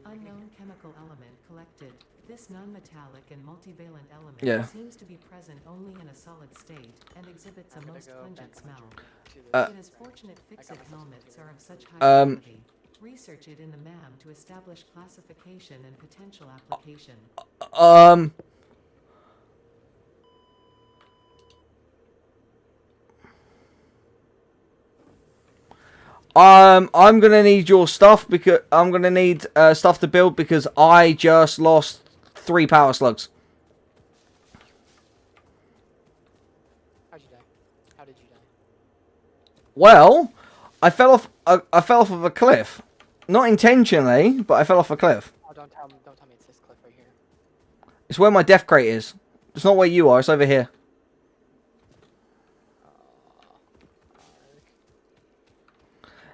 Unknown chemical element collected. This non-metallic and multivalent element Yeah. seems to be present only in a solid state and exhibits a I'm gonna most go pungent back smell. to It is fortunate fixit my helmets are of such high Um, quality. Research it in the MAM to establish classification and potential application. I'm gonna need your stuff because I'm gonna need stuff to build because I just lost 3 power slugs. How'd you die? How did you die? Well, I fell off of a cliff, not intentionally, but I fell off a cliff. Oh, don't tell me it's this cliff right here. It's where my death crate is. It's not where you are. It's over here.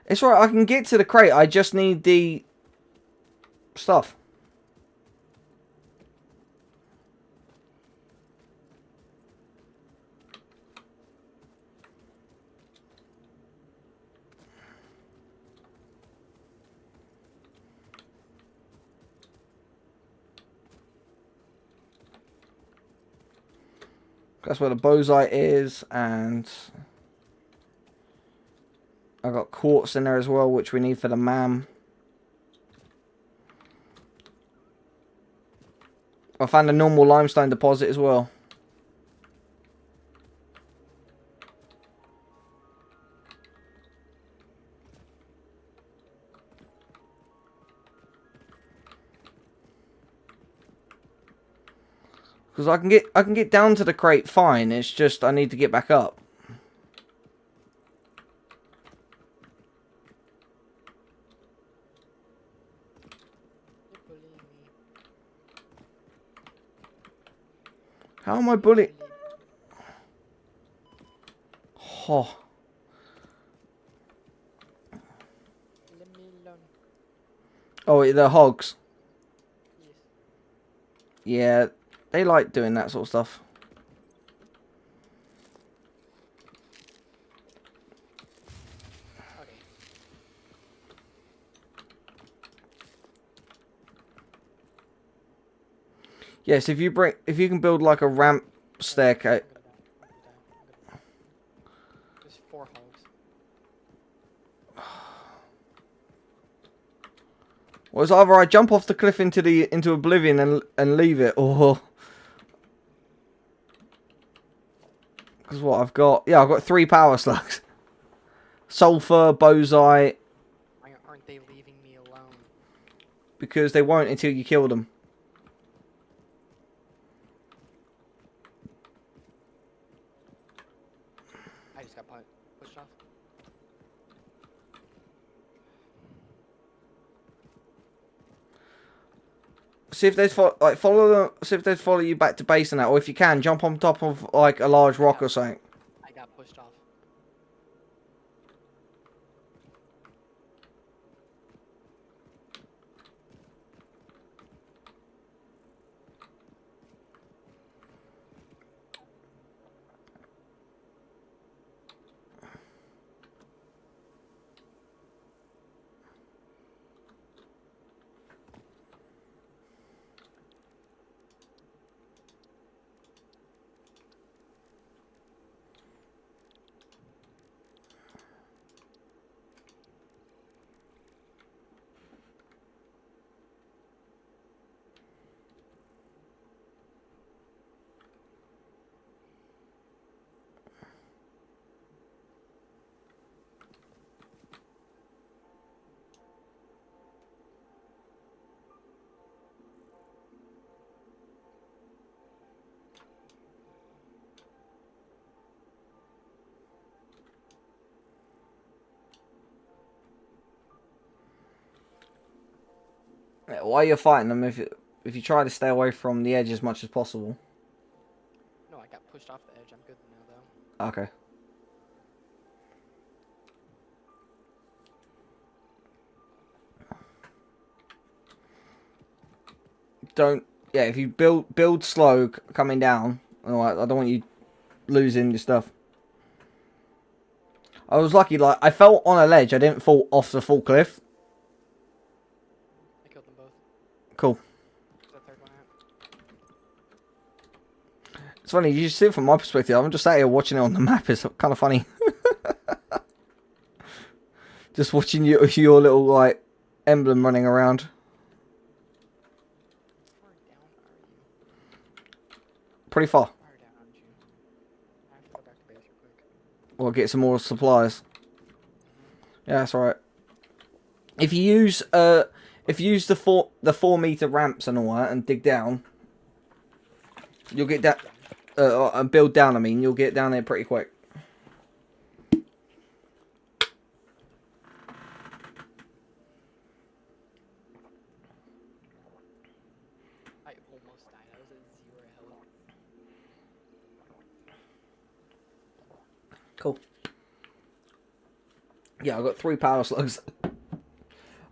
It's right. I can get to the crate. I just need the stuff. That's where the bozite is, and I got quartz in there as well, which we need for the MAM. I found a normal limestone deposit as well. Because I can get down to the crate fine. It's just I need to get back up. You're bullying me. How am I bullying? Oh. Leave me alone. Oh, the hogs. Yes. Yeah, they like doing that sort of stuff. Okay. Yes, if you can build like a ramp staircase. I'm gonna die. There's 4 hogs. Well, it's either I jump off the cliff into oblivion and leave it, or because what I've got, yeah, I've got 3 power slugs, sulfur, bozite, Why aren't they leaving me alone? because they won't until you kill them. I just got pushed off. See if they'd follow them. See if they'd follow you back to base and that, or if you can, jump on top of like a large rock or something. I got pushed off. While you're fighting them, if you try to stay away from the edge as much as possible. No, I got pushed off the edge. I'm good now, though. Okay. Don't. Yeah, if you build slow coming down. Alright, I don't want you losing your stuff. I was lucky, like, I fell on a ledge. I didn't fall off the full cliff. I killed them both. Cool. Where's that third one at? It's funny, you see it from my perspective. I'm just sat here watching it on the map. It's kind of funny. Just watching your little, like, emblem running around. How far down are you? Pretty far. How far down aren't you? I have to go back to base real quick. We'll get some more supplies. Yeah, that's alright. If you use the 4 meter ramps and all that and dig down, you'll get that and build down. I mean, you'll get down there pretty quick. I almost died. I was at 0 health. Cool. Yeah, I got 3 power slugs.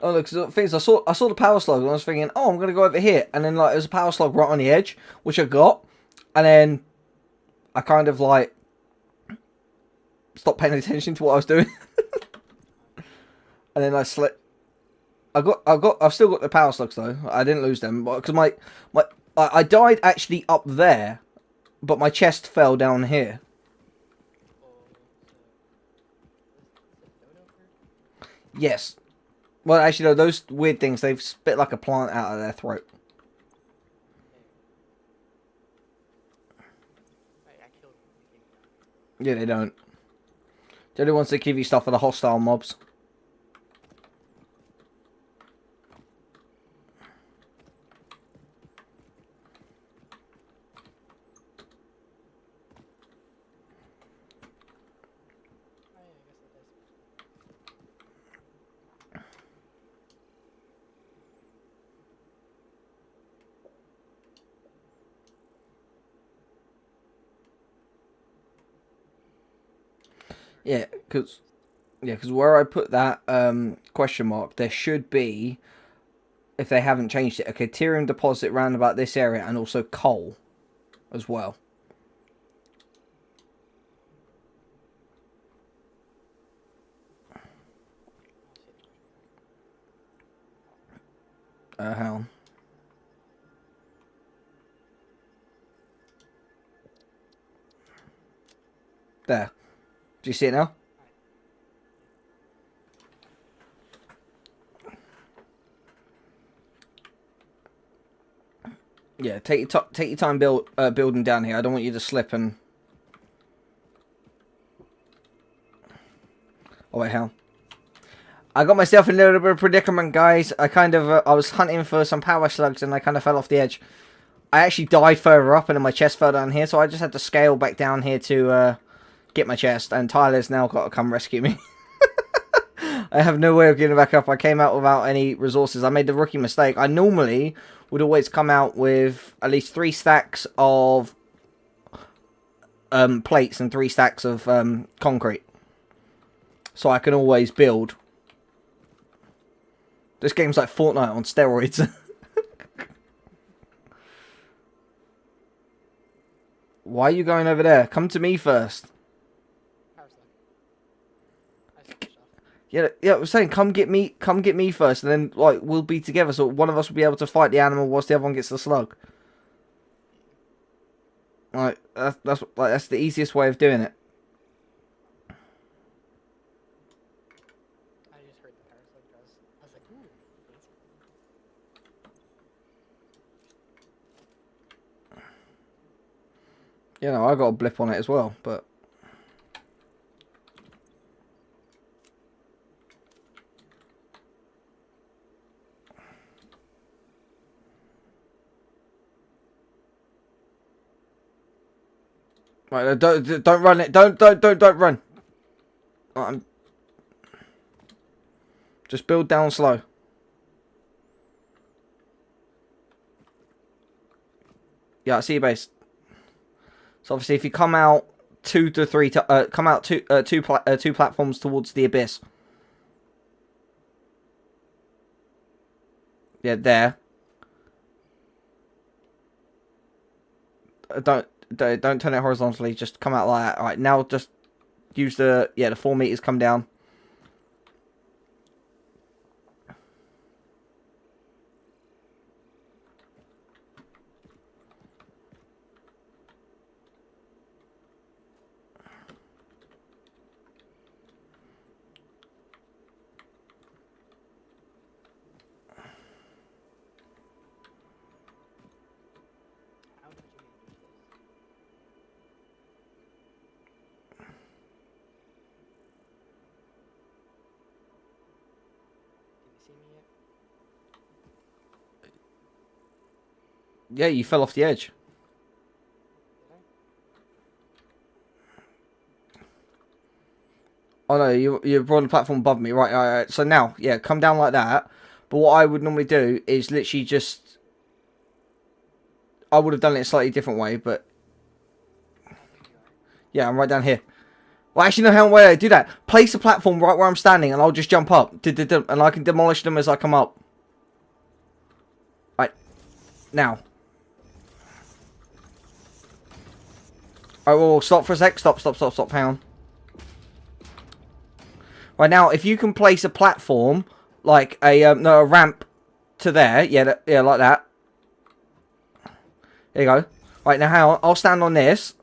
Oh look, the things I saw the power slug and I was thinking, oh, I'm gonna go over here, and then like there's a power slug right on the edge, which I got, and then I kind of like stopped paying attention to what I was doing, and then I slipped. I've still got the power slugs though. I didn't lose them because I died actually up there, but my chest fell down here. Yes. Well, actually, no, those weird things, they've spit like a plant out of their throat. Wait, I killed him. Yeah, they don't. The only ones that give you stuff are the hostile mobs. Oh, yeah, I guess that does. Yeah, because where I put that question mark, there should be, if they haven't changed it, a Caterium deposit round about this area and also coal as well. How? There. Do you see it now? Yeah, take your time building down here. I don't want you to slip and. Oh wait, hell. I got myself in a little bit of predicament, guys. I kind of I was hunting for some power slugs and I kind of fell off the edge. I actually died further up and then my chest fell down here, so I just had to scale back down here to get my chest, and Tyler's now got to come rescue me. I have no way of getting back up. I came out without any resources. I made the rookie mistake. I normally would always come out with at least 3 stacks of plates and 3 stacks of concrete, so I can always build. This game's like Fortnite on steroids. Why are you going over there? Come to me first. Power slug. I switched off. Yeah, I was saying, come get me first, and then like we'll be together, so one of us will be able to fight the animal whilst the other one gets the slug. Like that's the easiest way of doing it. I just heard the power slug does. I was like, ooh, fancy. You know, I got a blip on it as well, but. Right, don't run it. Don't run. Just build down slow. Yeah, I see your base. So obviously, if you come out two platforms towards the abyss. Yeah, there. Don't turn it horizontally. Just come out like that. All right, now just use the 4 meters. Come down. How did you manage this? Can you see me yet? Yeah, you fell off the edge. Did I? Oh no, you're on the platform above me. Right, all right. So now, yeah, come down like that. But what I would normally do is literally just... I would have done it a slightly different way, but... Yeah, I'm right down here. Well, actually, no, how way I do that? Place a platform right where I'm standing, and I'll just jump up. And I can demolish them as I come up. Right. Now. Alright, well, stop for a sec. Stop, hang on. Right, now, if you can place a platform, like a ramp to there. Yeah, like that. There you go. Right, now, hang on. I'll stand on this.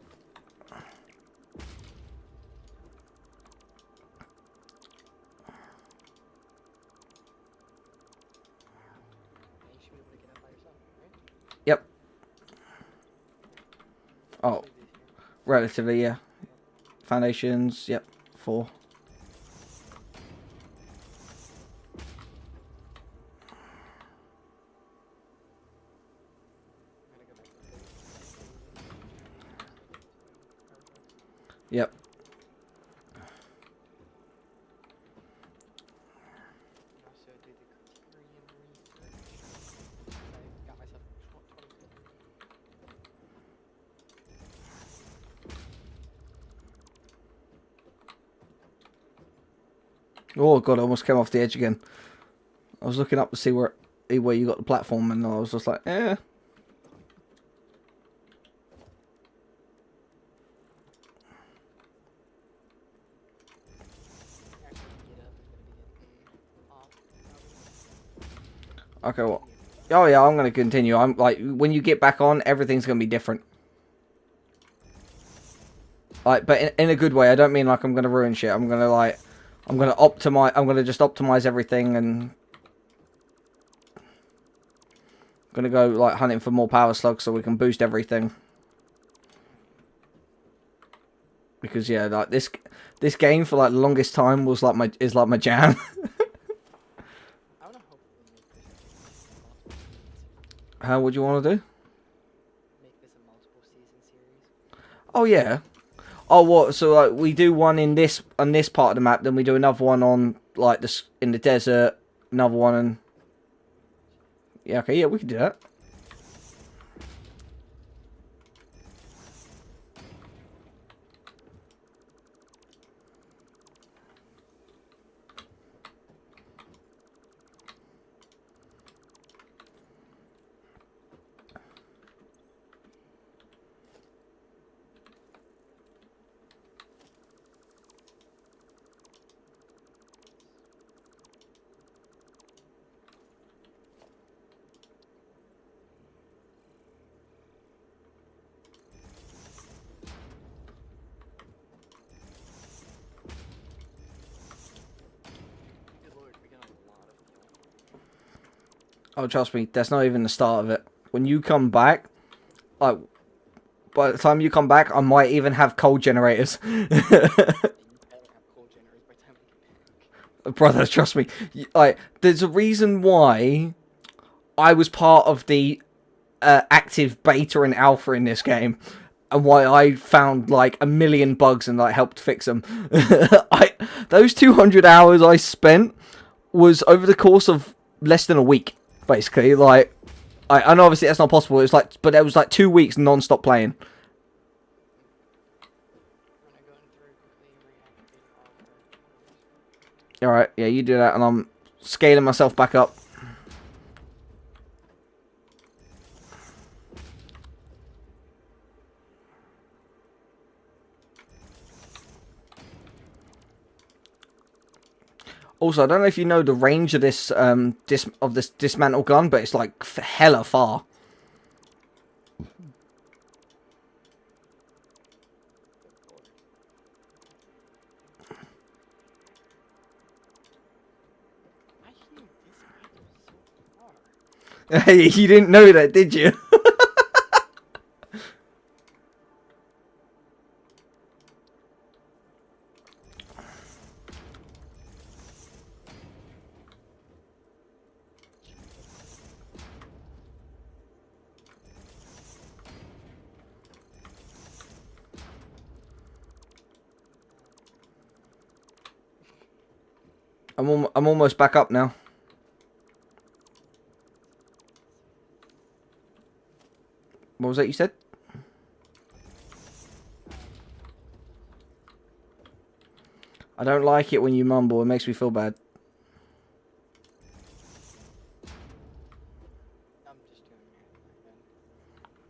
You should be able to get up by yourself, right? Yep. Oh, relatively, yeah. Foundations, yep. 4. Yep. Also do the criterion research. I got myself 20. Oh god, I almost came off the edge again. I was looking up to see where you got the platform, and I was just like, eh. Okay, well, oh yeah, I'm gonna continue. I'm like, when you get back on, everything's gonna be different. Like, but in a good way. I don't mean like I'm gonna ruin shit. I'm gonna optimize. I'm gonna just optimize everything, and I'm gonna go like hunting for more power slugs so we can boost everything. Because yeah, like this game for like the longest time was like my jam. I wanna hopefully make this multiple seasons. How would you want to do? Make this a multiple season series. Oh yeah. Oh what? So like we do one on this part of the map, then we do another one on like this in the desert, another one, and yeah, okay, yeah, we can do that. Good lord, we got a lot of fuel. Oh, trust me, that's not even the start of it. When you come back, like, by the time you come back, I might even have coal generators. And you better have coal generators by the time we get back. Brother, trust me. Like, there's a reason why I was part of the active beta and alpha in this game, and why I found like a million bugs and like helped fix them. Those 200 hours I spent was over the course of less than a week, basically. Like, I know obviously that's not possible. It's like, but it was like 2 weeks non-stop playing. All right, yeah, you do that, and I'm scaling myself back up. Also, I don't know if you know the range of this this dismantle gun, but it's like hella far. Hey, you didn't know that, did you? I'm almost back up now. What was that you said? I don't like it when you mumble. It makes me feel bad.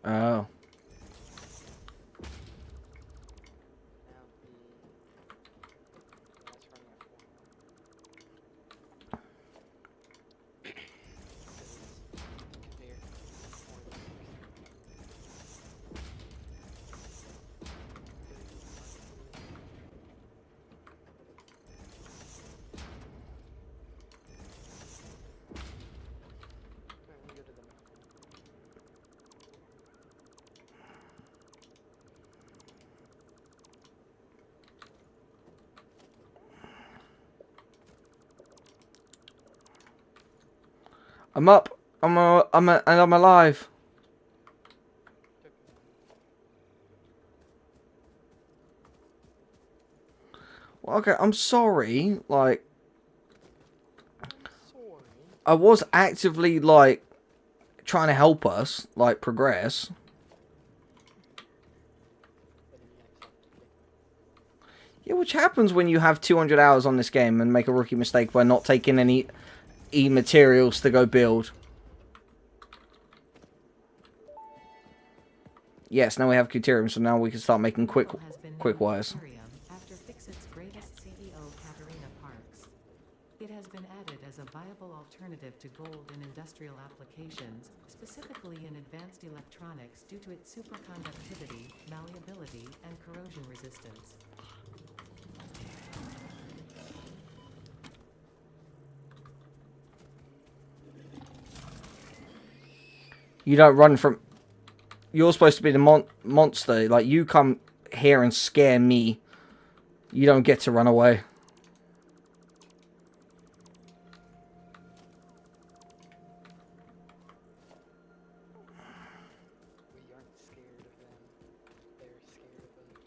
Oh. I'm up. I'm alive. Well, okay, I'm sorry. Like, I was actively like trying to help us like progress. Yeah, which happens when you have 200 hours on this game and make a rookie mistake by not taking any materials to go build. Yes, now we have Deuterium, so now we can start making quick wires. After Fixit's greatest CEO, Katarina Parks. It has been added as a viable alternative to gold in industrial applications, specifically in advanced electronics due to its superconductivity, malleability, and corrosion resistance. You don't run from... You're supposed to be the monster. Like, you come here and scare me. You don't get to run away. We aren't scared of them. They're scared of us.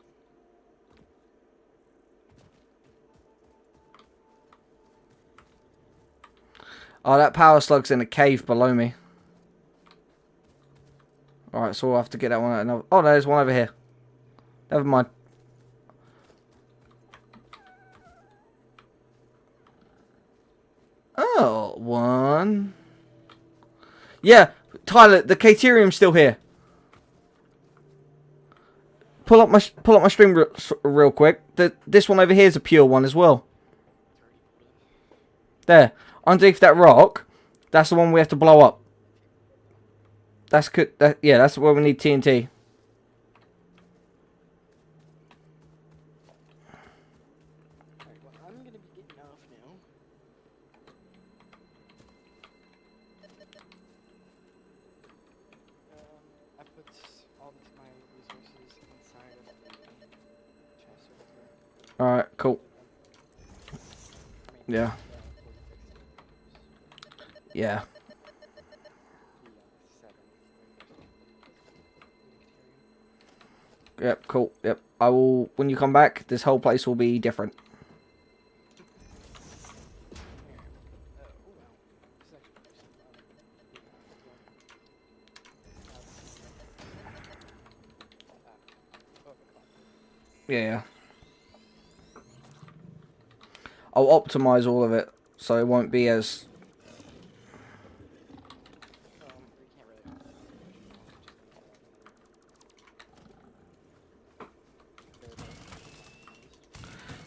Oh, that power slug's in a cave below me. Alright, so we'll have to get that one out. Another... Oh, there's one over here. Never mind. Oh, one. Yeah, Tyler, the Caterium's still here. Pull up my stream real quick. This one over here is a pure one as well. There, underneath that rock, that's the one we have to blow up. That's good. Yeah, that's where we need TNT. Alright, well, I'm gonna be getting off now. I put all of my resources inside of the chest over here. Alright, cool. Yeah. Yeah. Yep, cool. Yep. I will, when you come back, this whole place will be different. Yeah. I'll optimize all of it so it won't be as... We can't really.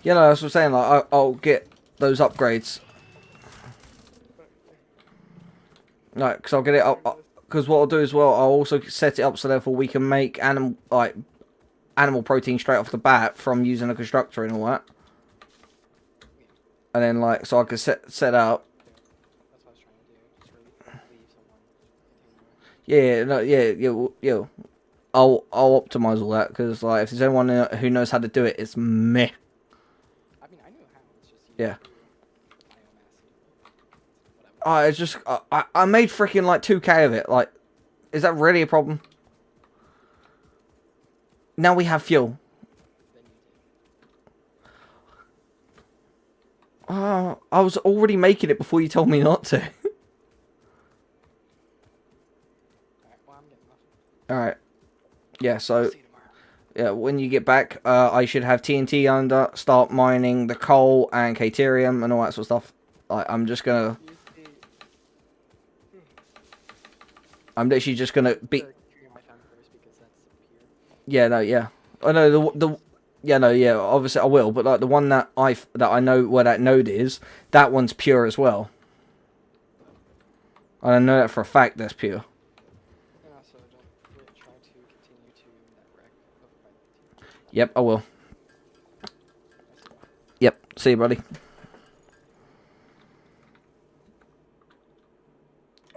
Yeah, no, that's what I'm saying. Like, I'll get those upgrades. Like, because I'll get it up. Because what I'll do as well, I'll also set it up so therefore we can make animal protein straight off the bat from using a constructor and all that. And then like, so I can set up. That's what I was trying to do. Just leave someone. Yeah. I'll optimize all that because like, if there's anyone who knows how to do it, it's me. I mean, I knew how. It's just Yeah. Whatever. It's just I made freaking like 2K of it. Like, is that really a problem? Now we have fuel. I was already making it before you told me not to. Alright, well, I'm getting muffled. Alright. Yeah, so... See you tomorrow. Yeah, when you get back, I should have TNT under, start mining the coal and Caterium and all that sort of stuff. Like, I'm just gonna... I'm literally just gonna be... Yeah, no, yeah. I know yeah, obviously I will, but like the one that I know where that node is, that one's pure as well. And I know that for a fact that's pure. And also, don't forget, try to continue to that wreck over by the team. Yep, I will. Yep, see you, buddy.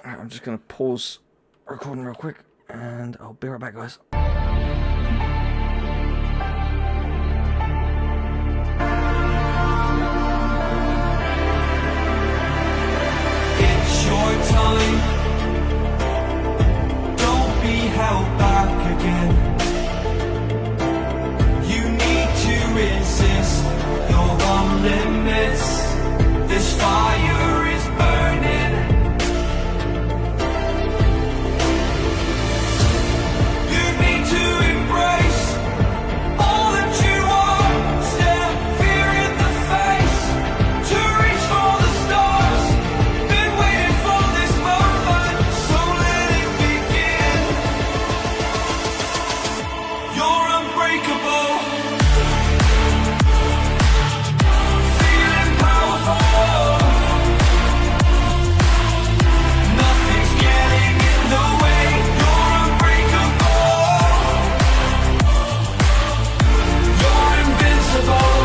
Alright, I'm just gonna pause recording real quick, and I'll be right back, guys. It's your time. Don't be held back again. You need to resist your own limits. This fire is burning. You need to embrace all that you are. Stare fear in the face. To reach for the stars. Been waiting for this moment, so let it begin. You're unbreakable. Feeling powerful. Nothing's getting in the way. You're unbreakable. You're invincible.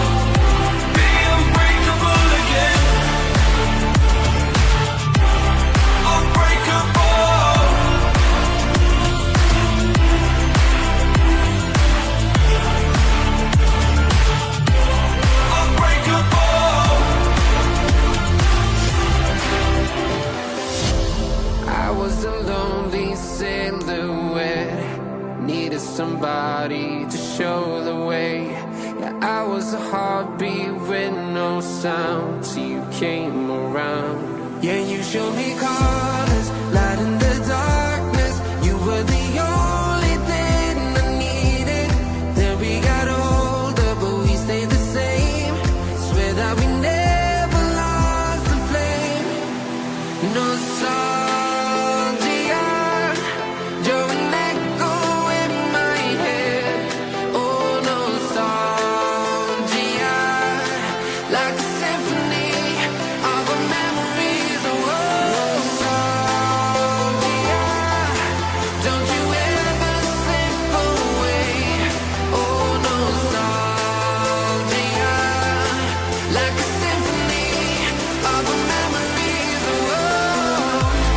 Be unbreakable again. Unbreakable. Unbreakable. I was a lonely silhouette, needed somebody to show the way. Yeah, I was a heartbeat with no sound till you came around. Yeah, you showed me colors, light in the darkness. You were the only thing I needed. Then we got older, but we stayed the same. Swear that we never lost the flame. Nostalgia, you're an echo in my head. Oh, nostalgia, like a symphony of our memories. Oh, nostalgia, don't you ever slip away. Oh, nostalgia, like a symphony of our memories. Oh,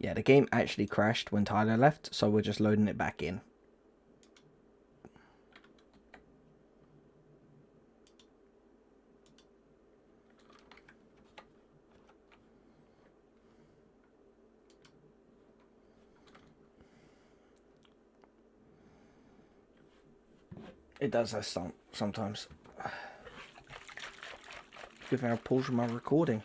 Yeah, the game actually crashed when Tyler left, so we're just loading it back in. It does that sometimes. Good thing I paused my recording.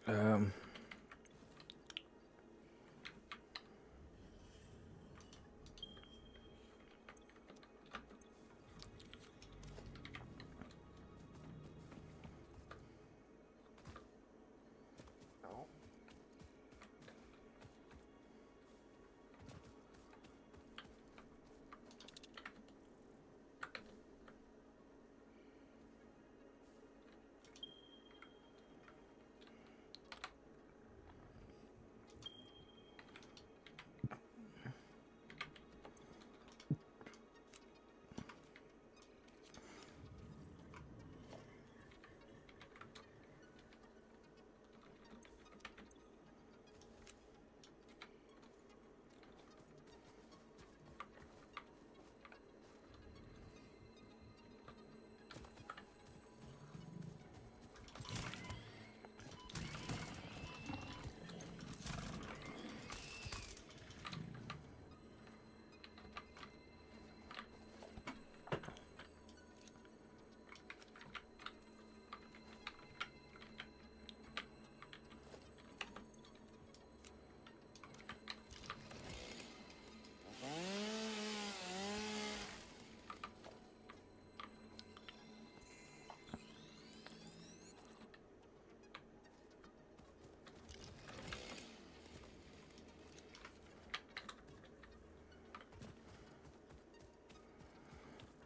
No.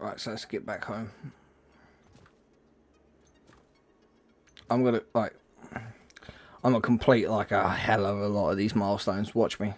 Right, so let's get back home. I'm gonna complete like a hell of a lot of these milestones. Watch me.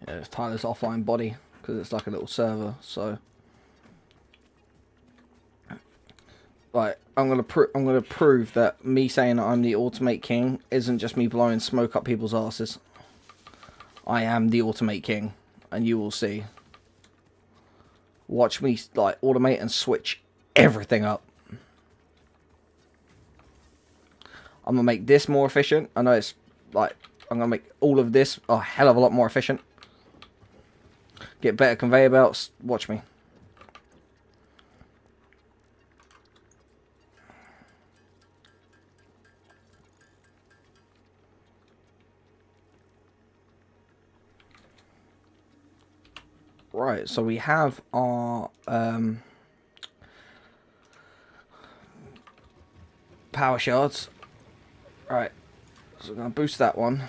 Yeah, it's Tyler's offline body because it's like a little server. So, like, I'm gonna prove that me saying that I'm the Ultimate King isn't just me blowing smoke up people's asses. I am the Ultimate King, and you will see. Watch me like automate and switch everything up. I'm gonna make this more efficient. I know it's like I'm gonna make all of this a hell of a lot more efficient. Get better conveyor belts. Watch me. Right, so we have our power shards. Right, so we're going to boost that one.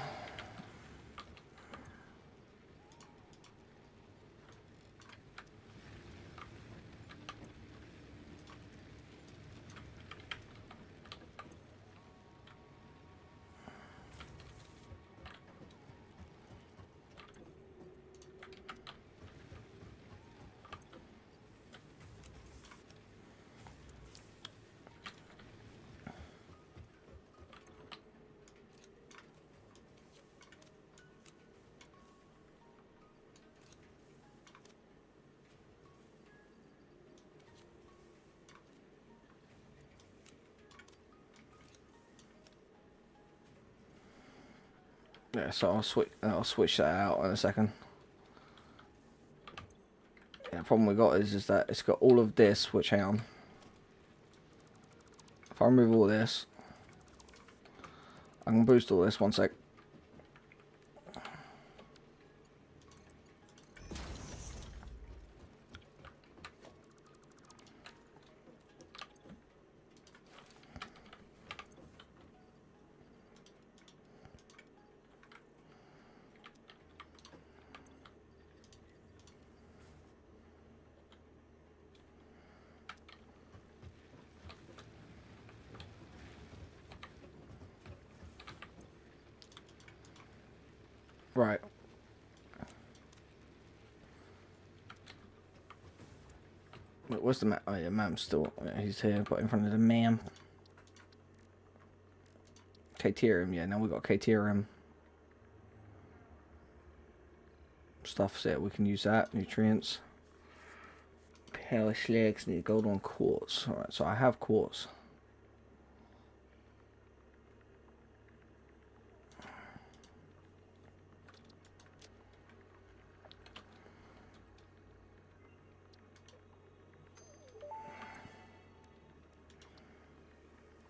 Yeah, so I'll switch that out in a second. Yeah, the problem we got is that it's got all of this, which, hang on. If I remove all this, I can boost all this, one sec. Right. Wait, where's the map? Oh yeah, map's still. Yeah, he's here, but in front of the man. Caterium, yeah, now we've got Caterium. Stuff set, we can use that. Nutrients. Power slags, need gold on quartz. Alright, so I have quartz.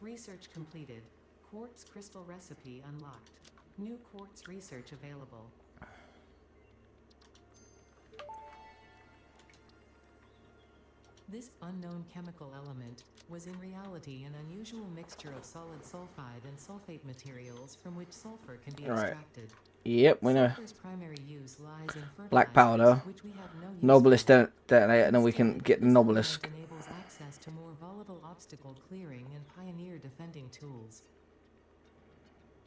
Research completed. Quartz crystal recipe unlocked. New quartz research available. This unknown chemical element was in reality an unusual mixture of solid sulfide and sulfate materials from which sulfur can be extracted. Yep, we know. Sulfur's primary use lies in Black powder. which we have no use Nobilis for. detonator, and then we can get the This Nobilis. element enables access to more volatile obstacle clearing and pioneer defending tools.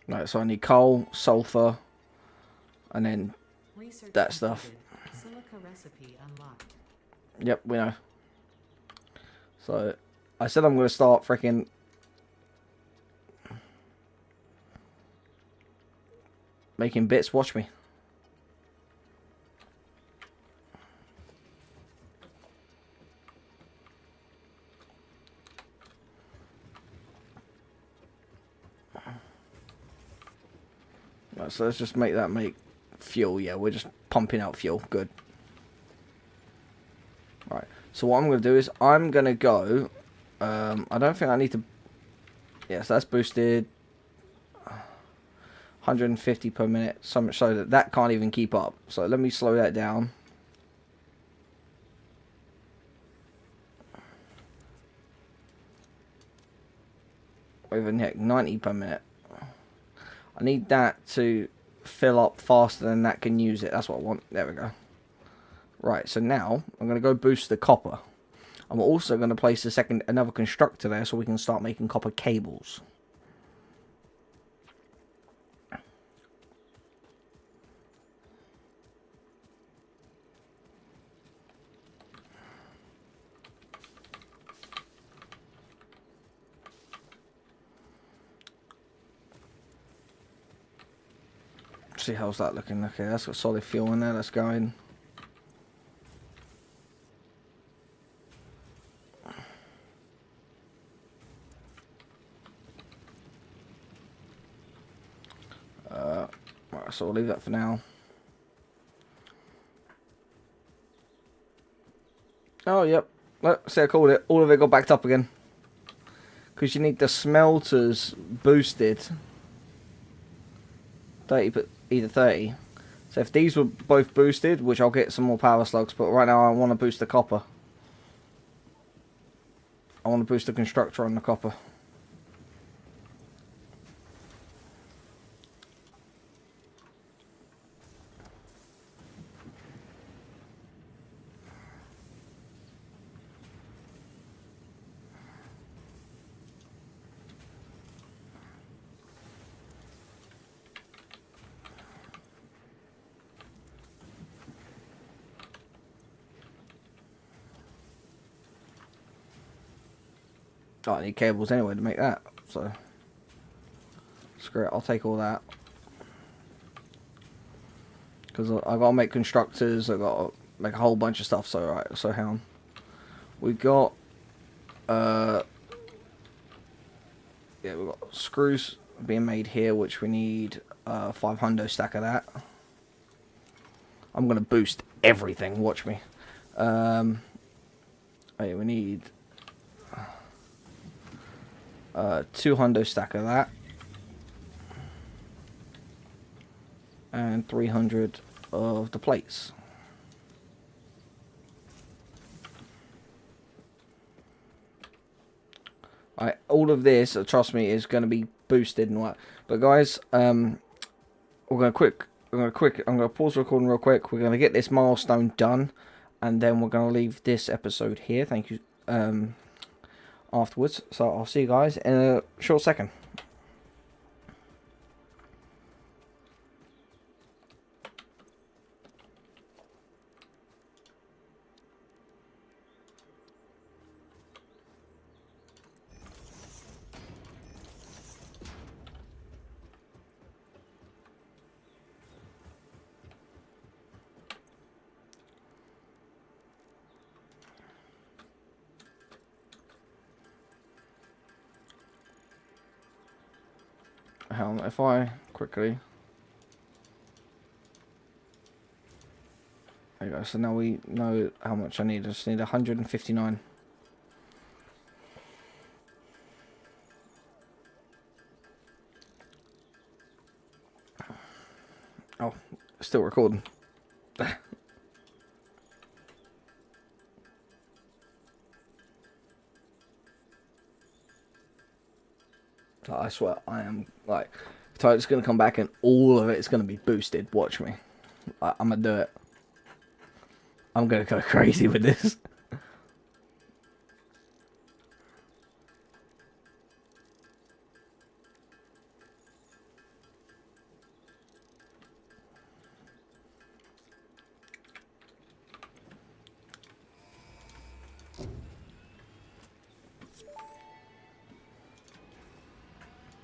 Right, so I need coal, sulfur, and then Research that stuff. completed. Silica recipe unlocked. Yep, we know. So, I said I'm going to start freaking making bits. Watch me. Right, so let's just make that make fuel. Yeah, we're just pumping out fuel. Good. Right. So what I'm going to do is I'm going to go. I don't think I need to. Yeah, so that's boosted. 150 per minute. So much so that that can't even keep up. So let me slow that down. Over neck 90 per minute. I need that to fill up faster than that can use it. That's what I want. There we go. Right, so now I'm going to go boost the copper. I'm also going to place another constructor there so we can start making copper cables. See how's that looking. Okay, that's got solid fuel in there. Let's go in. Right, so we'll leave that for now. Oh, yep. Look, see, I called it. All of it got backed up again. Because you need the smelters boosted. 30, but either 30. So if these were both boosted, which I'll get some more power slugs, but right now I want to boost the copper. I want to boost the constructor on the copper. Oh, I need cables anyway to make that, so screw it, I'll take all that. Because I gotta make constructors, I gotta make a whole bunch of stuff, so right, so hang on. We got, yeah, we got screws, being made here, which we need 500 stack of that. I'm gonna boost everything. Watch me. Hey, we need 200 stack of that, and 300 of the plates. Alright, all of this, trust me, is going to be boosted and what. But guys, I'm gonna pause the recording real quick. We're gonna get this milestone done, and then we're gonna leave this episode here. Thank you. Afterwards, so I'll see you guys in a short second. If I quickly, there you go. So now we know how much I need. I just need 159. Oh, still recording. I swear, I am like, it's gonna come back and all of it is gonna be boosted. Watch me. I'm gonna do it. I'm gonna go crazy with this.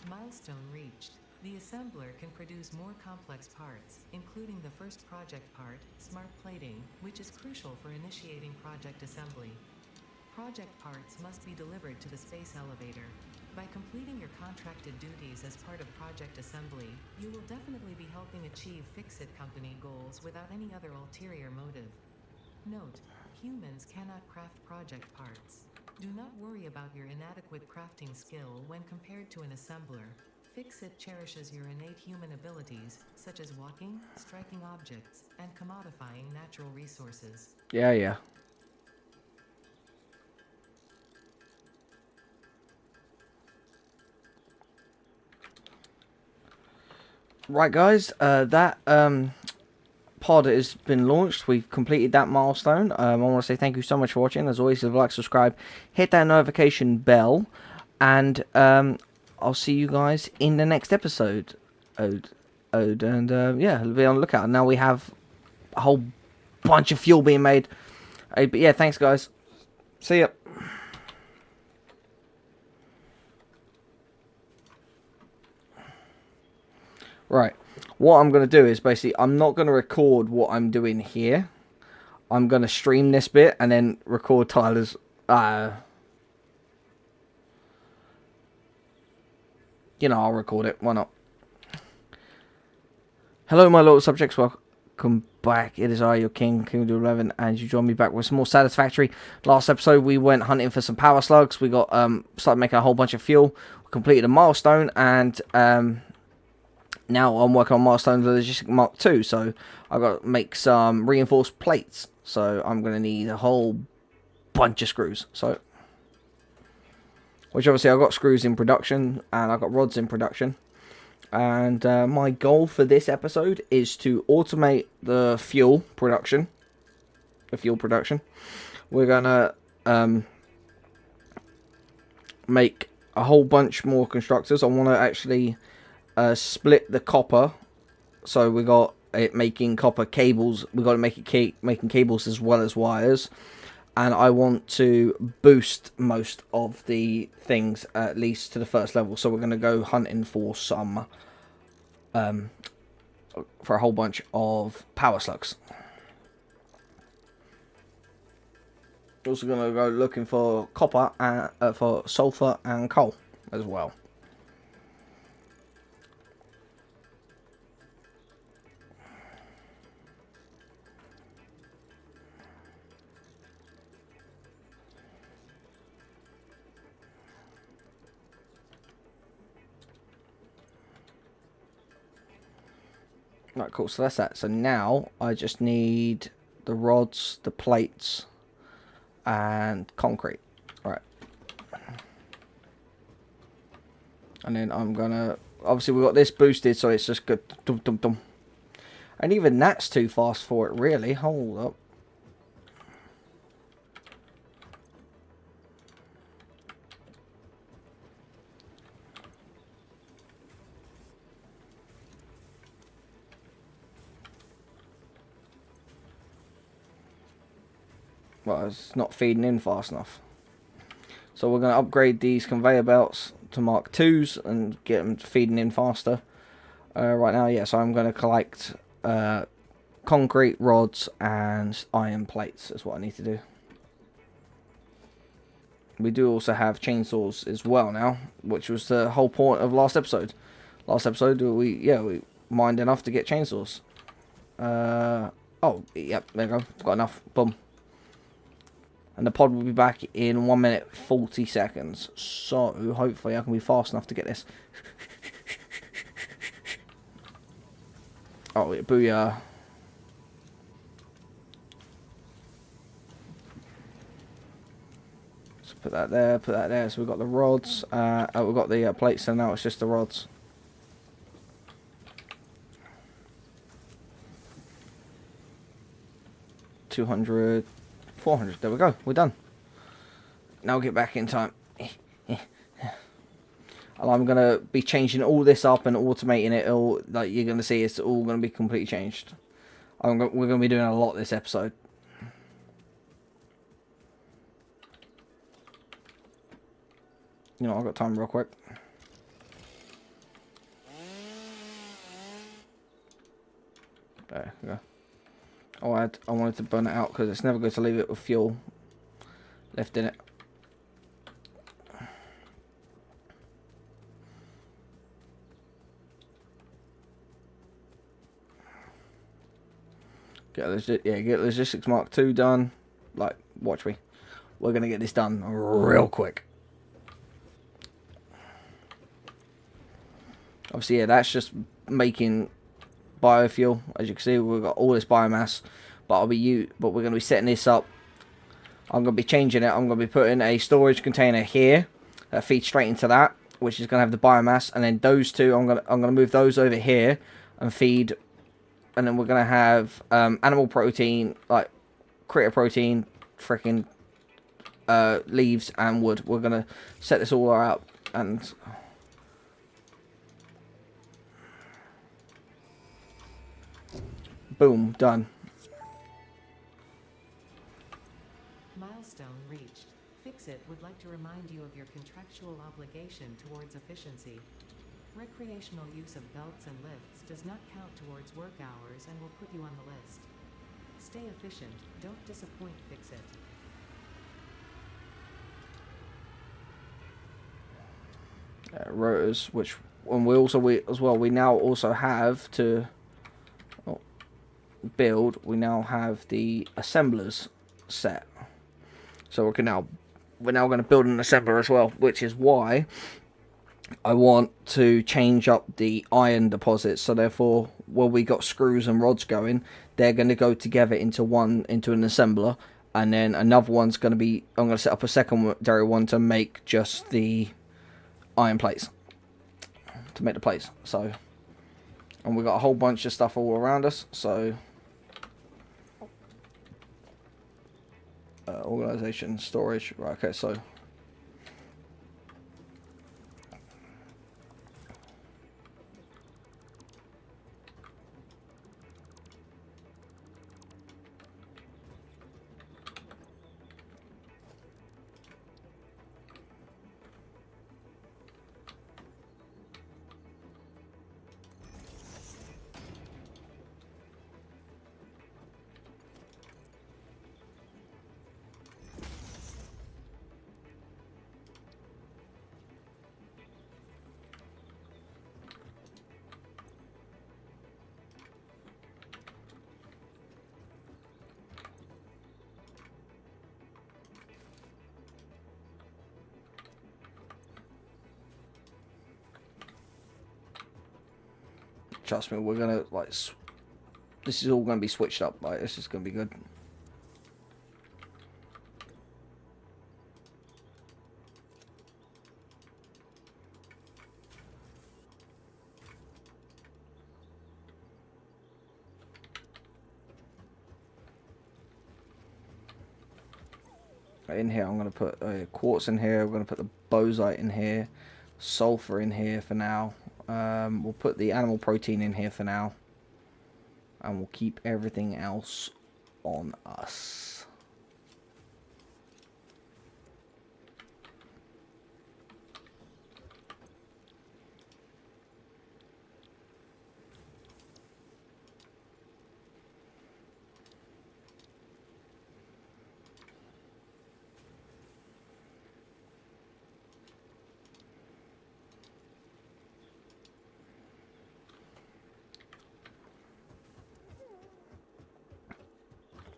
Milestone reached. The assembler can produce more complex parts, including the first project part, smart plating, which is crucial for initiating project assembly. Project parts must be delivered to the space elevator. By completing your contracted duties as part of project assembly, you will definitely be helping achieve Fix-It Company goals without any other ulterior motive. Note, humans cannot craft project parts. Do not worry about your inadequate crafting skill when compared to an assembler. Fix-It cherishes your innate human abilities, such as walking, striking objects, and commodifying natural resources. Yeah. Right, guys. That pod has been launched. We've completed that milestone. I want to say thank you so much for watching. As always, if you like, subscribe, hit that notification bell, and I'll see you guys in the next episode. Yeah, be on the lookout. Now we have a whole bunch of fuel being made. But yeah, thanks guys. See ya. Right. What I'm going to do is basically, I'm not going to record what I'm doing here. I'm going to stream this bit and then record Tyler's... you know, I'll record it. Why not? Hello, my loyal subjects. Welcome back. It is I, your King, King 11, and you join me back with some more Satisfactory. Last episode, we went hunting for some power slugs. We got started making a whole bunch of fuel. We completed a milestone, and now I'm working on milestone logistic Mark 2. So I've got to make some reinforced plates. So I'm going to need a whole bunch of screws. So, which obviously I've got screws in production and I've got rods in production. And my goal for this episode is to automate the fuel production. We're gonna make a whole bunch more constructors. I want to actually split the copper. So we got it making copper cables. We got to make it making cables as well as wires. And I want to boost most of the things at least to the first level. So we're going to go hunting for some, for a whole bunch of power slugs. Also going to go looking for copper and for sulfur and coal as well. Right, cool. So that's that. So now I just need the rods, the plates, and concrete. Right. And then I'm gonna... Obviously, we've got this boosted, so it's just good. Dum, dum, dum. And even that's too fast for it, really. Hold up. Well, it's not feeding in fast enough. So we're going to upgrade these conveyor belts to Mark 2s and get them feeding in faster. Right now, yeah, so I'm going to collect concrete, rods, and iron plates is what I need to do. We do also have chainsaws as well now, which was the whole point of last episode. Last episode, we mined enough to get chainsaws. Oh, yep, there you go. Got enough. Boom. And the pod will be back in 1 minute 40 seconds. So, hopefully I can be fast enough to get this. Oh, yeah, booyah. So put that there, put that there. So we've got the rods. We've got the plates, so now it's just the rods. $200, $400. There we go. We're done. Now we'll get back in time. And I'm going to be changing all this up and automating it. All, like you're going to see, it's all going to be completely changed. We're going to be doing a lot this episode. You know, I've got time real quick. There we go. Oh, I wanted to burn it out because it's never good to leave it with fuel left in it. Get Logistics Mark 2 done. Like, watch me. We're going to get this done real quick. Obviously, yeah, that's just making biofuel. As you can see, we've got all this biomass, but we're going to be setting this up. I'm going to be changing it. I'm going to be putting a storage container here that feeds straight into that, which is going to have the biomass, and then those two, I'm going to move those over here and feed. And then we're going to have animal protein, like critter protein, freaking leaves and wood. We're going to set this all out and boom, done. Milestone reached. Fixit would like to remind you of your contractual obligation towards efficiency. Recreational use of belts and lifts does not count towards work hours and will put you on the list. Stay efficient. Don't disappoint Fixit. Rotors, which and we now also have to build. We now have the assemblers set, so we're now going to build an assembler as well, which is why I want to change up the iron deposits. So therefore, where we got screws and rods going, they're going to go together into an assembler, and then another one's going to be, I'm going to set up a secondary one to make just the iron plates, to make the plates. So, and we got a whole bunch of stuff all around us. So, organization, storage, right? Okay, so. Trust me, we're gonna This is all going to be switched up. Right, this is going to be good. In here, I'm going to put quartz in here. We're going to put the bozite in here, sulfur in here for now. We'll put the animal protein in here for now, and we'll keep everything else on us.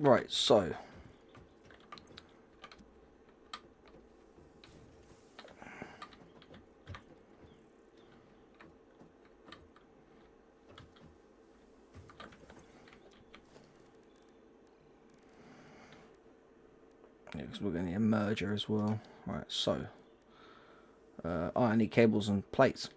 Right, so yeah, because we're going to need a merger as well. Right, so I need cables and plates.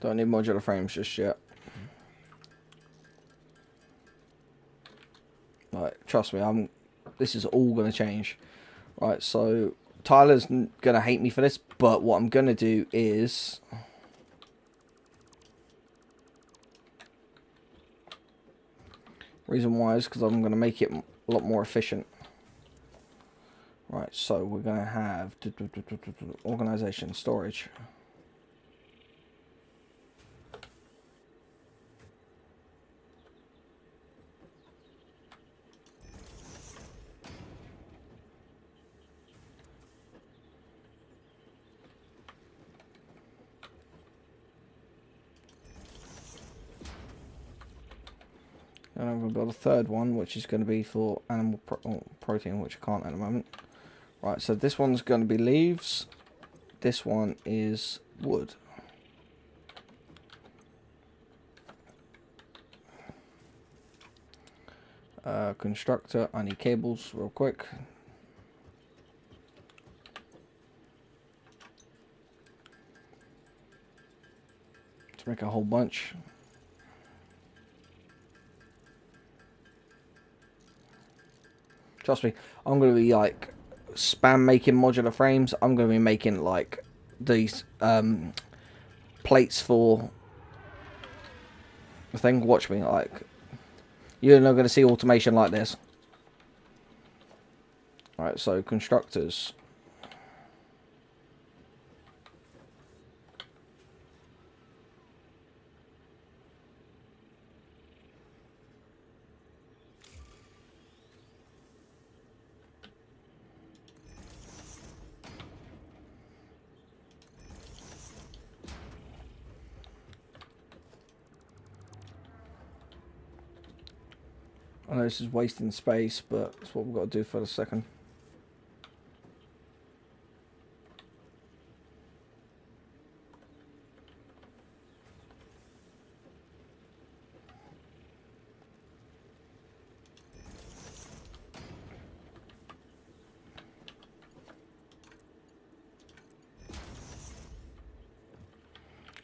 Don't need modular frames just yet. Right, trust me, this is all going to change. Right, so Tyler's going to hate me for this, but what I'm going to do is reason why is because I'm going to make it a lot more efficient. Right, so we're going to have organization, storage. And I'm going to build a third one, which is going to be for animal protein, which I can't at the moment. Right, so this one's going to be leaves. This one is wood. Constructor, I need cables real quick. To make a whole bunch. Trust me, I'm going to be like spam making modular frames. I'm going to be making like these plates for the thing. Watch me, like you're not going to see automation like this. Alright, so constructors. I know this is wasting space, but that's what we've got to do for a second.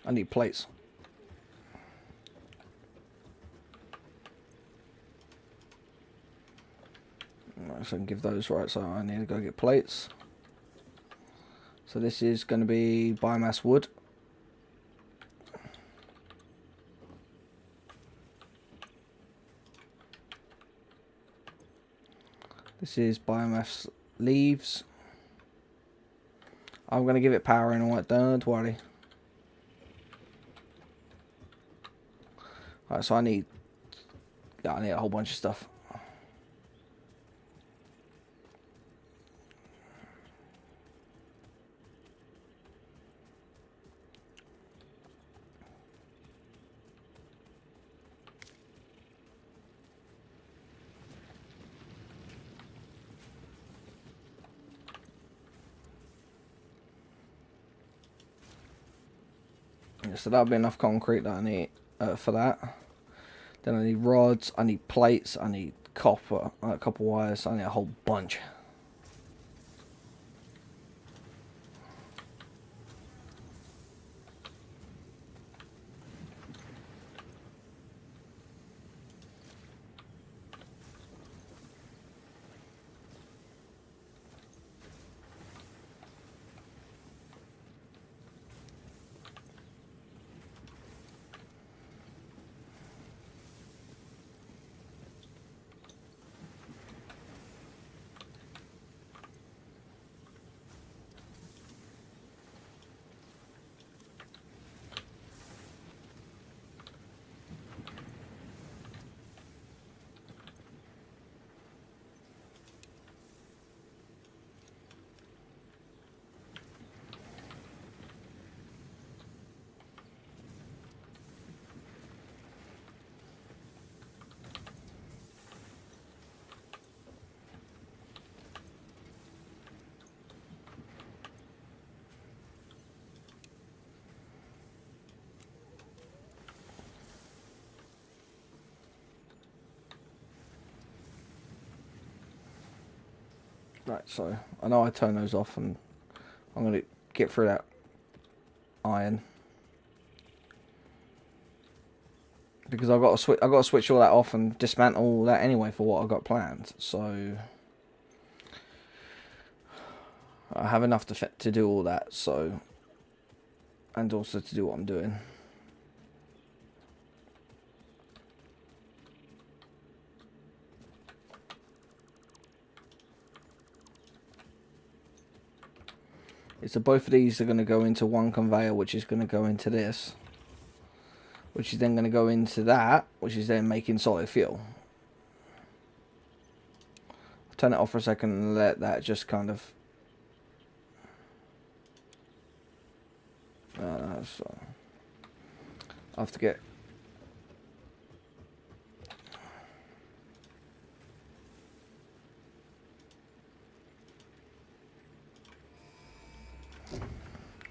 I need plates. So I can give those, right, so I need to go get plates. So this is going to be biomass wood. This is biomass leaves. I'm going to give it power and all that, don't worry. Alright, so I need a whole bunch of stuff. So that'll be enough concrete that I need for that. Then I need rods, I need plates, I need copper, copper wires, I need a whole bunch. Right, so I know I turn those off, and I'm gonna get through that iron because I've got to switch all that off and dismantle all that anyway for what I've got planned. So I have enough to do all that. So, and also to do what I'm doing. So both of these are going to go into one conveyor, which is going to go into this, which is then going to go into that, which is then making solid fuel. Turn it off for a second and let that just kind of... so I have to get...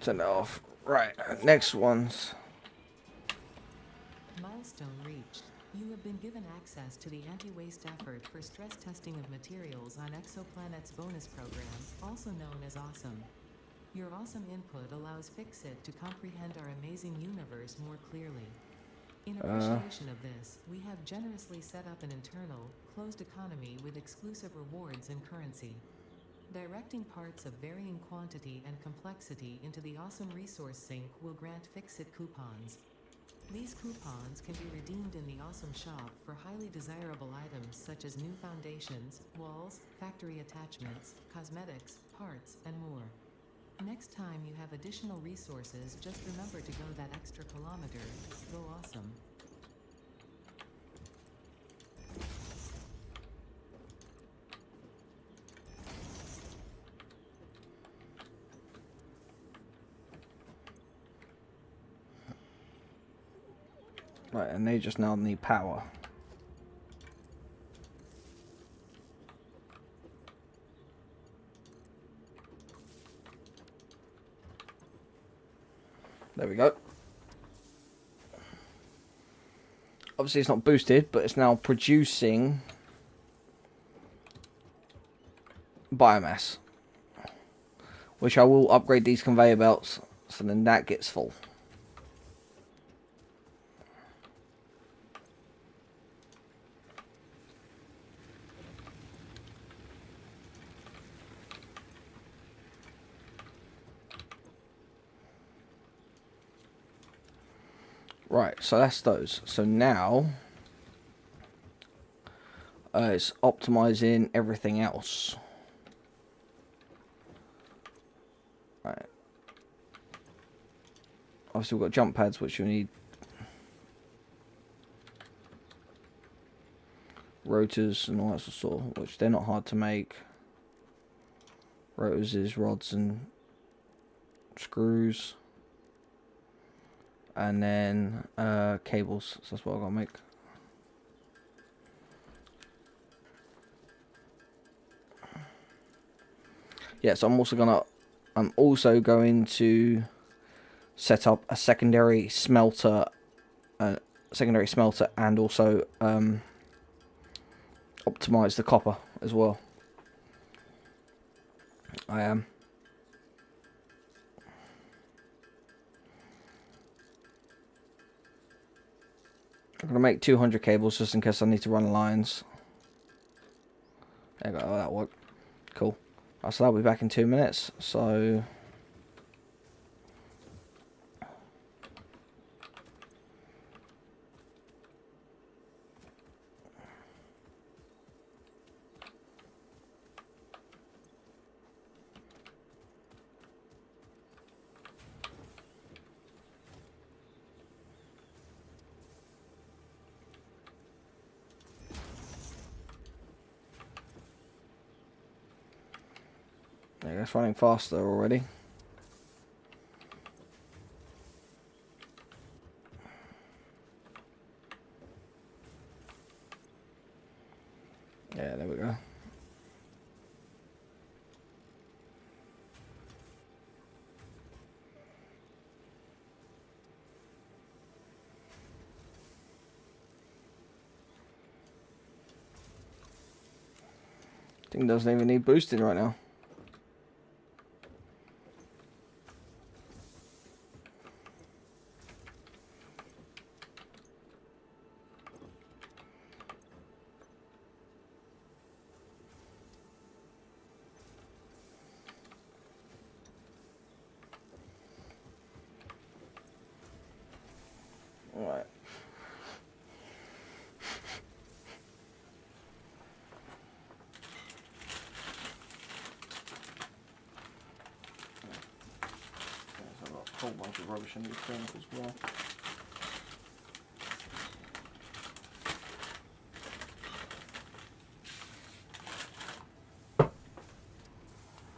Turn it off. Right, next ones. Milestone reached. You have been given access to the anti-waste effort for stress testing of materials on Exoplanet's bonus program, also known as AWESOME. Your awesome input allows Fixit to comprehend our amazing universe more clearly. In appreciation of this, we have generously set up an internal, closed economy with exclusive rewards and currency. Directing parts of varying quantity and complexity into the awesome resource sink will grant Fixit coupons. These coupons can be redeemed in the awesome shop for highly desirable items such as new foundations, walls, factory attachments, cosmetics, parts, and more. Next time you have additional resources, just remember to go that extra kilometer. Go awesome. Right, and they just now need power. There we go. Obviously it's not boosted, but it's now producing biomass, which I will upgrade these conveyor belts so then that gets full. Right, so that's those. So now It's optimizing everything else. Right. Obviously, we've got jump pads, which you need. Rotors and all that sort of, which they're not hard to make. Rotors is rods and screws. And then cables, so that's what I've got to make. Yeah, so I'm also going to set up a secondary smelter and also optimize the copper as well. I am. I'm gonna make 200 cables just in case I need to run lines. There you go, that worked. Cool. So I'll be back in 2 minutes. So yeah, it's running faster already. Yeah, there we go. Thing doesn't even need boosting right now. Alright. I've got a whole bunch of rubbish in these things as well.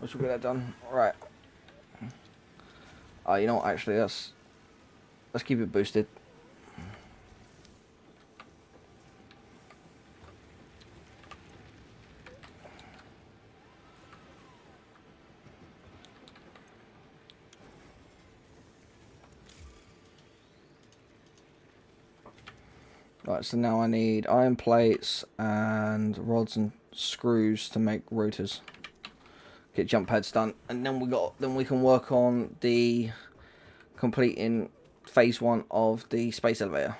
Let's get that done. Alright. You know what, actually let's keep it boosted. Right, so now I need iron plates and rods and screws to make rotors. Get jump pads done, and then we can work on the completing phase 1 of the space elevator.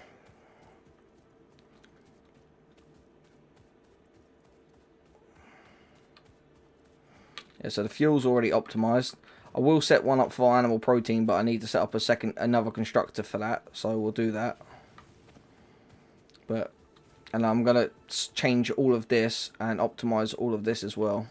Yeah, so the fuel's already optimized. I will set one up for animal protein, but I need to set up another constructor for that, so we'll do that. And I'm gonna change all of this and optimize all of this as well.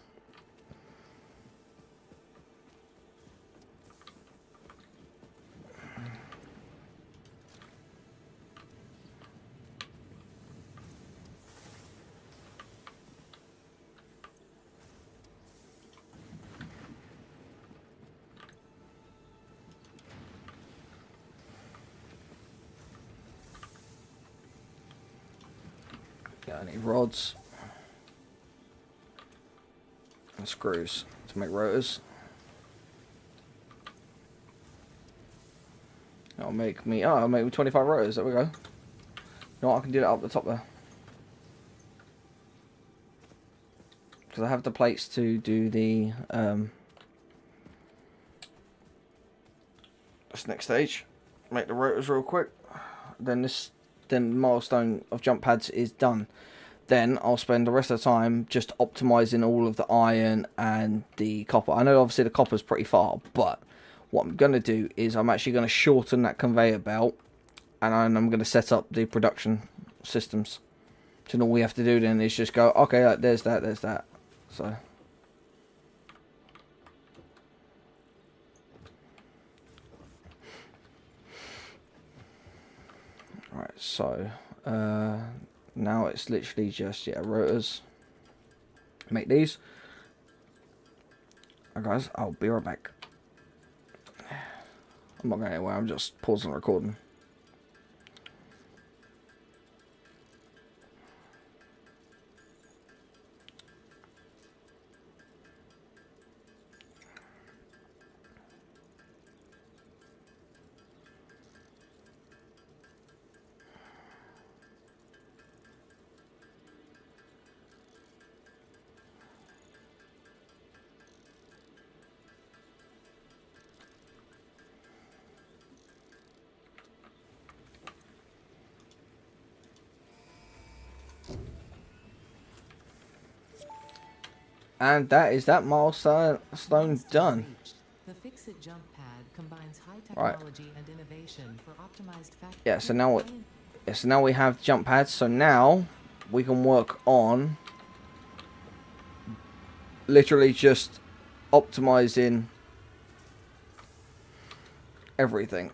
Yeah, I need rods and screws to make rotors. That'll make me 25 rotors. There we go. You know what, I can do that up the top there. Because I have the plates to do the this next stage. Make the rotors real quick. Then milestone of jump pads is done. Then I'll spend the rest of the time just optimizing all of the iron and the copper. I know obviously the copper's pretty far, but what I'm going to do is I'm actually going to shorten that conveyor belt, and I'm going to set up the production systems. So all we have to do then is just go, okay, there's that. So. Right, so now it's literally just rotors. Make these. Alright guys, I'll be right back. I'm not going anywhere, I'm just pausing the recording. And that is that milestone done. The Fix-It jump pad combines high Right. technology and innovation for optimized factory. Yeah, so now we have jump pads. So now we can work on literally just optimizing everything.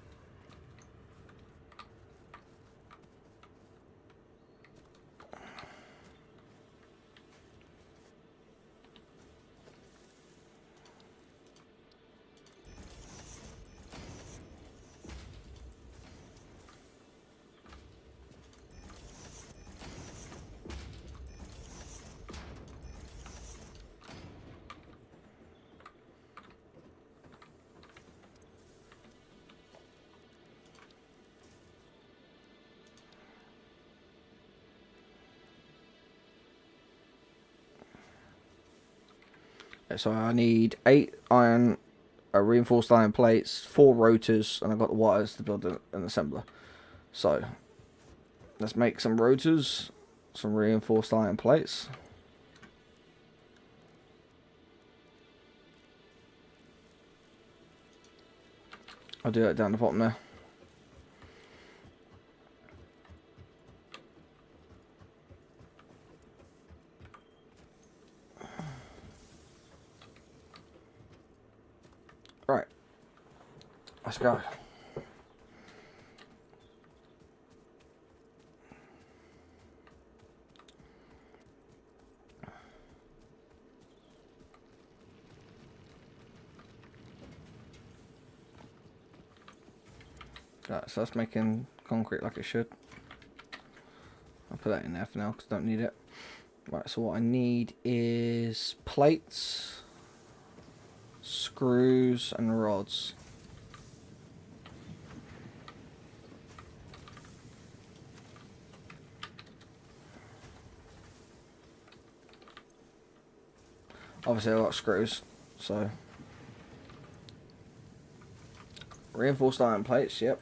So I need 8 iron, reinforced iron plates, 4 rotors, and I've got the wires to build an assembler. So let's make some rotors, some reinforced iron plates. I'll do that down the bottom there. Right, let's go. Right, so that's making concrete like it should. I'll put that in there for now because I don't need it. Right, so what I need is plates, screws and rods. Obviously I've got screws, so reinforced iron plates, yep.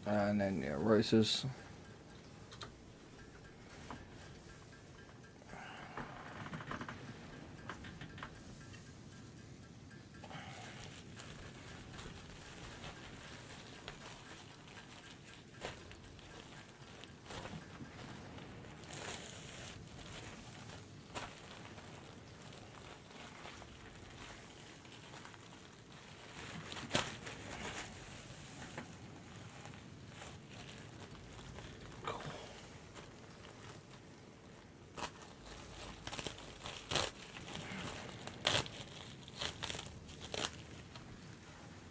And then rotors.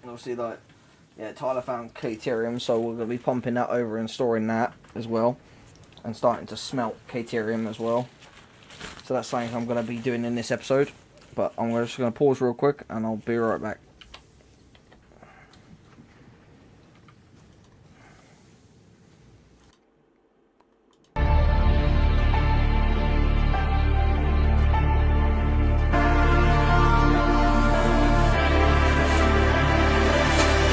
Obviously, like, yeah, Tyler found Caterium, so we're going to be pumping that over and storing that as well, and starting to smelt Caterium as well. So that's something I'm going to be doing in this episode, but I'm just going to pause real quick and I'll be right back.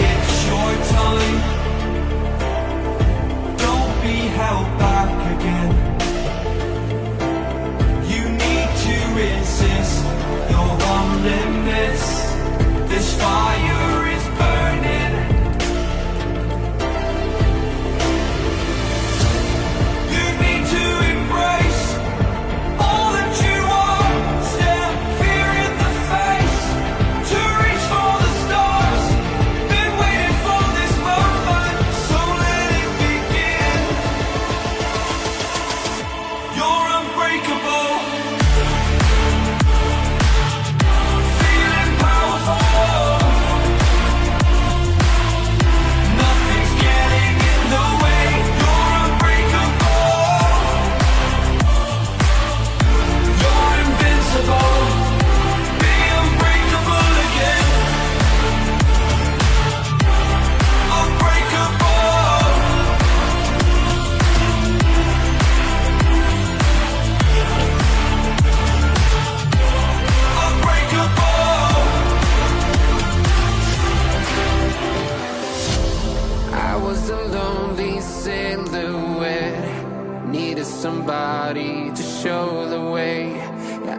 It's your time. Don't be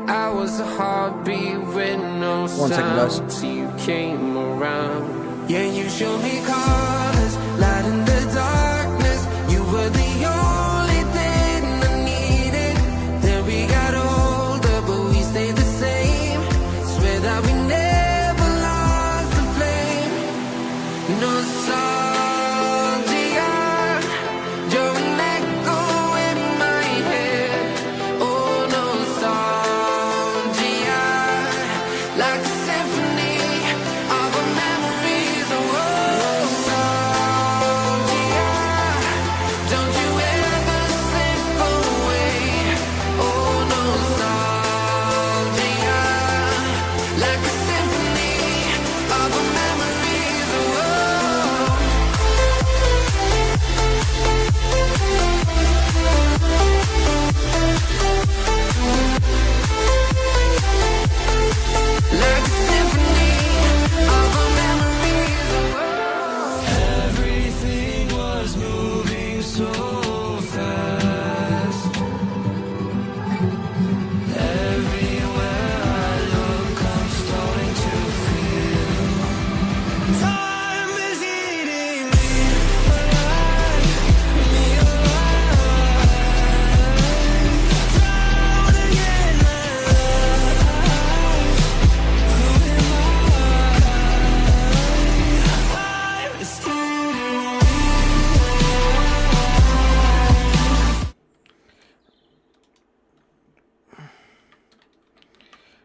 I was a heartbeat with no 1 second, guys. sound till you came around. Yeah, you showed me colors, light in the darkness. You were the only thing I needed. Then we got older, but we stayed the same. Swear that we never lost the flame. Nostalgia, you're an echo in my head. Oh, nostalgia, like a symphony of our memories. Oh, nostalgia, don't you ever slip away. Oh, nostalgia, like a symphony of our memories. Oh, like a symphony of our memories. Everything was moving so fast. Everywhere I look, I'm starting to feel time is eating me alive, me alive. Drowning in my life. Who am I? Time is eating me.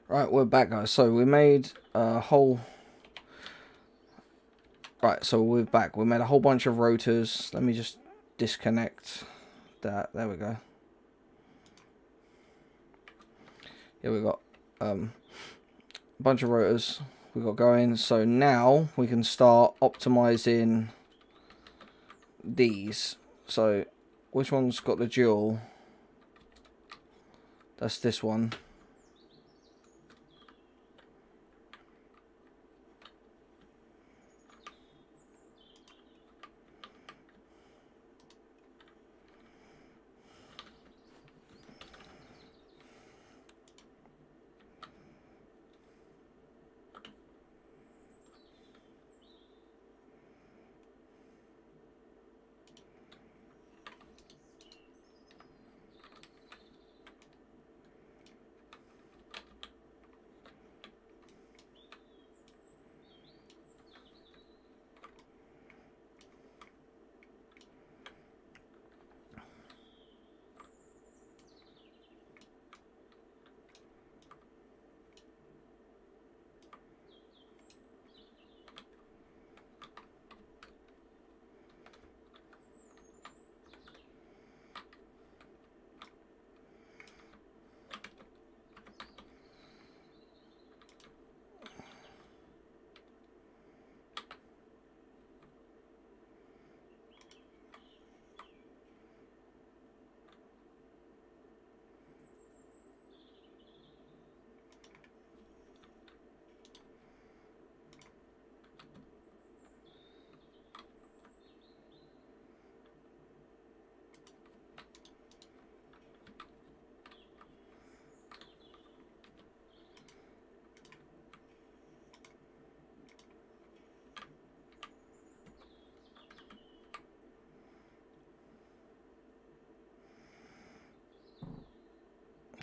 Right, we're back, guys. So we made a whole... Right, so we're back. We made a whole bunch of rotors. Let me just disconnect that. There we go. Yeah, we got a bunch of rotors we got going. So now we can start optimizing these. So which one's got the dual? That's this one.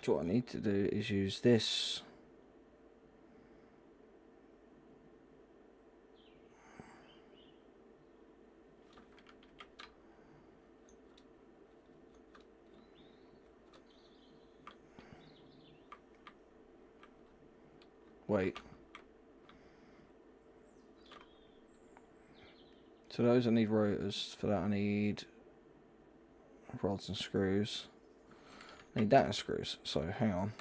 So what I need to do is use this. Wait. So those I need rotors. For that I need rods and screws. I need that and screws. So hang on.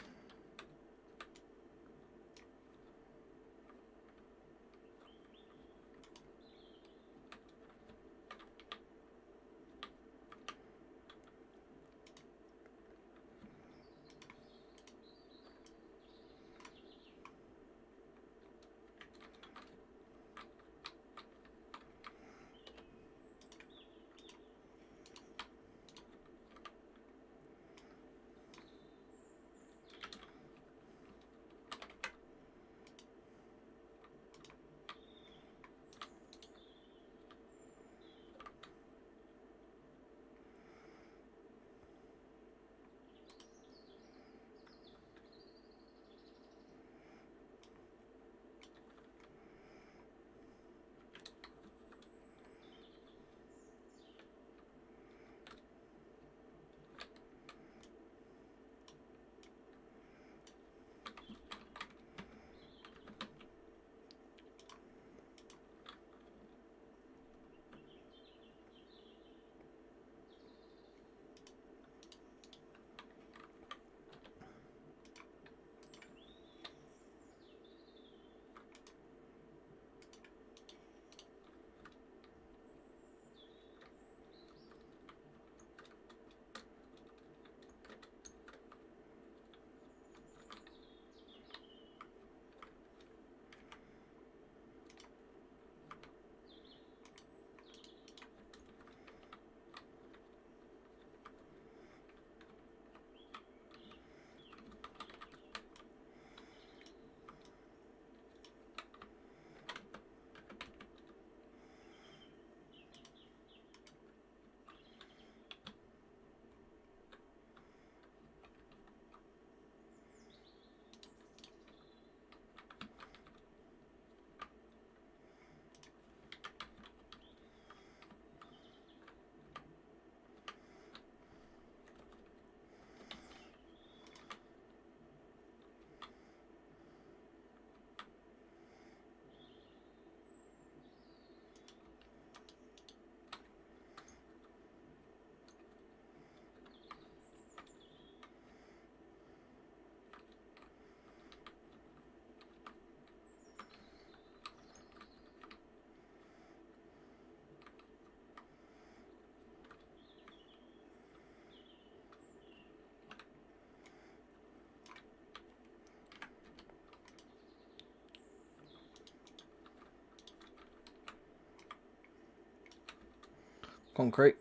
concrete.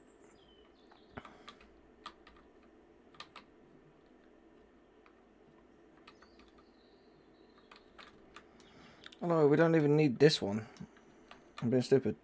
Oh no, we don't even need this one. I'm being stupid.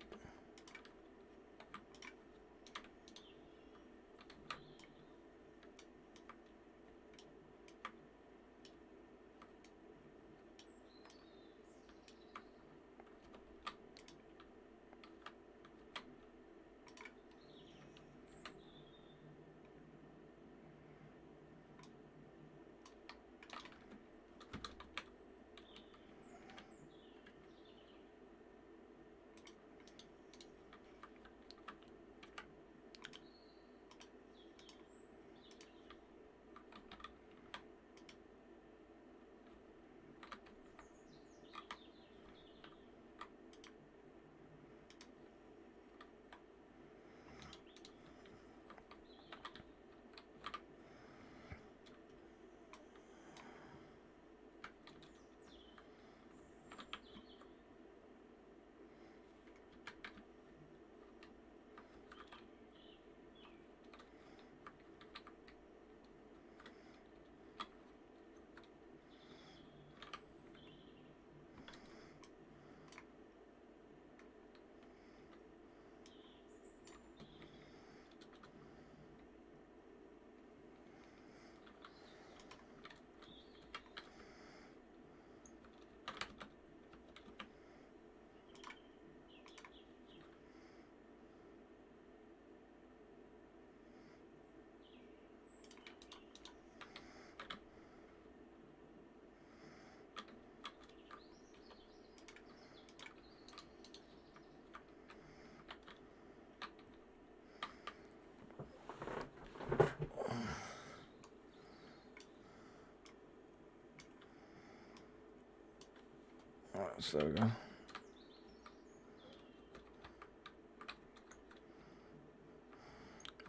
Alright, so there we go.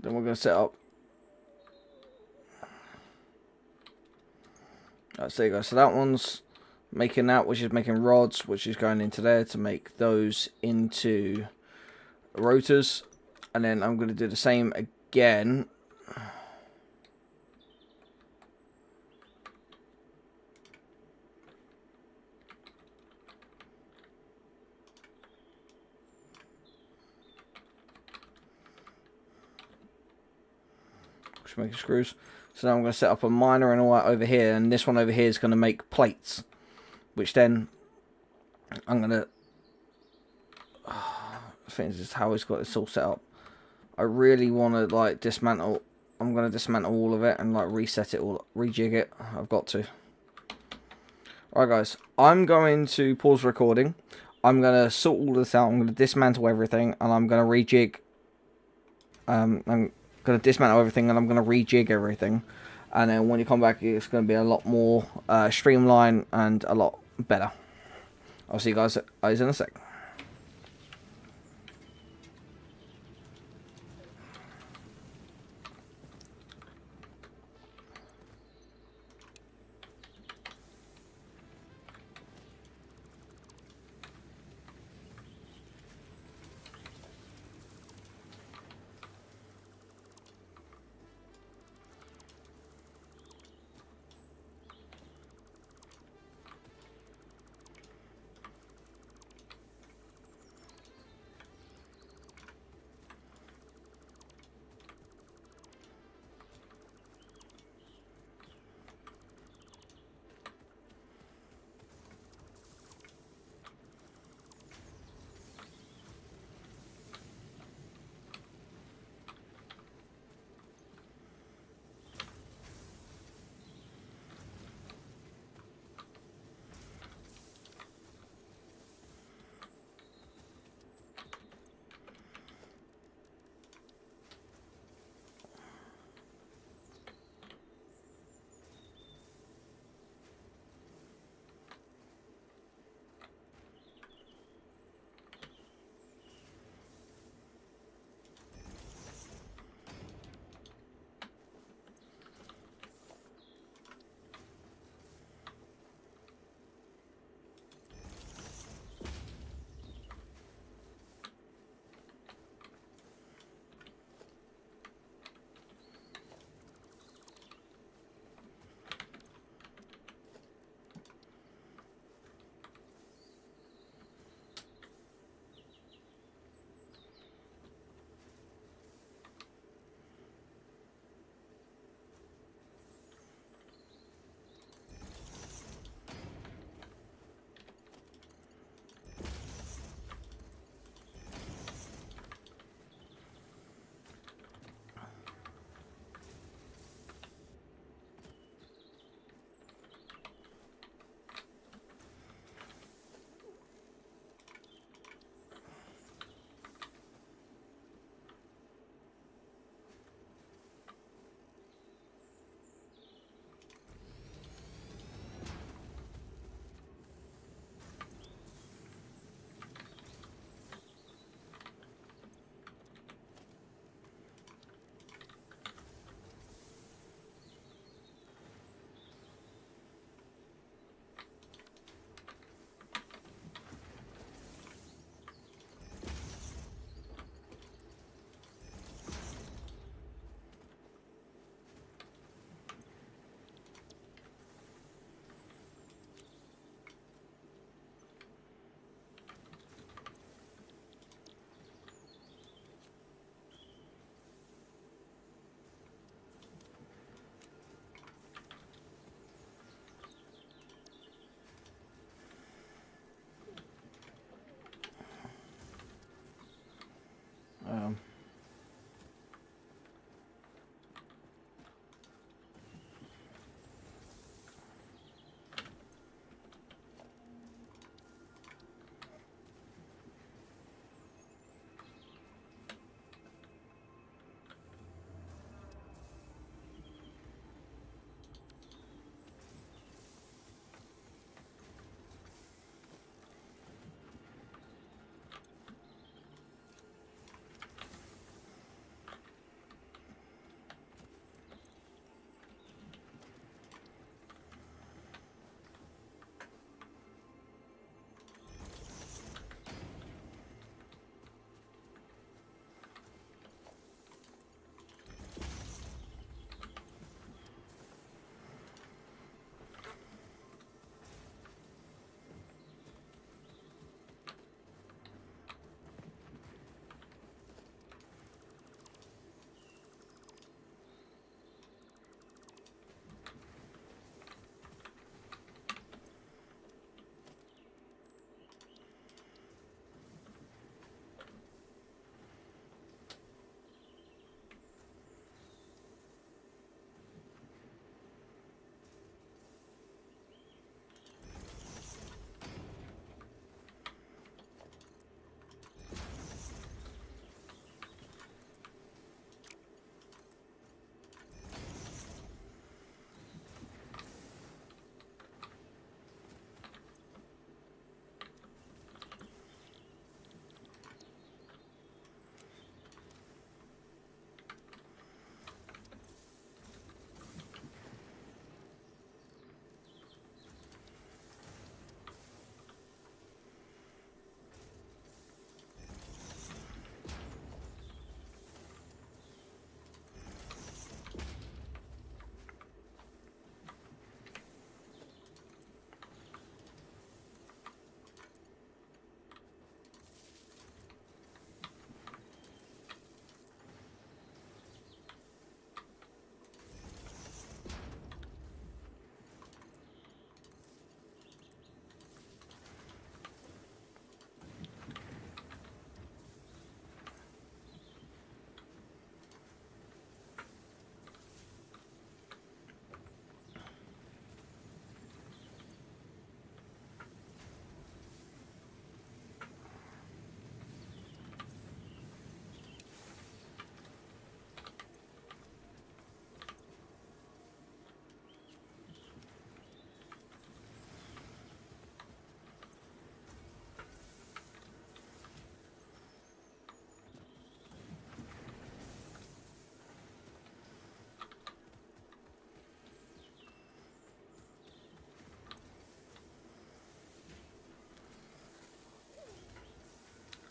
Then we're going to set up. Alright, so there you go. So that one's making that, which is making rods, which is going into there to make those into rotors. And then I'm going to do the same again. Making screws. So now I'm going to set up a miner and all that over here, and this one over here is going to make plates, which then I'm going to I think this is how it's got this all set up. I really want to like dismantle. I'm going to dismantle all of it and like reset it all, rejig it. I've got to. Alright guys, I'm going to pause recording. I'm going to sort all this out. I'm going to dismantle everything and I'm going to rejig. I'm going to dismantle everything and I'm going to rejig everything, and then when you come back it's going to be a lot more streamlined and a lot better. I'll see you guys in a sec.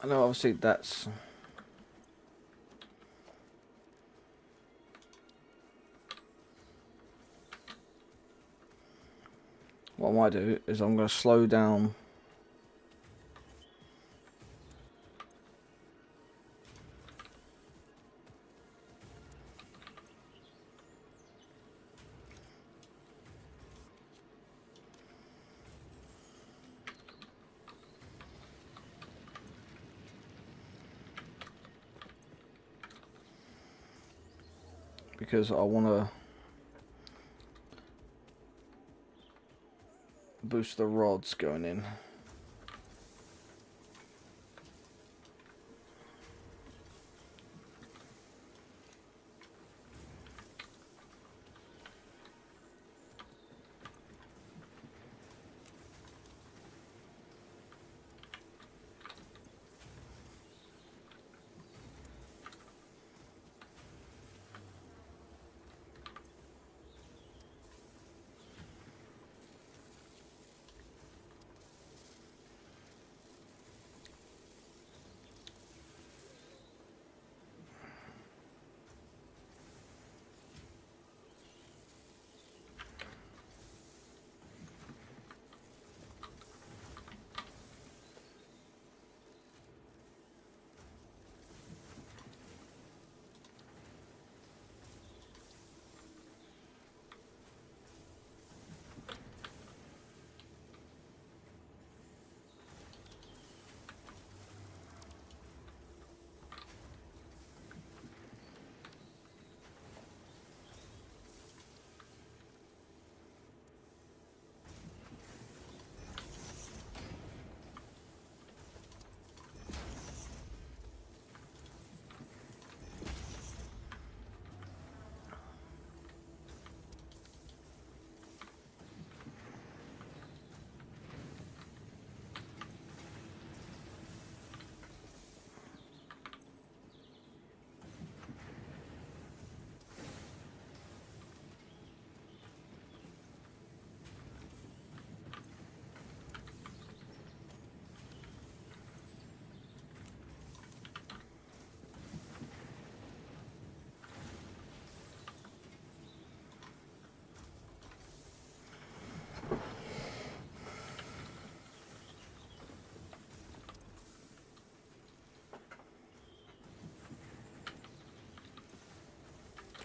I know obviously that's... What I might do is I'm going to slow down because I want to boost the rods going in.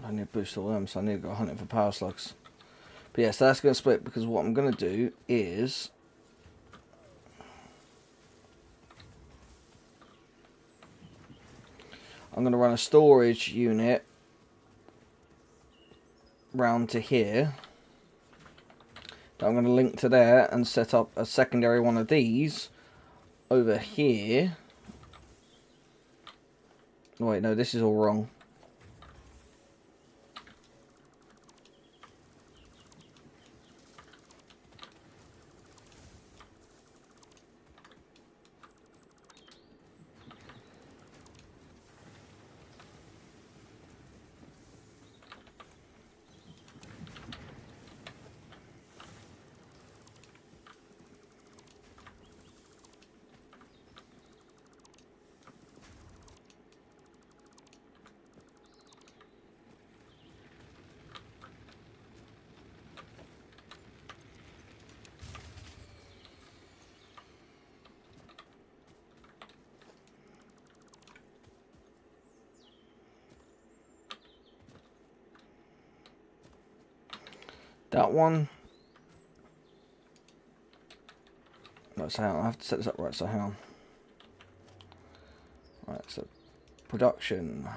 I need to boost all them, so I need to go hunting for power slugs. But yeah, so that's going to split, because what I'm going to do is... I'm going to run a storage unit round to here. I'm going to link to there and set up a secondary one of these over here. Wait, no, this is all wrong. That one. No, so hang on, I have to set this up right, so hang on. Right, so production,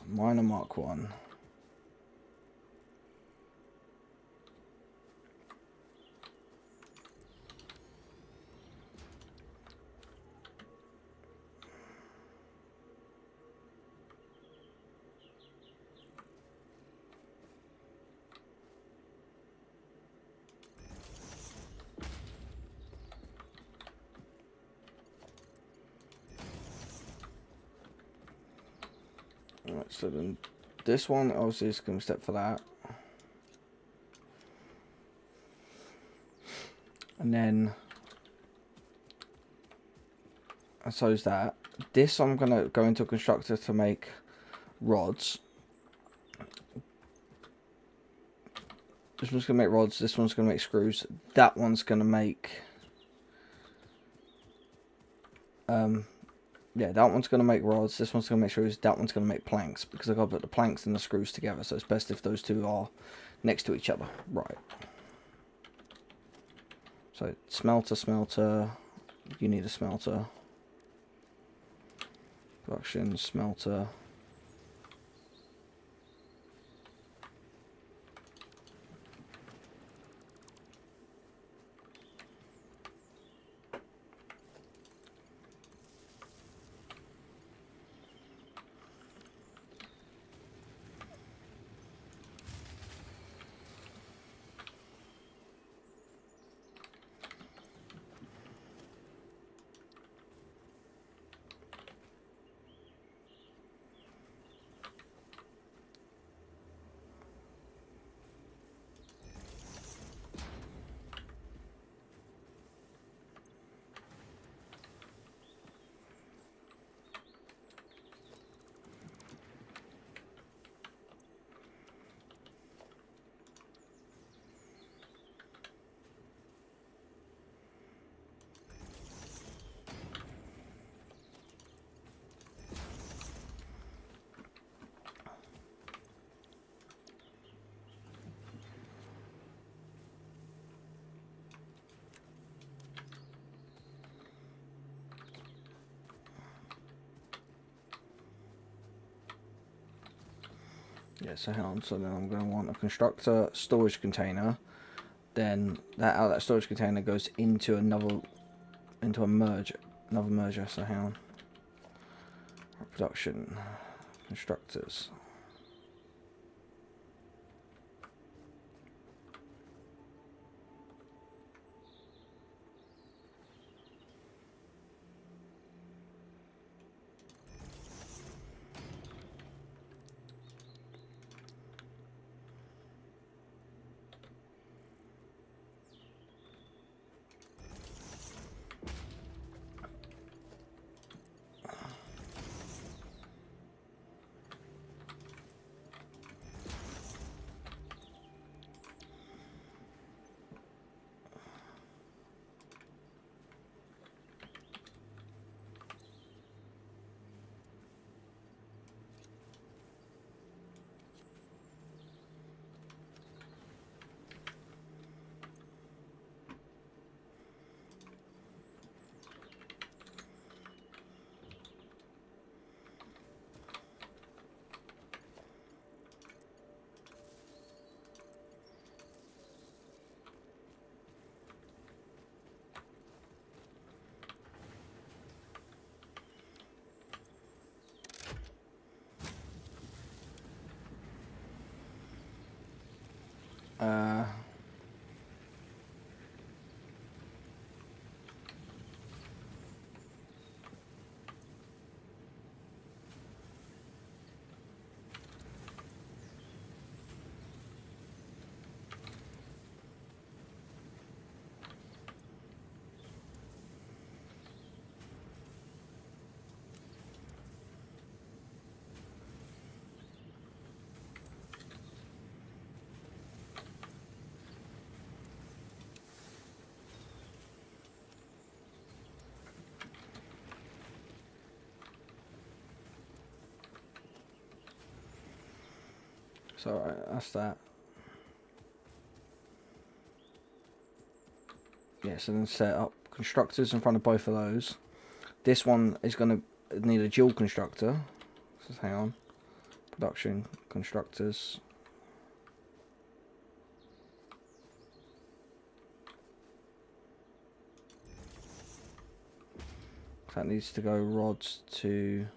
minor mark 1. Right, so then this one obviously is going to step for that. And then, and so is that. This I'm going to go into a constructor to make rods. This one's going to make rods. This one's going to make screws. That one's going to make... yeah, that one's going to make rods. This one's going to make screws. That one's going to make planks. Because I've got to put the planks and the screws together. So it's best if those two are next to each other. Right. So smelter, smelter. You need a smelter. Production, smelter. Yeah, so hang on. So then I'm going to want a constructor storage container. Then that out that storage container goes into another merger. So hang on. Production constructors. So that's that. Yeah, so then set up constructors in front of both of those. This one is going to need a dual constructor. So hang on. Production constructors. That needs to go rods to...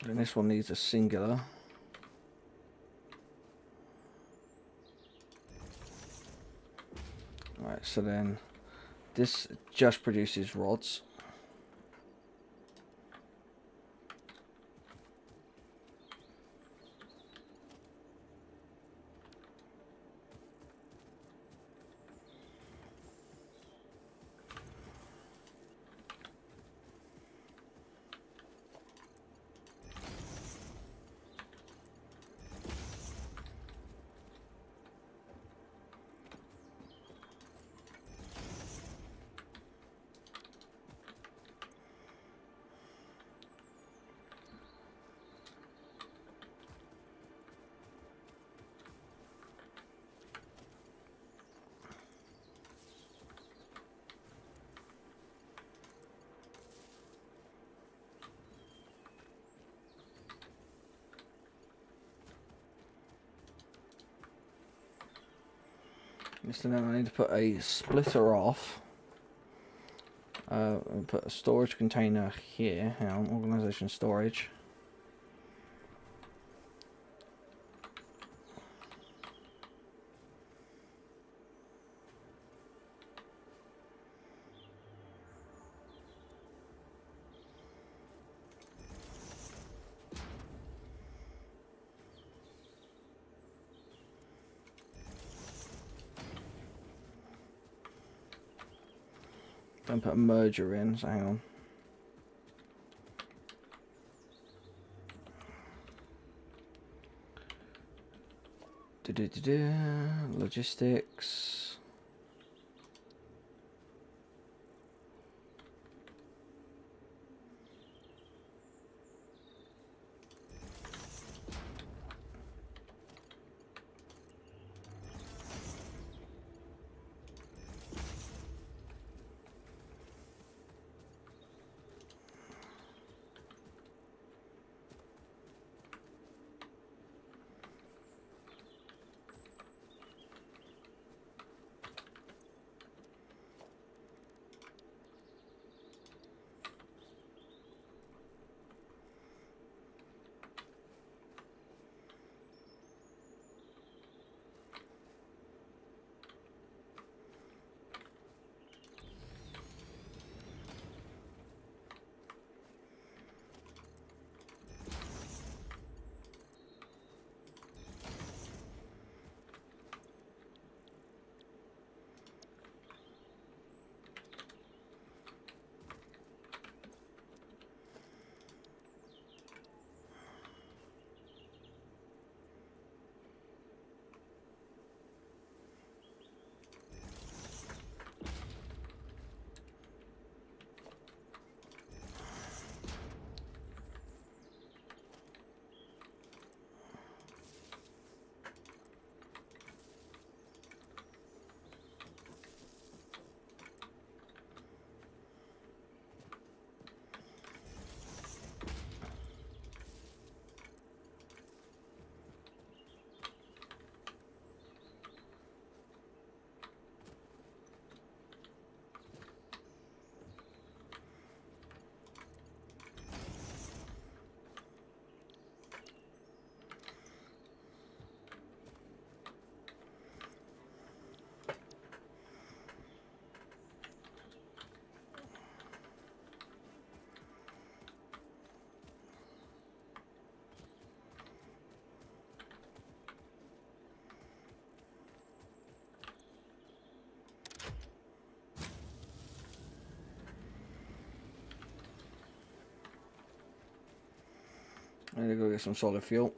And this one needs a singular. Right, so then this just produces rods. So then I need to put a splitter off. And put a storage container here. Hang on, organization storage. Then put a merger in, so hang on. Logistics. I need to go get some solid fuel.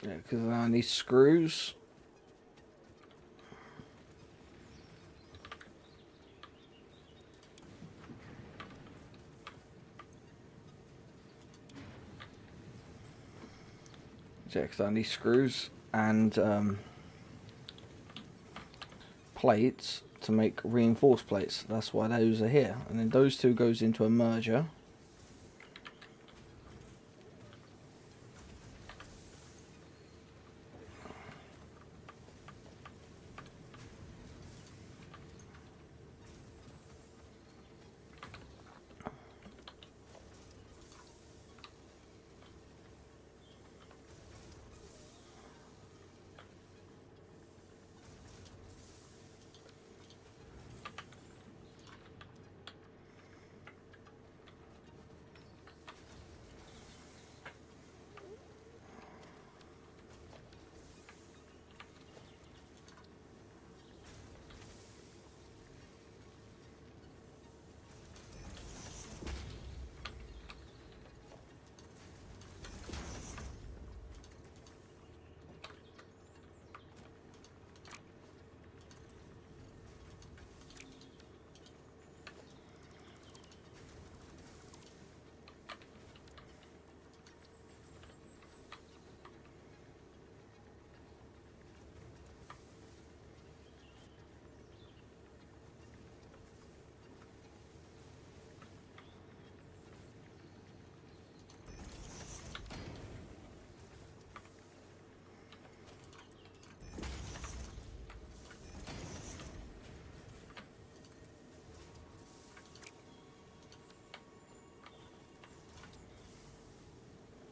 Yeah, because I need screws. Yeah, because I need screws and plates to make reinforced plates. That's why those are here. And then those two goes into a merger.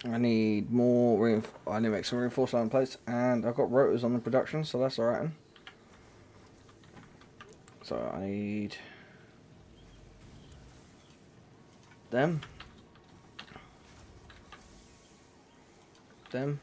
I need more. I need to make some reinforced iron plates, and I've got rotors on the production, so that's alright. So I need them, them.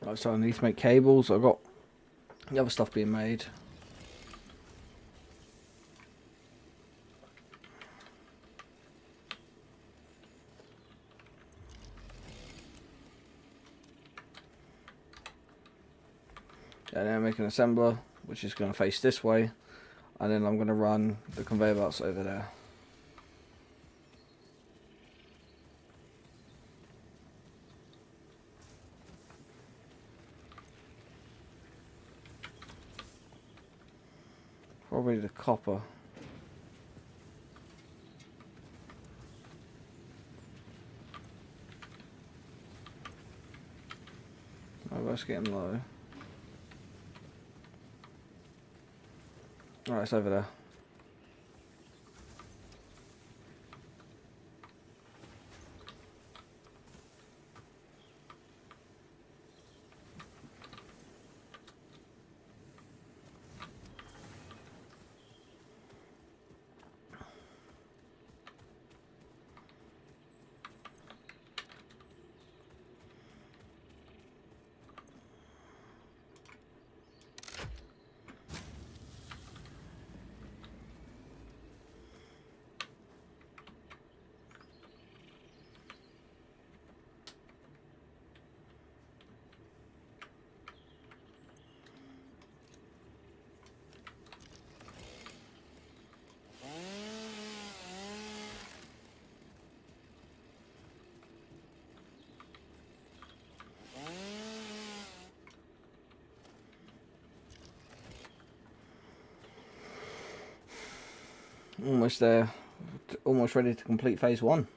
Right, so I need to make cables. I've got the other stuff being made. And then I make an assembler, which is going to face this way, and then I'm going to run the conveyor belts over there. Probably the copper. Oh, that's getting low. Alright, it's over there. Almost there. Almost ready to complete phase 1.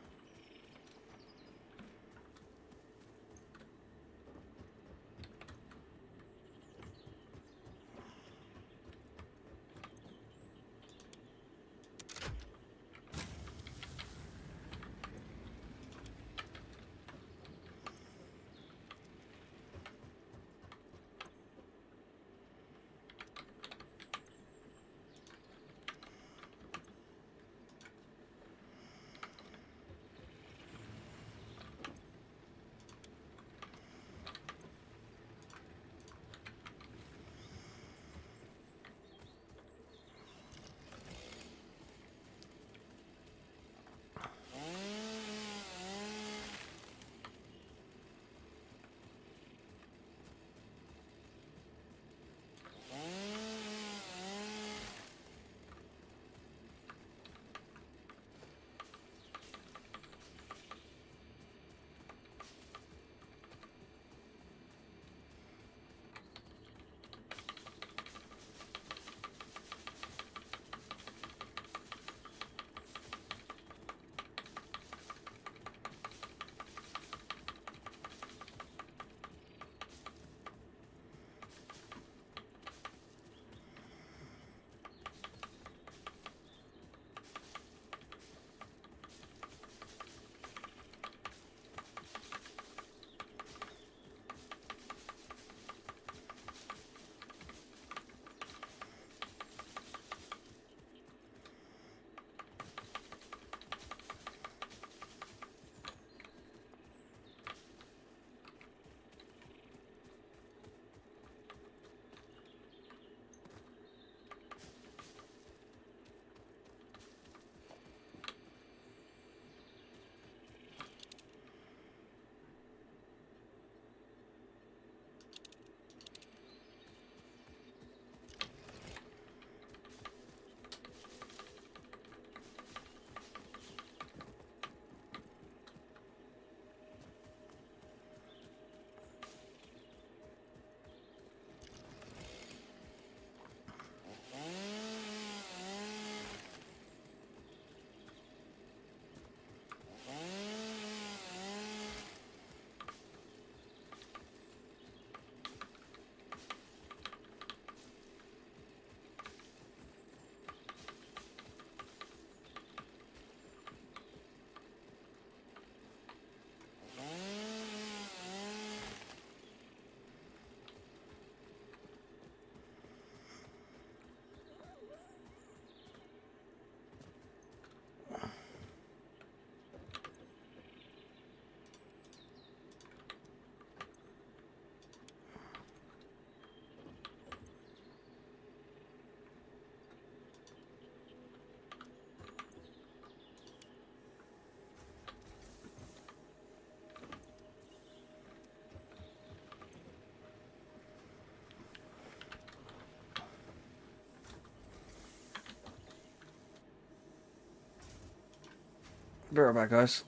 Be right back, guys.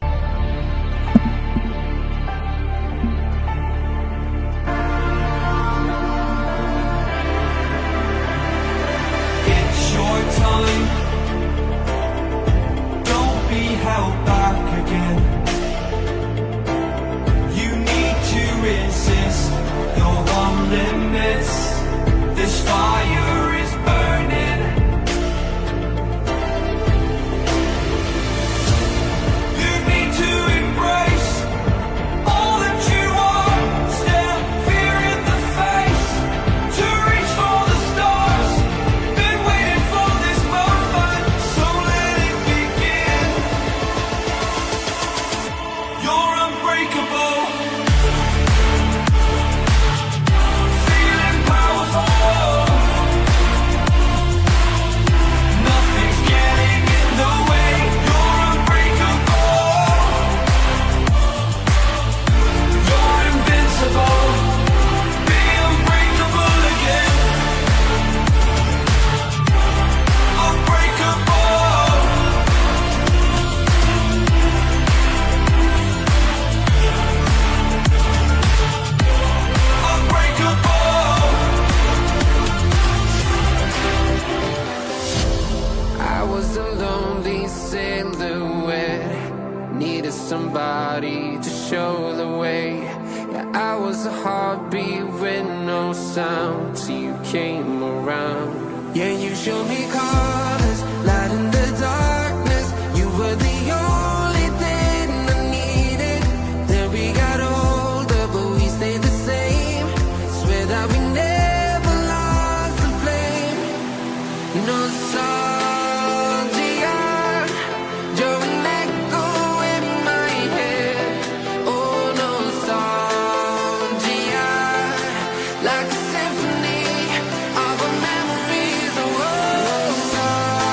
It's your time. Don't be held back again. You need to resist. You're on limits. This fire is burning. You need to embrace all that you are. Step fear in the face to reach for the stars. Been waiting for this moment, so let it begin. You're unbreakable. Feeling powerful. Nothing's getting in the way. You're unbreakable. You're invincible. Be unbreakable again. Unbreakable. Unbreakable. I was a lonely silhouette, needed somebody to show the way. Yeah, I was a heartbeat with no sound till you came around. Yeah, you showed me colors, light in the darkness. You were the only thing I needed. Then we got older, but we stayed the same. Swear that we never lost the flame. Nostalgia, you're an echo in my head. Oh, nostalgia, like a symphony of our memories. Oh, nostalgia.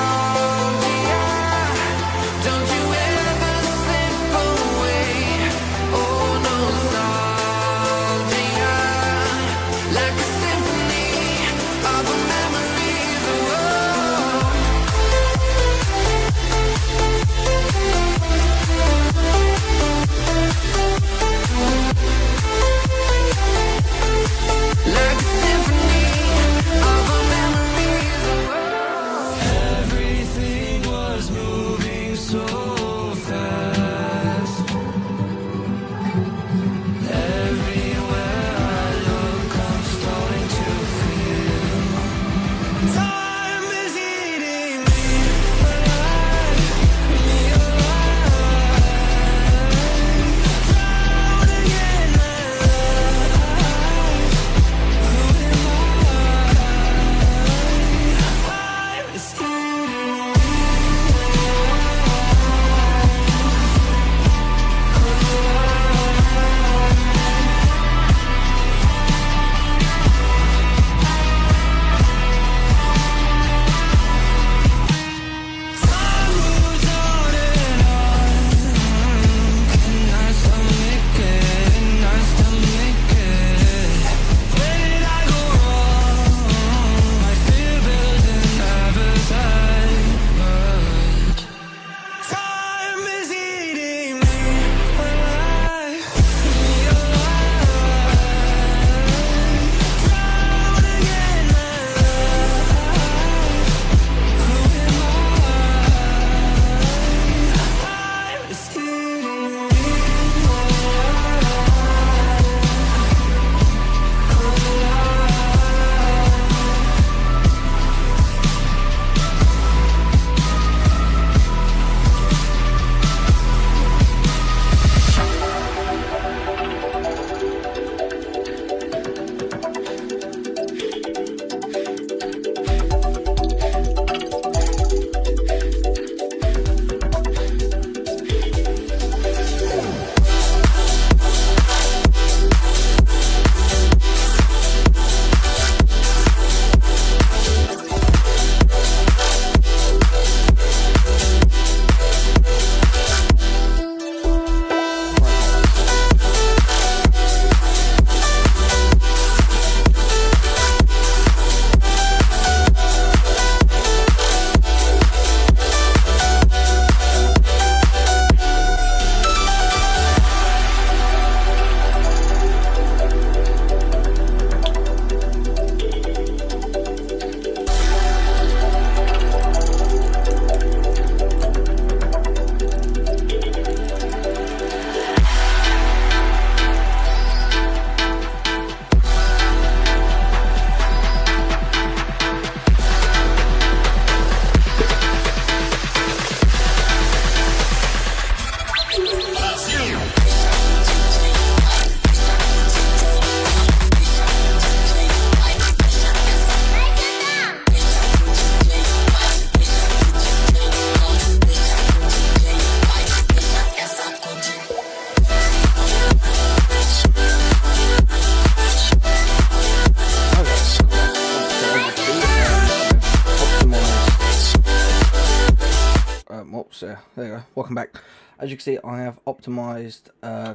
so there you go. Welcome back. As you can see, I have optimized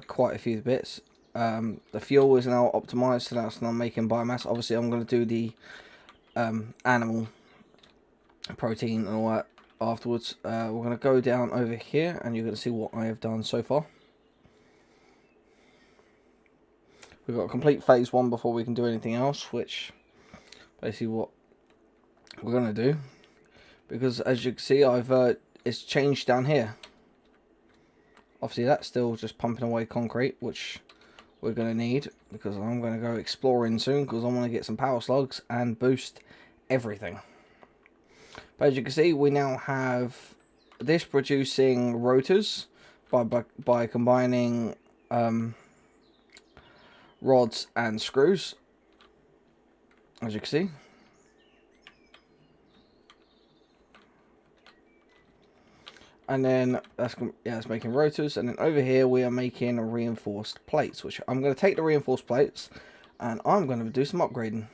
quite a few bits. The fuel is now optimized, so that's now making biomass. Obviously, I'm going to do the animal protein and all that afterwards. We're going to go down over here, and you're going to see what I have done so far. We've got a complete phase 1 before we can do anything else, which basically what we're going to do. Because as you can see, it's changed down here. Obviously that's still just pumping away concrete, which we're going to need, because I'm going to go exploring soon, because I want to get some power slugs and boost everything. But as you can see, we now have this producing rotors by combining rods and screws, as you can see. And then that's making rotors, and then over here we are making reinforced plates, which I'm going to take the reinforced plates and I'm going to do some upgrading.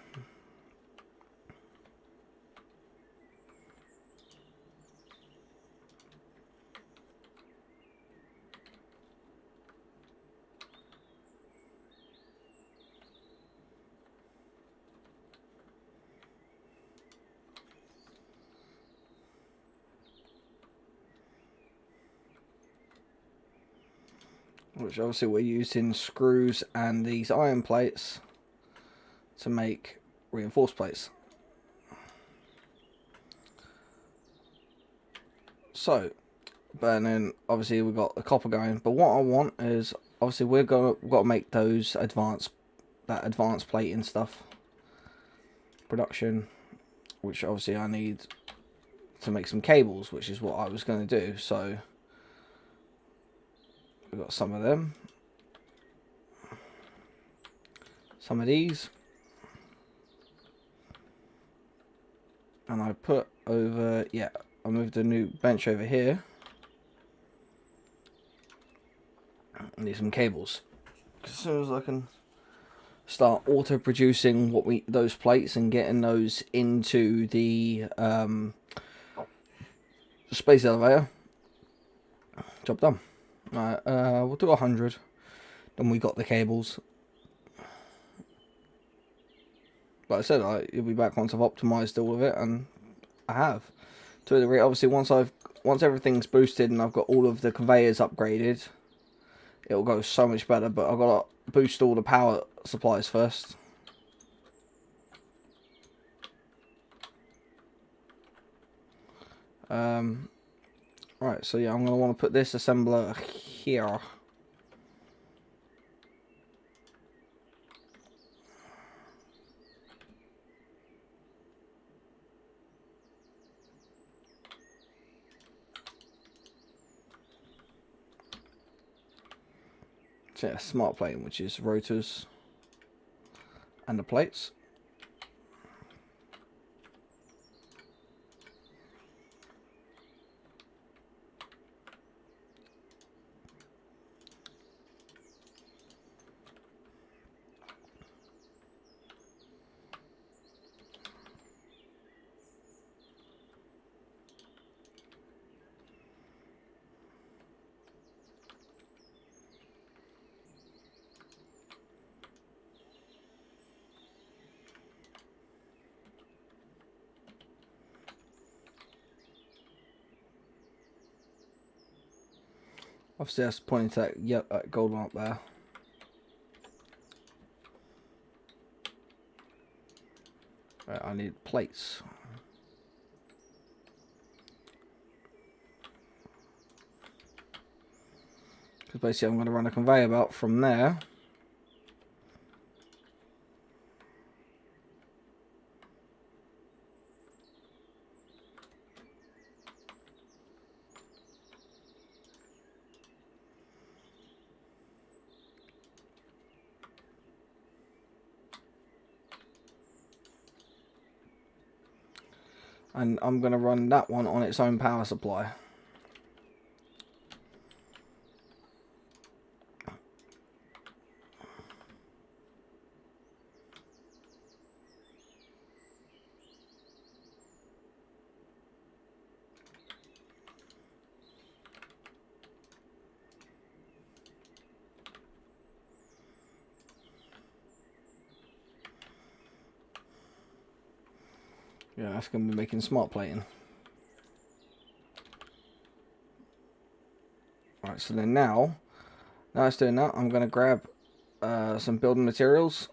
Which obviously we're using screws and these iron plates to make reinforced plates. So, but then obviously we've got the copper going. But what I want is, obviously we've got to make those advanced plating stuff. Production, which obviously I need to make some cables, which is what I was going to do. So we've got some of them, some of these, and I put over, yeah, I moved a new bench over here. I need some cables. As soon as I can start auto producing those plates and getting those into the space elevator, job done. Right, we'll do 100. Then we got the cables. Like I said, you'll be back once I've optimized all of it, and I have. To a degree, obviously, once everything's boosted and I've got all of the conveyors upgraded, it'll go so much better. But I've got to boost all the power supplies first. Right, so yeah, I'm going to want to put this assembler here. So yeah, smart plating, which is rotors and the plates. Obviously that's pointing to that gold one up there. Right, I need plates. Because basically I'm going to run a conveyor belt from there. And I'm going to run that one on its own power supply. Yeah, that's going to be making smart plating. Right, so then now it's doing that, I'm going to grab some building materials.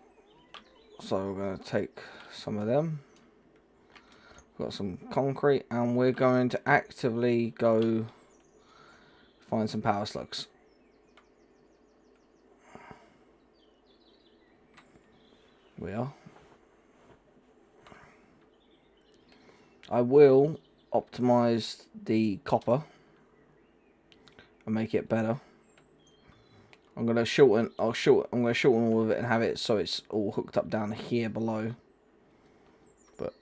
So we're going to take some of them. We've got some concrete, and we're going to actively go find some power slugs. We are. I will optimize the copper and make it better. I'm going to shorten. I'm going to shorten all of it and have it so it's all hooked up down here below. But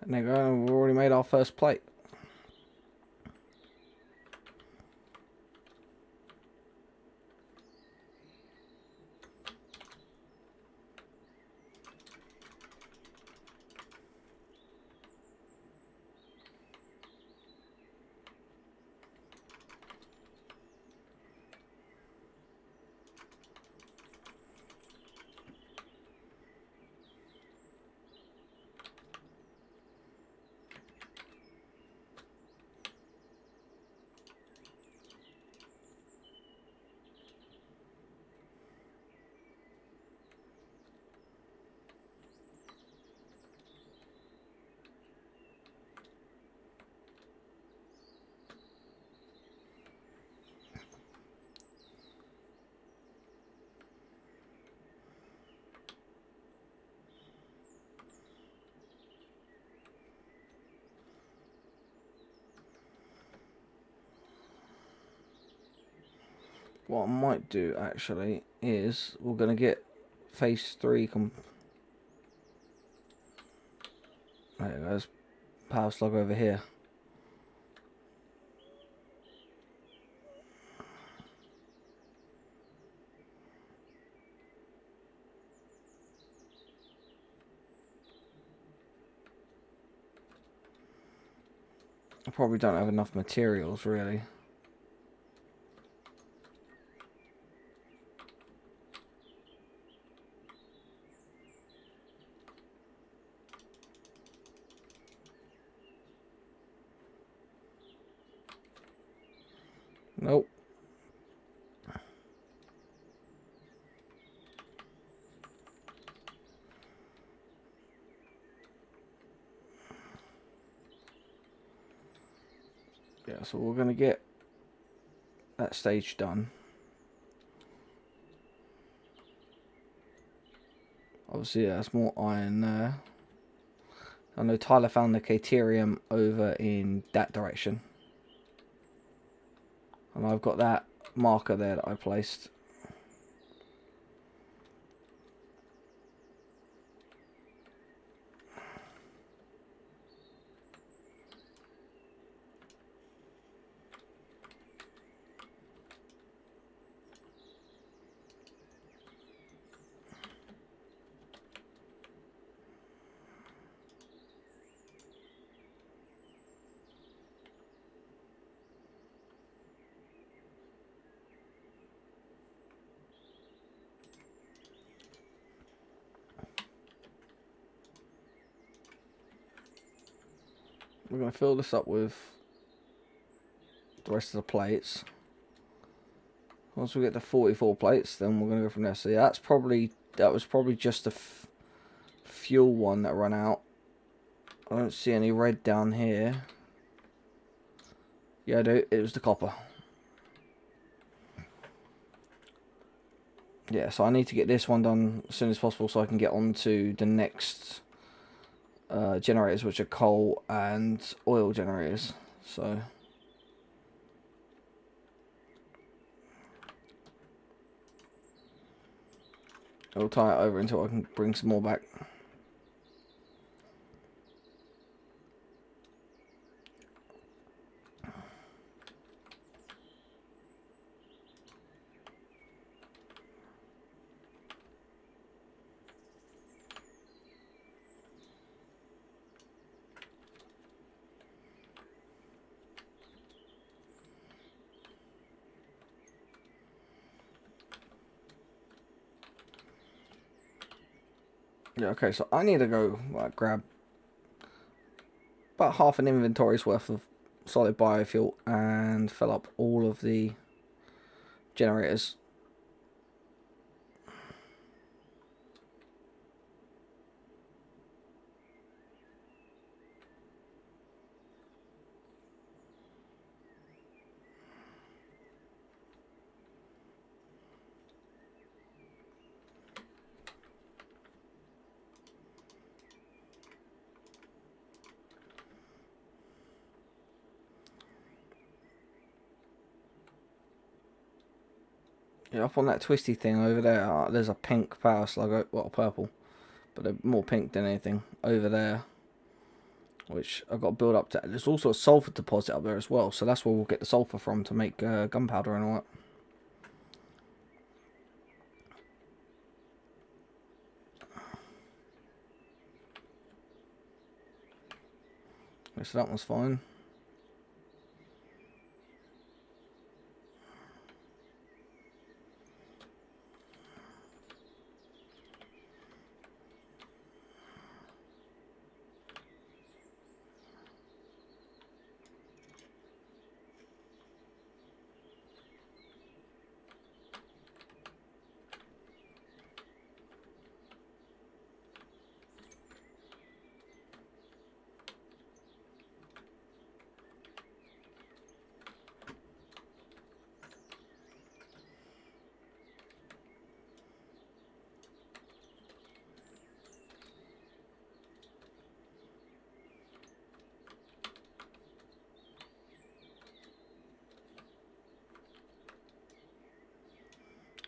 and there you go. We've already made our first plate. What I might do actually is we're going to get phase 3 there goes power slug over here. I probably don't have enough materials really. Nope. Yeah, so we're going to get that stage done. Obviously, yeah, there's more iron there. I know Tyler found the Caterium over in that direction. And I've got that marker there that I placed. We're going to fill this up with the rest of the plates. Once we get to 44 plates, then we're going to go from there. So yeah, that was probably just the fuel one that ran out. I don't see any red down here. Yeah, I do. It was the copper. Yeah, so I need to get this one done as soon as possible so I can get on to the next generators, which are coal and oil generators. So I'll tie it over until I can bring some more back. Yeah, okay, so I need to go grab about half an inventory's worth of solid biofuel and fill up all of the generators. Yeah, up on that twisty thing over there, there's a pink power slug, well, purple, but they're more pink than anything over there, which I've got to build up to. There's also a sulfur deposit up there as well, so that's where we'll get the sulfur from to make gunpowder and all that. Okay, so that one's fine.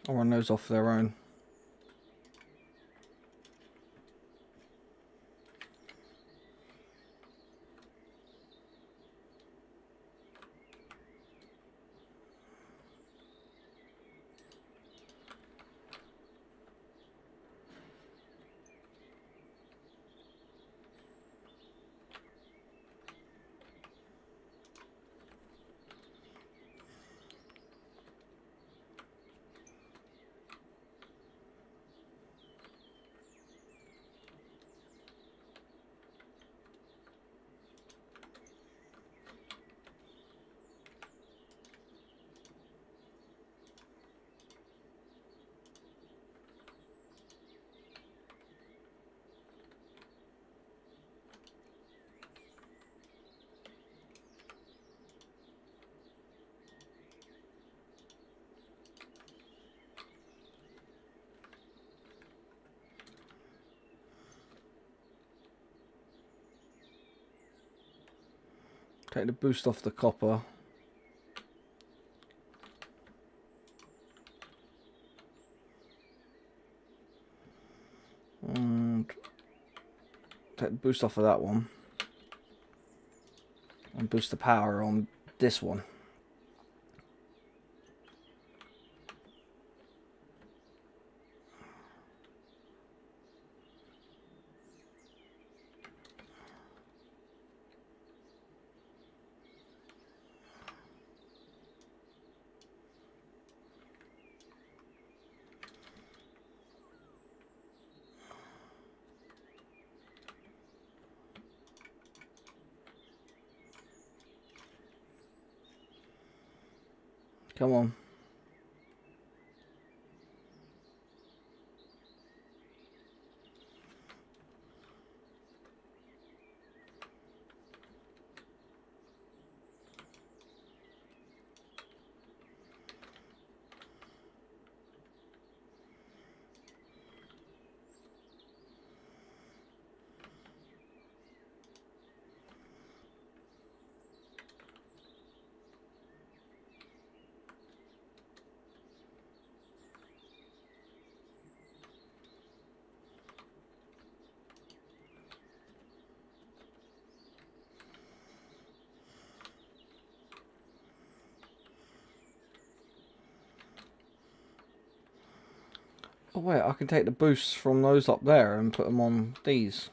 I'll run those off their own. Take the boost off the copper. And take the boost off of that one. And boost the power on this one. Come on. Oh wait, I can take the boosts from those up there and put them on these.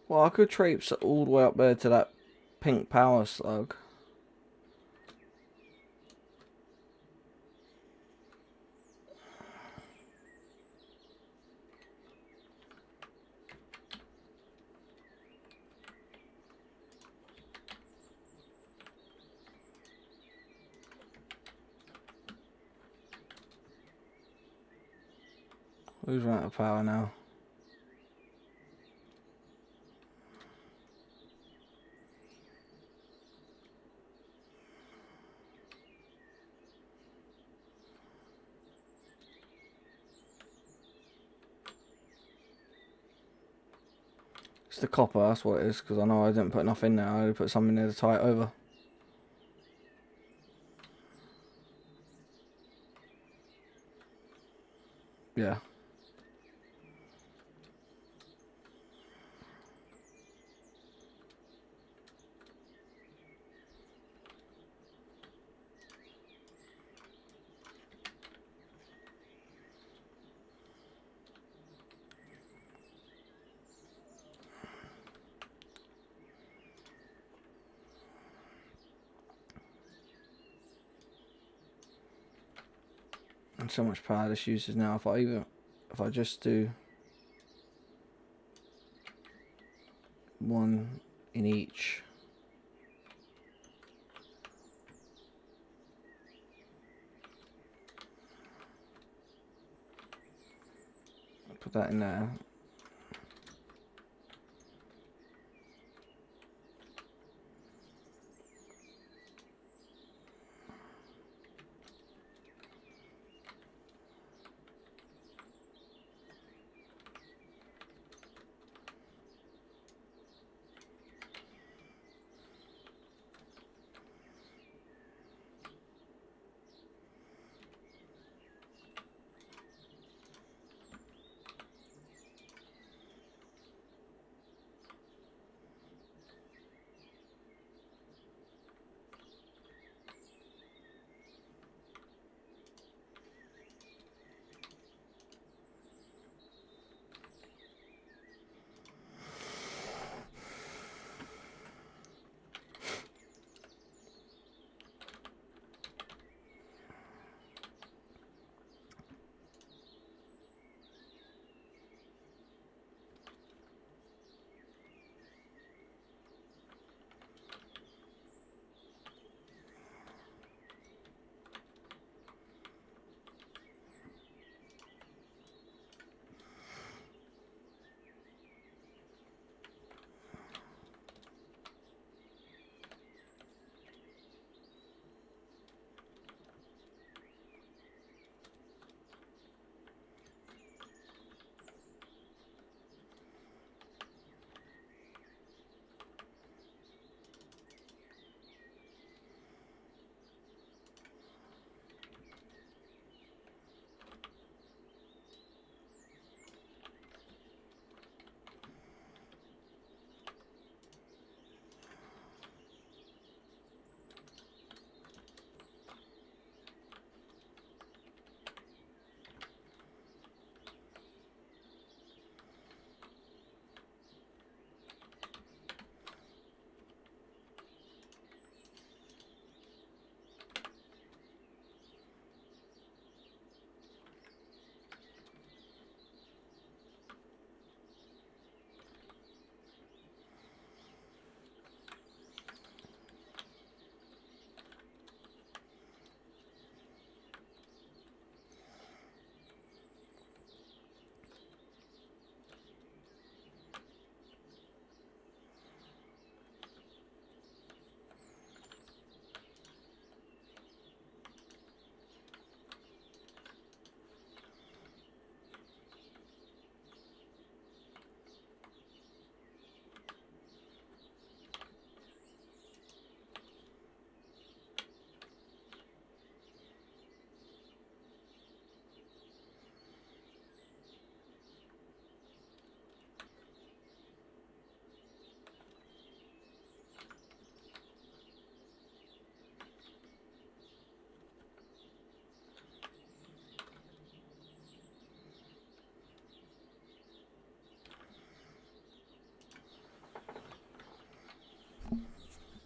Well, I could traipse all the way up there to that pink power slug. Who's run out of power now? It's the copper, that's what it is, because I know I didn't put enough in there. I only put some in there to tie it over. Yeah. And so much power this uses now. If I just do one in each. Put that in there.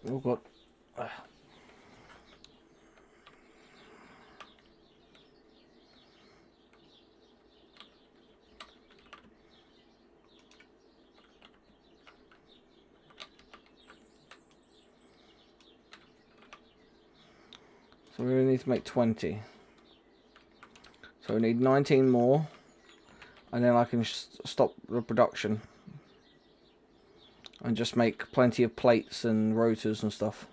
we've got. So we really need to make 20. So we need 19 more, and then I can stop the production and just make plenty of plates and rotors and stuff.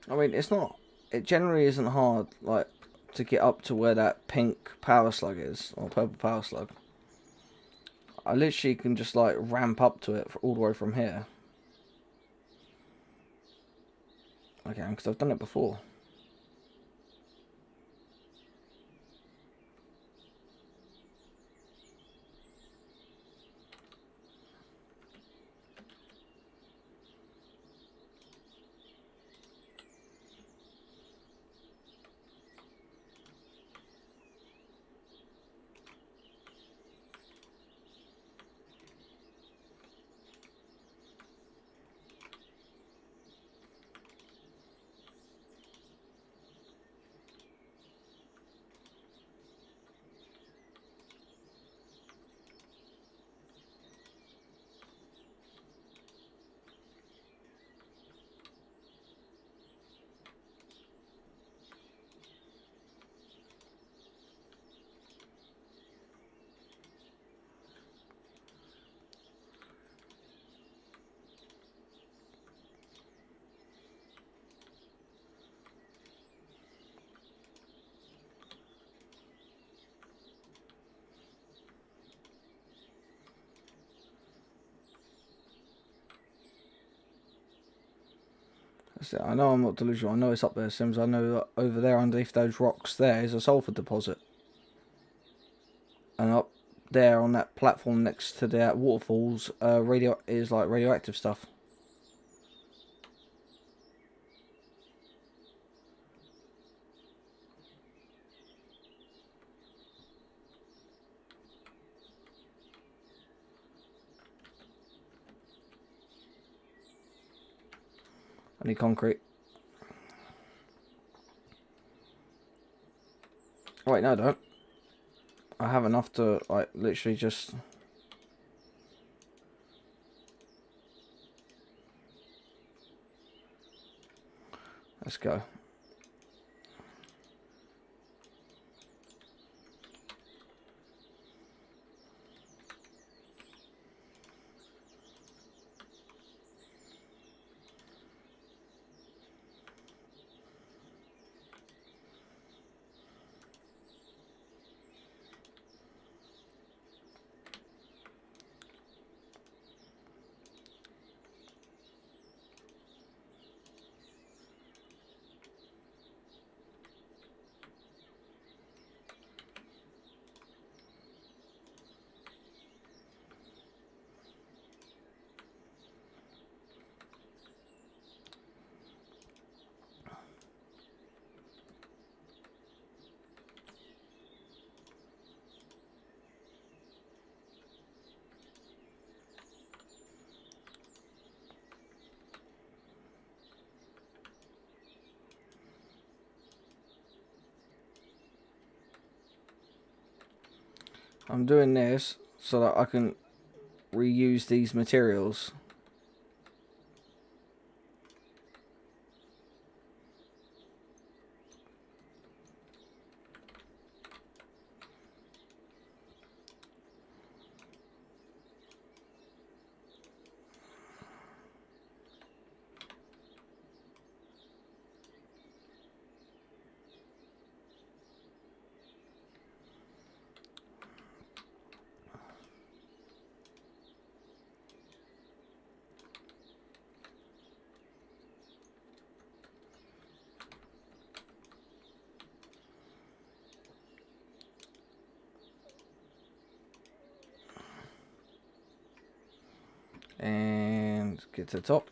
I mean, it's not. It generally isn't hard, like, to get up to where that pink power slug is, or purple power slug. I literally can just, like, ramp up to it all the way from here. Okay, because I've done it before. I know I'm not delusional. I know it's up there, Sims. I know that over there underneath those rocks there is a sulfur deposit. And up there on that platform next to that waterfalls, is like radioactive stuff. I need concrete. Oh, wait, no, I don't. I have enough to, like, literally just... Let's go. I'm doing this so that I can reuse these materials. And get to the top.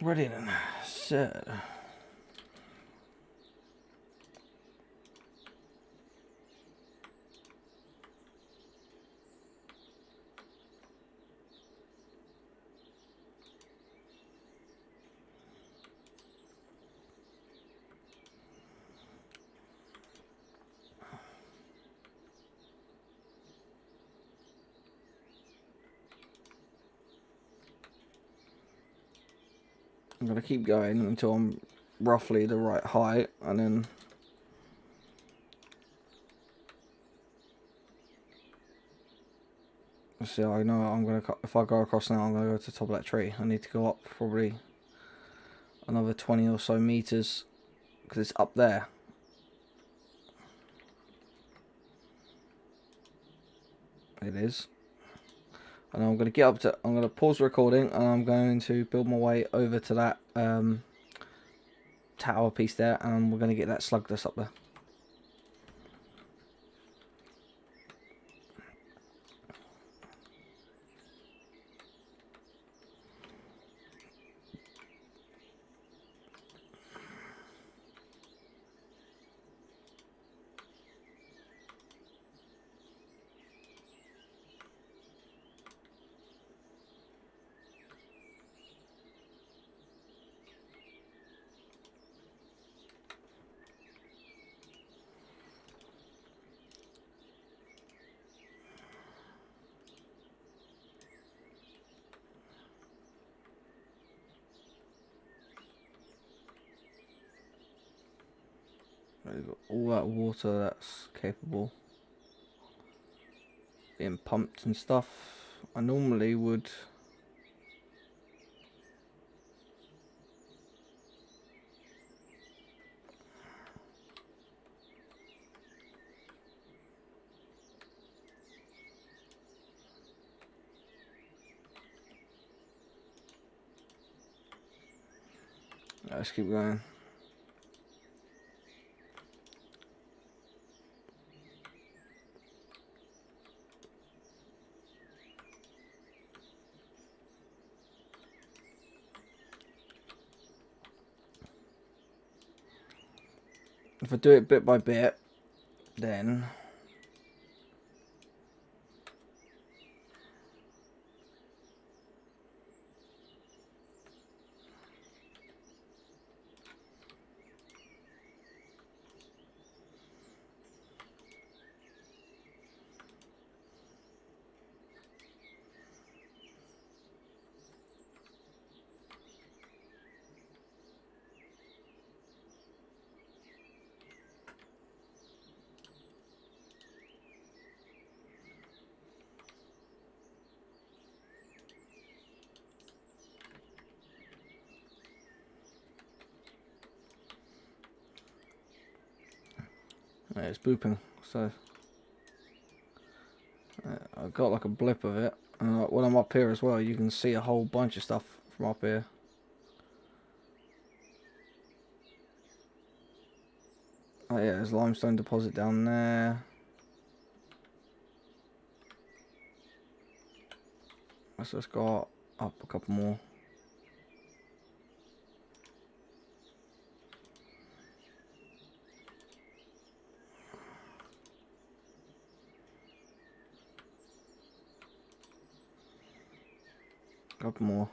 Ready then. Set. I'm going to keep going until I'm roughly the right height, and then see, I know I'm going to, if I go across now, I'm going to go to the top of that tree. I need to go up probably another 20 or so meters because it's up there. It is. And I'm going to get up to, I'm going to pause the recording, and I'm going to build my way over to that tower piece there, and we're going to get that slug that's up there. We've got all that water that's capable of being pumped and stuff. I normally would let's keep going. If I do it bit by bit, then it's booping. So I got like a blip of it. When I'm up here as well, you can see a whole bunch of stuff from up here. Oh yeah, there's a limestone deposit down there. Let's just go up a couple more. Couple more.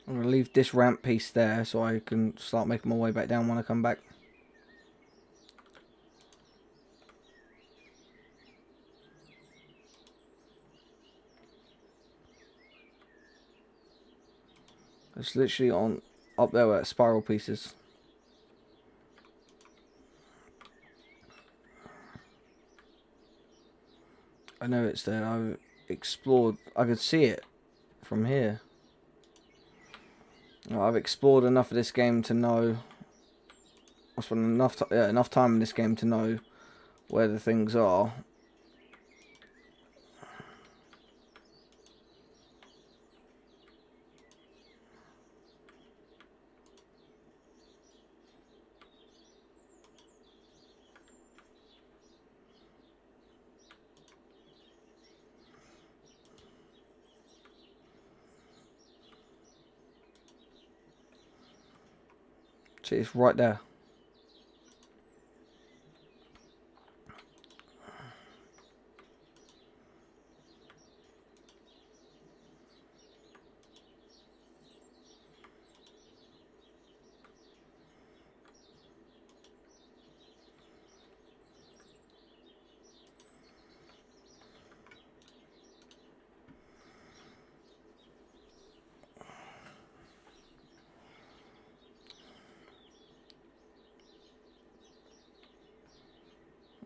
I'm going to leave this ramp piece there so I can start making my way back down when I come back. It's literally on up there where spiral pieces. I know it's there. I've explored. I could see it from here. I've explored enough of this game to know. I spent enough time in this game to know where the things are. See, it's right there.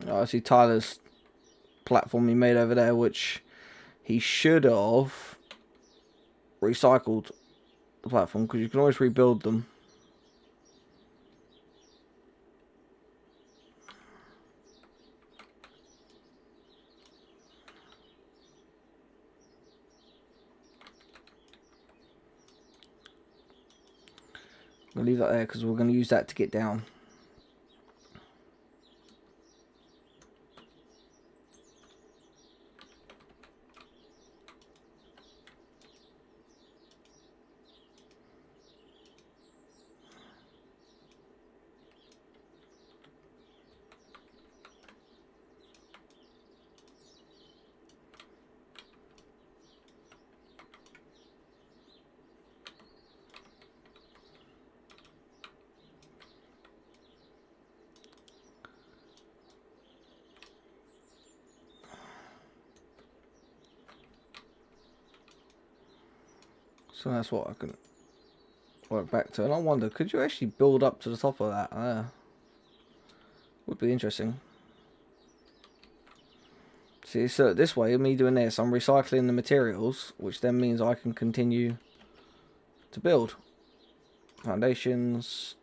I see Tyler's platform he made over there, which he should have recycled the platform, because you can always rebuild them. I'm going to leave that there because we're going to use that to get down. So that's what I can work back to. And I wonder, could you actually build up to the top of that? Would be interesting. See, so this way, me doing this, I'm recycling the materials, which then means I can continue to build. Foundations.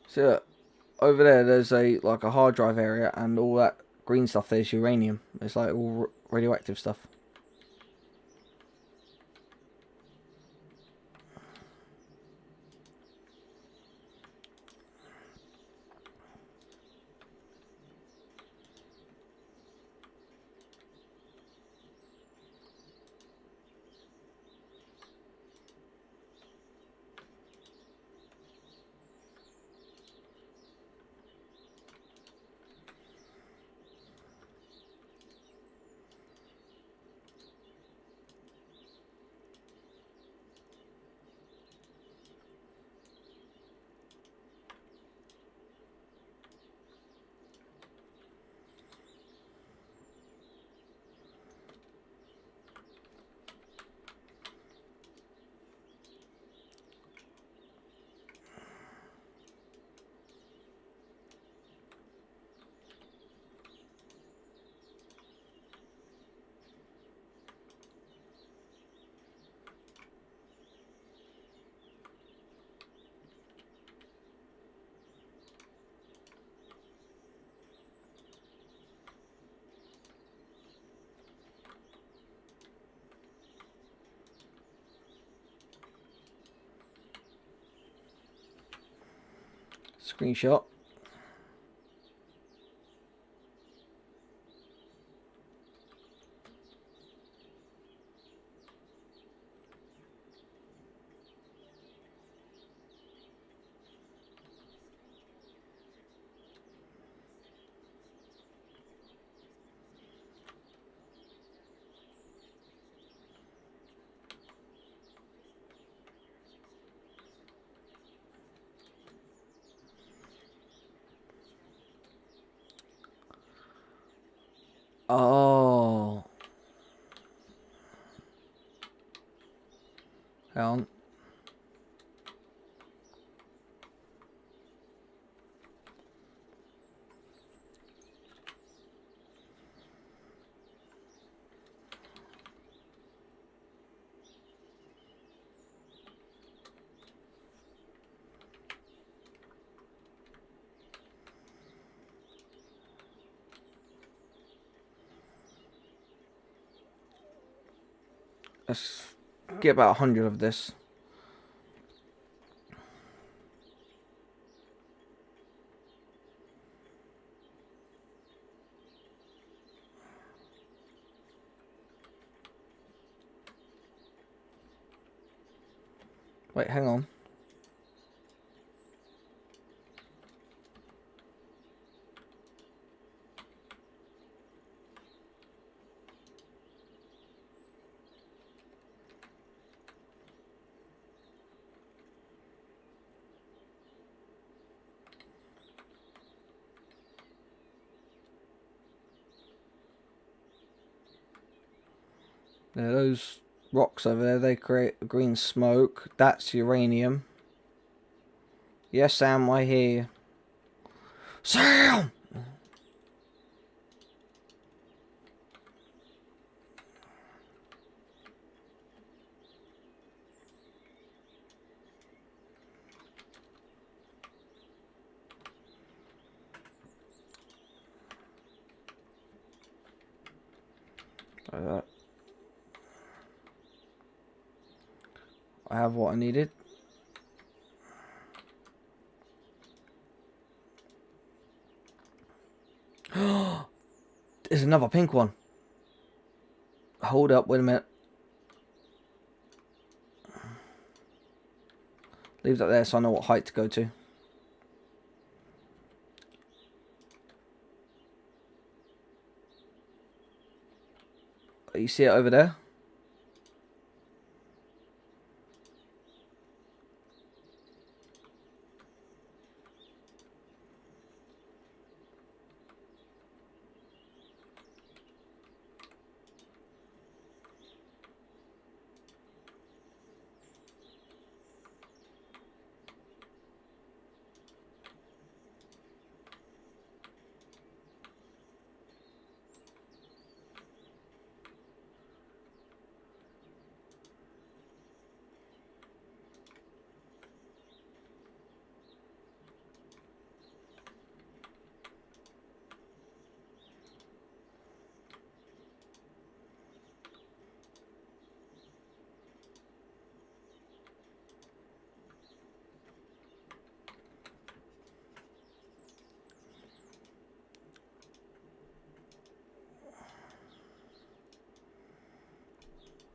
So over there, there's like a hard drive area, and all that green stuff there's uranium. It's like all radioactive stuff. Screenshot. Oh. Hang on. Let's get about 100 of this. Wait, hang on. There, those rocks over there, they create a green smoke. That's uranium. Yes, Sam, I hear you. Sam! Like that. I have what I needed. There's another pink one. Hold up, wait a minute. Leave that there so I know what height to go to. You see it over there?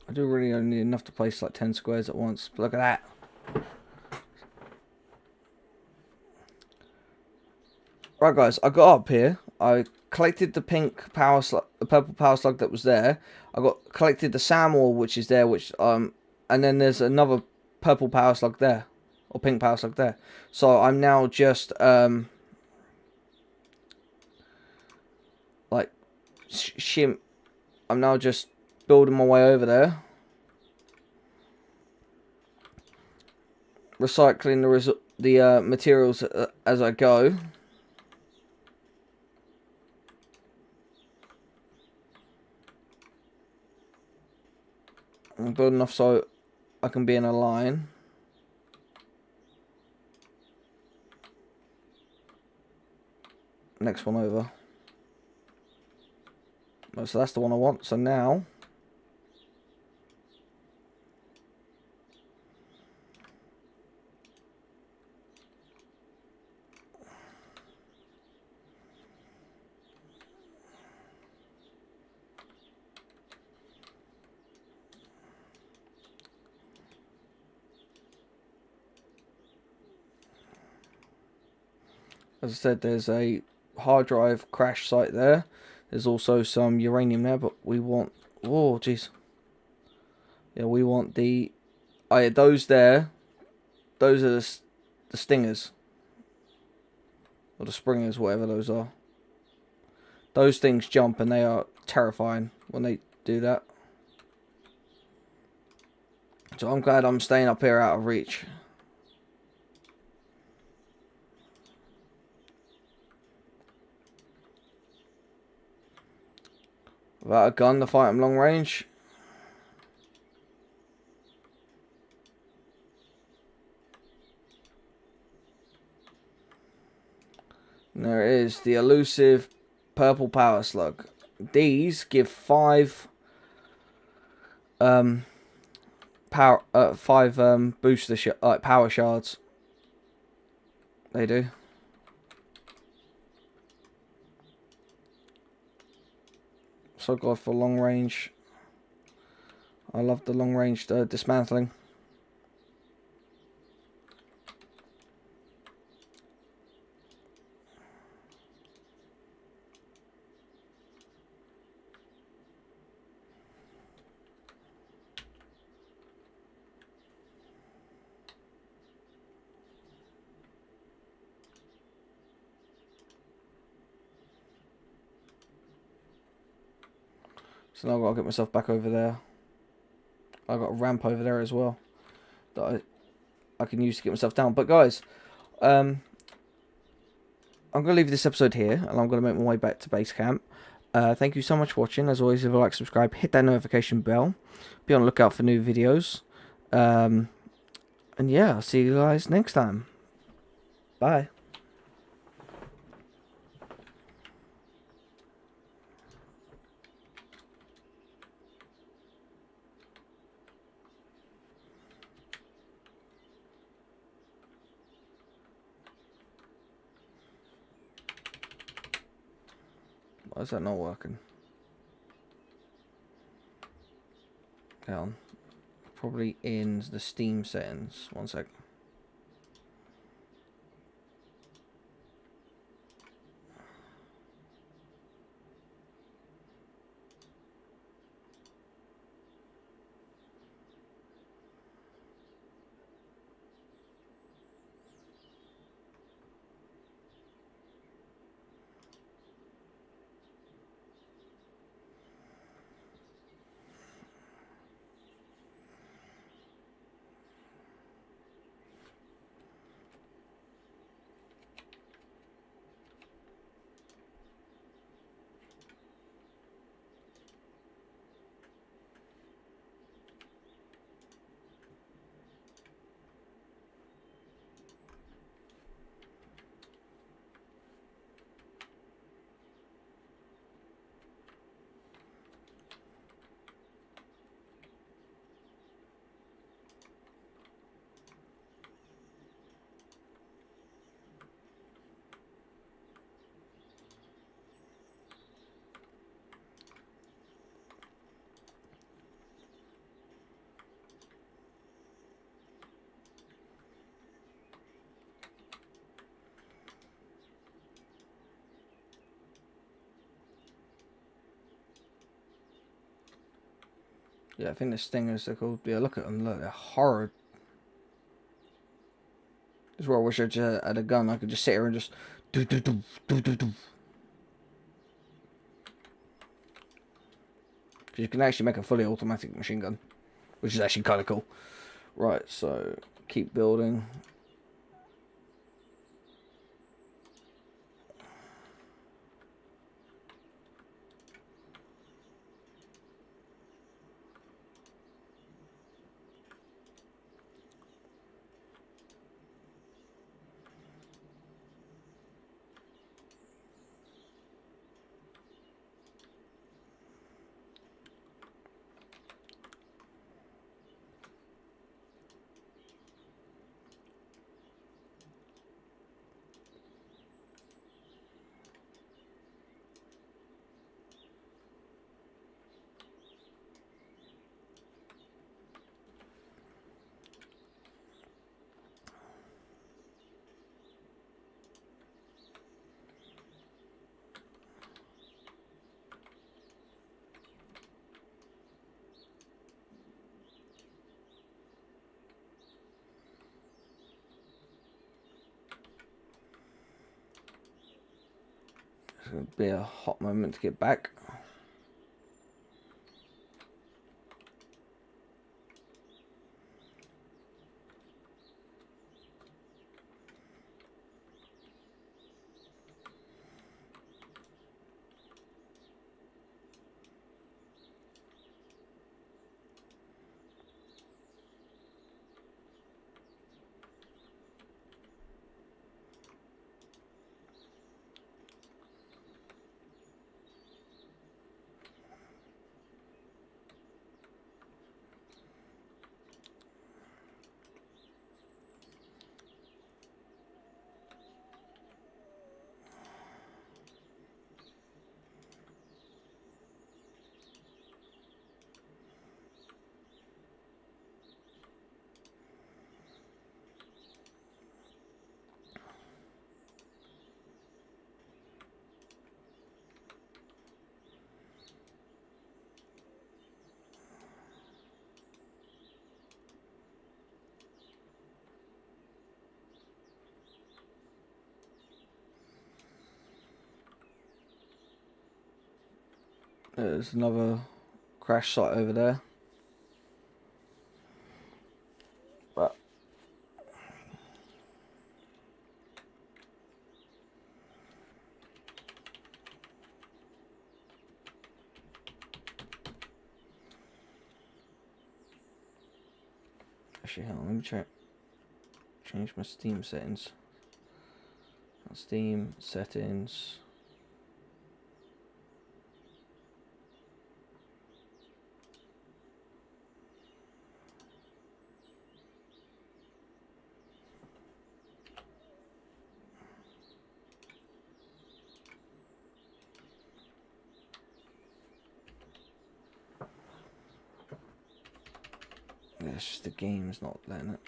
I do really only need enough to place like 10 squares at once. But look at that. Right, guys, I got up here. I collected the pink power slug, the purple power slug that was there. I collected the SAM ore, which is there, and then there's another purple power slug there, or pink power slug there. So I'm now just like I'm now just building my way over there, recycling the materials as I go. I'm building enough so I can be in a line. Next one over. So that's the one I want. So now as I said, there's a hard drive crash site there. There's also some uranium there, but we want... Oh, jeez. Yeah, we want the... Oh, yeah, those there. Those are the stingers. Or the springers, whatever those are. Those things jump and they are terrifying when they do that. So I'm glad I'm staying up here out of reach. Without a gun to fight them long range. And there it is, the elusive purple power slug. These give 5 booster power shards. They do. So good for long range. I love the long range dismantling. So now I've got to get myself back over there. I've got a ramp over there as well that I can use to get myself down. But guys, I'm going to leave this episode here, and I'm going to make my way back to base camp. Thank you so much for watching. As always, if you like, subscribe, hit that notification bell. Be on the lookout for new videos. And yeah, I'll see you guys next time. Bye. Why is that not working? Hang on. Probably in the Steam settings. One sec. Yeah, I think the stingers are called. Yeah, look at them. Look, they're horrid. This is where I wish I just had a gun. I could just sit here and just do. Because you can actually make a fully automatic machine gun, which is actually kind of cool. Right, so keep building. It's going to be a hot moment to get back. There's another crash site over there. But actually, hang on, let me change my Steam settings. Steam settings. Yeah, it's just the game's not letting it.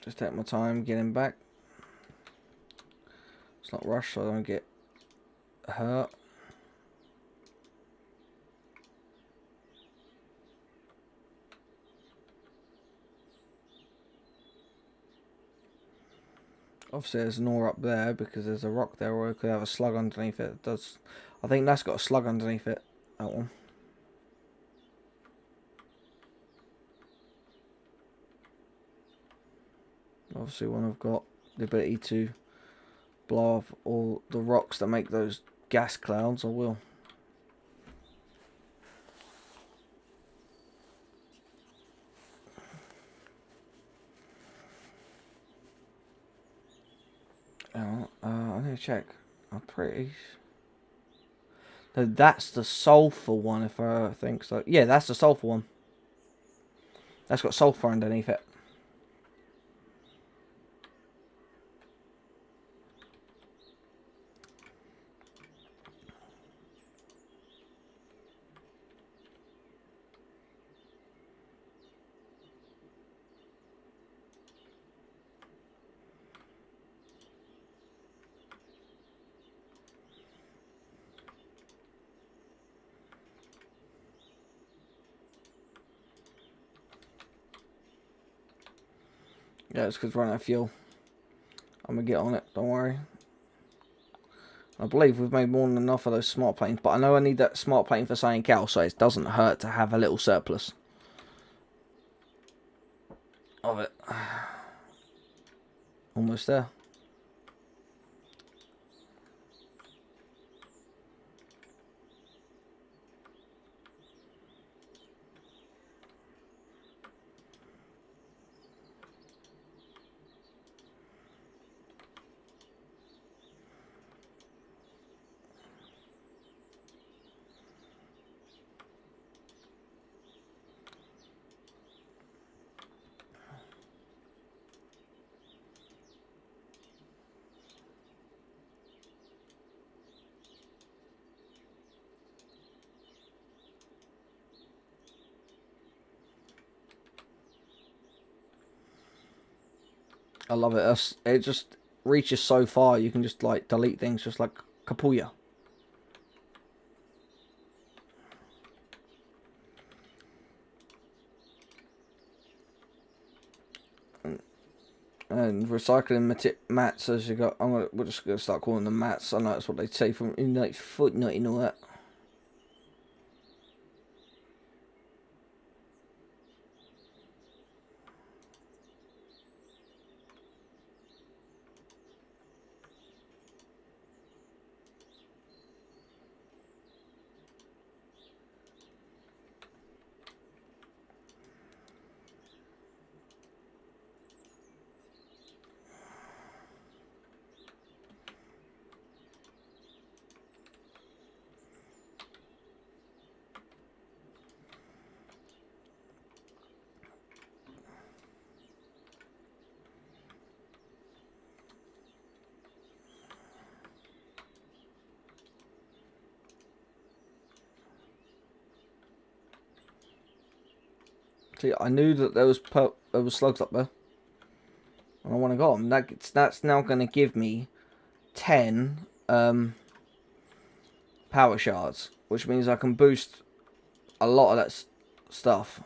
Just take my time getting back. It's not rushed, so I don't get hurt. Obviously there's an ore up there because there's a rock there, or it could have a slug underneath it. It does. I think that's got a slug underneath it, that one. Obviously when I've got the ability to blow off all the rocks that make those gas clouds, I will. I need to check. I'm pretty... No, that's the sulfur one, if I think so. Yeah, that's the sulfur one. That's got sulfur underneath it. Yeah, it's because we're running out of fuel. I'm going to get on it, don't worry. I believe we've made more than enough of those smart planes, but I know I need that smart plane for something else, so it doesn't hurt to have a little surplus of it. Almost there. I love it. It just reaches so far, you can just like delete things just like Kapuya. And recycling mats, as you got. We're just gonna start calling them mats. I know that's what they say from in like Footnote and all that. See, I knew that there was slugs up there, and I want to go on. That's now going to give me 10 power shards, which means I can boost a lot of that stuff.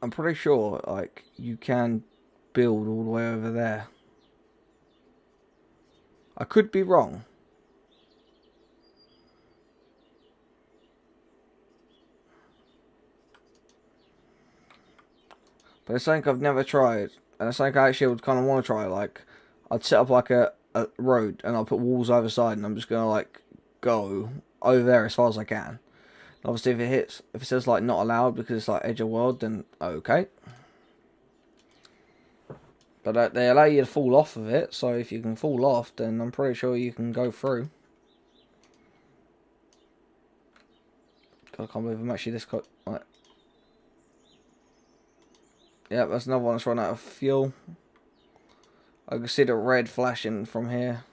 I'm pretty sure, like, you can build all the way over there. I could be wrong. But it's something I've never tried. And it's something I actually would kind of want to try. Like, I'd set up like a road and I'll put walls either side and I'm just going to like go over there as far as I can. Obviously, if it says like not allowed because it's like edge of world, then okay. But they allow you to fall off of it, so if you can fall off, then I'm pretty sure you can go through. God, I can't believe I'm actually this quick. Right. Yeah, that's another one that's run out of fuel. I can see the red flashing from here.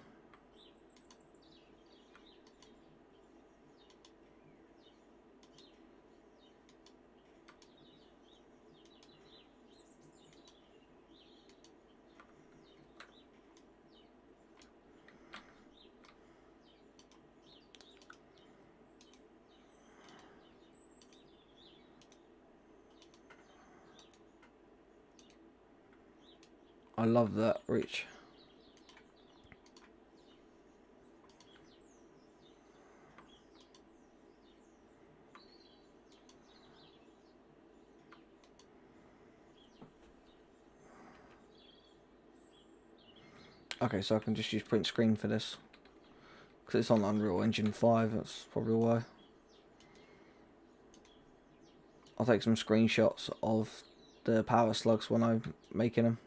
I love that reach. Okay, so I can just use print screen for this. Because it's on Unreal Engine 5, that's probably why. I'll take some screenshots of the power slugs when I'm making them.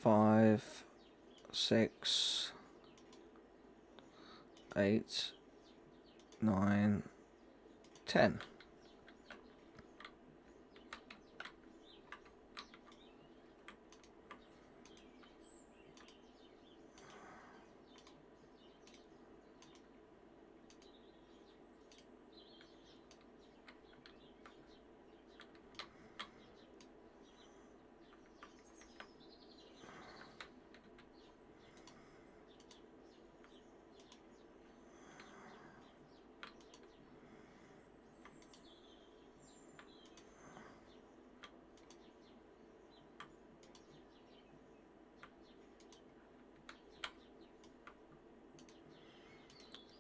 Five, 6, 8, 9, 10.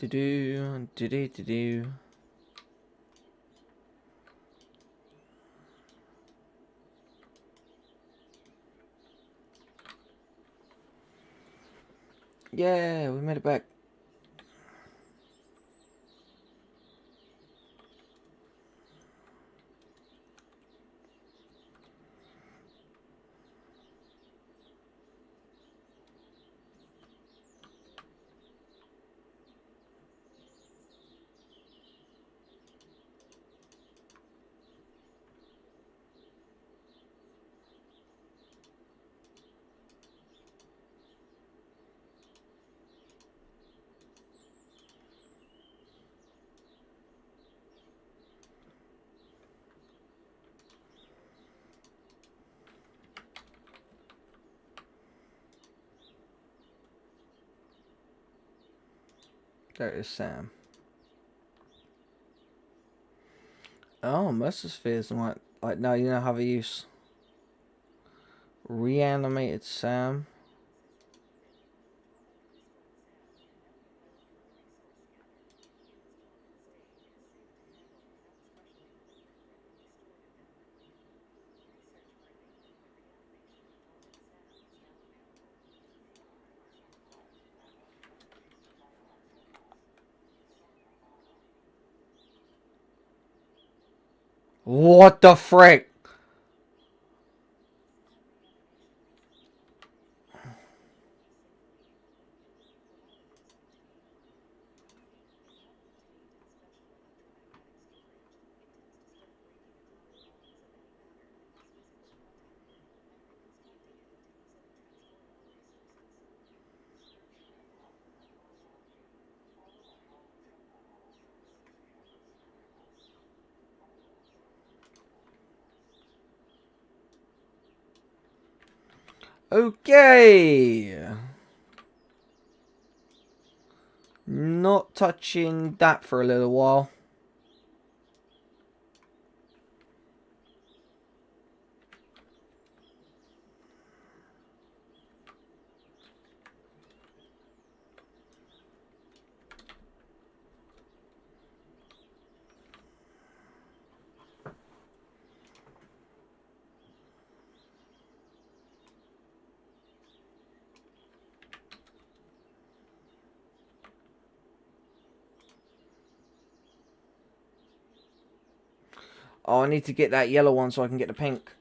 Do. Yeah, we made it back. There is Sam. Oh, Mercer Spheres and like now you know how to use reanimated Sam. What the frick? Okay. Not touching that for a little while. Oh, I need to get that yellow one so I can get the pink.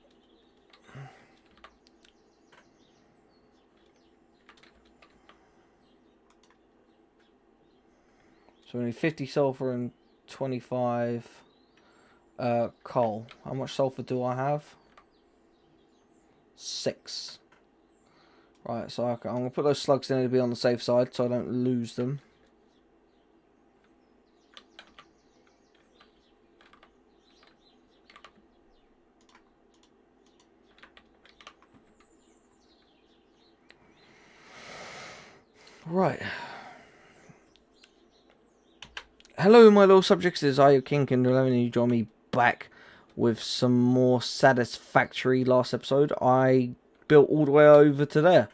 So we need 50 sulfur and 25 coal. How much sulfur do I have? 6. Right, so I'm going to put those slugs in to be on the safe side so I don't lose them. Right. Hello, my little subjects. This is I, King Kindle 11, and you join me back with some more satisfactory last episode. I built all the way over to there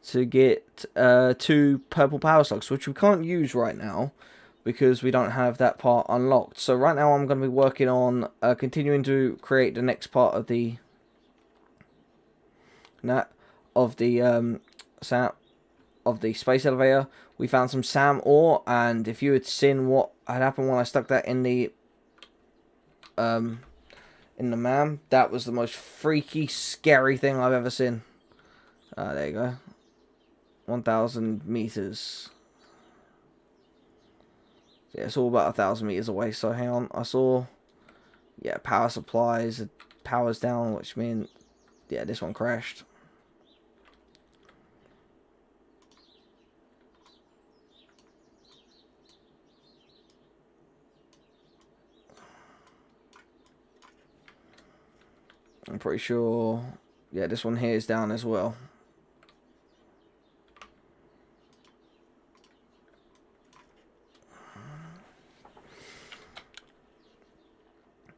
to get 2 purple power slugs, which we can't use right now because we don't have that part unlocked. So right now I'm going to be working on continuing to create the next part of the space elevator. We found some SAM ore, and if you had seen what had happened when I stuck that in the MAM, that was the most freaky, scary thing I've ever seen. There you go. 1,000 meters. Yeah, it's all about 1,000 meters away. So hang on, I saw, yeah, power supplies, power's down, which means, yeah, this one crashed. I'm pretty sure, yeah, this one here is down as well.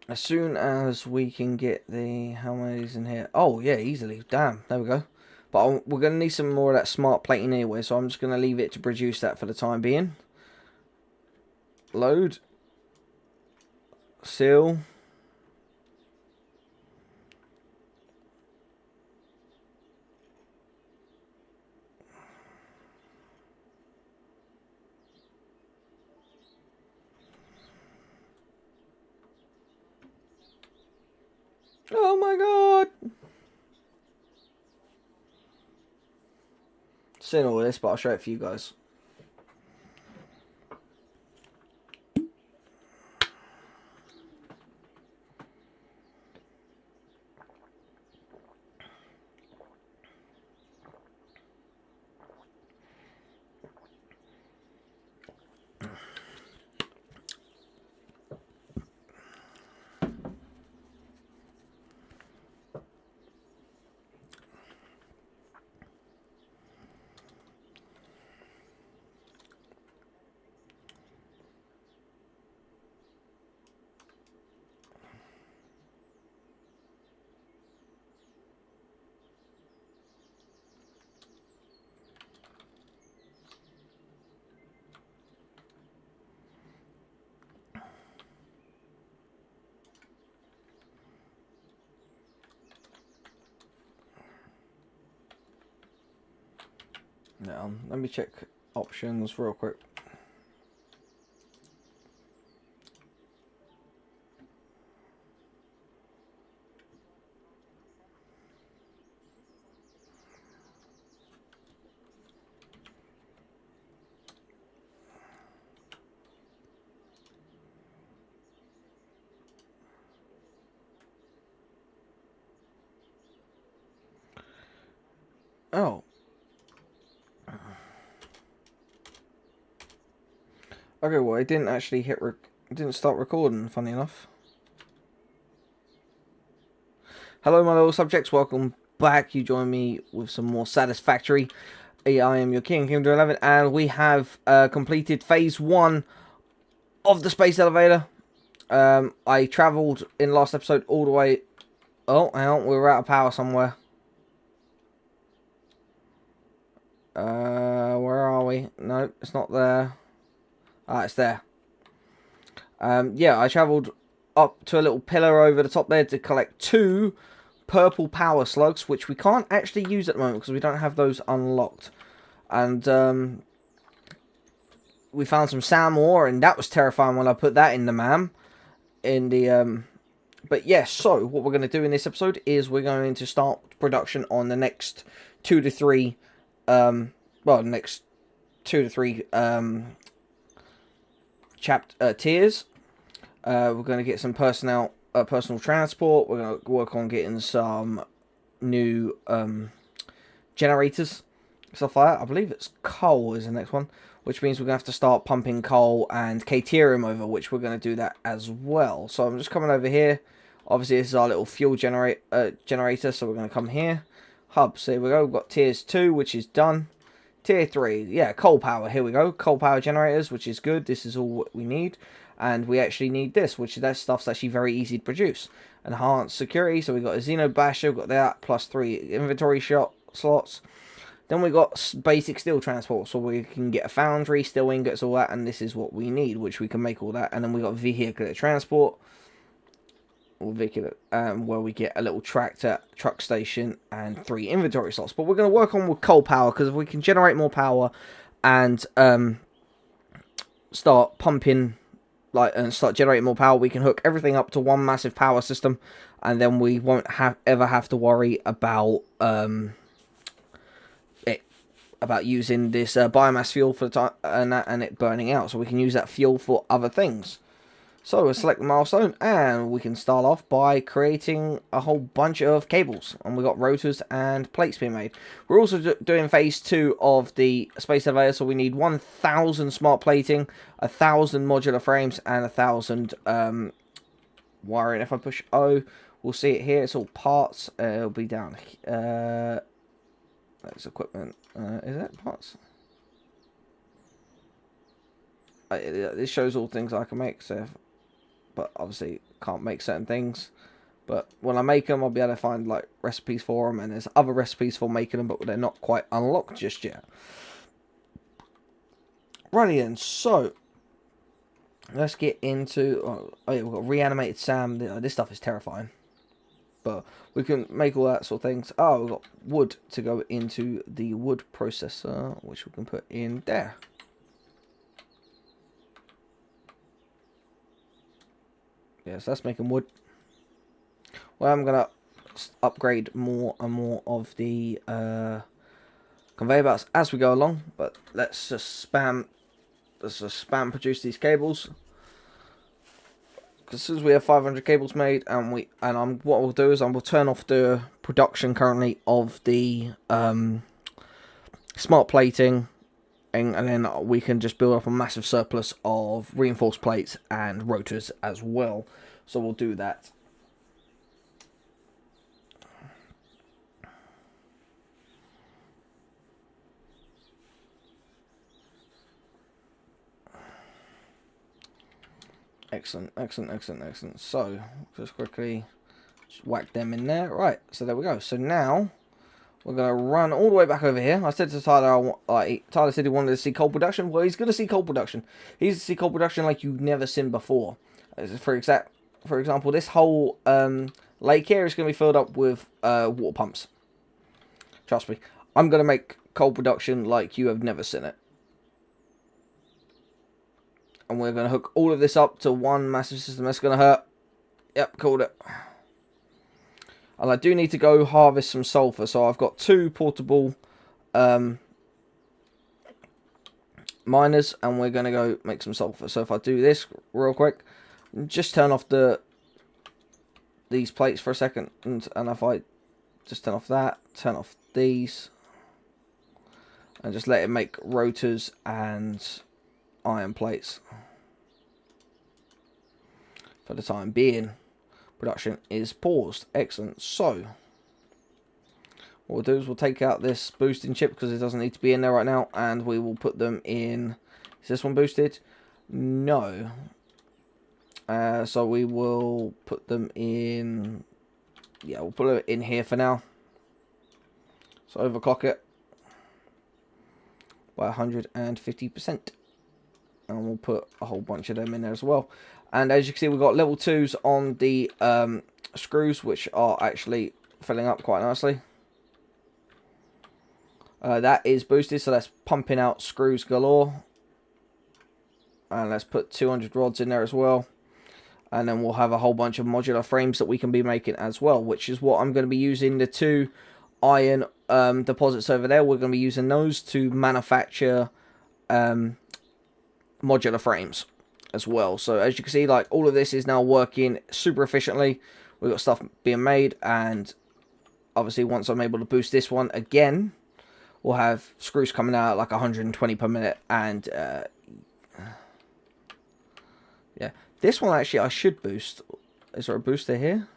As soon as we can get the, how many is in here? Oh, yeah, easily. Damn, there we go. But we're going to need some more of that smart plating anyway, so I'm just going to leave it to produce that for the time being. Load. Seal. Oh my god! Seen all this, but I'll show it for you guys. Now, let me check options real quick. Oh. Okay, well, it didn't actually it didn't start recording, funny enough. Hello, my little subjects. Welcome back. You join me with some more Satisfactory. I am your King, Kingdom 11, and we have completed phase 1 of the space elevator. I travelled in last episode all the way... Oh, hang on, we were out of power somewhere. Where are we? No, it's not there. Ah, it's there. Yeah, I travelled up to a little pillar over the top there to collect 2 purple power slugs, which we can't actually use at the moment because we don't have those unlocked. And we found some sand ore, and that was terrifying when I put that in the But yes, so what we're going to do in this episode is we're going to start production on the next 2 to 3 next 2 to 3 tiers. We're going to get some personal transport. We're going to work on getting some new generators, stuff like that. I believe it's coal is the next one, which means we're going to have to start pumping coal and Caterium over, which we're going to do that as well. So I'm just coming over here. Obviously, this is our little fuel generator, so we're going to come here. Hub, so here we go. We've got tiers 2, which is done. Tier 3, yeah, coal power. Here we go. Coal power generators, which is good. This is all what we need. And we actually need this, which that stuff's actually very easy to produce. Enhanced security, so we've got a Xeno Basher, we've got that, plus 3 inventory slots. Then we got basic steel transport, so we can get a foundry, steel ingots, all that, and this is what we need, which we can make all that. And then we got vehicular transport, or vehicular, where we get a little tractor, truck station, and 3 inventory slots. But we're going to work on with coal power, because if we can generate more power and start pumping, and start generating more power, we can hook everything up to one massive power system, and then we won't ever have to worry about using this biomass fuel for the time and it burning out, so we can use that fuel for other things. So we'll select the milestone, and we can start off by creating a whole bunch of cables, and we've got rotors and plates being made. We're also doing phase 2 of the space elevator, so we need 1,000 smart plating, 1,000 modular frames, and 1,000 wiring. If I push O, we'll see it here. It's all parts. It'll be down here. That's equipment. Is that parts? This shows all things I can make, so but obviously can't make certain things. But when I make them, I'll be able to find like recipes for them, and there's other recipes for making them, but they're not quite unlocked just yet. Righty then, so let's get into. Oh yeah, we've got reanimated Sam. This stuff is terrifying, but we can make all that sort of things. Oh, we've got wood to go into the wood processor, which we can put in there. Yes, that's making wood. Well, I'm going to upgrade more and more of the conveyor belts as we go along. But let's just spam produce these cables. Because as soon as we have 500 cables made, and what we'll do is I will turn off the production currently of the smart plating. And then we can just build up a massive surplus of reinforced plates and rotors as well. So we'll do that. Excellent, excellent, excellent, excellent. So, just quickly just whack them in there. Right, so there we go. So now we're going to run all the way back over here. I said to Tyler, Tyler said he wanted to see coal production. Well, he's going to see coal production. He's going to see coal production like you've never seen before. For example, this whole lake here is going to be filled up with water pumps. Trust me. I'm going to make coal production like you have never seen it. And we're going to hook all of this up to one massive system. That's going to hurt. Yep, called it. And I do need to go harvest some sulfur. So I've got 2 portable miners. And we're going to go make some sulfur. So if I do this real quick. Just turn off these plates for a second. And if I just turn off that. Turn off these. And just let it make rotors and iron plates. For the time being, production is paused. Excellent. So, what we'll do is we'll take out this boosting chip because it doesn't need to be in there right now, and we will put them in. Is this one boosted? No. So we will put them in. Yeah, we'll put it in here for now. So overclock it by 150%. And we'll put a whole bunch of them in there as well. And as you can see, we've got level 2s on the screws, which are actually filling up quite nicely. That is boosted, so that's pumping out screws galore. And let's put 200 rods in there as well. And then we'll have a whole bunch of modular frames that we can be making as well, which is what I'm going to be using the 2 iron deposits over there. We're going to be using those to manufacture modular frames as well. So as you can see, like, all of this is now working super efficiently. We've got stuff being made, and obviously once I'm able to boost this one again, we'll have screws coming out at like 120 per minute. And yeah, this one actually I should boost. Is there a booster here?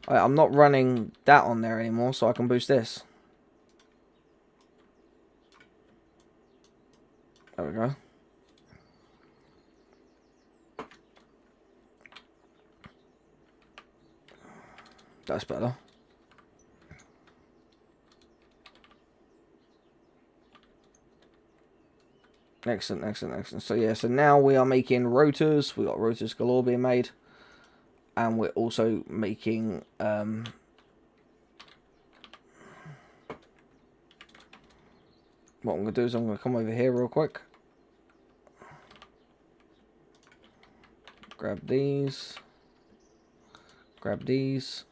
I'm not running that on there anymore, so I can boost this. There we go. That's better. Excellent, excellent, excellent. So yeah, so now we are making rotors. We got rotors galore being made. And we're also making what I'm going to do is I'm going to come over here real quick. Grab these. Grab these.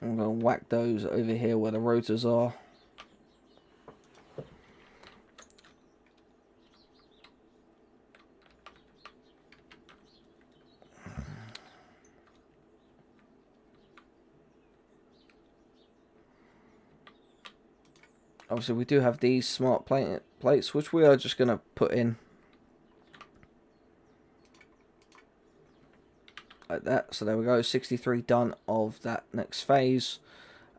I'm going to whack those over here where the rotors are. Obviously, we do have these smart plates, which we are just going to put in like that. So there we go, 63 done of that next phase.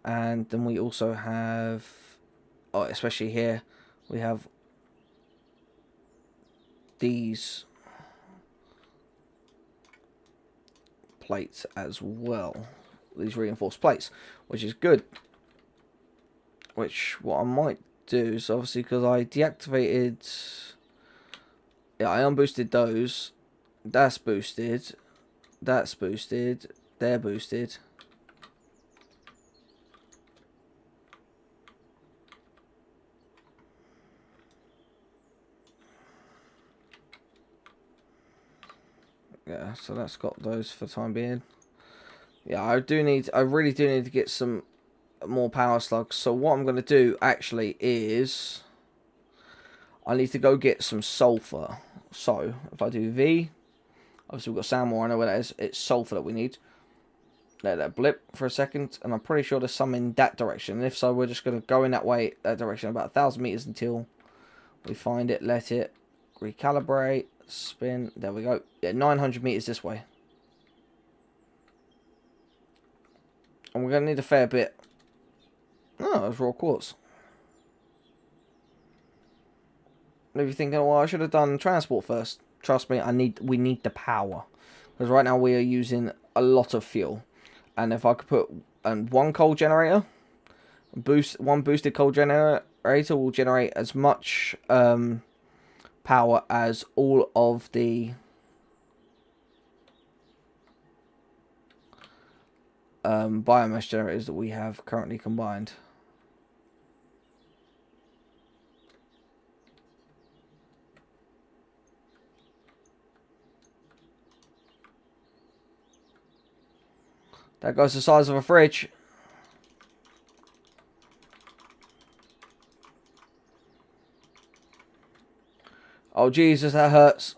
And then we also have, oh, especially here, we have these plates as well. These reinforced plates, which is good. Which, what I might do is, obviously, because I deactivated... Yeah, I unboosted those. That's boosted. That's boosted. They're boosted. Yeah, so that's got those for the time being. Yeah, I really do need to get some more power slugs. So what I'm going to do actually is I need to go get some sulfur. So if I do V, obviously we've got sand ore, I know where that is. It's sulfur that we need. Let that blip for a second, and I'm pretty sure there's some in that direction. And if so, we're just going to go in that way, that direction, about 1,000 meters until we find it. Let it recalibrate, spin. There we go. Yeah, 900 meters this way. And we're going to need a fair bit. Oh, it's raw quartz. Maybe you're thinking, well, I should have done transport first. Trust me, we need the power. Because right now we are using a lot of fuel. And if I could put one coal generator, one boosted coal generator will generate as much power as all of the biomass generators that we have currently combined. That goes the size of a fridge. Oh Jesus, that hurts.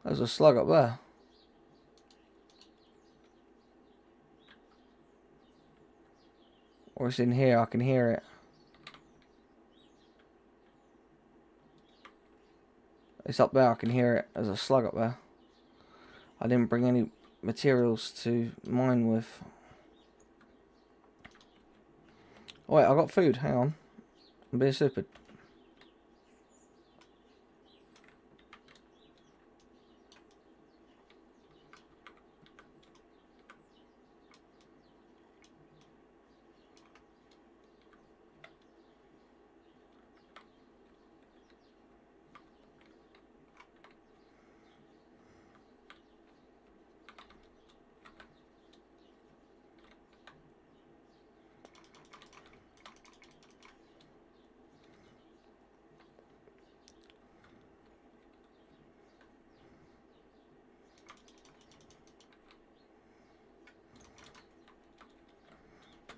There's a slug up there. Or it's in here, I can hear it. It's up there, I can hear it. There's a slug up there. I didn't bring any materials to mine with. Oh wait, I got food, hang on. I'm being stupid.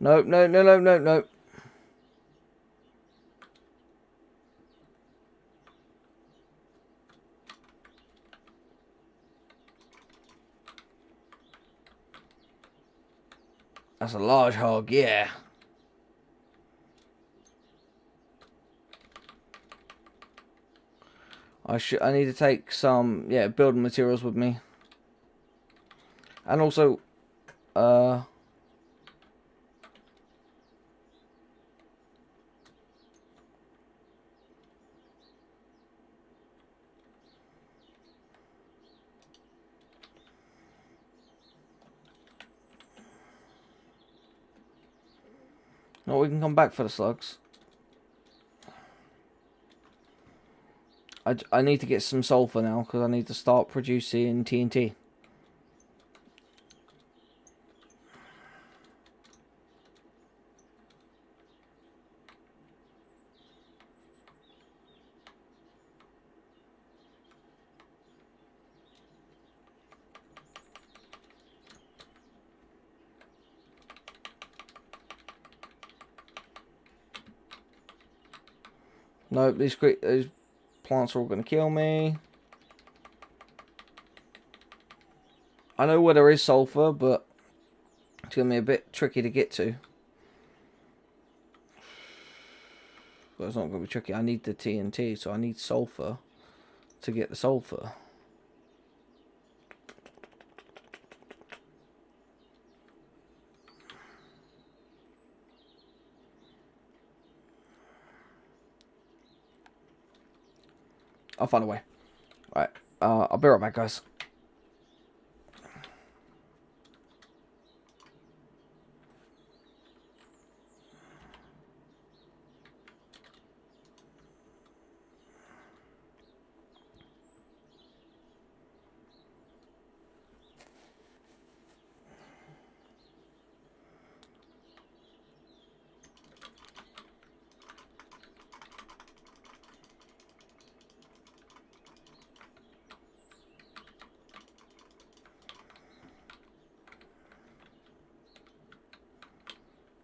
Nope, no, no, no, no, no. That's a large hog, yeah. I need to take some, yeah, building materials with me. And also, no, we can come back for the slugs. I need to get some sulfur now because I need to start producing TNT. Nope, these plants are all going to kill me. I know where there is sulfur, but it's going to be a bit tricky to get to. But it's not going to be tricky. I need the TNT, so I need sulfur to get the sulfur. I'll find a way. Right, I'll be right back, guys.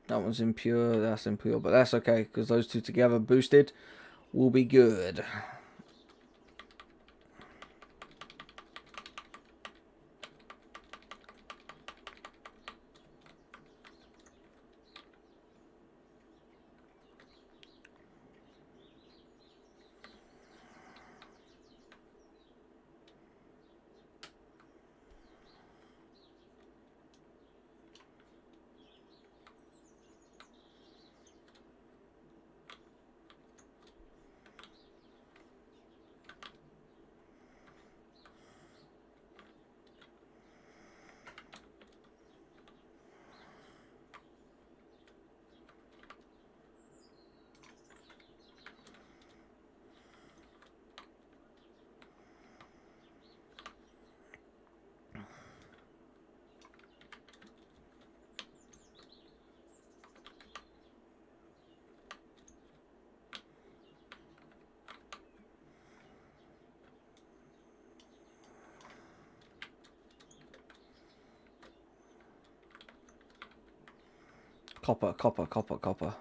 That one's impure, that's impure, but that's okay, because those two together boosted will be good. Copper, copper, copper, copper.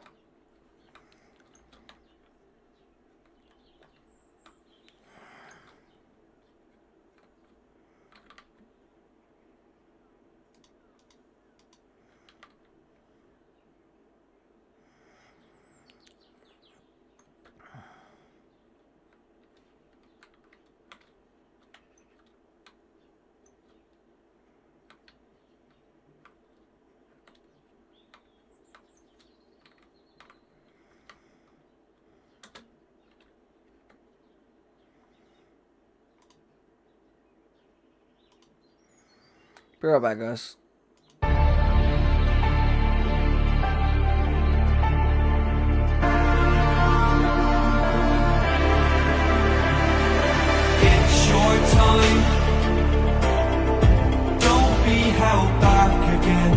Be right back, guys. It's your time. Don't be held back again.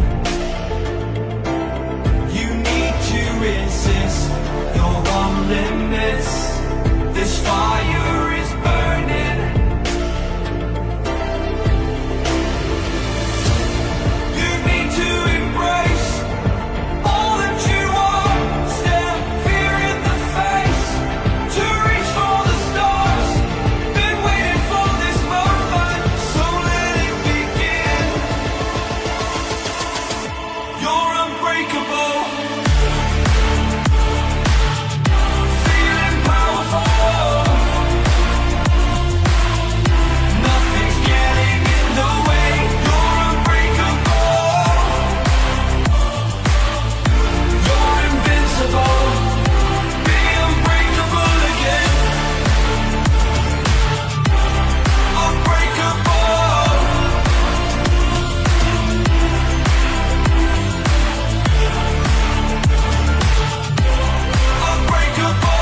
You need to resist. You're on limits. This fire is burning. You need to embrace all that you are. Step fear in the face to reach for the stars. Been waiting for this moment, so let it begin. You're unbreakable. Feeling powerful. Nothing's getting in the way. You're unbreakable. You're invincible. Be unbreakable again. Unbreakable. Unbreakable.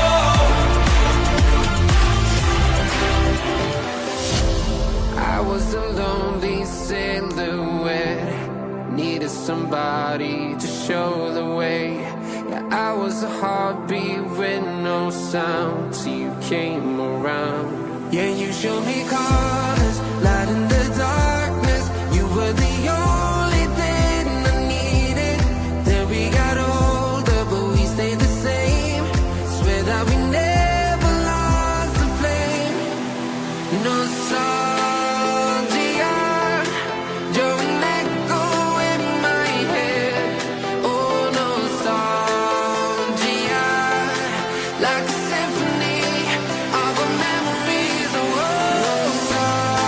I was a lonely silhouette, needed somebody to show the way. Yeah, I was a heartbeat with no sound till you came around. Yeah, you showed me colors, light in the darkness. You were the only thing I needed. Then we got older, but we stayed the same. Swear that we never lost the flame. Nostalgia, you're an echo in my head. Oh, nostalgia, like a symphony of our memories. Oh, nostalgia.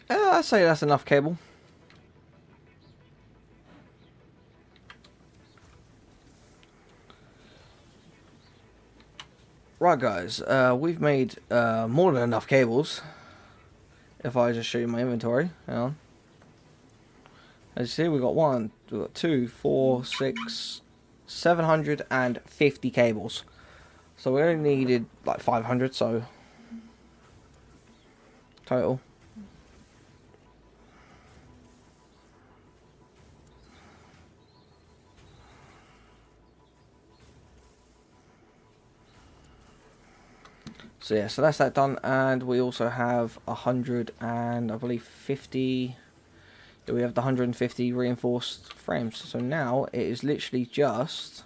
I'd say that's enough cable. Right, guys, we've made more than enough cables. If I just show you my inventory, hang on. As you see, we got 2, 4, 6, 750 cables. So we only needed like 500, so total. So yeah, so that's that done, and we also have 100 and I believe 50. We have the 150 reinforced frames. So now it is literally just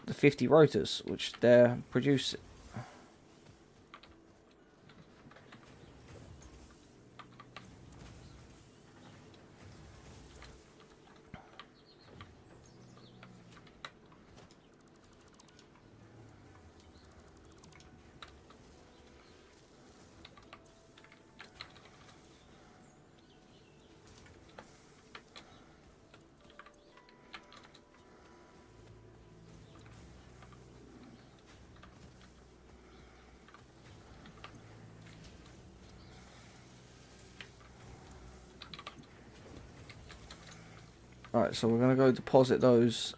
the 50 rotors, which they're producing. Alright, so we're going to go deposit those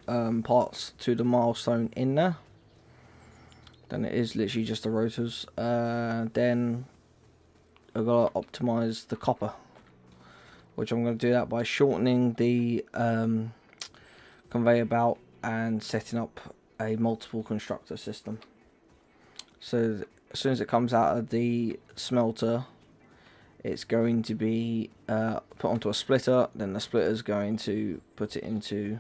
parts to the milestone in there. Then it is literally just the rotors. Then I've got to optimize the copper, which I'm going to do that by shortening the conveyor belt and setting up a multiple constructor system. So as soon as it comes out of the smelter, it's going to be put onto a splitter, then the splitter is going to put it into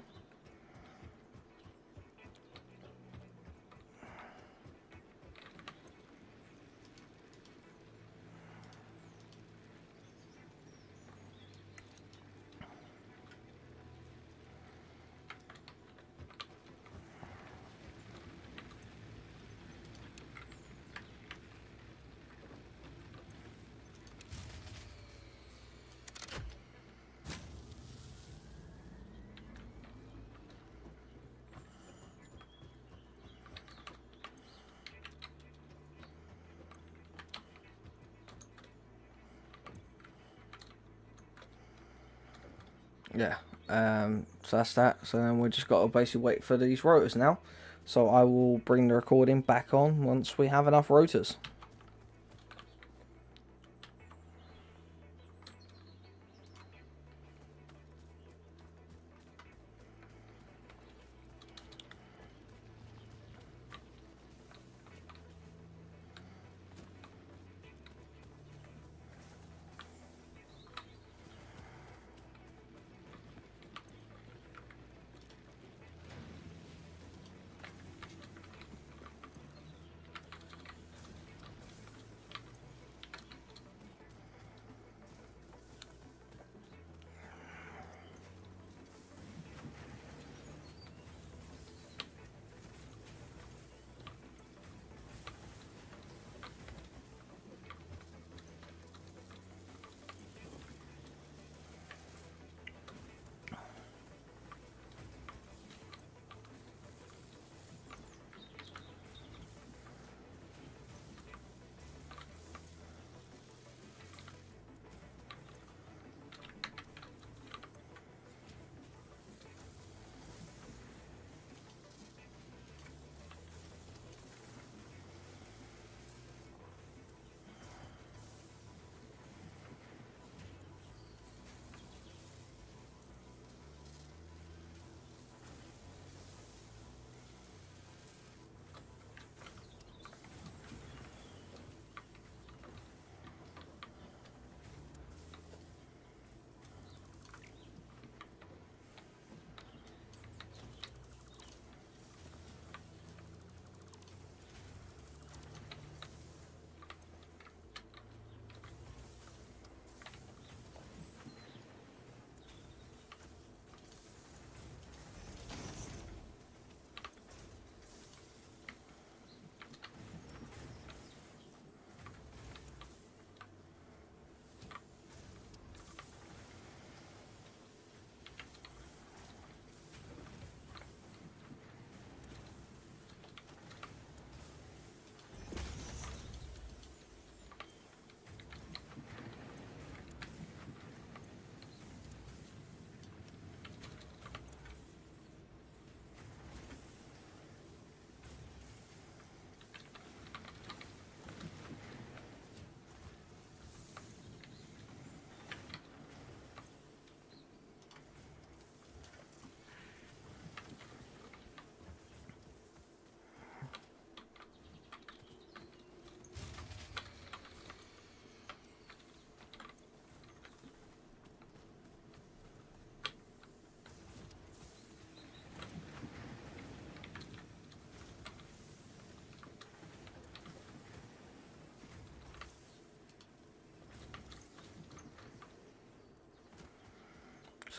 yeah. So that's that. So then we just got to basically wait for these rotors now. So I will bring the recording back on once we have enough rotors.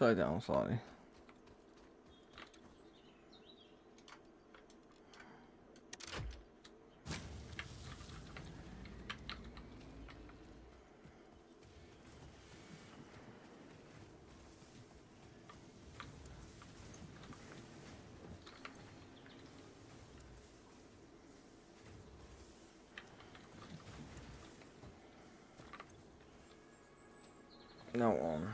Slow down slightly. No one.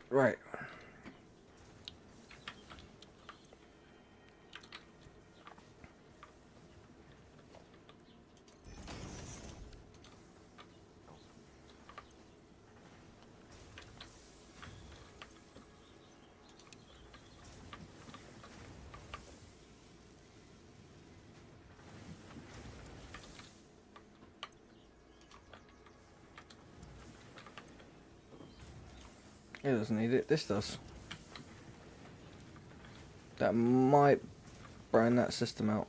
Right. It doesn't need it. This does. That might burn that system out.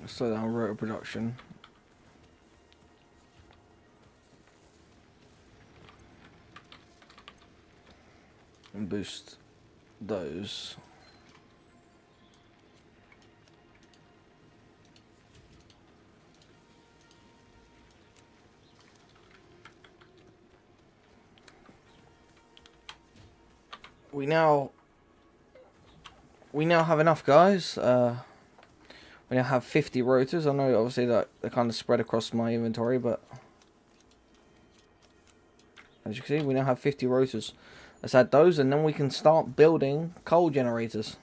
Slow down rotor production. And boost those. We now have enough, guys. We now have 50 rotors. I know obviously that they're kind of spread across my inventory, but as you can see, we now have 50 rotors. Let's add those, and then we can start building coal generators.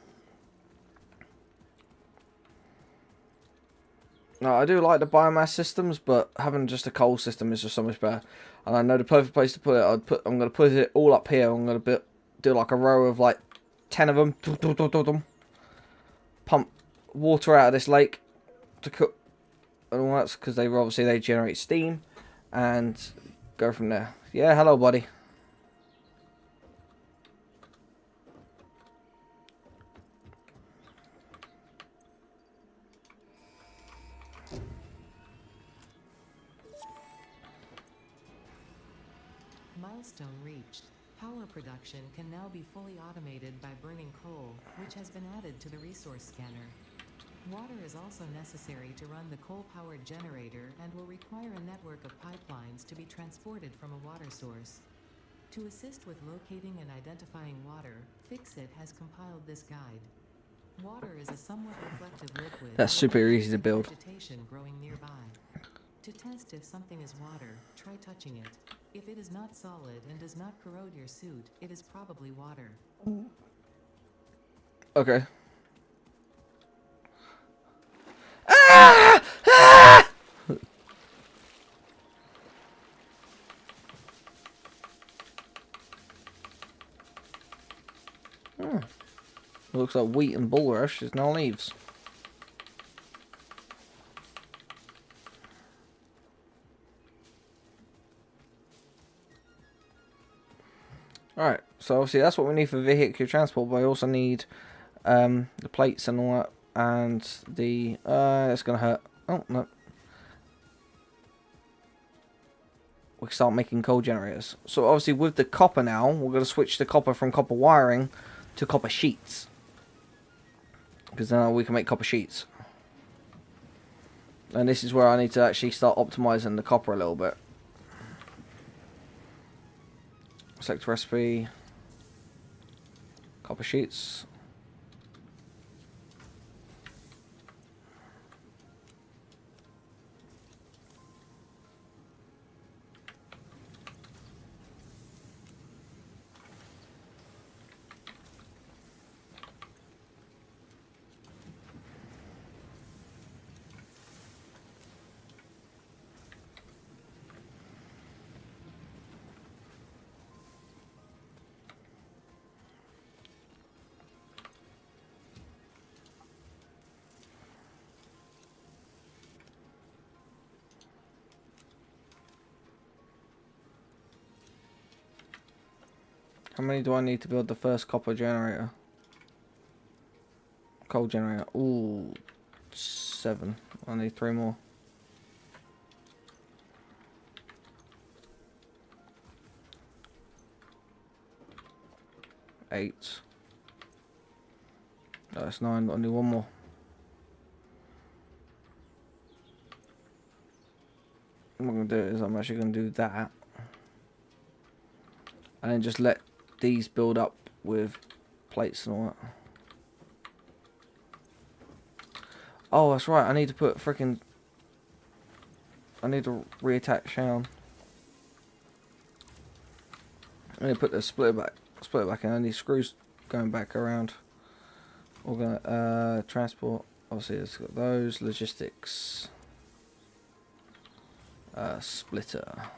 No, I do like the biomass systems, but having just a coal system is just so much better. And I know the perfect place to put it. I'm gonna put it all up here. I'm gonna do like a row of like 10 of them. Pump water out of this lake to cook and all that, because they generate steam, and go from there. Yeah, hello, buddy. Milestone reached. Power production can now be fully automated by burning coal, which has been added to the resource scanner. Water is also necessary to run the coal-powered generator and will require a network of pipelines to be transported from a water source. To assist with locating and identifying water, Fixit has compiled this guide. Water is a somewhat reflective liquid. That's super easy to build. Vegetation growing nearby. To test if something is water, try touching it. If it is not solid and does not corrode your suit, it is probably water. Okay. Ah! Ah! Looks like wheat and bulrush is now leaves. Alright, so obviously that's what we need for vehicular transport, but I also need the plates and all that, and the it's gonna hurt. Oh no. We can start making coal generators. So obviously with the copper now, we're gonna switch the copper from copper wiring to copper sheets, because now we can make copper sheets. And this is where I need to actually start optimizing the copper a little bit. Select recipe, copper sheets. How many do I need to build the first copper generator? Coal generator. Ooh, 7. I need 3 more. Eight. That's 9. I need 1 more. What I'm going to do is I'm actually going to do that. And then just let these build up with plates and all that. Oh, that's right. I need to put freaking. I need to reattach Shaun. I need to put the splitter back in. I need screws going back around. We're gonna transport. Obviously, it's got those logistics. Splitter.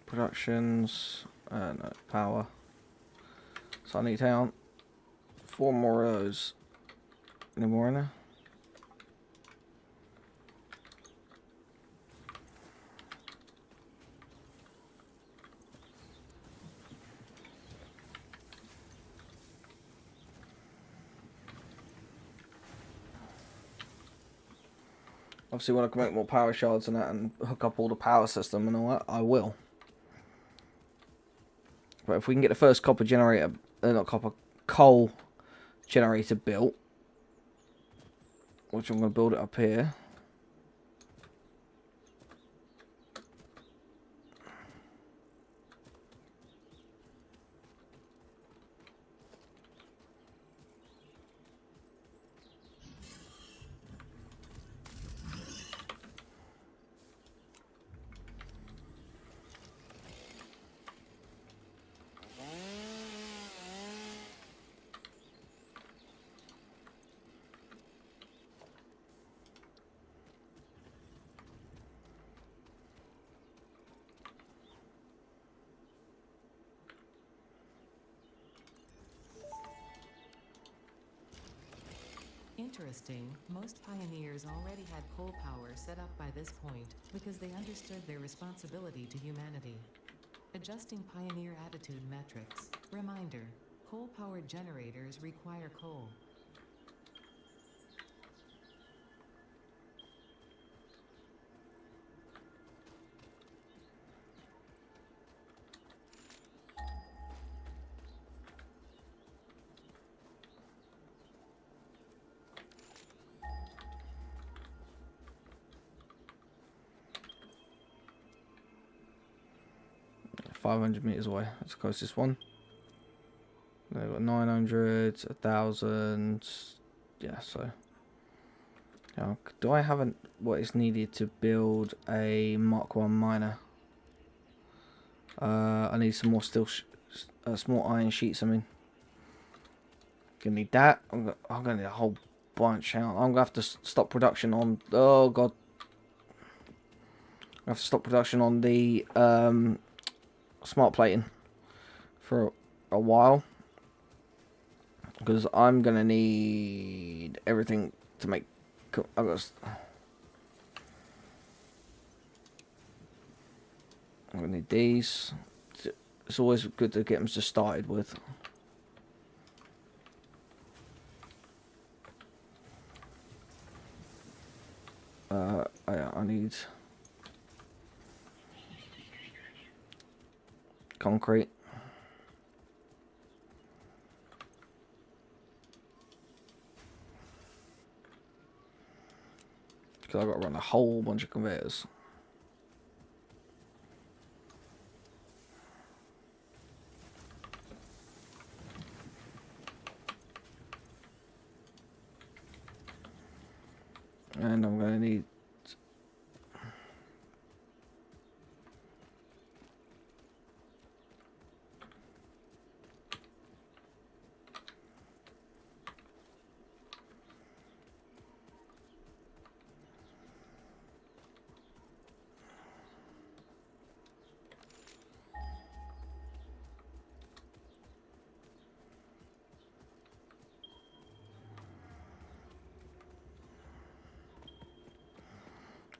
Productions, no, power. So I need down 4 more of those. Any more in there? Obviously, when I can make more power shards and that, and hook up all the power system and all that, I will. But if we can get the first copper generator, not copper, coal generator built, which I'm going to build it up here. Interesting, most pioneers already had coal power set up by this point because they understood their responsibility to humanity. Adjusting pioneer attitude metrics. Reminder, coal-powered generators require coal. $500 away. That's the closest one. They've got 900, 1,000. Yeah, so. Now, do I have what is needed to build a Mark 1 miner? I need some more small iron sheets. I mean, gonna need that. I'm gonna need a whole bunch. Hang on. I'm gonna have to stop production on. Oh god. I have to stop production on the smart plating for a while, because I'm gonna need everything to make. I'm gonna need these. It's always good to get them just started with. I need concrete. Because I've got to run a whole bunch of conveyors. And I'm going to need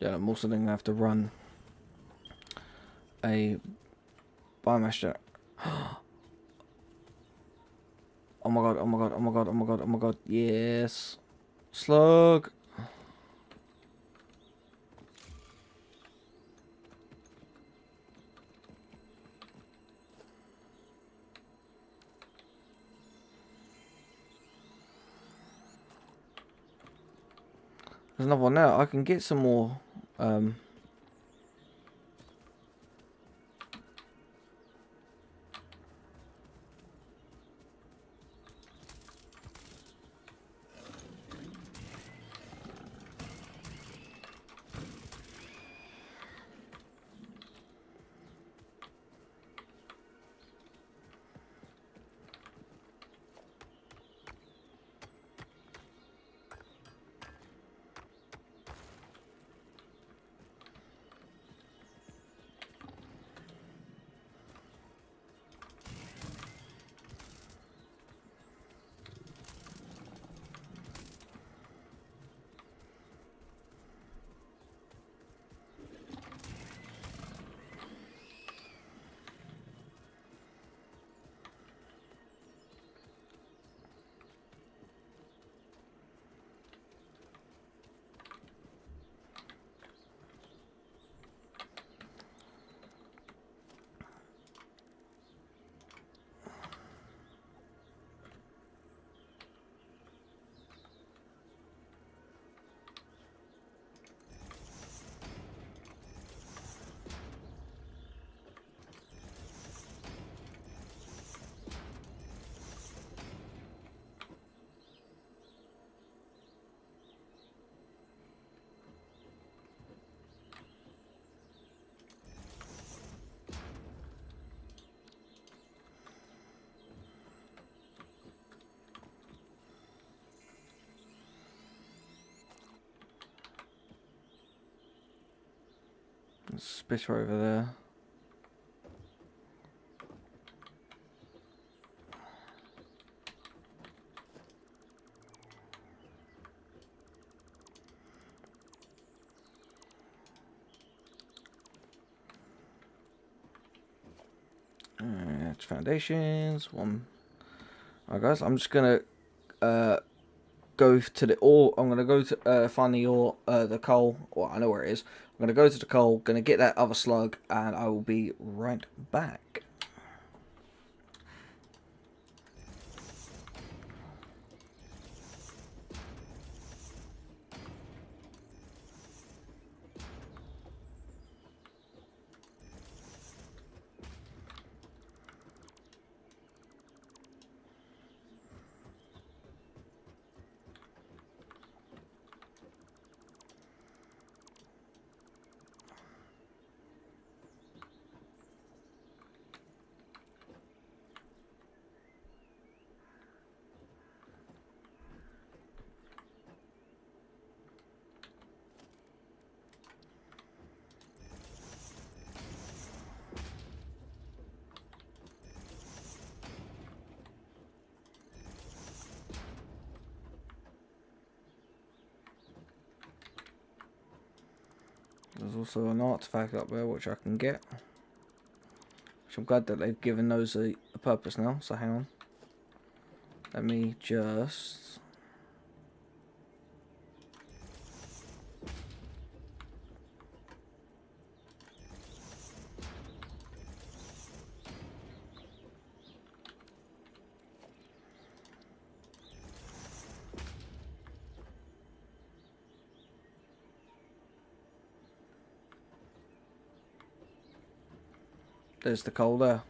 I'm also going to have to run a biomass generator. Oh my god, oh my god, oh my god, oh my god, oh my god, yes. Slug. There's another one now. I can get some more. Spitter over there. It's foundations. One. Alright, guys. I'm just gonna go to the ore. I'm gonna go to find the ore, the coal. Well, I know where it is. I'm gonna go to the coal. Gonna get that other slug, and I will be right back. There's also an artifact up there which I can get. Which I'm glad that they've given those a purpose now. So hang on. Let me just... There's the coal there.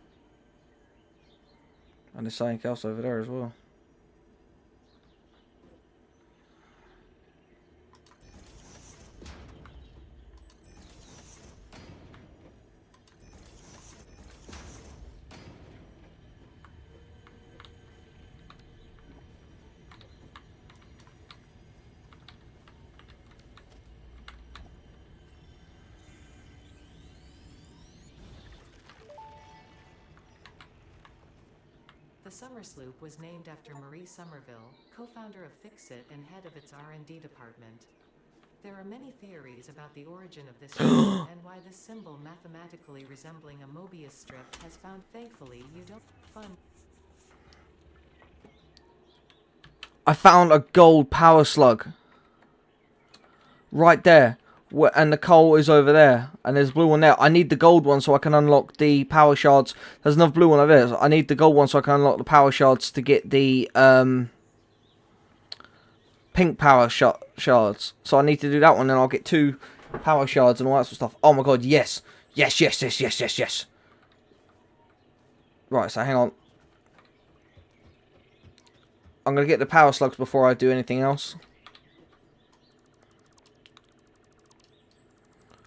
And there's something else over there as well. The Summer Sloop was named after Marie Somerville, co-founder of Fixit and head of its R&D department. There are many theories about the origin of this symbol and why this symbol mathematically resembling a Mobius strip has found. Thankfully, you don't fun. I found a gold power slug. Right there. And the coal is over there. And there's a blue one there. I need the gold one so I can unlock the power shards. There's another blue one over there. So I need the gold one so I can unlock the power shards to get the pink power shards. So I need to do that one and I'll get 2 power shards and all that sort of stuff. Oh my god, yes. Yes, yes, yes, yes, yes, yes. Right, so hang on. I'm going to get the power slugs before I do anything else.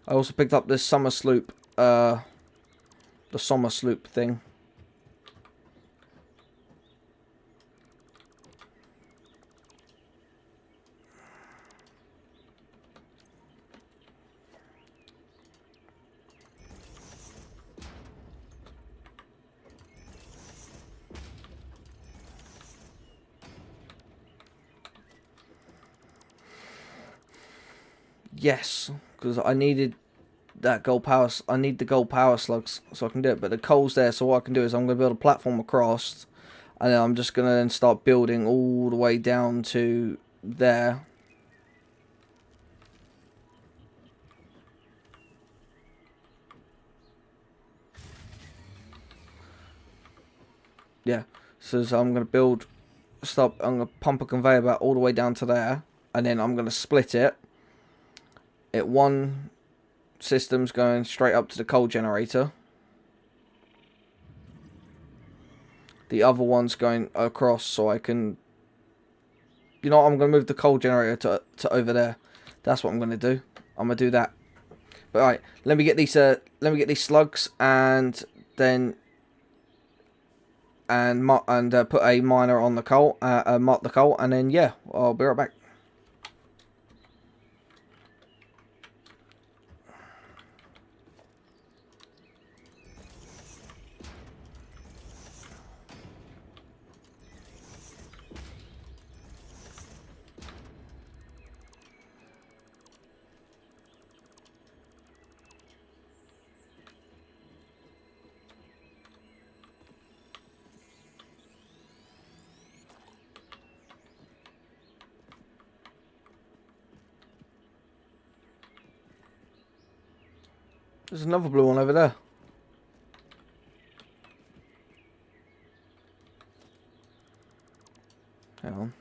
I also picked up this summer sloop, the summer sloop thing. Yes, because I needed that gold power. I need the gold power slugs so I can do it. But the coal's there, so what I can do is I'm going to build a platform across, and then I'm just going to then start building all the way down to there. Yeah, so I'm going to build. I'm going to pump a conveyor belt all the way down to there, and then I'm going to split it. One system's going straight up to the coal generator. The other one's going across so I can... You know what, I'm going to move the coal generator to over there. That's what I'm going to do. I'm going to do that. But alright, let me get these slugs and then... And put a miner on the coal, mark the coal, and then yeah, I'll be right back. There's another blue one over there. Hang on.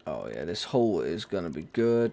Oh yeah, this hole is gonna be good.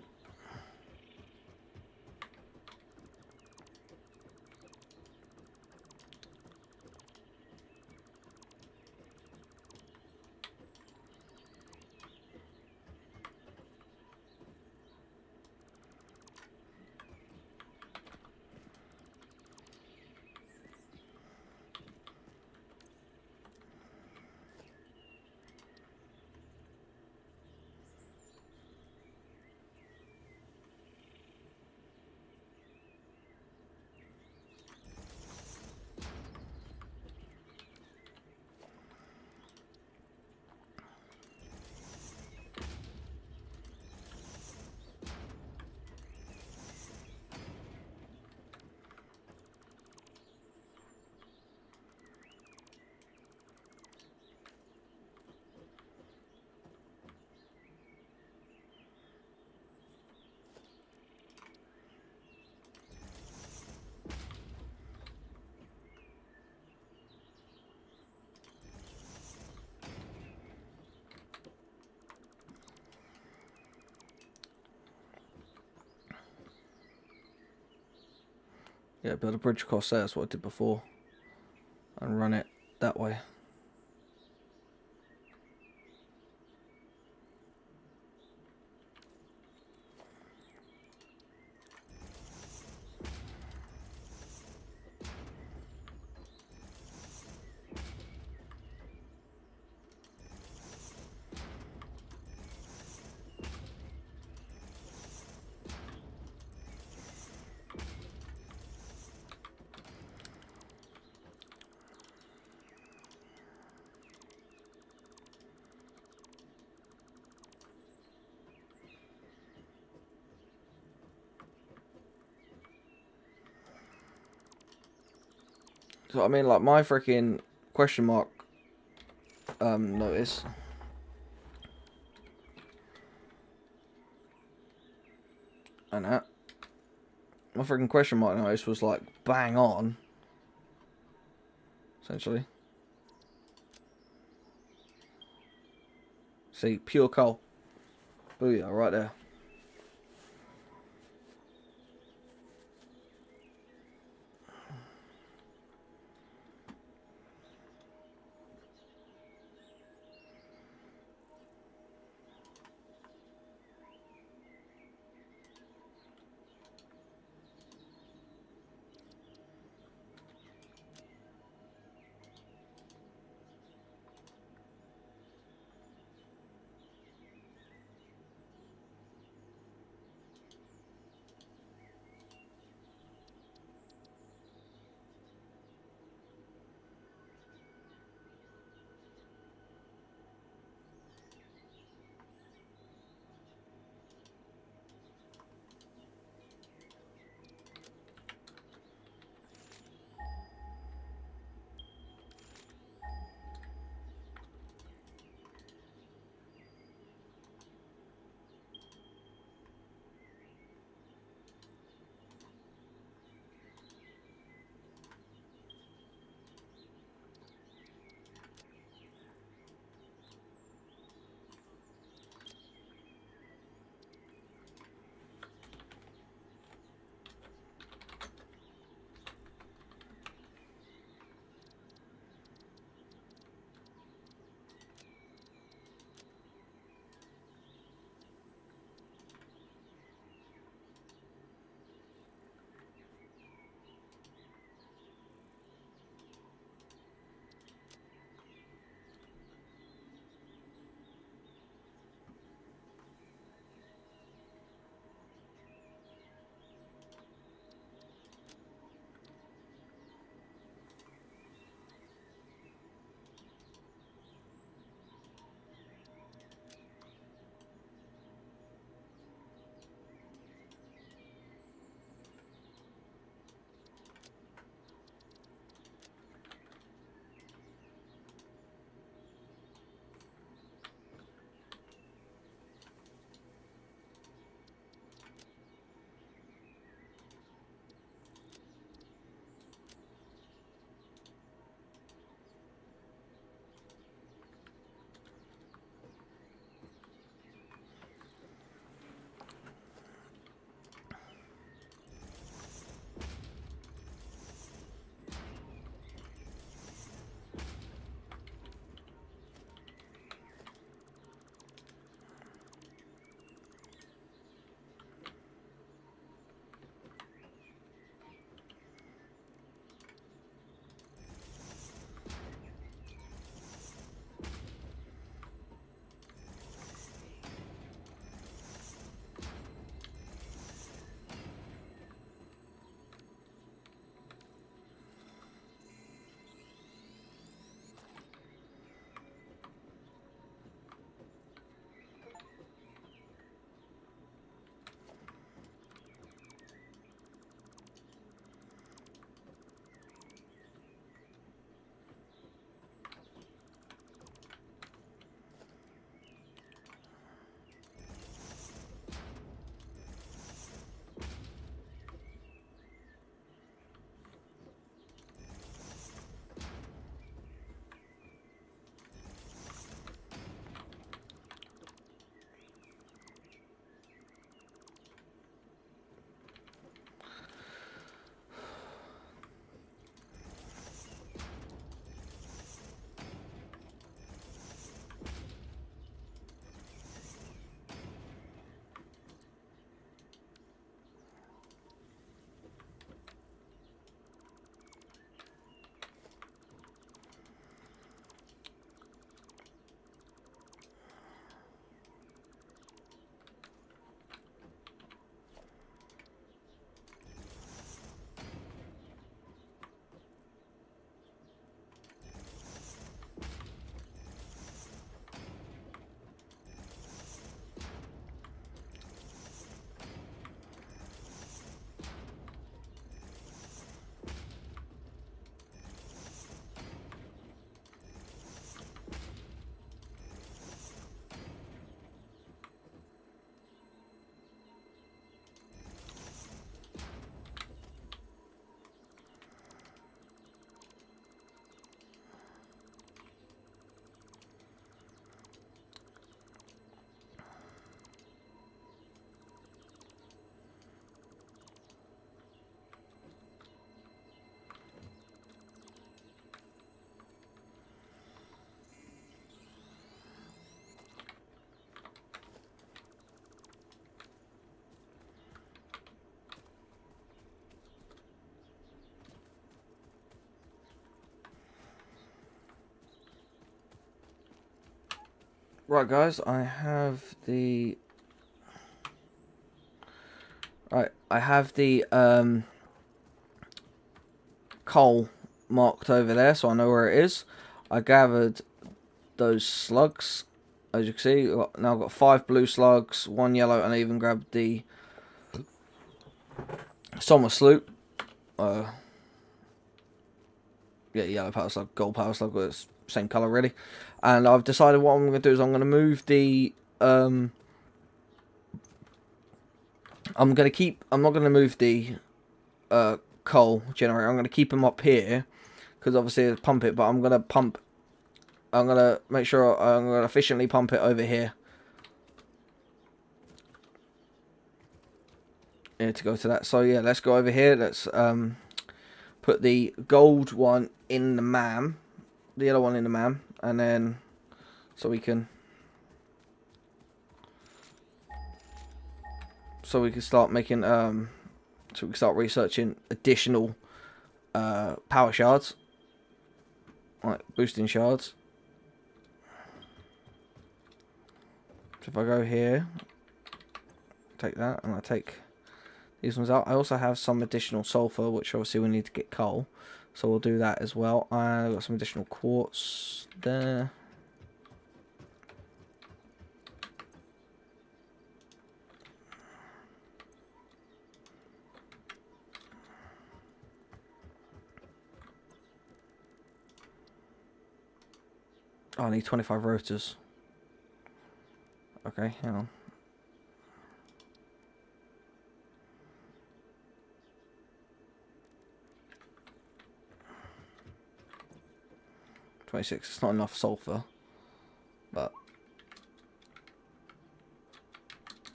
Yeah, build a bridge across there, that's what I did before. And run it that way. So I mean, like my freaking question mark notice. And that. My freaking question mark notice was like bang on. Essentially. See, pure coal. Booyah, right there. Right, guys, I have the coal marked over there, so I know where it is. I gathered those slugs, as you can see. Now I've got 5 blue slugs, 1 yellow, and I even grabbed the summer sloop. Yeah, yellow power slug, gold power slug, but it's same colour really. And I've decided what I'm going to do is I'm going to move the I'm not going to move the coal generator. I'm going to keep them up here because obviously it's pump it, but I'm going to make sure I'm going to efficiently pump it over here. Yeah, to go to that. So yeah, let's go over here. Let's put the gold one in the MAM, the yellow one in the MAM, and then so we can start making so we can start researching additional power shards, like boosting shards. So if I go here, take that, and I take these ones out. I also have some additional sulfur, which obviously we need to get coal, so we'll do that as well. I've got some additional quartz there. Oh, I need 25 rotors. Okay, hang on. It's not enough sulfur, but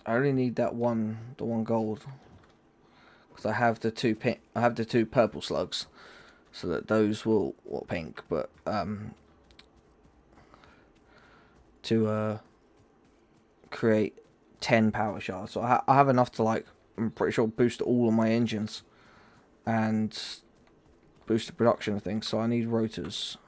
I only need that one, the one gold, because I have the two purple slugs, so that those will pink, but to create 10 power shards, so I have enough to, like, I'm pretty sure boost all of my engines and boost the production of things. So I need rotors.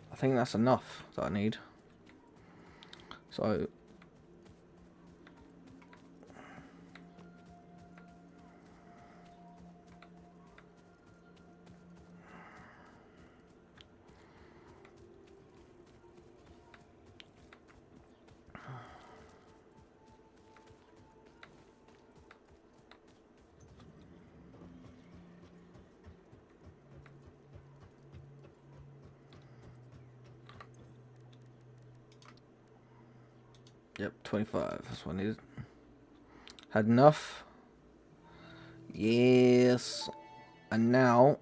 I think that's enough that I need. So yep, 25. That's what I needed. Had enough. Yes. And now,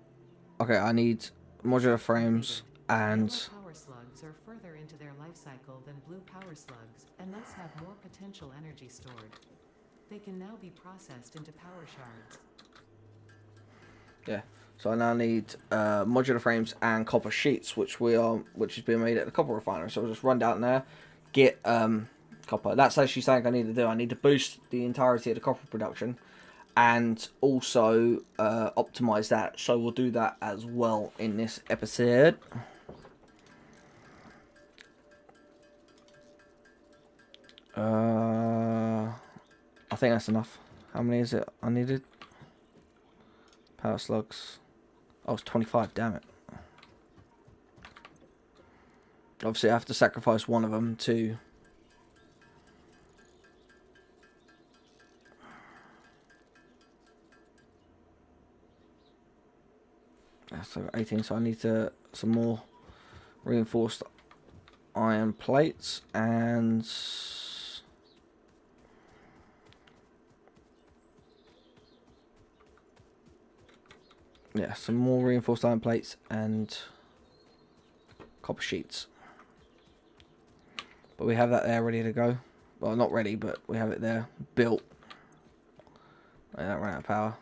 okay, I need modular frames and Yellow power slugs are further into their life cycle than blue power slugs, and thus have more potential energy stored. They can now be processed into power shards. yeah. So I now need modular frames and copper sheets, which is being made at the copper refinery. So I'll just run down there, get copper. That's actually something I need to do. I need to boost the entirety of the copper production, and also optimize that. So we'll do that as well in this episode. I think that's enough. How many is it I needed? Power slugs. Oh, it's 25, damn it. Obviously, I have to sacrifice one of them to... So 18, so I need some more reinforced iron plates and... yeah, some more reinforced iron plates and copper sheets. But we have that there ready to go. Well, not ready, but we have it there built. And that ran out of power.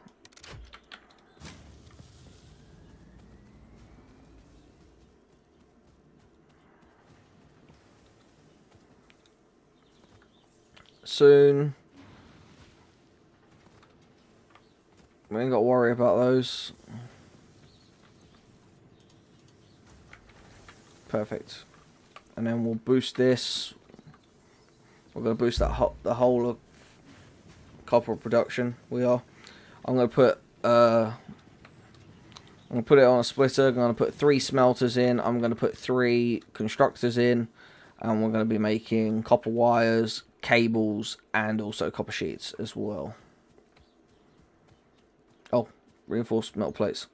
Soon. We ain't got to worry about those. Perfect. And then we'll boost this. We're going to boost that the whole of copper production. We are. I'm going to put it on a splitter. I'm going to put 3 smelters in. I'm going to put 3 constructors in, and we're going to be making copper wires, cables, and also copper sheets as well. Oh, reinforced metal plates.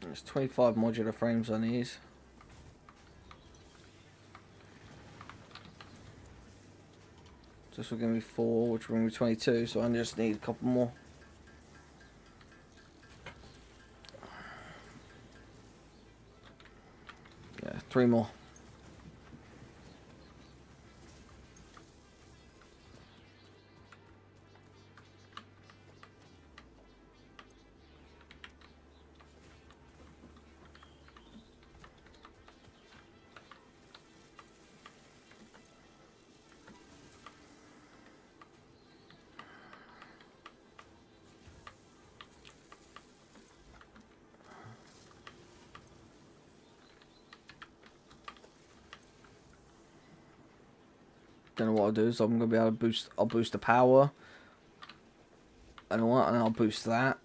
There's 25 modular frames on these. This will give me 4, which will give me 22, so I just need a couple more. Yeah, 3 more. Don't know what I'll do, so I'm gonna be able to boost. I'll boost the power. I know what, and I'll boost that.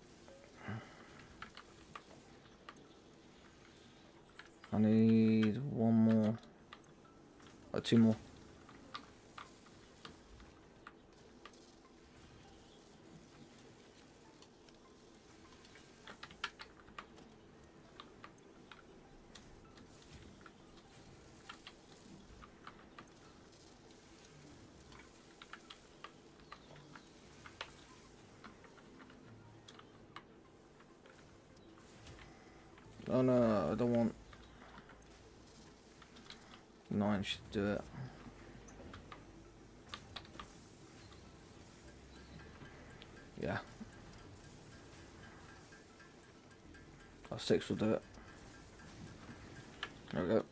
I need 1 more. Or 2 more. Oh no, I don't want 9 should do it. Yeah. 6 will do it. There we go.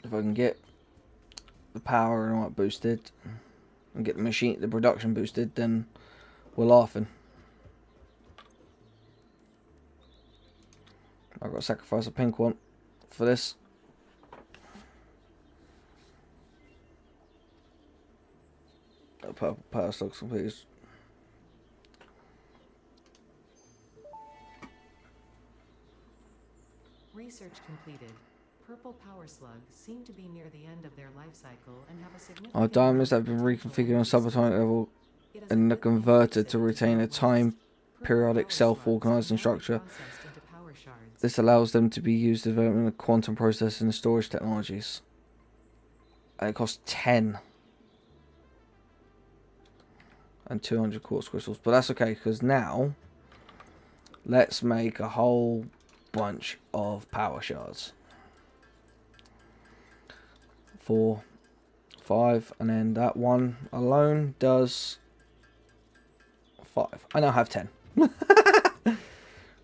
If I can get the power and all that boosted and get the production boosted, then we're laughing. I've got to sacrifice a pink one for this. Purple power stocks, please. Research completed. Purple power slugs seem to be near the end of their life cycle and have a significant Our diamonds have been reconfigured on subatomic level and are converted to retain a time periodic self-organizing structure. This allows them to be used in development of quantum processing and storage technologies. And it costs 10 and 200 quartz crystals, but that's okay because now let's make a whole bunch of power shards. 4, 5, and then that one alone does 5. I now have 10.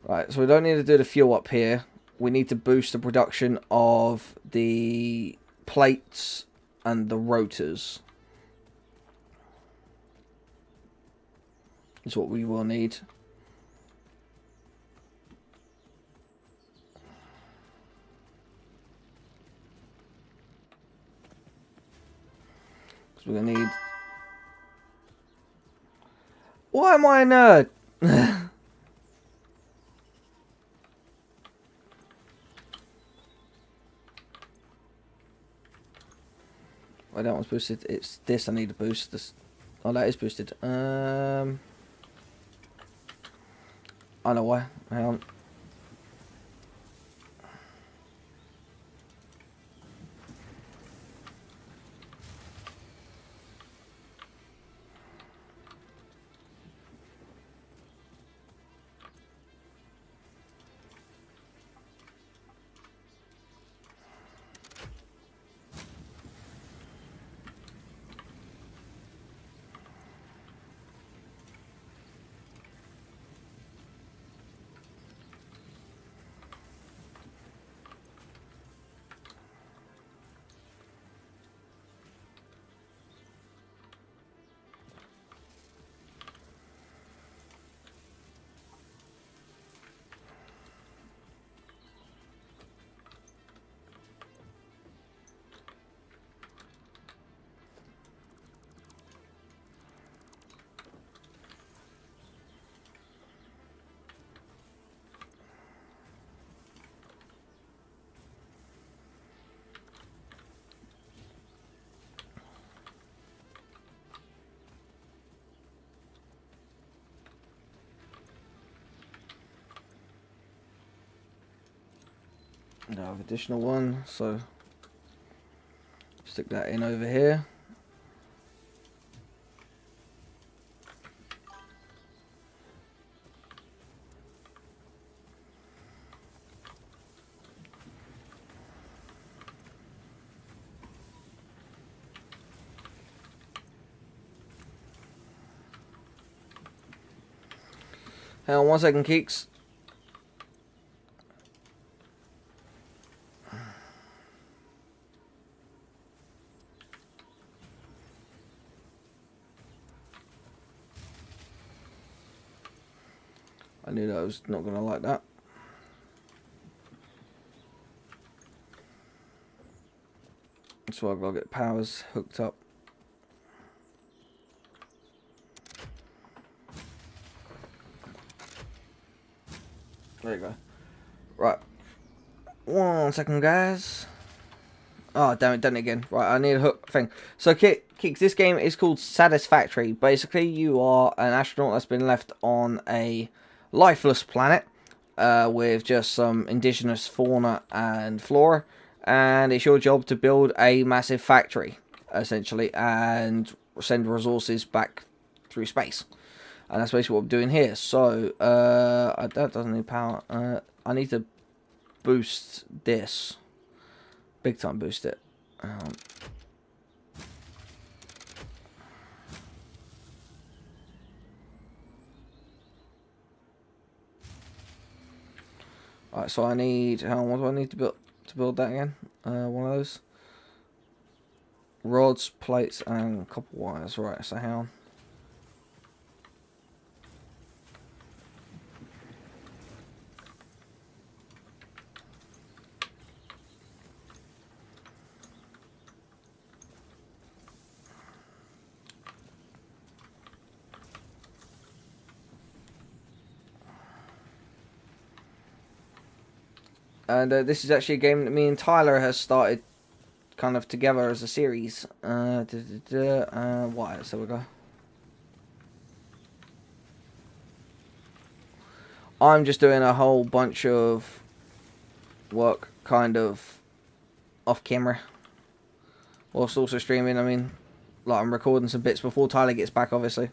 Right, so we don't need to do the fuel up here. We need to boost the production of the plates and the rotors. Is what we will need. Because we're going to need... Why am I a nerd? I don't want to boost it. It's this I need to boost. This. Oh, that is boosted. I know why. Hang on. Now I have additional one, so stick that in over here. Hang on 1 second, Keeks. I knew that I was not going to like that. That's why I've got to get powers hooked up. There you go. Right. 1 second, guys. Oh, damn it, done it again. Right, I need a hook thing. So, Keeks, this game is called Satisfactory. Basically, you are an astronaut that's been left on a lifeless planet with just some indigenous fauna and flora, and it's your job to build a massive factory essentially and send resources back through space, and that's basically what I'm doing here. So that doesn't need power. I need to boost this, big time boost it. Alright, so I need, hang on, what do I need to build that again? One of those. Rods, plates, and copper wires. Right, so hang on. And this is actually a game that me and Tyler has started kind of together as a series. What? So we go. I'm just doing a whole bunch of work kind of off camera. Whilst also streaming, I mean, like I'm recording some bits before Tyler gets back, obviously.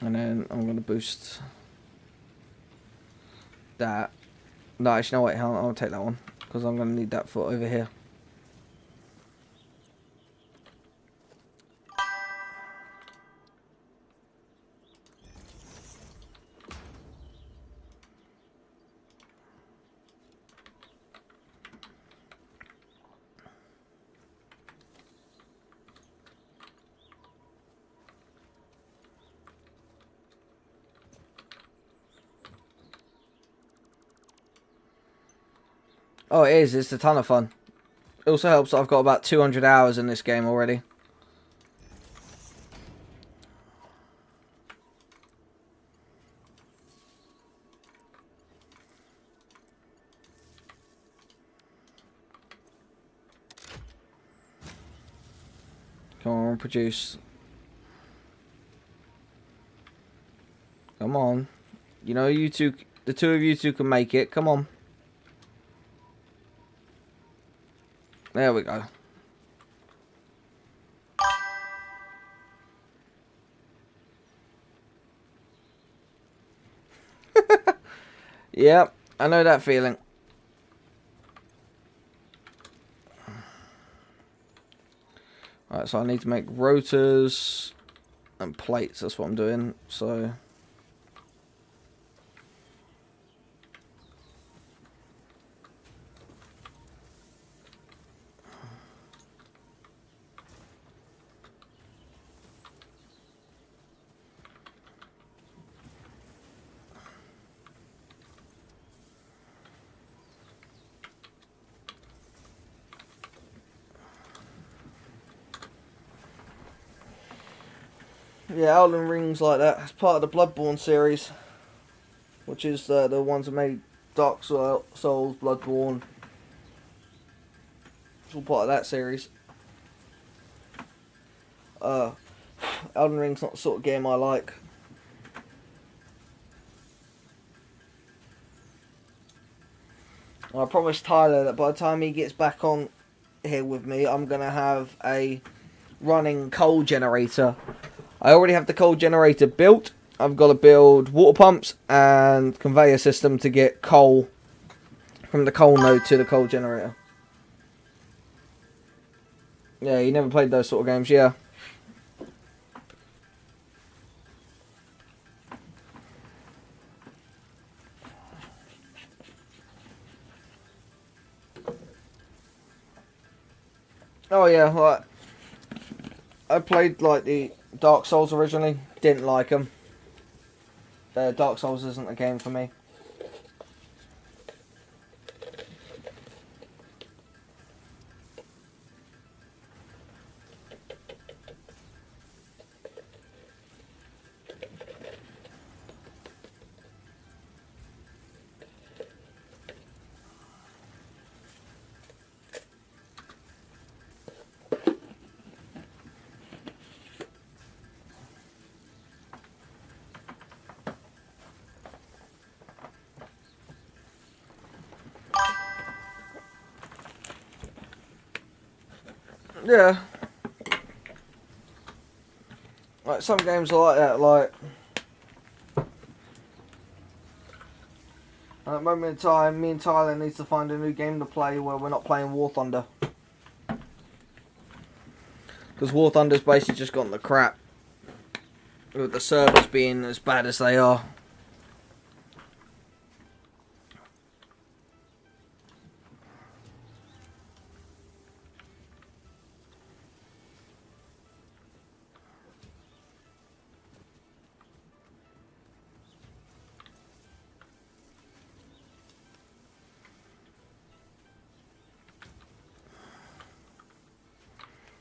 And then I'm going to boost that. No, actually, no, wait, I'll take that one. Because I'm going to need that for over here. Oh, it is. It's a ton of fun. It also helps that I've got about 200 hours in this game already. Come on, produce. Come on. You know, you two, the two of you two can make it. Come on. There we go. Yep, I know that feeling. Alright, so I need to make rotors and plates. That's what I'm doing. So... yeah, Elden Ring's like that. It's part of the Bloodborne series, which is the ones that made Dark Souls, Bloodborne. It's all part of that series. Elden Ring's not the sort of game I like. I promised Tyler that by the time he gets back on here with me, I'm going to have a running coal generator. I already have the coal generator built. I've got to build water pumps and conveyor system to get coal from the coal node to the coal generator. Yeah, you never played those sort of games, yeah. Oh yeah, like I played like the Dark Souls originally, didn't like them. Dark Souls isn't a game for me. Yeah. Like some games are like that, like at the moment in time, me and Tyler needs to find a new game to play where we're not playing War Thunder. Because War Thunder's basically just gotten the crap. With the servers being as bad as they are.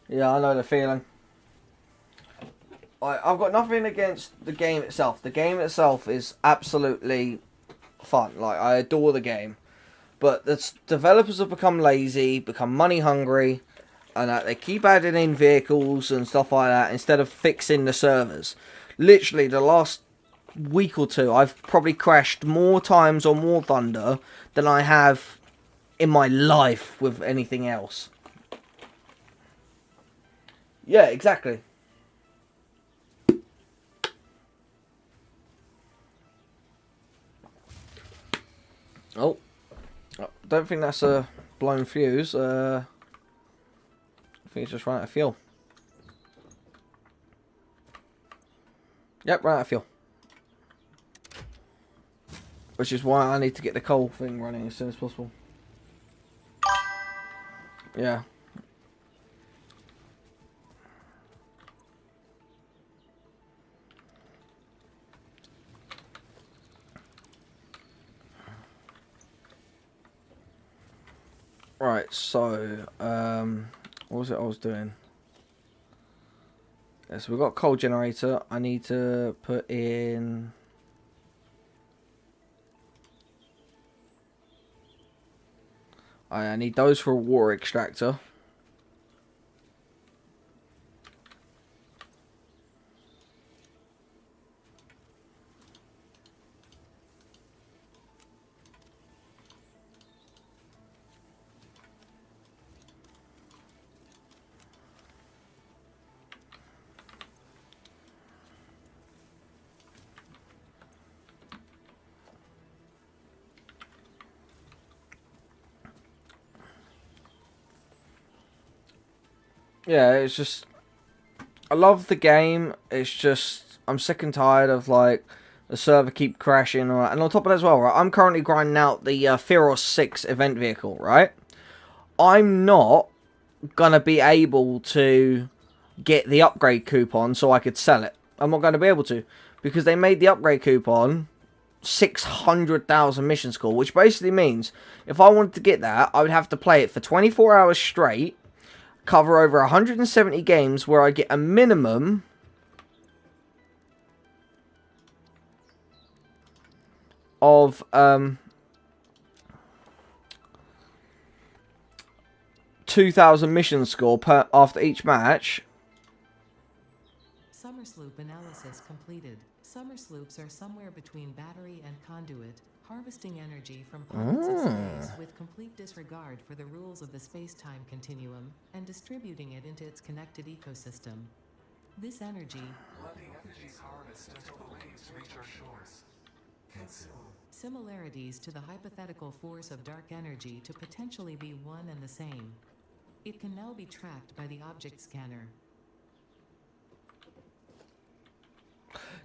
Yeah, I know the feeling. I've got nothing against the game itself. The game itself is absolutely fun. Like, I adore the game. But the developers have become lazy, become money hungry, and they keep adding in vehicles and stuff like that instead of fixing the servers. Literally, the last week or two, I've probably crashed more times on War Thunder than I have in my life with anything else. Yeah, exactly. Oh, don't think that's a blown fuse. I think it's just run out of fuel. Yep, run out of fuel. Which is why I need to get the coal thing running as soon as possible. Yeah. Right, so, what was it I was doing? Yeah, so we've got a coal generator. I need to put in... I need those for a water extractor. Yeah, it's just... I love the game. It's just... I'm sick and tired of, like, the server keep crashing. Right? And on top of that as well, right? I'm currently grinding out the Feroz 6 event vehicle, right? I'm not gonna be able to get the upgrade coupon so I could sell it. I'm not going to be able to. Because they made the upgrade coupon 600,000 mission score. Which basically means, if I wanted to get that, I would have to play it for 24 hours straight. Cover over 170 games where I get a minimum of 2,000 mission score per after each match. Summer sloop analysis completed. Summer sloops are somewhere between battery and conduit, harvesting energy from pockets of space with complete disregard for the rules of the space-time continuum, and distributing it into its connected ecosystem. This energy... Let the energies harvest until the waves reach our shores. Consume. Similarities to the hypothetical force of dark energy to potentially be one and the same. It can now be tracked by the object scanner.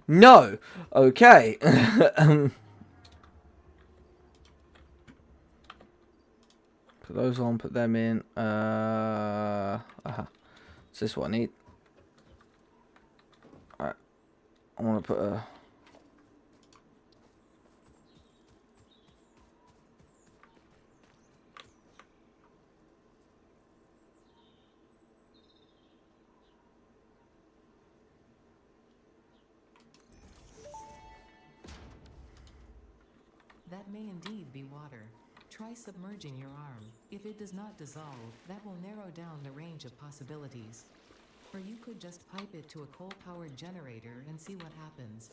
No! Okay. Put those on, put them in. Is this what I need? Alright. I want to put a... That may indeed be water. Try submerging your arm. If it does not dissolve, that will narrow down the range of possibilities. Or you could just pipe it to a coal-powered generator and see what happens.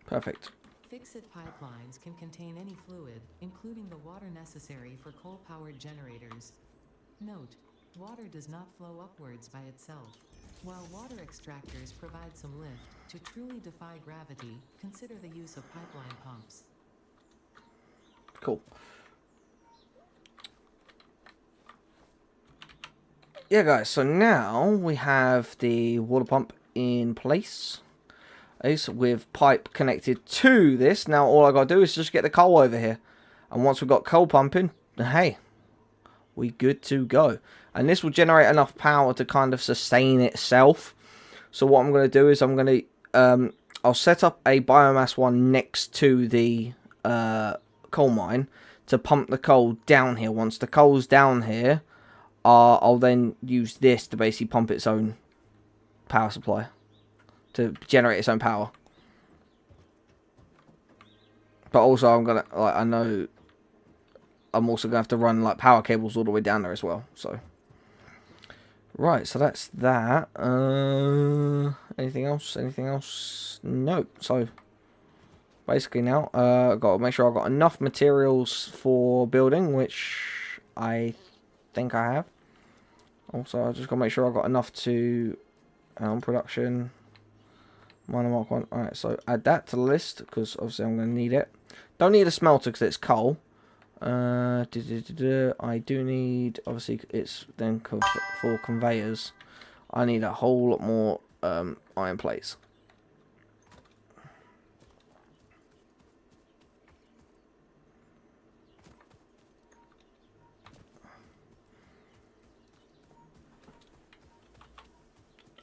Perfect. Fix-it pipelines can contain any fluid, including the water necessary for coal-powered generators. Note, water does not flow upwards by itself. While water extractors provide some lift, to truly defy gravity, consider the use of pipeline pumps. Cool. Yeah, guys, so now we have the water pump in place. With pipe connected to this. Now all I gotta do is just get the coal over here, and once we've got coal pumping, hey, we good to go. And this will generate enough power to kind of sustain itself. So what I'm gonna do is I'm gonna I'll set up a biomass one next to the coal mine to pump the coal down here. Once the coal's down here, I'll then use this to basically pump its own power supply to generate its own power. But also, I'm gonna I know I'm also gonna have to run like power cables all the way down there as well. So, right, so that's that. Anything else? Anything else? No. So, basically now, I've got to make sure I've got enough materials for building, which I think I have. Also, I just got to make sure I've got enough to production. Minor mark 1. Alright, so add that to the list because obviously I'm going to need it. Don't need a smelter because it's coal. I do need, obviously it's then for conveyors. I need a whole lot more iron plates.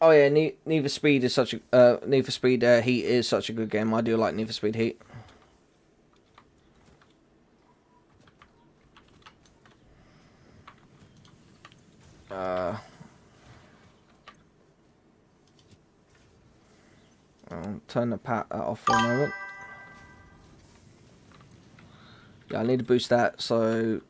Oh yeah, Need for Speed is such a Need for Speed Heat is such a good game. I do like Need for Speed Heat. I'll turn the off for a moment. Yeah, I need to boost that, so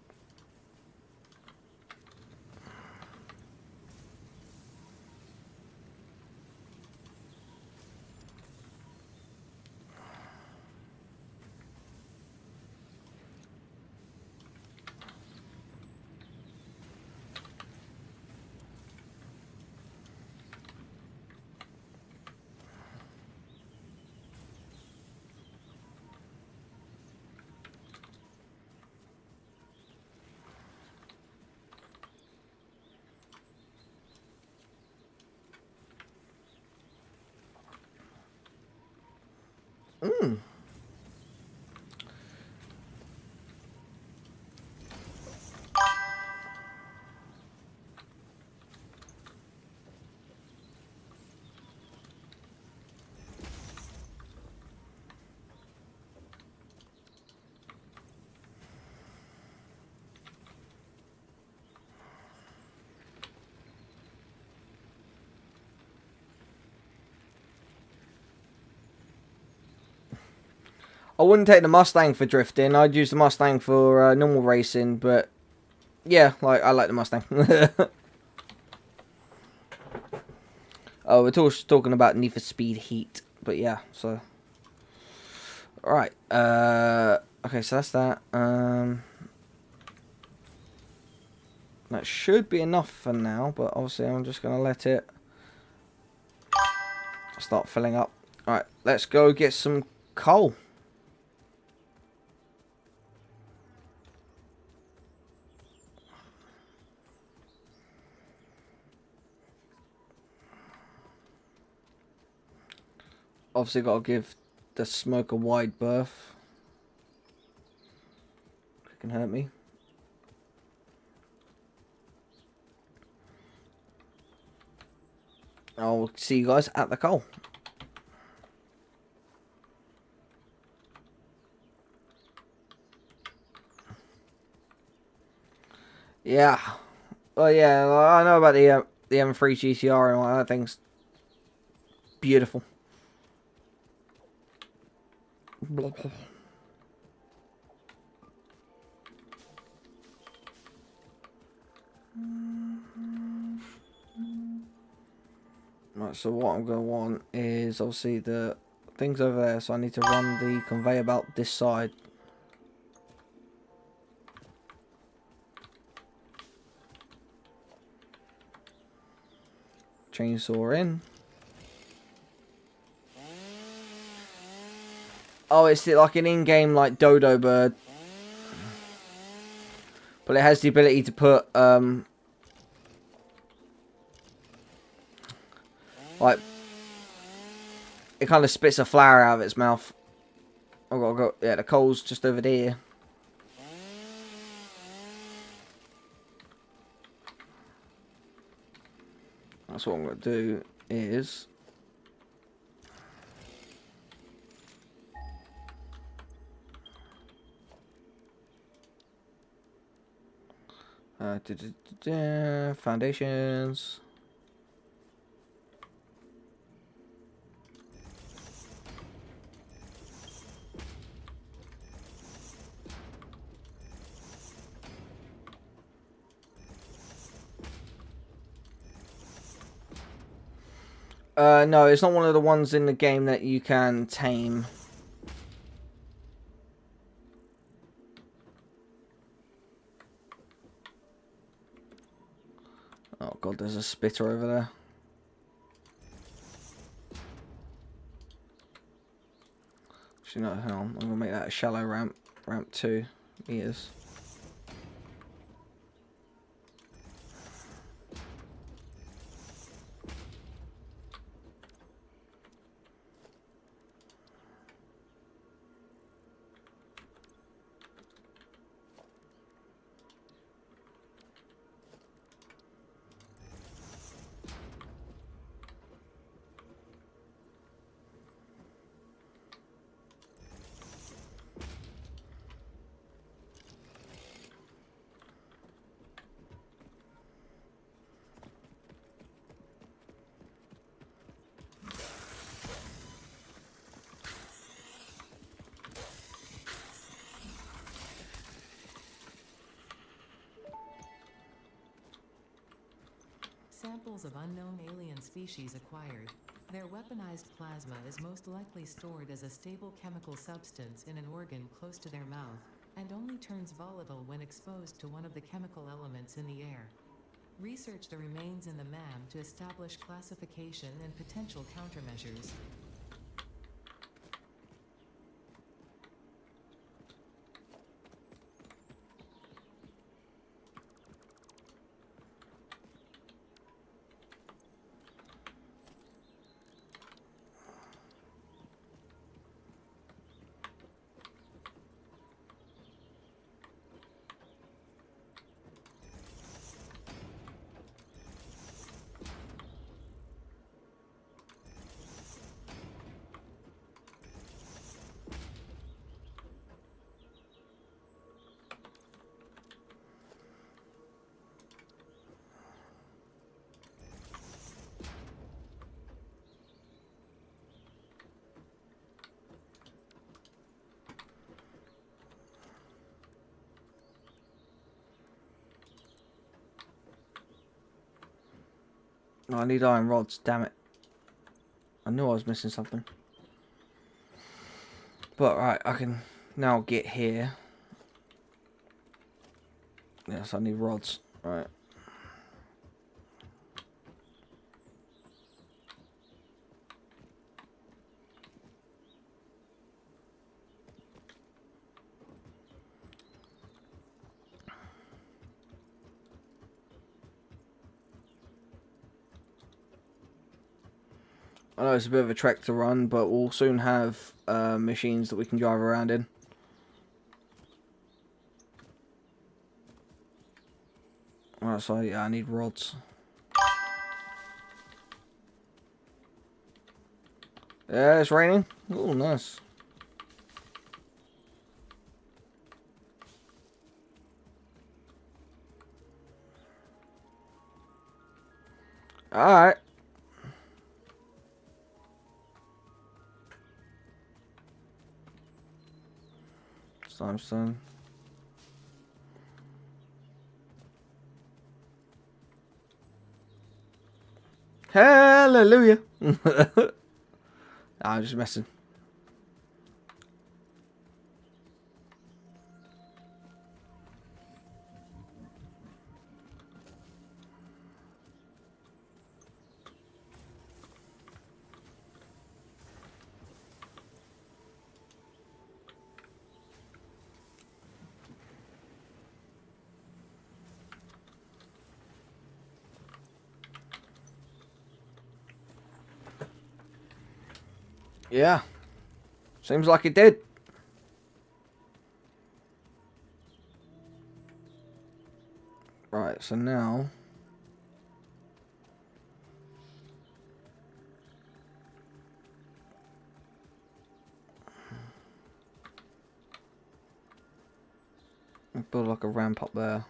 I wouldn't take the Mustang for drifting. I'd use the Mustang for normal racing, but yeah, like I like the Mustang. Oh, we're talking about Need for Speed Heat, but yeah. So, all right. Okay, so that's that. That should be enough for now, but obviously I'm just gonna let it start filling up. All right, let's go get some coal. Obviously got to give the smoke a wide berth. It can hurt me. I'll see you guys at the coal. Yeah. Oh yeah, well, I know about the M3 GTR and all that thing's beautiful. Right, so what I'm going to want is obviously the things over there, so I need to run the conveyor belt this side. Chainsaw in. Oh, it's like an in-game like dodo bird. But it has the ability to put like it kind of spits a flower out of its mouth. I've got to go. Yeah, the coal's just over there. That's what I'm going to do is Foundations. No, it's not one of the ones in the game that you can tame. Oh god, there's a spitter over there. Actually, no, hang on. I'm gonna make that a shallow ramp. Ramp 2 meters. Samples of unknown alien species acquired. Their weaponized plasma is most likely stored as a stable chemical substance in an organ close to their mouth, and only turns volatile when exposed to one of the chemical elements in the air. Research the remains in the MAM to establish classification and potential countermeasures. Oh, I need iron rods, damn it. I knew I was missing something. But right, I can now get here. Yes, I need rods. Right. I know it's a bit of a trek to run, but we'll soon have machines that we can drive around in. Alright, so yeah, I need rods. Yeah, it's raining. Oh, nice. Alright. Limestone. Hallelujah. I'm just messing. Yeah. Seems like it did. Right, so now... build like a ramp up there.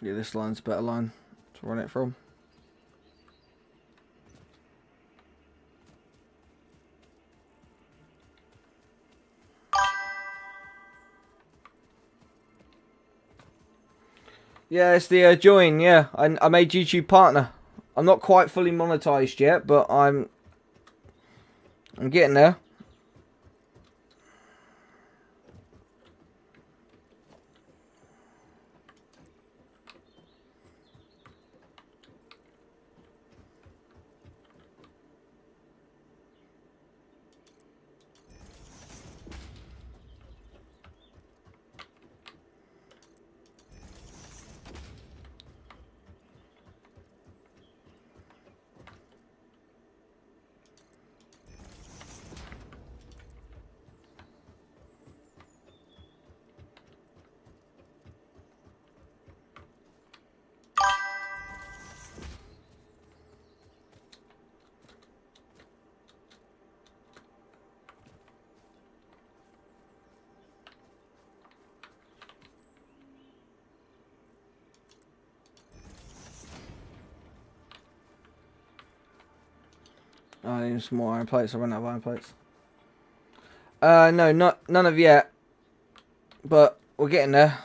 Yeah, this line's a better line to run it from. Yeah, it's the join. Yeah, I made YouTube partner. I'm not quite fully monetized yet, but I'm getting there. I need some more iron plates. I run out of iron plates. No, none of yet. But we're getting there.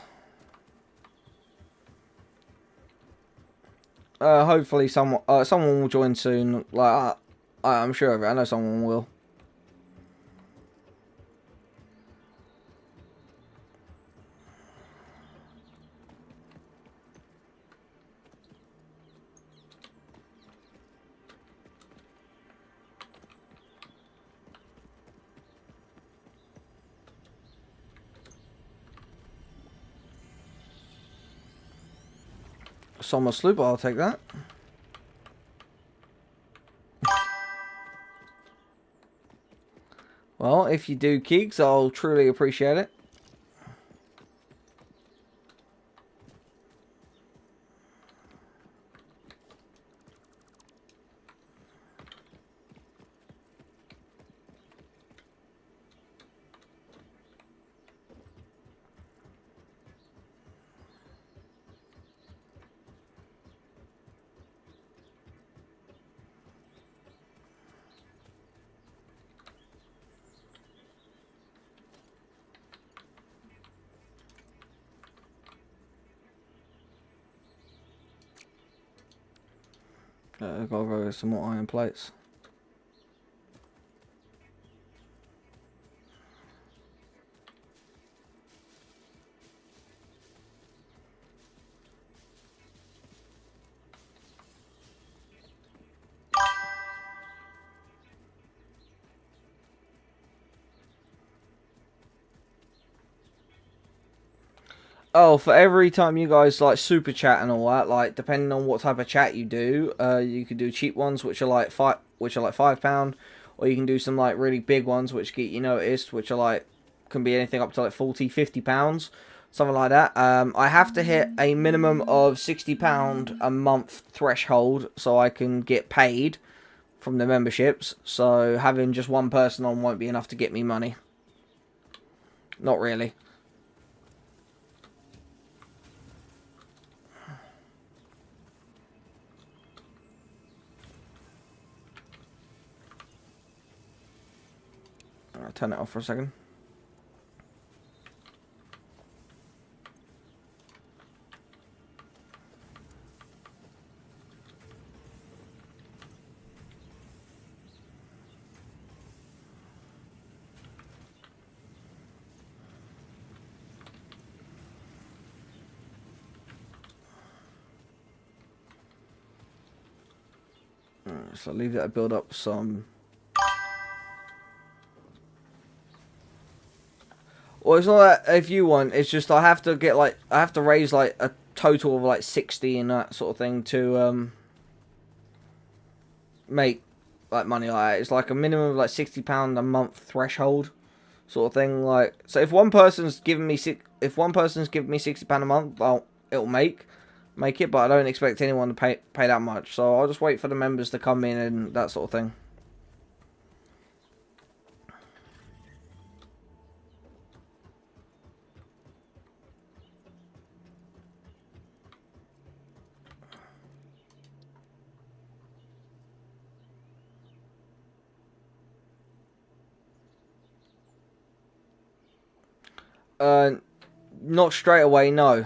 Hopefully someone will join soon. Like I'm sure of it. I know someone will. Someone sloop, I'll take that. Well, if you do gigs, I'll truly appreciate it. I've got to go with some more iron plates. Oh, for every time you guys like super chat and all that, like depending on what type of chat you do, you can do cheap ones which are like £5, or you can do some like really big ones which get you noticed, which are like can be anything up to like £40-50, something like that. I have to hit a minimum of £60 a month threshold so I can get paid from the memberships. So having just one person on won't be enough to get me money. Not really. I'll turn it off for a second. So leave that to build up some. Well, it's not that if you want, it's just I have to get like, I have to raise like a total of like 60 and that sort of thing to make like money like that. It's like a minimum of like £60 a month threshold sort of thing. Like, so if one person's giving me £60 a month, well, it'll make it, but I don't expect anyone to pay that much. So I'll just wait for the members to come in and that sort of thing. Not straight away, no.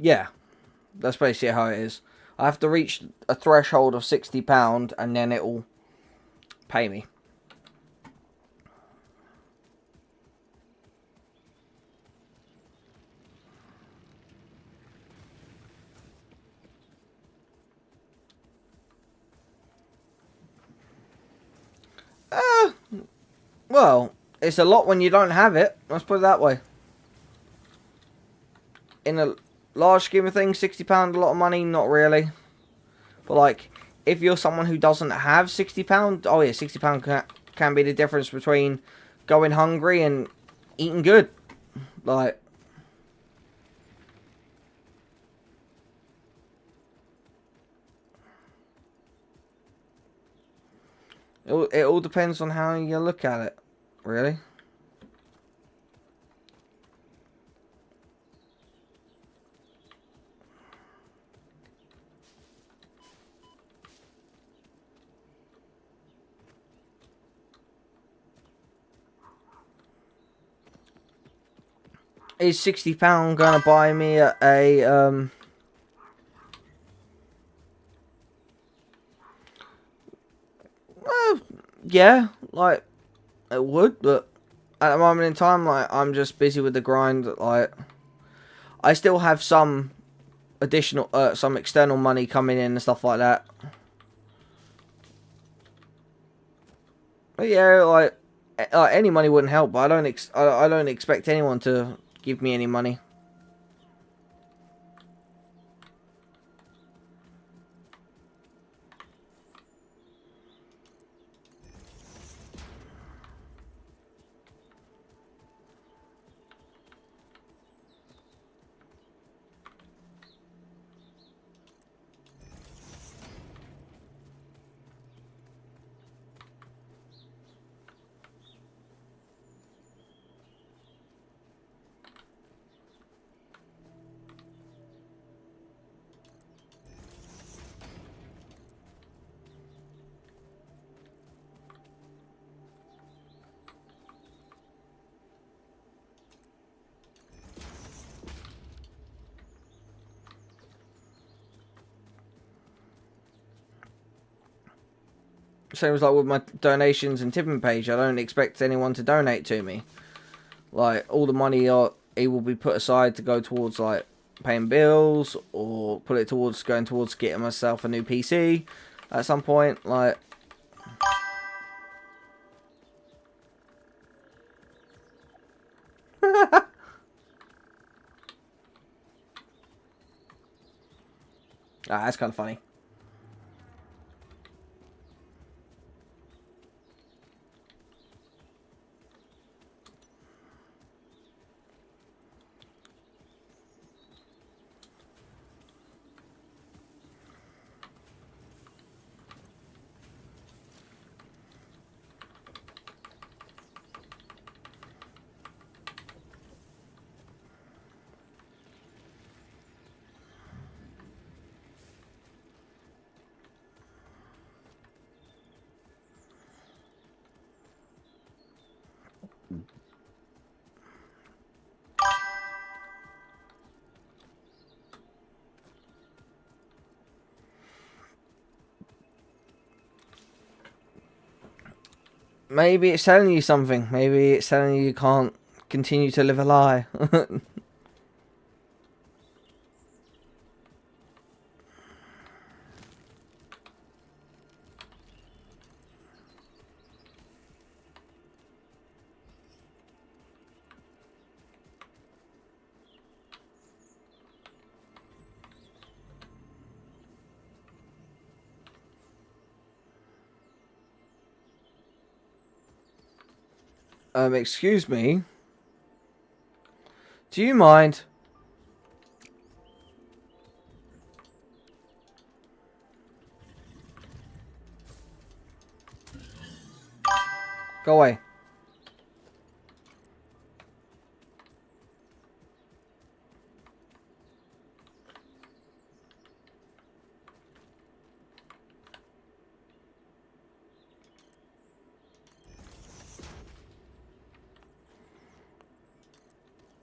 Yeah, that's basically how it is. I have to reach a threshold of £60 and then it'll pay me. Well, it's a lot when you don't have it. Let's put it that way. In a large scheme of things, £60 a lot of money? Not really. But like, if you're someone who doesn't have £60, oh yeah, £60 can be the difference between going hungry and eating good. Like, it all depends on how you look at it, really. Is £60 gonna buy me well, yeah, like it would, but at the moment in time, like I'm just busy with the grind. Like I still have some additional, some external money coming in and stuff like that. But yeah, like any money wouldn't help. But I don't expect anyone to give me any money. Same as like with my donations and tipping page. I don't expect anyone to donate to me. Like all the money it will be put aside to go towards like paying bills or put it towards going towards getting myself a new PC at some point. Like that's kind of funny. Maybe it's telling you something. Maybe it's telling you can't continue to live a lie. Excuse me. Do you mind? Go away.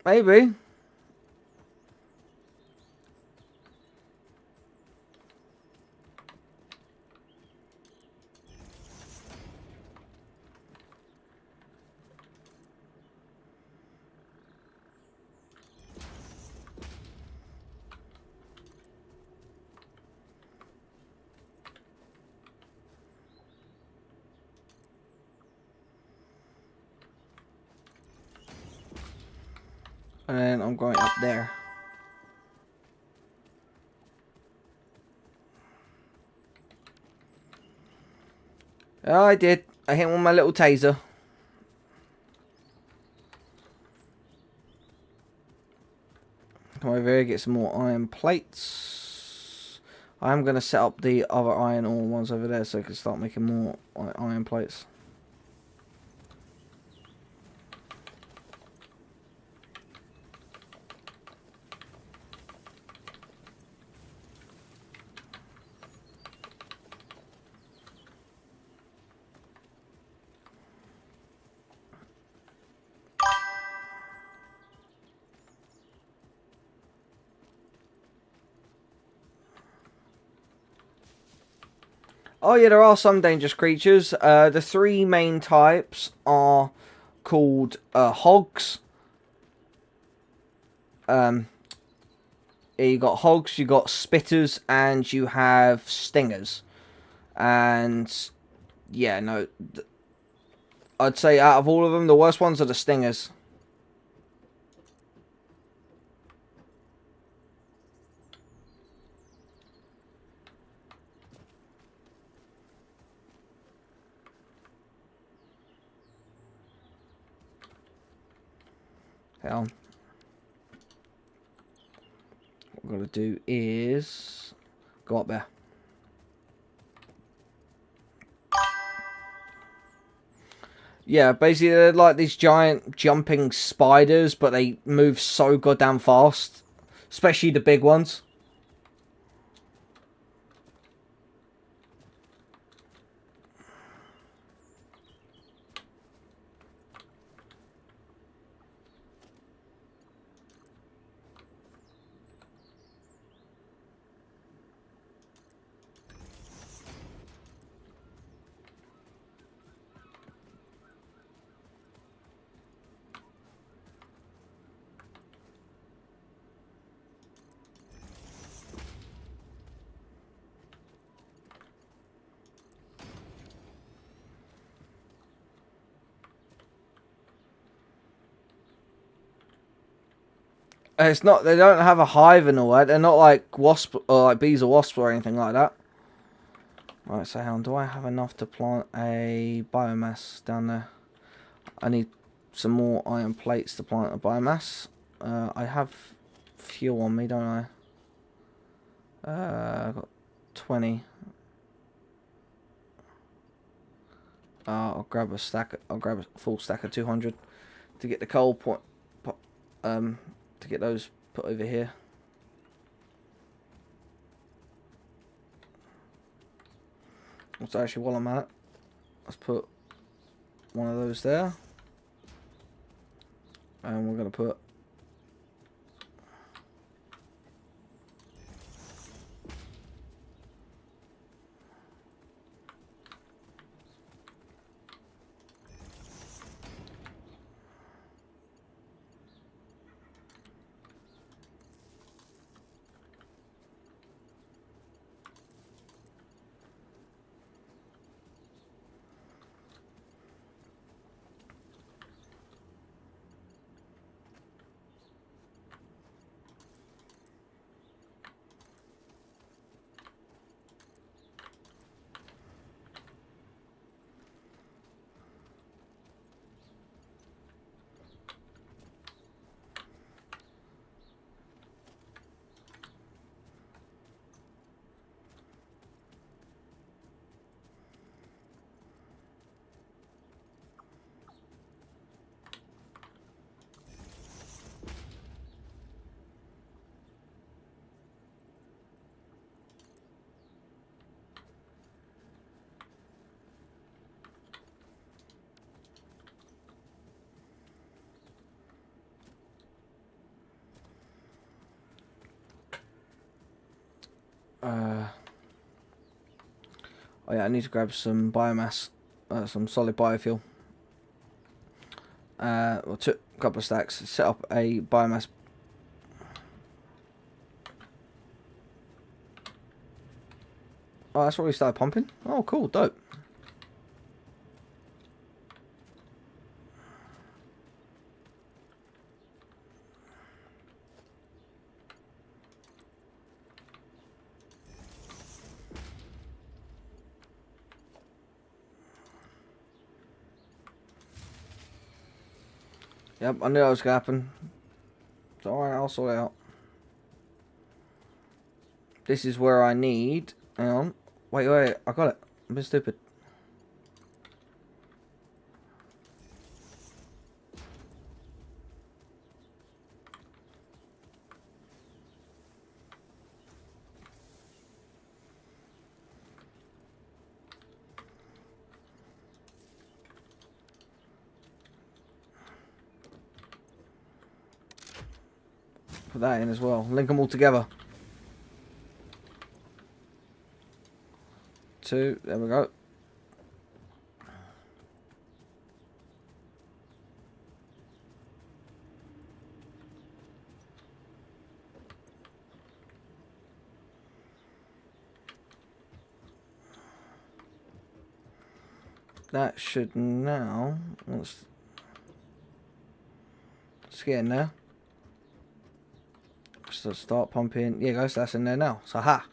Maybe. And then I'm going up there. Oh, I did. I hit him with my little taser. Come over here, get some more iron plates. I'm going to set up the other iron ore ones over there so I can start making more iron plates. Oh yeah, there are some dangerous creatures. The three main types are called hogs. You got hogs, you got spitters, and you have stingers. And yeah, no, I'd say out of all of them, the worst ones are the stingers. Hell. What we're going to do is go up there. Yeah, basically they're like these giant jumping spiders, but they move so goddamn fast. Especially the big ones. It's not, they don't have a hive and all that. They're not like wasp or like bees or wasps or anything like that. Right, so do I have enough to plant a biomass down there? I need some more iron plates to plant a biomass. I have fuel on me, don't I? I've got 20. I'll grab a stack. I'll grab a full stack of 200 to get the coal point. To get those put over here. So actually, while I'm at it, let's put one of those there, and we're gonna put Oh yeah, I need to grab some biomass, some solid biofuel. Well, took a couple of stacks. Set up a biomass. Oh, that's already started pumping. Oh, cool, dope. Yep, I knew that was gonna happen. It's alright, I'll sort it out. This is where I need. Hang on. Wait, I got it. I'm being stupid. Put that in as well. Link them all together. 2. There we go. That should now. Let's get in there. So start pumping. Yeah, guys, that's in there now. So ha.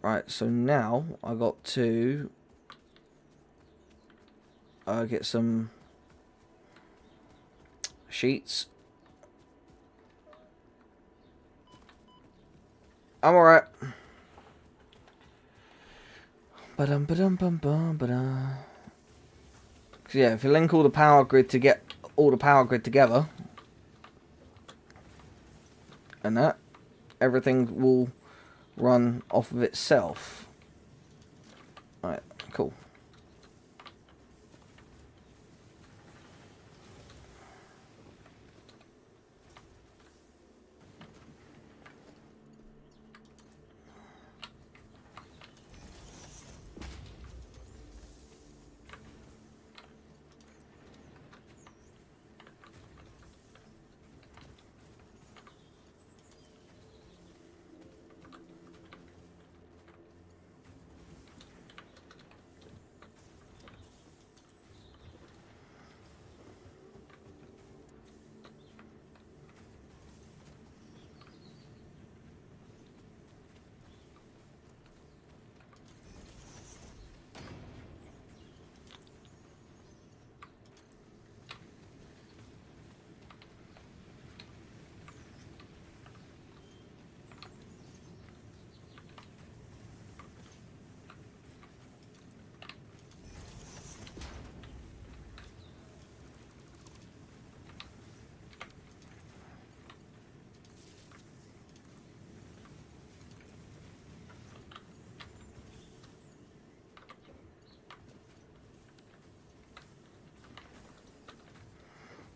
Right. So now I got to get some sheets. I'm alright. Ba-dum, ba-dum, bum, bum, ba-dum. So yeah, if you link all the power grid to get all the power grid together, and that, everything will run off of itself. Right, cool.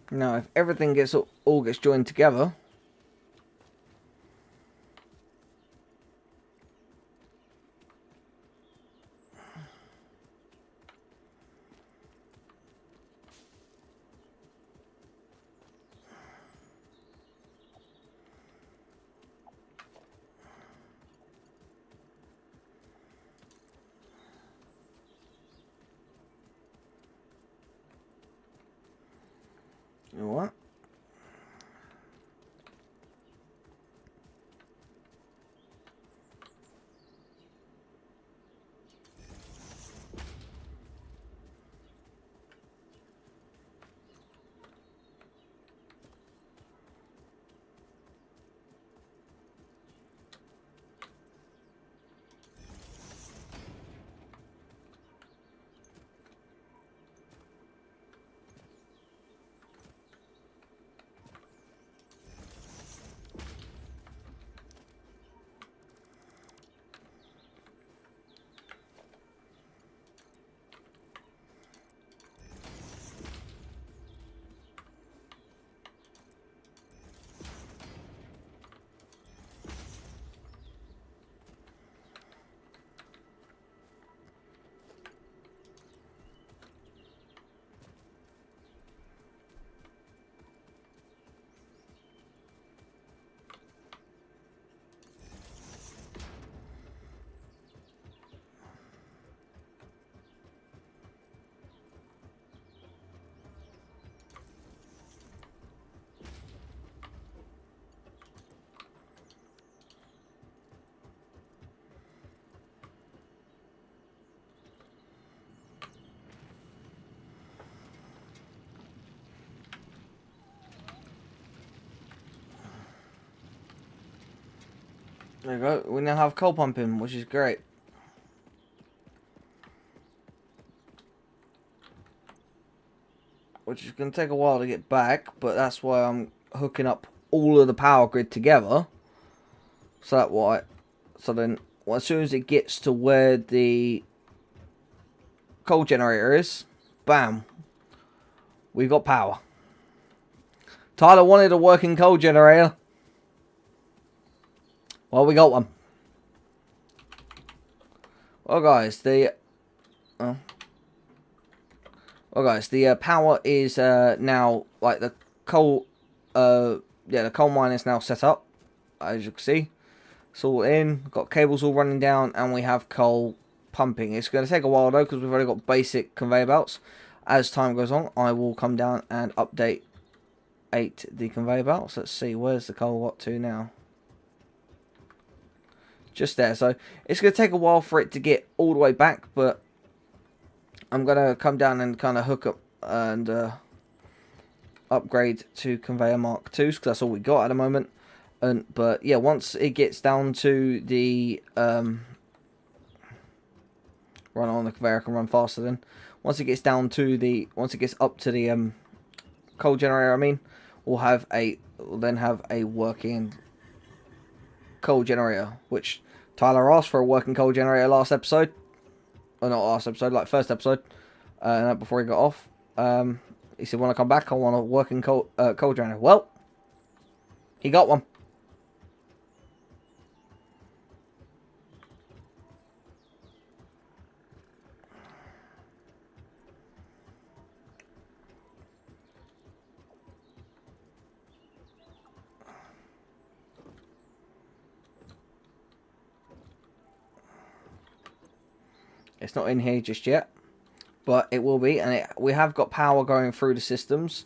Now, if everything all gets joined together, you know what? There we go. We now have coal pumping, which is great. Which is going to take a while to get back, but that's why I'm hooking up all of the power grid together. So then, well, as soon as it gets to where the coal generator is, bam, we've got power. Tyler wanted a working coal generator. Well, we got one. Well, guys, the power is now, like, the coal, the coal mine is now set up, as you can see. It's all in, got cables all running down, and we have coal pumping. It's going to take a while, though, because we've already got basic conveyor belts. As time goes on, I will come down and update the conveyor belts. Let's see, where's the coal got to now? Just there. So it's going to take a while for it to get all the way back, but I'm going to come down and kind of hook up and upgrade to conveyor Mark 2s, because that's all we got at the moment. But yeah, once it gets down to the run on the conveyor, I can run faster then. Once it gets up to the coal generator, we'll then have a working coal generator, which Tyler asked for a working coal generator last episode. Or not last episode, like first episode. Before he got off. He said, when I come back, I want a working coal generator. Well, he got one. It's not in here just yet, but it will be, and we have got power going through the systems.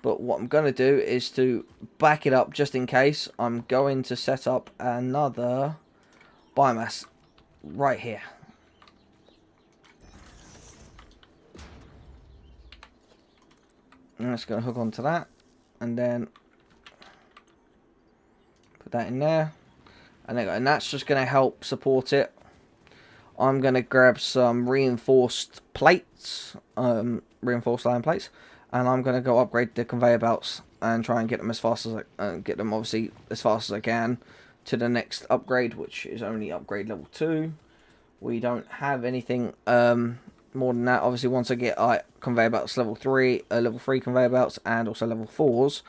But what I'm going to do is to back it up just in case. I'm going to set up another biomass right here. I'm just going to hook onto that, and then put that in there, and that's just going to help support it. I'm going to grab some reinforced plates, reinforced iron plates, and I'm going to go upgrade the conveyor belts and try and get them as fast as obviously as fast as I can to the next upgrade, which is only upgrade level 2. We don't have anything more than that. Obviously, once I get conveyor belts level 3 conveyor belts, and also level 4s,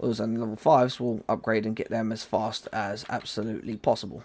those and level 5s, we'll upgrade and get them as fast as absolutely possible.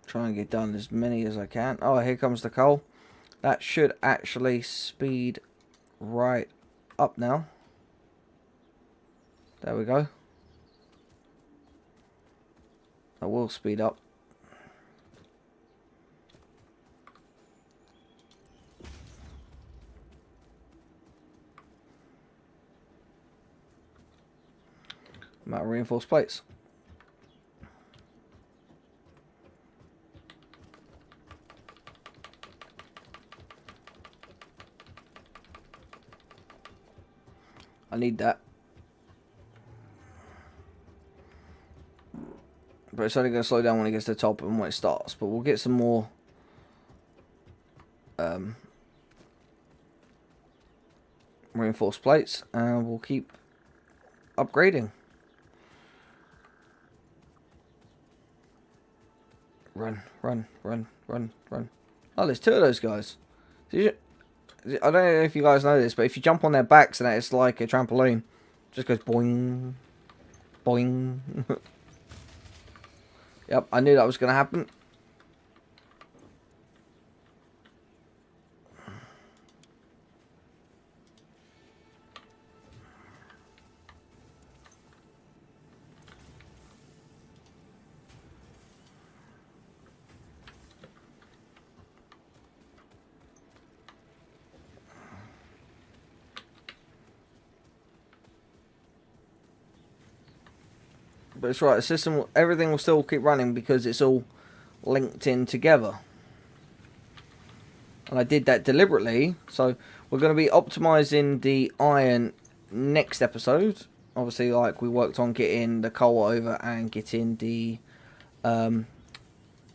Try and get done as many as I can. Oh, here comes the coal. That should actually speed right up now. There we go. That will speed up. Amount of reinforced plates. I need that. But it's only going to slow down when it gets to the top and when it starts. But we'll get some more reinforced plates, and we'll keep upgrading. Run, run, run, run, run. Oh, there's 2 of those guys. I don't know if you guys know this, but if you jump on their backs, and it's like a trampoline. It just goes boing, boing. Yep, I knew that was going to happen. But it's right, the system, everything will still keep running because it's all linked in together. And I did that deliberately, so we're going to be optimizing the iron next episode. Obviously, like we worked on getting the coal over and getting the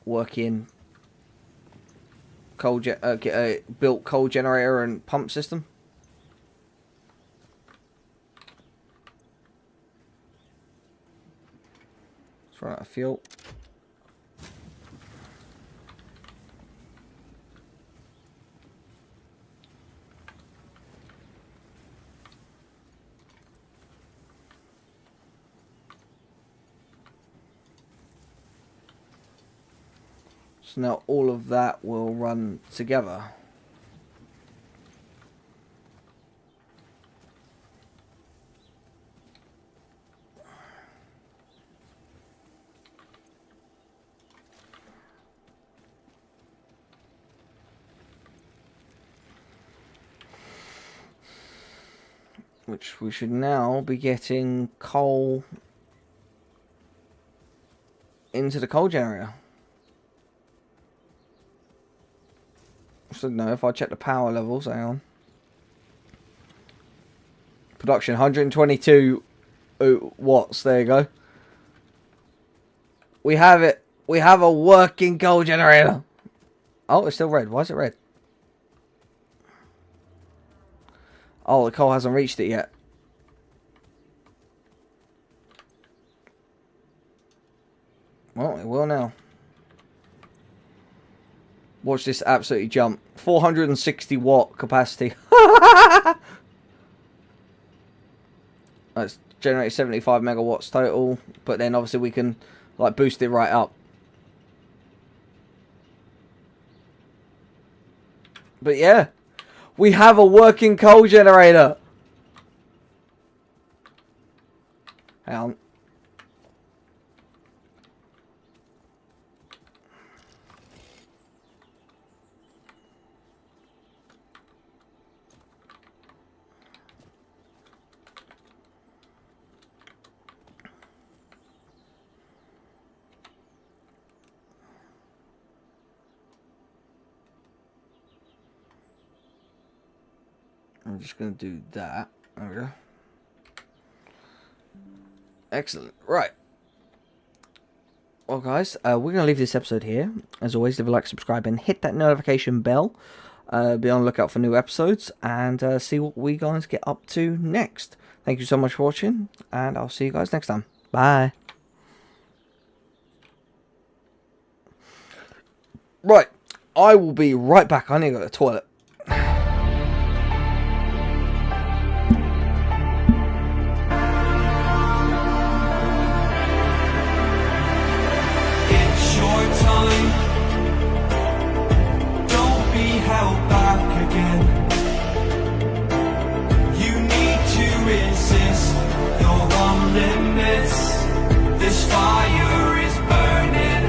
working coal built coal generator and pump system. Let's run out of fuel. So now all of that will run together. Which we should now be getting coal into the coal generator. So no, if I check the power levels, hang on. Production 122 watts, there you go. We have it. We have a working coal generator. Oh, it's still red. Why is it red? Oh, the coal hasn't reached it yet. Well, it will now. Watch this absolutely jump. 460 watt capacity. That's generated 75 megawatts total. But then obviously we can like boost it right up. But yeah. We have a working coal generator. Hang on. I'm just going to do that. There we go. Excellent. Right. Well, guys, we're going to leave this episode here. As always, leave a like, subscribe, and hit that notification bell. Be on the lookout for new episodes and see what we guys get up to next. Thank you so much for watching, and I'll see you guys next time. Bye. Right. I will be right back. I need to go to the toilet. Held back again. You need to resist. You're on limits. This fire is burning.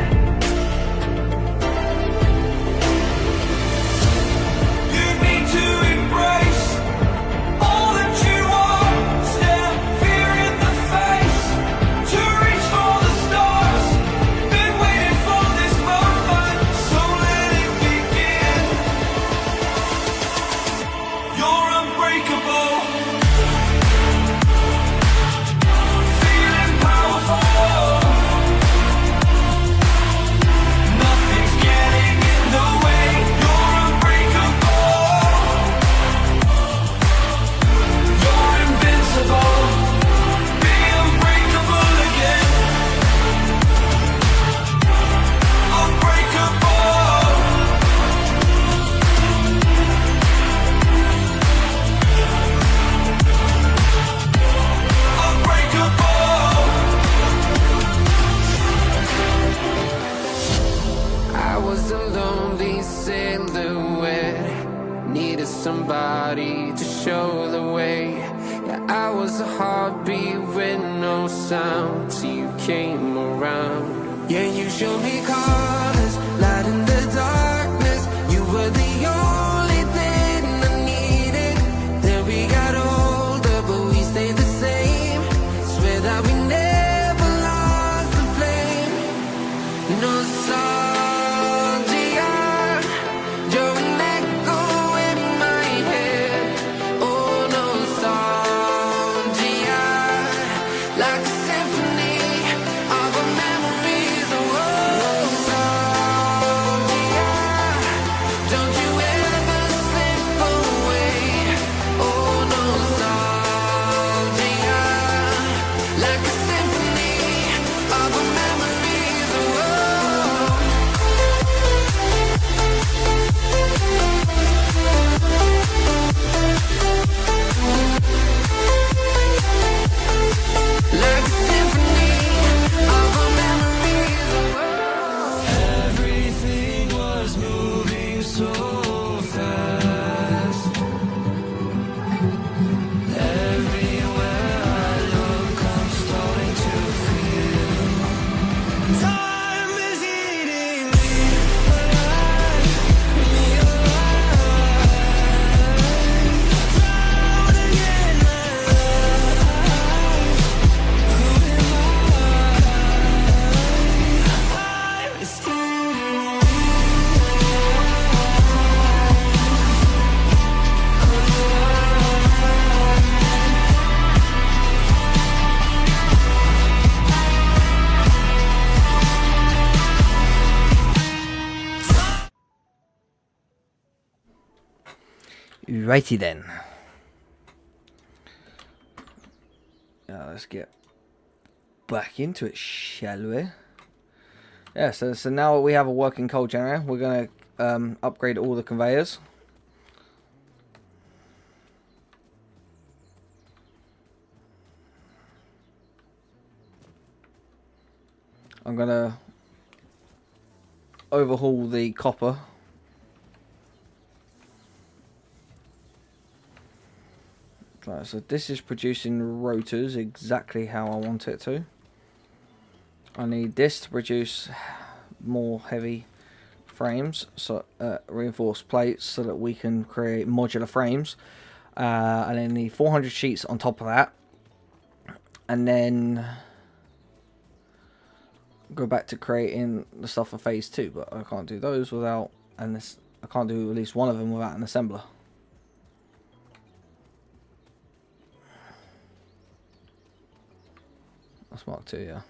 You need to embrace all that you are. Stare fear in the face. To reach for the stars. Been waiting for this moment, so let it begin. somebody to show the way. Yeah, I was a heartbeat with no sound till you came around. Yeah, you showed me colors, light in the darkness. You were the only thing I needed. Then we got older, but we stayed the same. Swear that we never lost the flame. Nostalgia, you're an echo in my head. Oh, nostalgia, like a symphony of our memories. Oh, nostalgia, don't you ever slip away. Oh, nostalgia, like a symphony of our memories. Oh, like a symphony of our memories. Everything was moving so fast. Everywhere I look, I'm starting to feel time is eating me alive, me alive. Drowning in my life. Who am I? Time is eating me. Righty then. Let's get back into it, shall we? Yeah, so now we have a working coal generator. We're going to upgrade all the conveyors. I'm going to overhaul the copper. Right, so this is producing rotors exactly how I want it to. I need this to produce more heavy frames, so reinforced plates, so that we can create modular frames. And then need 400 sheets on top of that, and then go back to creating the stuff for phase 2. But I can't do those without, and this I can't do at least one of them without an assembler. That's Mark 2, yeah.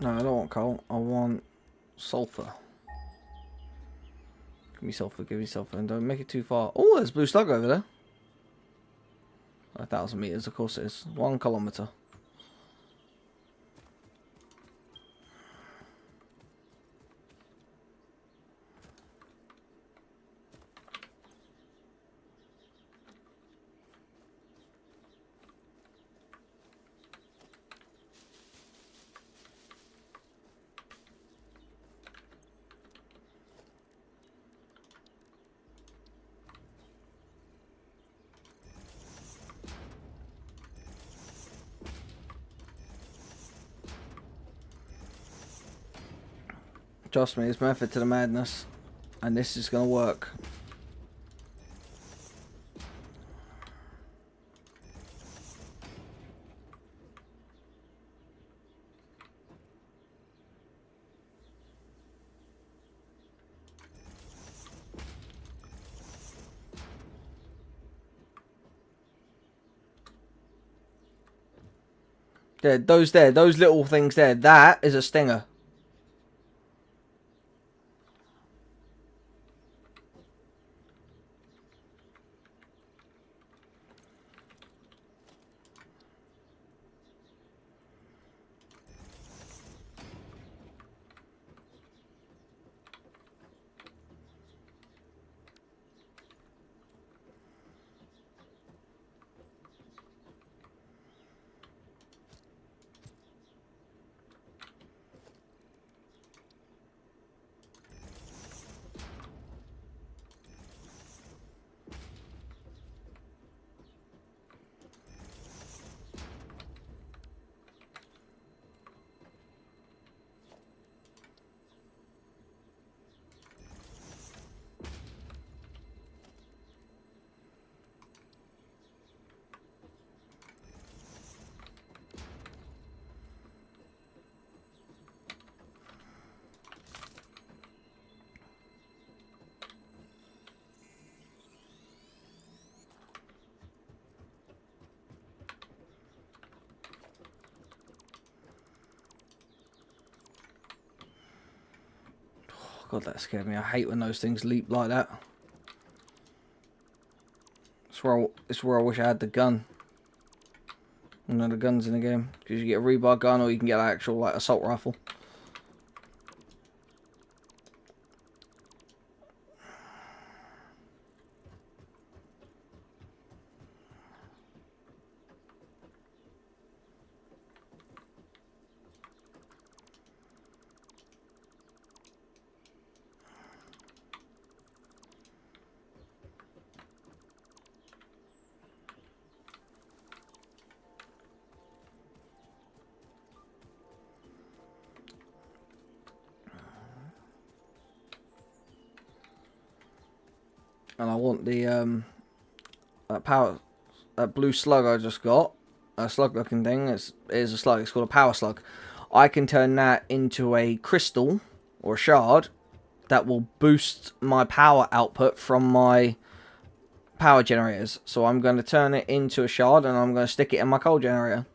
No, I don't want coal. I want sulfur. Give me sulfur, give me sulfur, and don't make it too far. Oh, there's blue slug over there. 1,000 meters, of course it is. 1 kilometer. Trust me, there's method to the madness. And this is going to work. There, those little things there, that is a stinger. God, that scared me. I hate when those things leap like that. It's where I wish I had the gun. You know, the guns in the game. Because you get a rebar gun or you can get an actual like assault rifle. And I want the that blue slug I just got, a slug looking thing. It is a slug. It's called a power slug. I can turn that into a crystal or a shard that will boost my power output from my power generators. So I'm going to turn it into a shard and I'm going to stick it in my coal generator.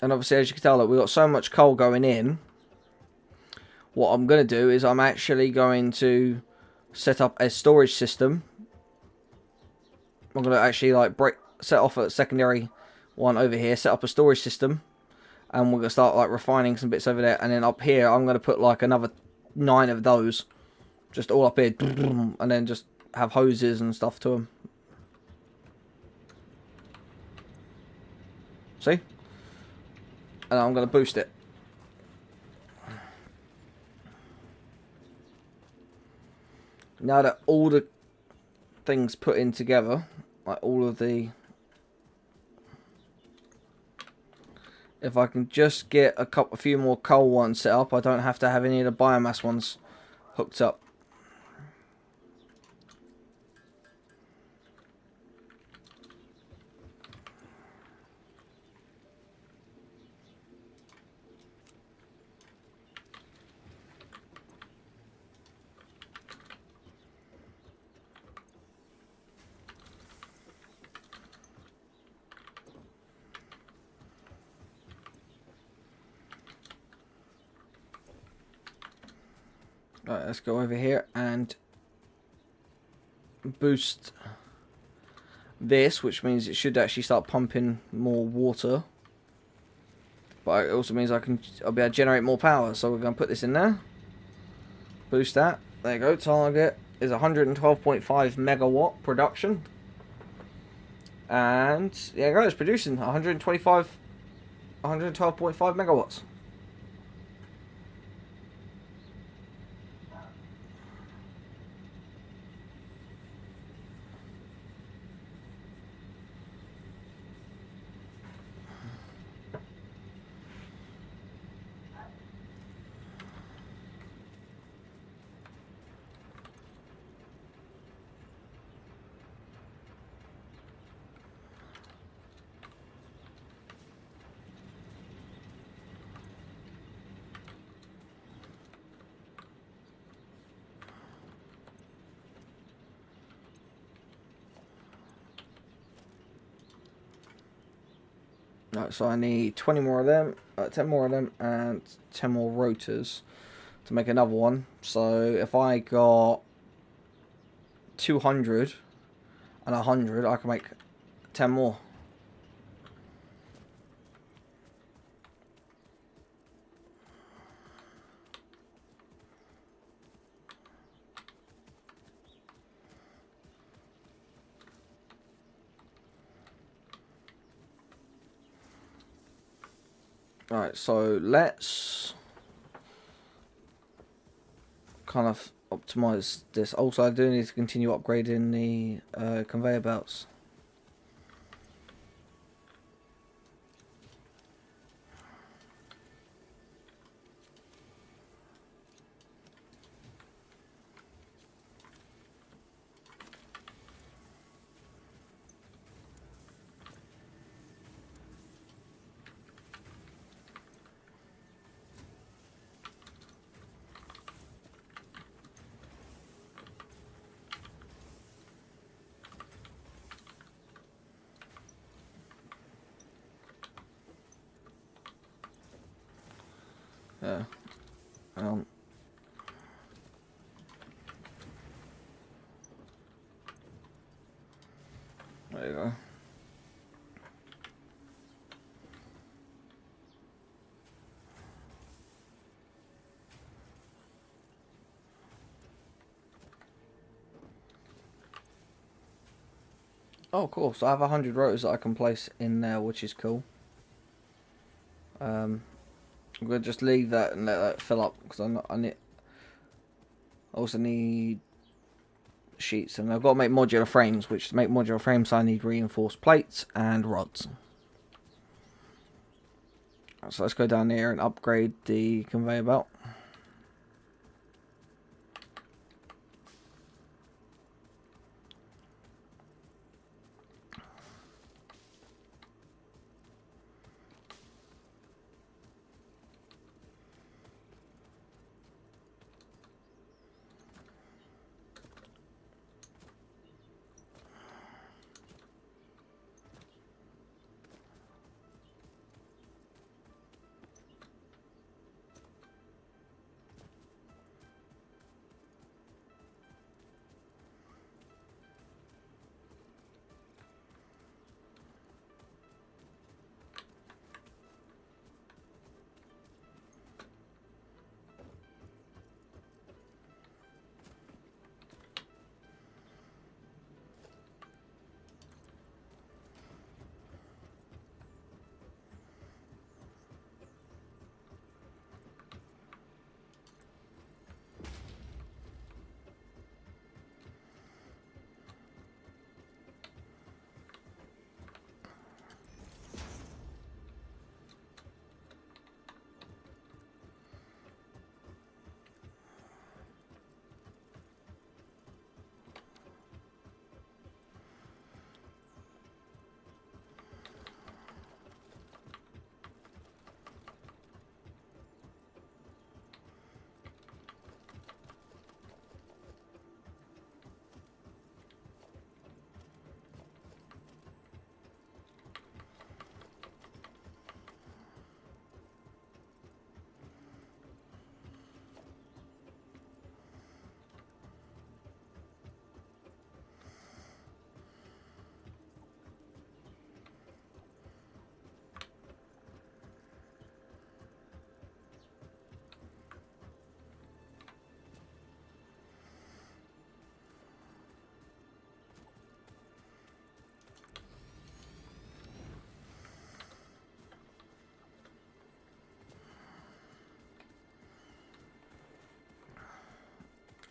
And obviously, as you can tell, that we've got so much coal going in. What I'm going to do is I'm actually going to set up a storage system. I'm going to actually like set off a secondary one over here, set up a storage system, and we're going to start like refining some bits over there. And then up here, I'm going to put like another 9 of those, just all up here, and then just have hoses and stuff to them. See? And I'm going to boost it. Now that all the things put in together, like all of the... If I can just get a few more coal ones set up, I don't have to have any of the biomass ones hooked up. Right, let's go over here and boost this, which means it should actually start pumping more water. But it also means I'll be able to generate more power. So we're going to put this in there. Boost that. There you go. Target is 112.5 megawatt production. And there you go. It's producing 112.5 megawatts. Right, so I need 20 more of them, 10 more of them, and 10 more rotors to make another one. So if I got 200 and 100, I can make 10 more. Alright, so let's kind of optimize this. Also, I do need to continue upgrading the conveyor belts. Yeah. There you go. Oh, cool. So I have 100 rotors that I can place in there, which is cool. I'm gonna just leave that and let that fill up because I also need sheets, and I've got to make modular frames. Which to make modular frames, I need reinforced plates and rods. So let's go down here and upgrade the conveyor belt.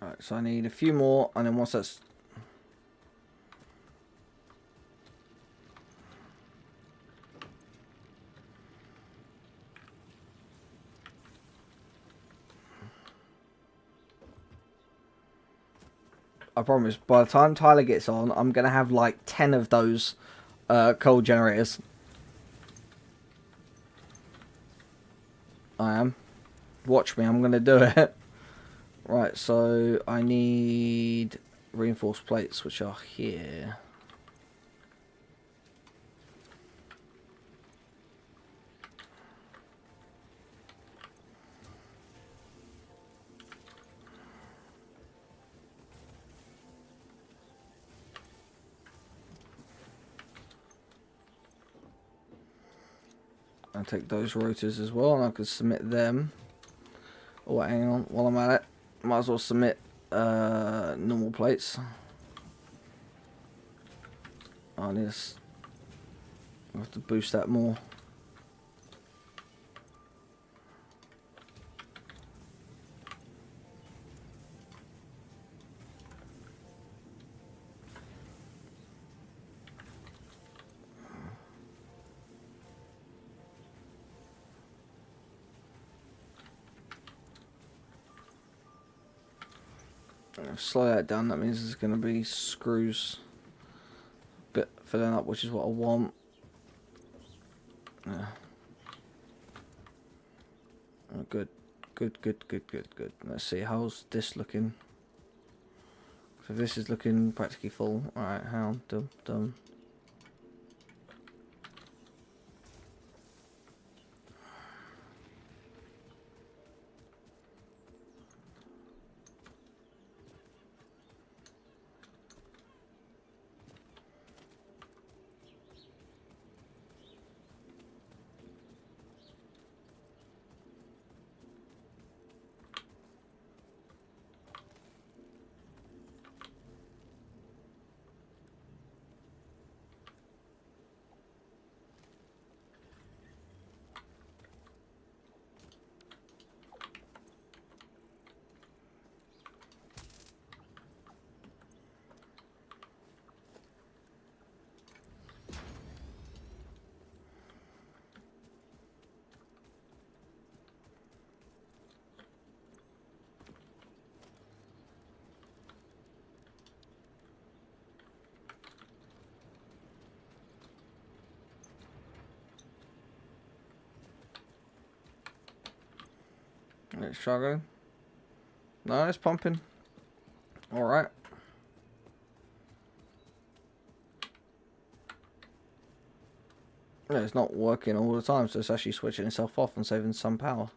Alright, so I need a few more, and then once that's... I promise, by the time Tyler gets on, I'm going to have like 10 of those coal generators. I am. Watch me, I'm going to do it. Right, so I need reinforced plates, which are here. I'll take those rotors as well, and I can submit them. Oh, hang on, while I'm at it, might as well submit normal plates. I need to, I have to boost that more. Slow that down, that means there's going to be screws a bit filling up, which is what I want. Yeah. Oh, good. Good. Let's see, how's this looking? So this is looking practically full. Alright, how? Done. It's struggling. No, it's pumping. Alright. Yeah, it's not working all the time, so it's actually switching itself off and saving some power.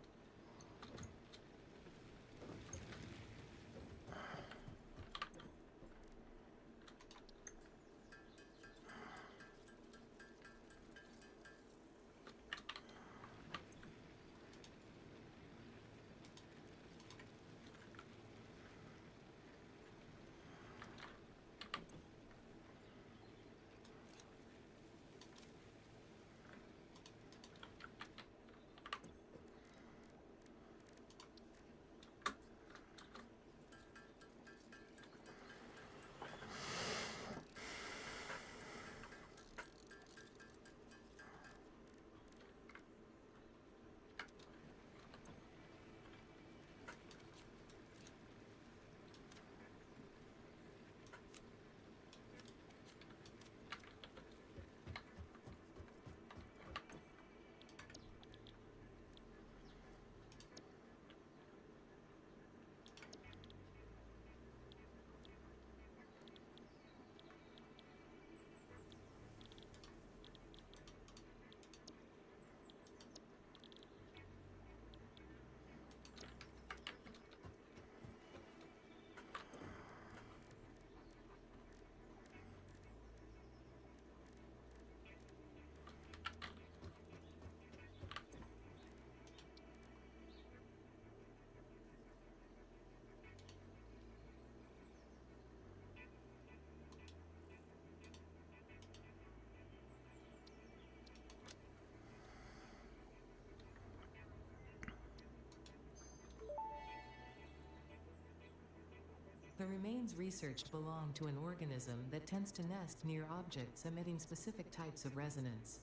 The remains researched belong to an organism that tends to nest near objects emitting specific types of resonance.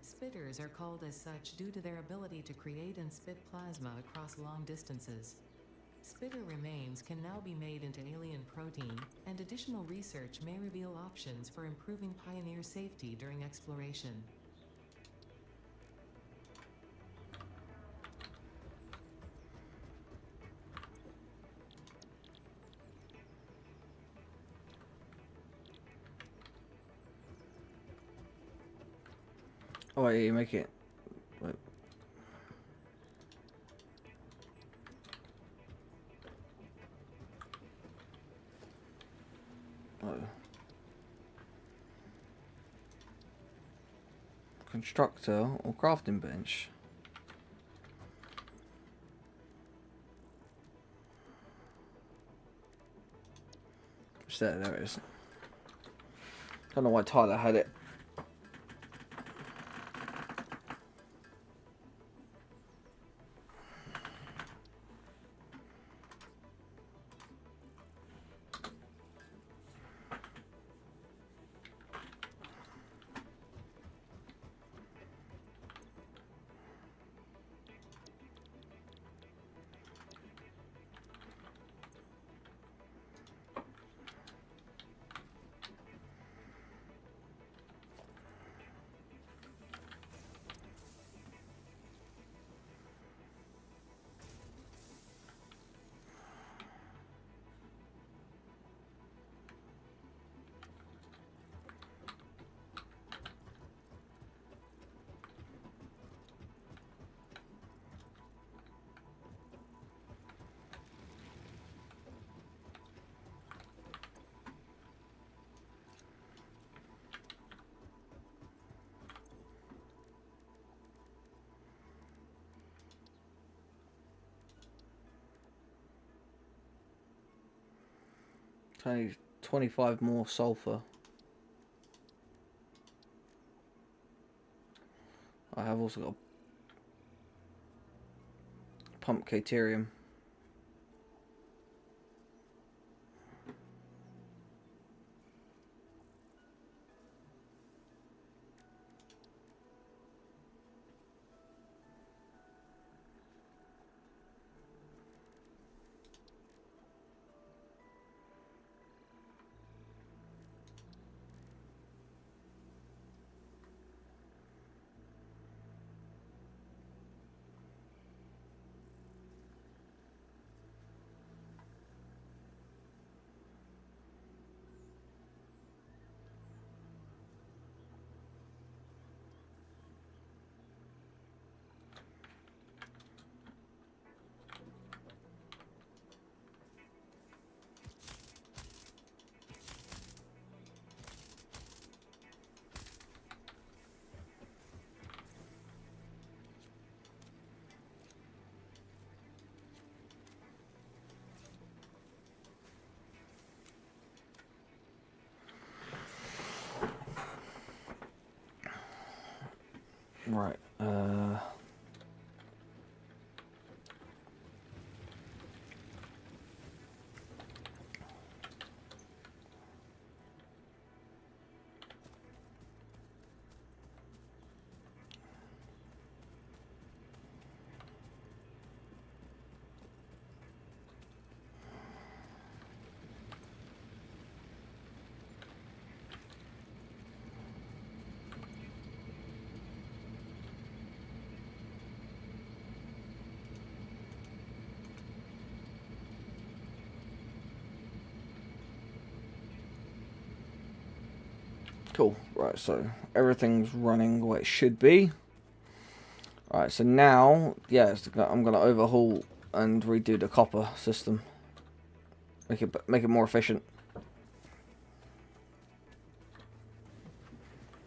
Spitters are called as such due to their ability to create and spit plasma across long distances. Spitter remains can now be made into alien protein, and additional research may reveal options for improving Pioneer safety during exploration. Oh, wait, you make it. Wait. Oh. Constructor or crafting bench? It's there, there it is. Don't know why Tyler had it. Okay, 25 more sulfur. I have also got a pump caterium. Right. Cool. Right, so everything's running the way it should be. Right, so now, yeah, I'm gonna overhaul and redo the copper system. Make it more efficient.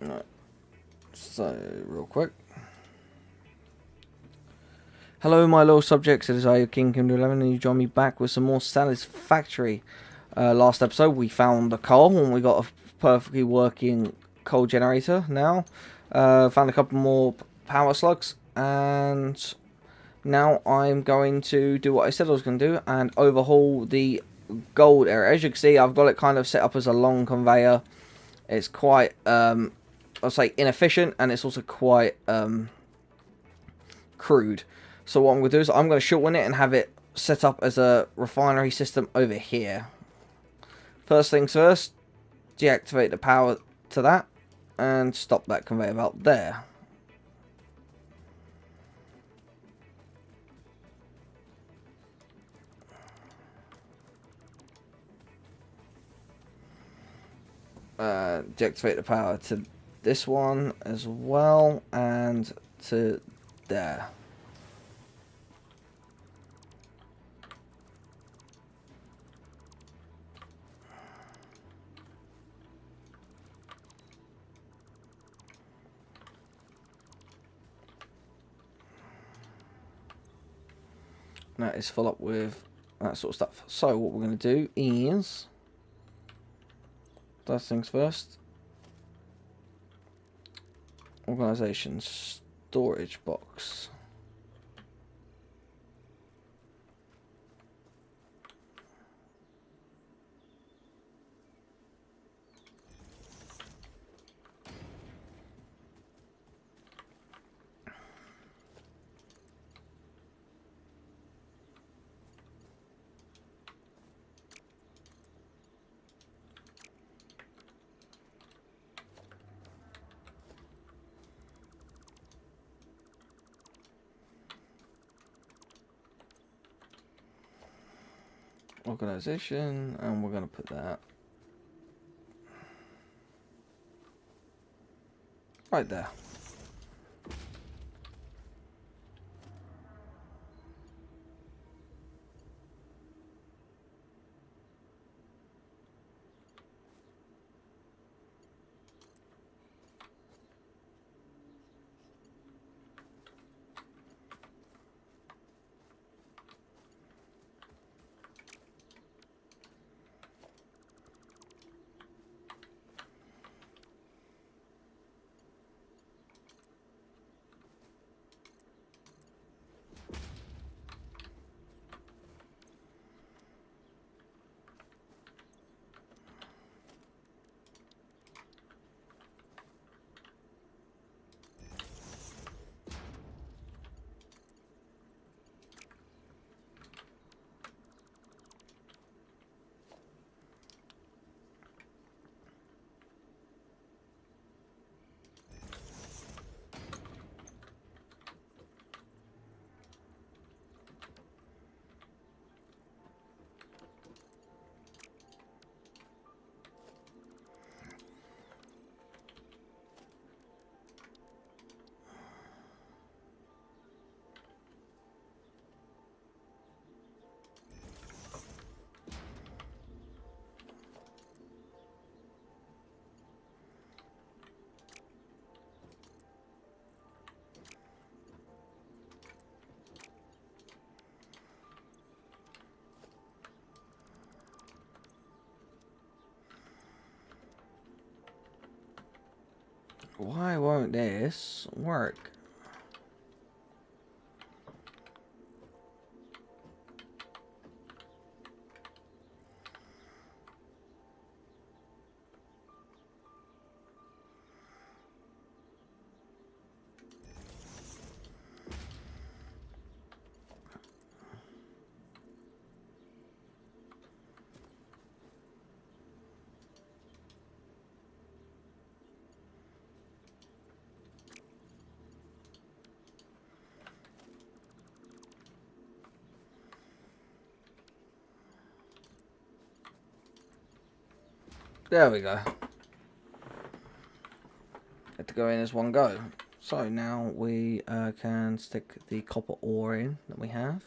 Right. So real quick. Hello, my loyal subjects. It is I, Kingdom 11, and you join me back with some more satisfactory. Last episode, we found the coal, and we got a perfectly working coal generator now. Found a couple more power slugs, and now I'm going to do what I said I was going to do and overhaul the gold area. As you can see, I've got it kind of set up as a long conveyor. It's quite, I'll say, inefficient, and it's also quite crude. So what I'm going to do is I'm going to shorten it and have it set up as a refinery system over here. First things first, deactivate the power to that and stop that conveyor belt there. Deactivate the power to this one as well and to there. that is full up with that sort of stuff. So what we're going to do is, first things first, organisation storage box. Organization, and we're going to put that right there. Why won't this work? There we go. Had to go in as one go. So now we can stick the copper ore in that we have.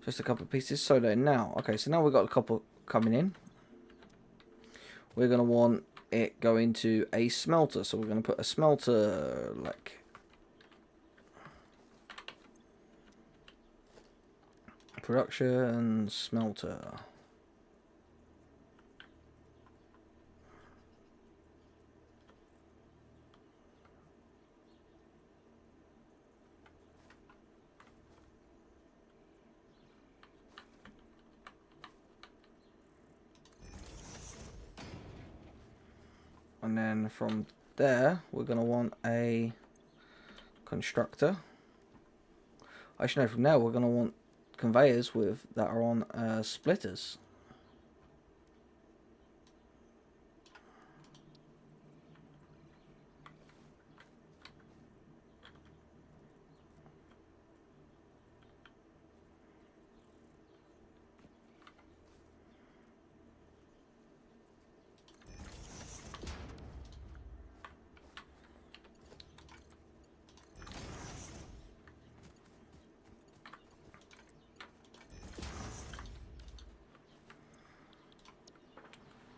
Just a couple of pieces. So then now, okay, so now we've got the copper coming in. We're going to want it go into a smelter. So we're going to put a smelter, like, production smelter. And then from there, we're going to want a constructor. Actually, no, from there, we're going to want conveyors with that are on splitters.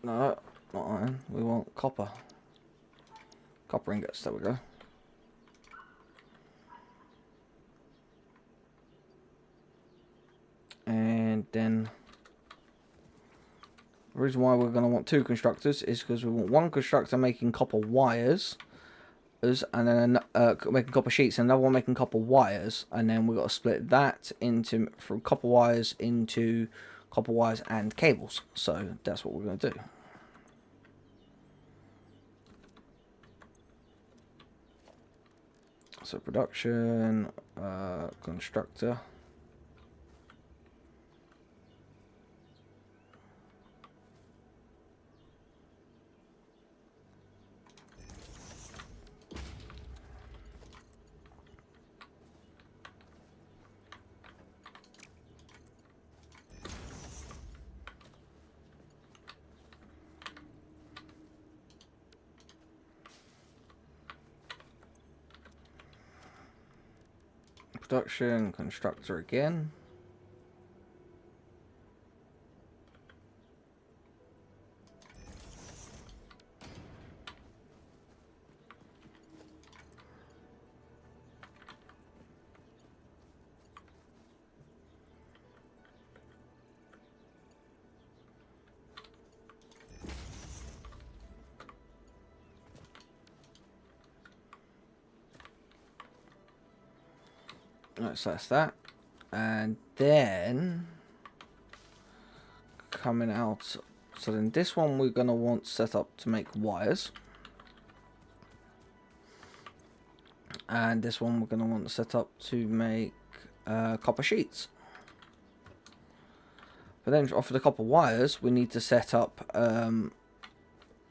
No, not iron. We want copper. Copper ingots, there we go. And then the reason why we're going to want 2 constructors is because we want 1 constructor making copper wires, and then making copper sheets, and another one making copper wires, and then we've got to split that into from copper wires into copper wires and cables. So that's what we're going to do. So production, constructor. Production, constructor again. Right, so that's that. And then coming out, so then this one we're going to want set up to make wires. And this one we're going to want set up to make copper sheets. But then off of the copper wires, we need to set up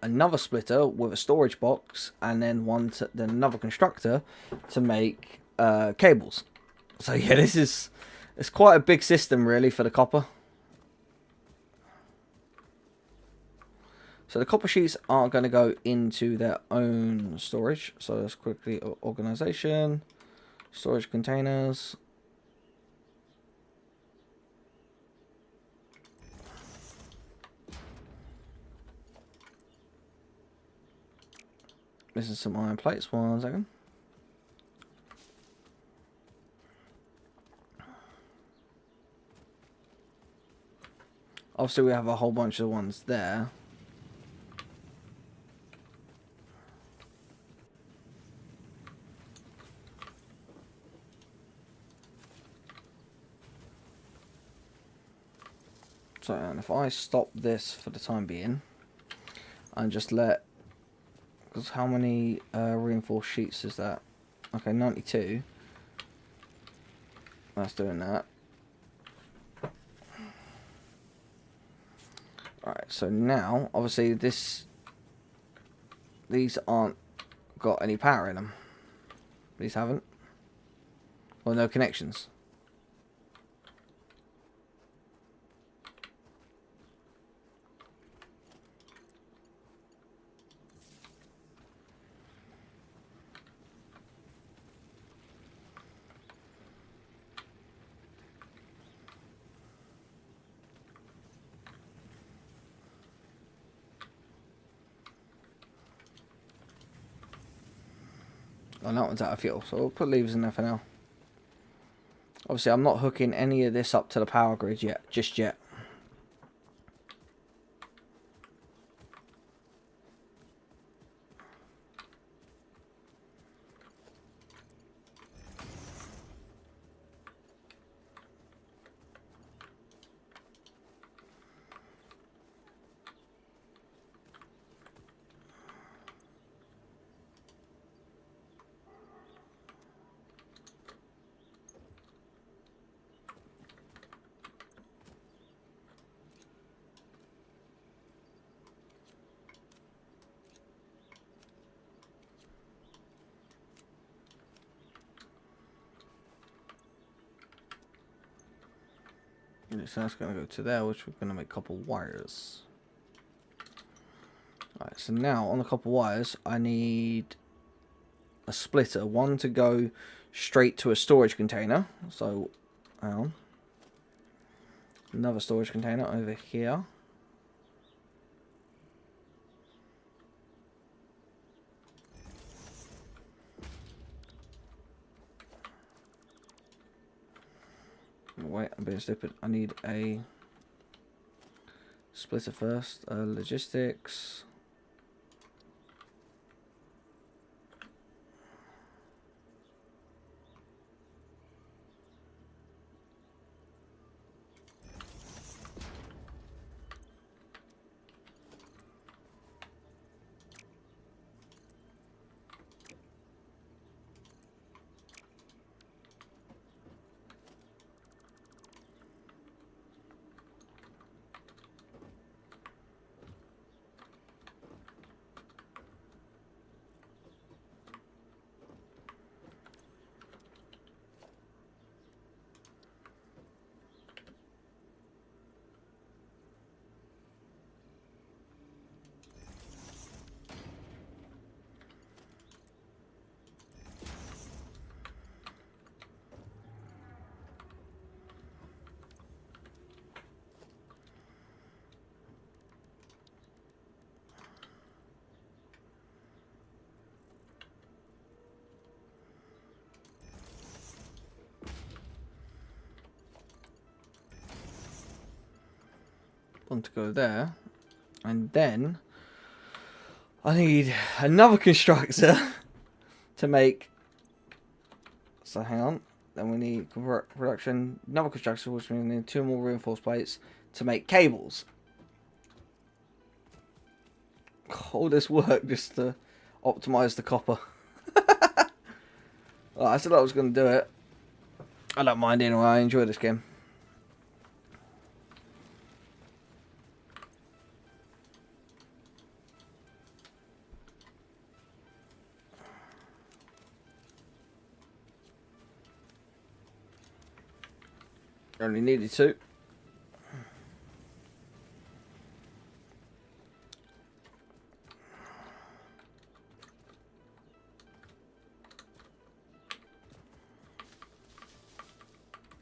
another splitter with a storage box, and then then another constructor to make cables. So yeah, it's quite a big system really for the copper. So the copper sheets are going to go into their own storage. So let's quickly organization, storage containers. Missing some iron plates. 1 second. Obviously, we have a whole bunch of ones there. So, and if I stop this for the time being, and just let, because how many reinforced sheets is that? Okay, 92. That's doing that. Right, so now, obviously, these aren't got any power in them. These haven't. Or no connections. Oh, that one's out of fuel, so we'll put levers in there for now. Obviously, I'm not hooking any of this up to the power grid yet, just yet. So that's going to go to there, which we're going to make copper wires. Alright, so now on the copper wires, I need a splitter. One to go straight to a storage container. So, another storage container over here. Wait, I'm being stupid. I need a splitter first. Logistics. Want to go there, and then I need another constructor to make. So hang on. Then we need production, another constructor, which means we need 2 more reinforced plates to make cables. All this work just to optimize the copper. Well, I said I was going to do it. I don't mind anyway. I enjoy this game. Only needed 2.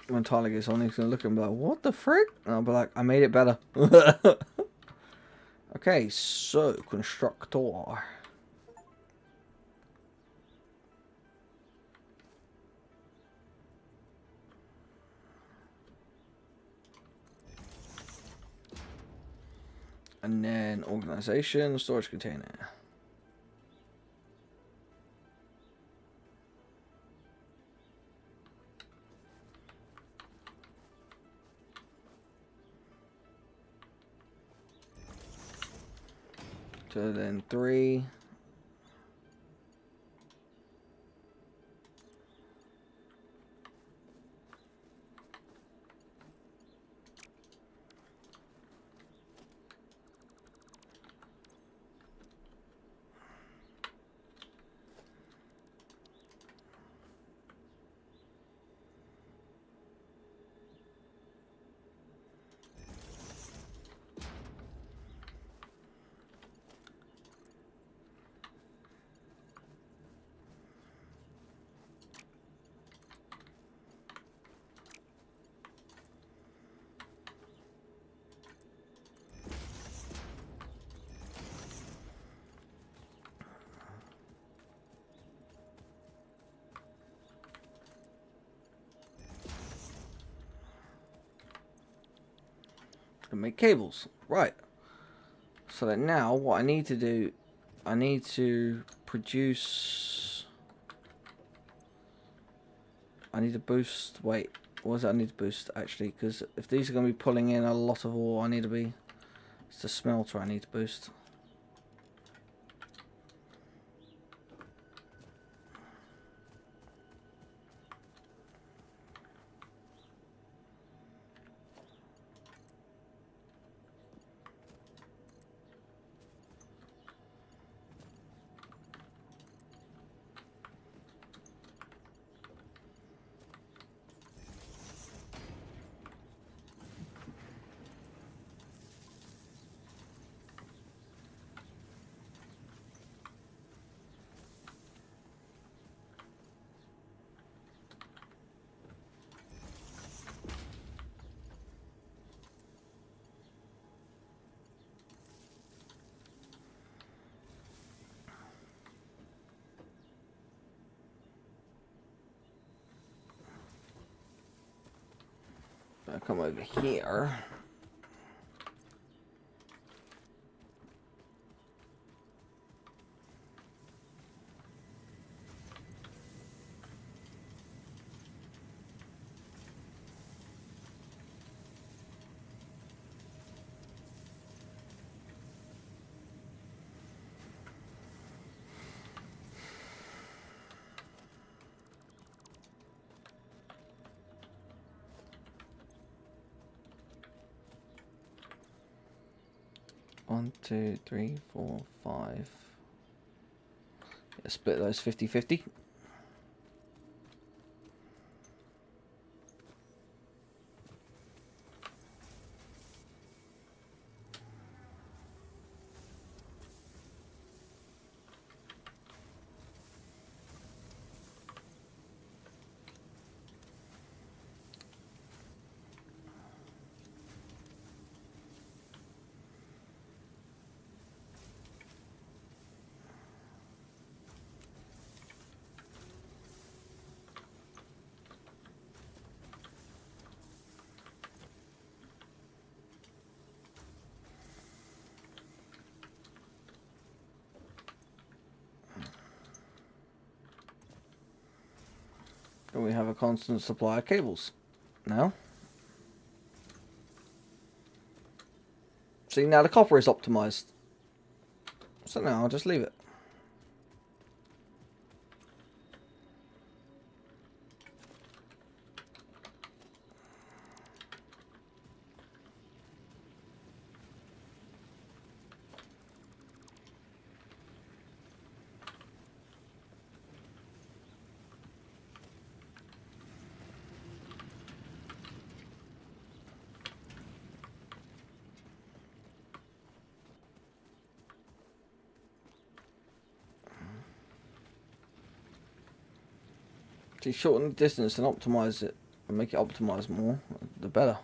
When Tyler gets on, he's going to look and be like, what the frick? And I'll be like, I made it better. Okay, so, constructor. And then organization, storage container. So then 3. And make cables. Right. So that now what I need to do, I need to produce, I need to boost, wait, what does that I need to boost actually? Because if these are going to be pulling in a lot of ore, I need to be, it's the smelter I need to boost. I'll come over here. One, two, three, four, five. Yeah, split those 50-50. And we have a constant supply of cables now. See, now the copper is optimized. So now I'll just leave it. To shorten the distance and optimize it and make it optimize more, the better.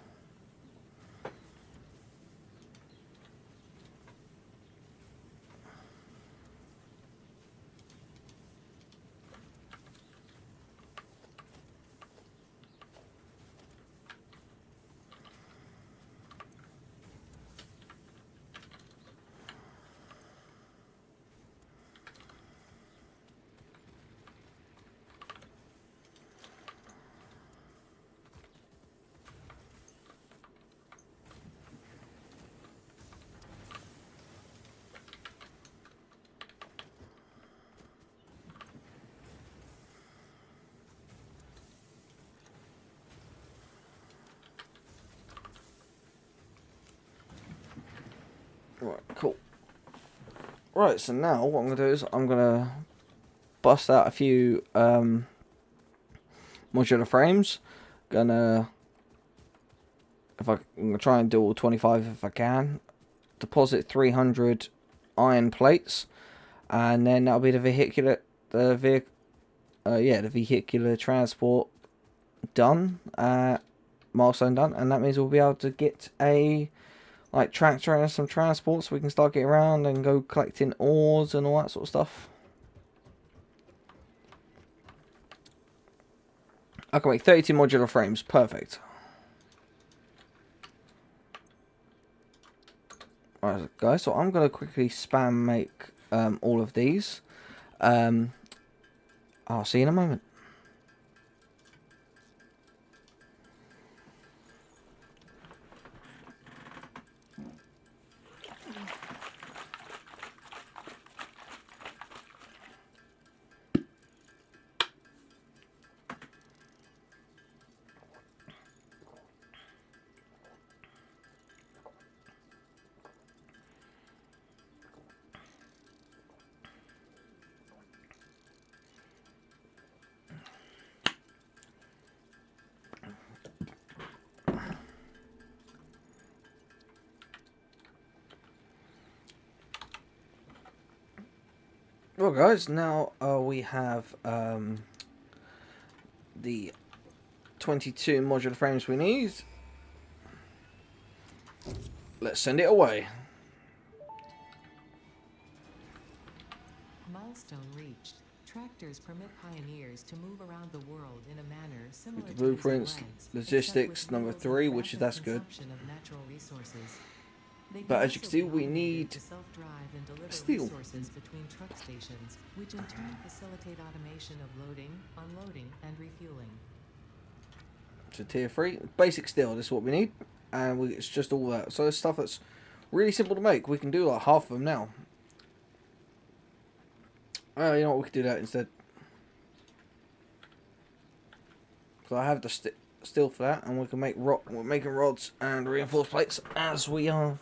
Right, cool. Right, so now what I'm going to do is I'm going to bust out a few modular frames. I'm gonna try and do all 25 if I can. Deposit 300 iron plates, and then that'll be the vehicular transport done. Milestone done, and that means we'll be able to get a tractor and some transport so we can start getting around and go collecting ores and all that sort of stuff. I can make 32 modular frames, perfect. Alright guys, so I'm going to quickly spam make all of these. I'll see you in a moment. Well guys, now we have the 22 modular frames we need. Let's send it away. Milestone reached. tractors permit pioneers to move around the world in a manner similar the to blueprints, using legs, logistics, except with number yields 3, and which is rapid that's good. consumption of natural resources. They But can as you can also see, be we automated need to self-drive and deliver steel. resources between truck stations, which in turn facilitate automation of loading, unloading, and refueling. to tier 3. Basic steel, this is what we need. And it's just all that. So it's stuff that's really simple to make. We can do like half of them now. You know what, we could do that instead. So I have the steel for that, and we can make we're making rods and reinforced plates as we are.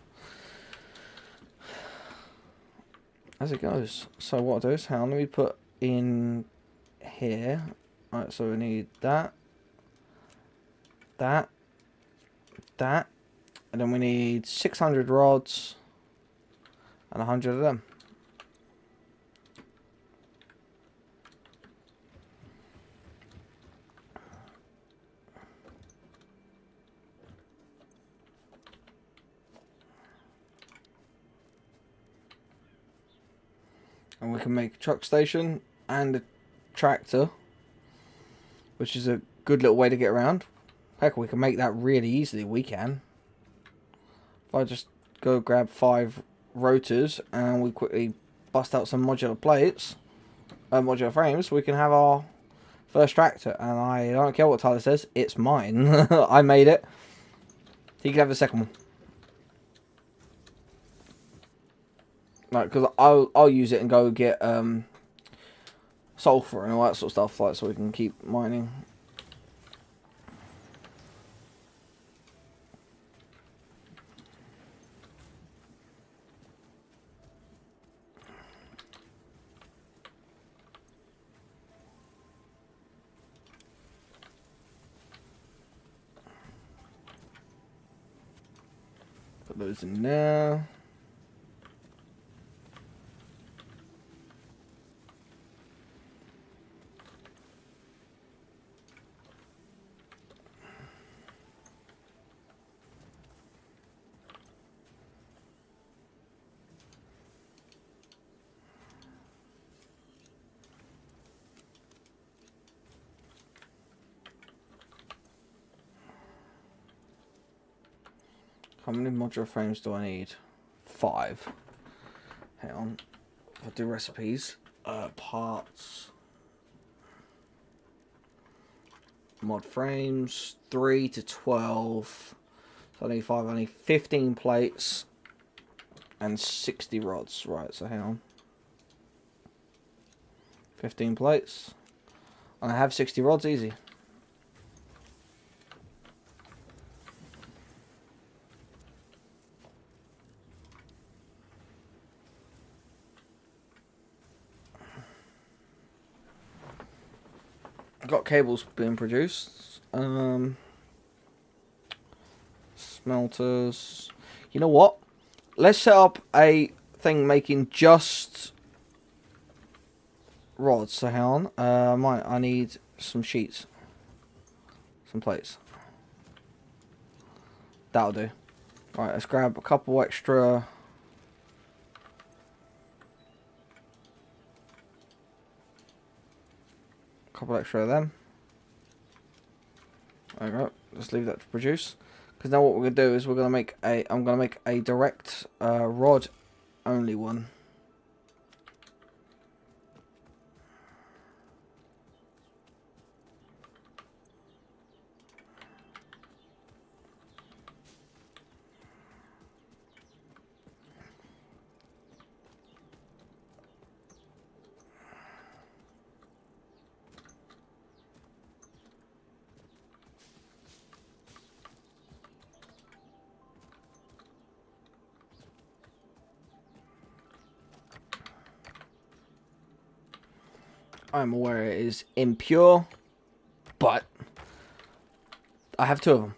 As it goes. So what I'll do is, how let me put in here. Alright, so we need that, that, and then we need 600 rods and 100 of them. And we can make a truck station and a tractor, which is a good little way to get around. Heck, we can make that really easily. We can. If I just go grab 5 rotors and we quickly bust out some modular plates, modular frames, we can have our first tractor. And I don't care what Tyler says, it's mine. I made it. He can have the second one. Like, because I'll use it and go get sulfur and all that sort of stuff, like, so we can keep mining. Put those in there. How many modular frames do I need? 5. Hang on. I'll do recipes. Parts. Mod frames. 3 to 12. So I need 5. I need 15 plates. And 60 rods. Right, so hang on. 15 plates. And I have 60 rods, easy. Got cables being produced. Smelters. You know what? Let's set up a thing making just rods. So hang on. I need some sheets. Some plates. That'll do. Right, let's grab a couple extra. Couple extra of them. There we go. Just leave that to produce. Because now what we're gonna do is we're gonna make a. I'm gonna make a direct rod only one. I'm aware it is impure, but I have 2 of them.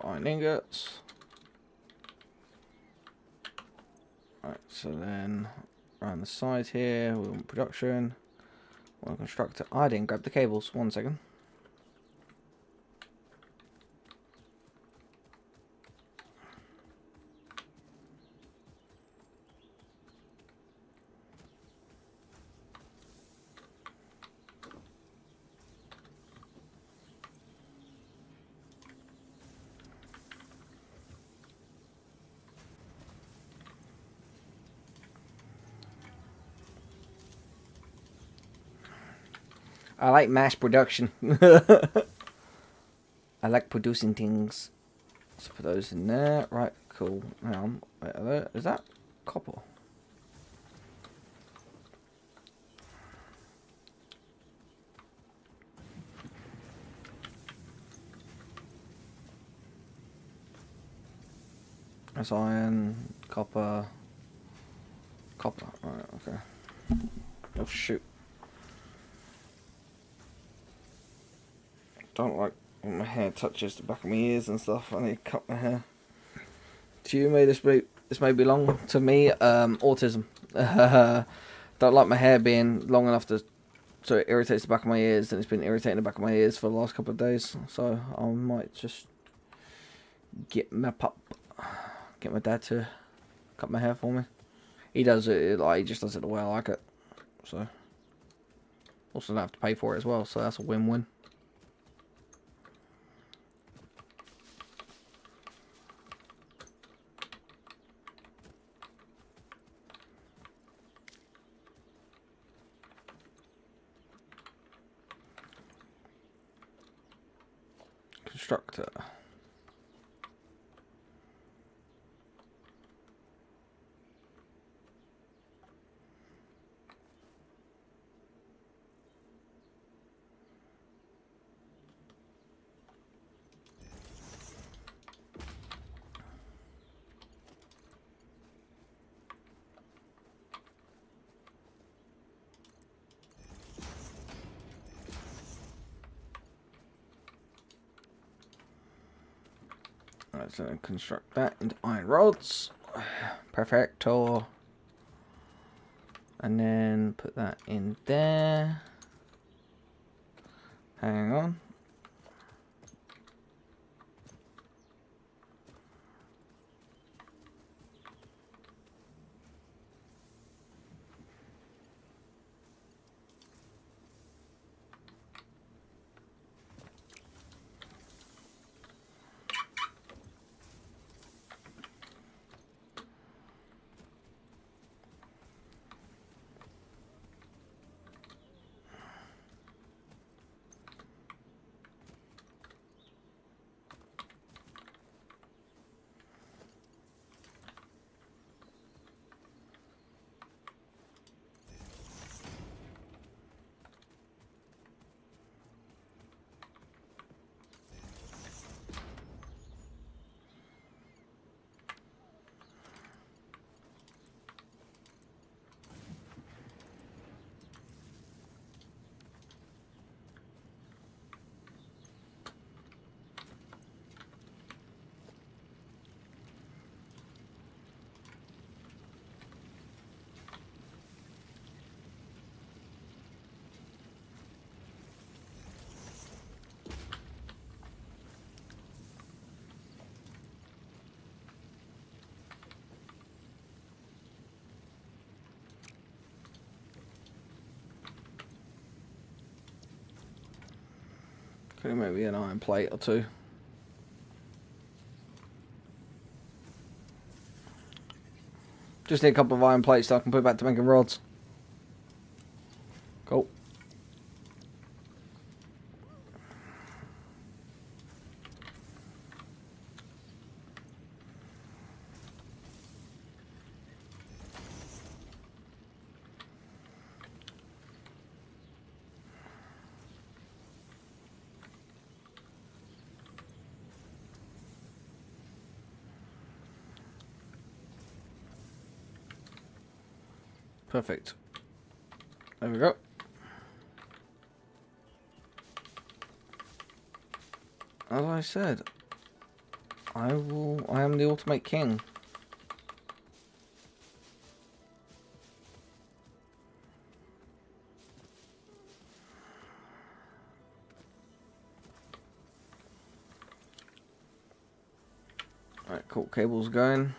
iron ingots. Right, so then around the side here, we want production. We want constructor. I didn't grab the cables. 1 second. I like mass production. I like producing things. Let's put those in there. Right, cool. Hang on. Wait, is that copper? That's iron, copper. Copper. Right, okay. Oh, shoot. Don't like when my hair touches the back of my ears and stuff. I need to cut my hair. To you, this may belong to me. Autism. Don't like my hair being long enough so it irritates the back of my ears, and it's been irritating the back of my ears for the last couple of days. So I might just get my dad to cut my hair for me. He does it like he just does it the way I like it. So also don't have to pay for it as well. So that's a win-win. Constructor. Alright, so then construct that into iron rods. Perfecto. And then put that in there. Hang on. Could maybe an iron plate or two. Just need a couple of iron plates so I can put it back to making rods. Cool. Perfect. There we go. As I said, I am the ultimate king. Alright, cool. Cable's going.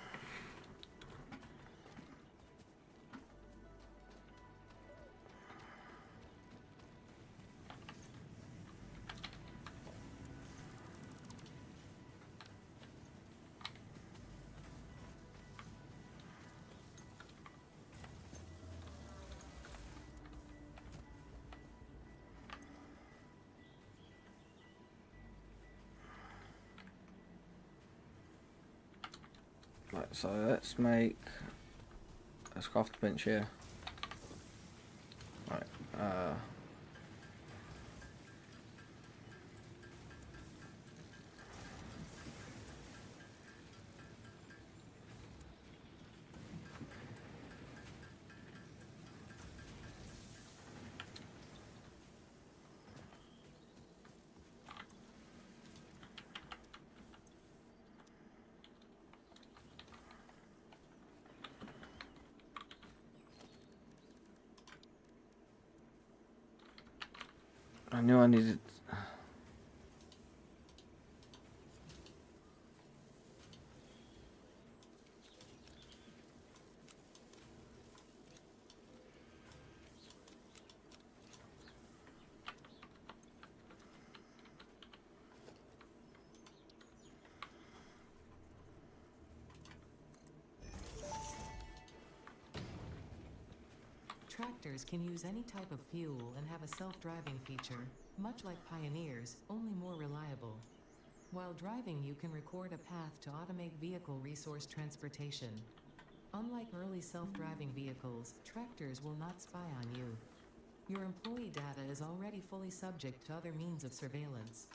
Right, so let's craft a bench here. Right, I knew I needed. Tractors can use any type of fuel and have a self-driving feature, much like Pioneers, only more reliable. While driving, you can record a path to automate vehicle resource transportation. Unlike early self-driving vehicles, tractors will not spy on you. Your employee data is already fully subject to other means of surveillance.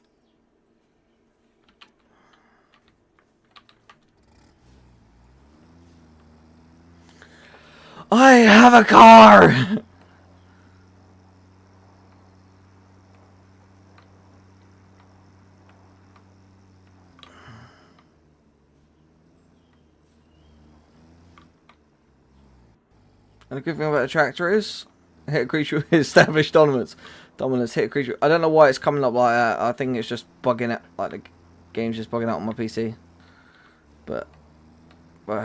I have a car! And the good thing about a tractor is, hit a creature with established dominance. Dominance, hit a creature. I don't know why it's coming up like that. I think it's just bugging out, like the game's just bugging out on my PC. But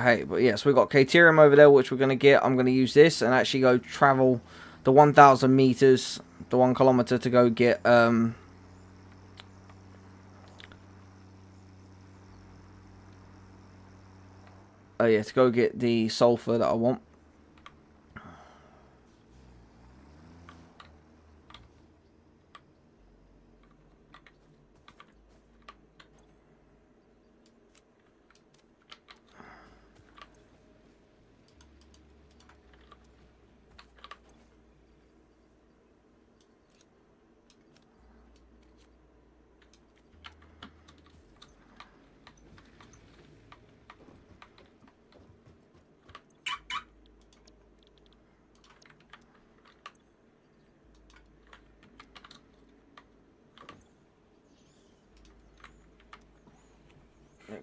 hey, but yes, we've got Caterium over there, which we're going to get. I'm going to use this and actually go travel the 1,000 meters, the 1 kilometer to go get, oh yeah, to go get the sulfur that I want.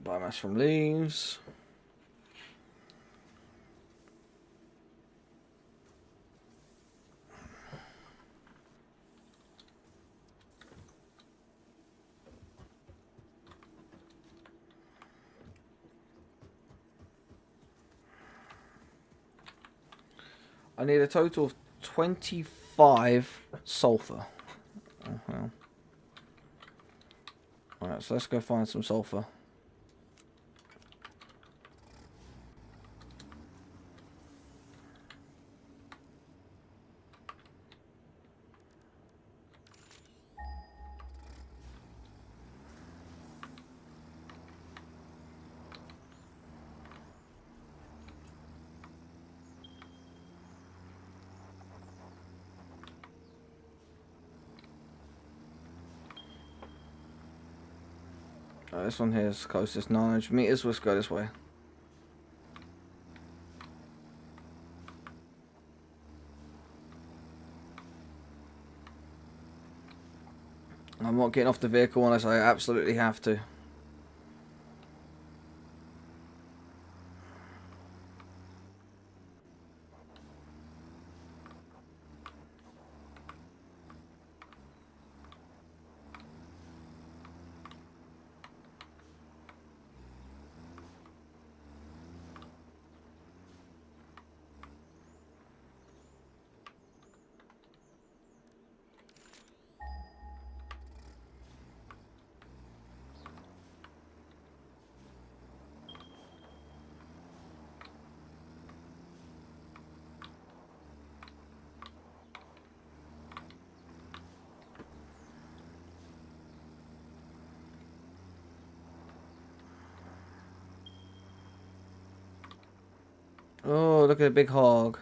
Biomass from leaves. I need a total of 25 sulfur. Oh, well. Alright, so let's go find some sulfur. This one here is closest 900 meters. Let's go this way. I'm not getting off the vehicle unless I absolutely have to. Oh, look at a big hog.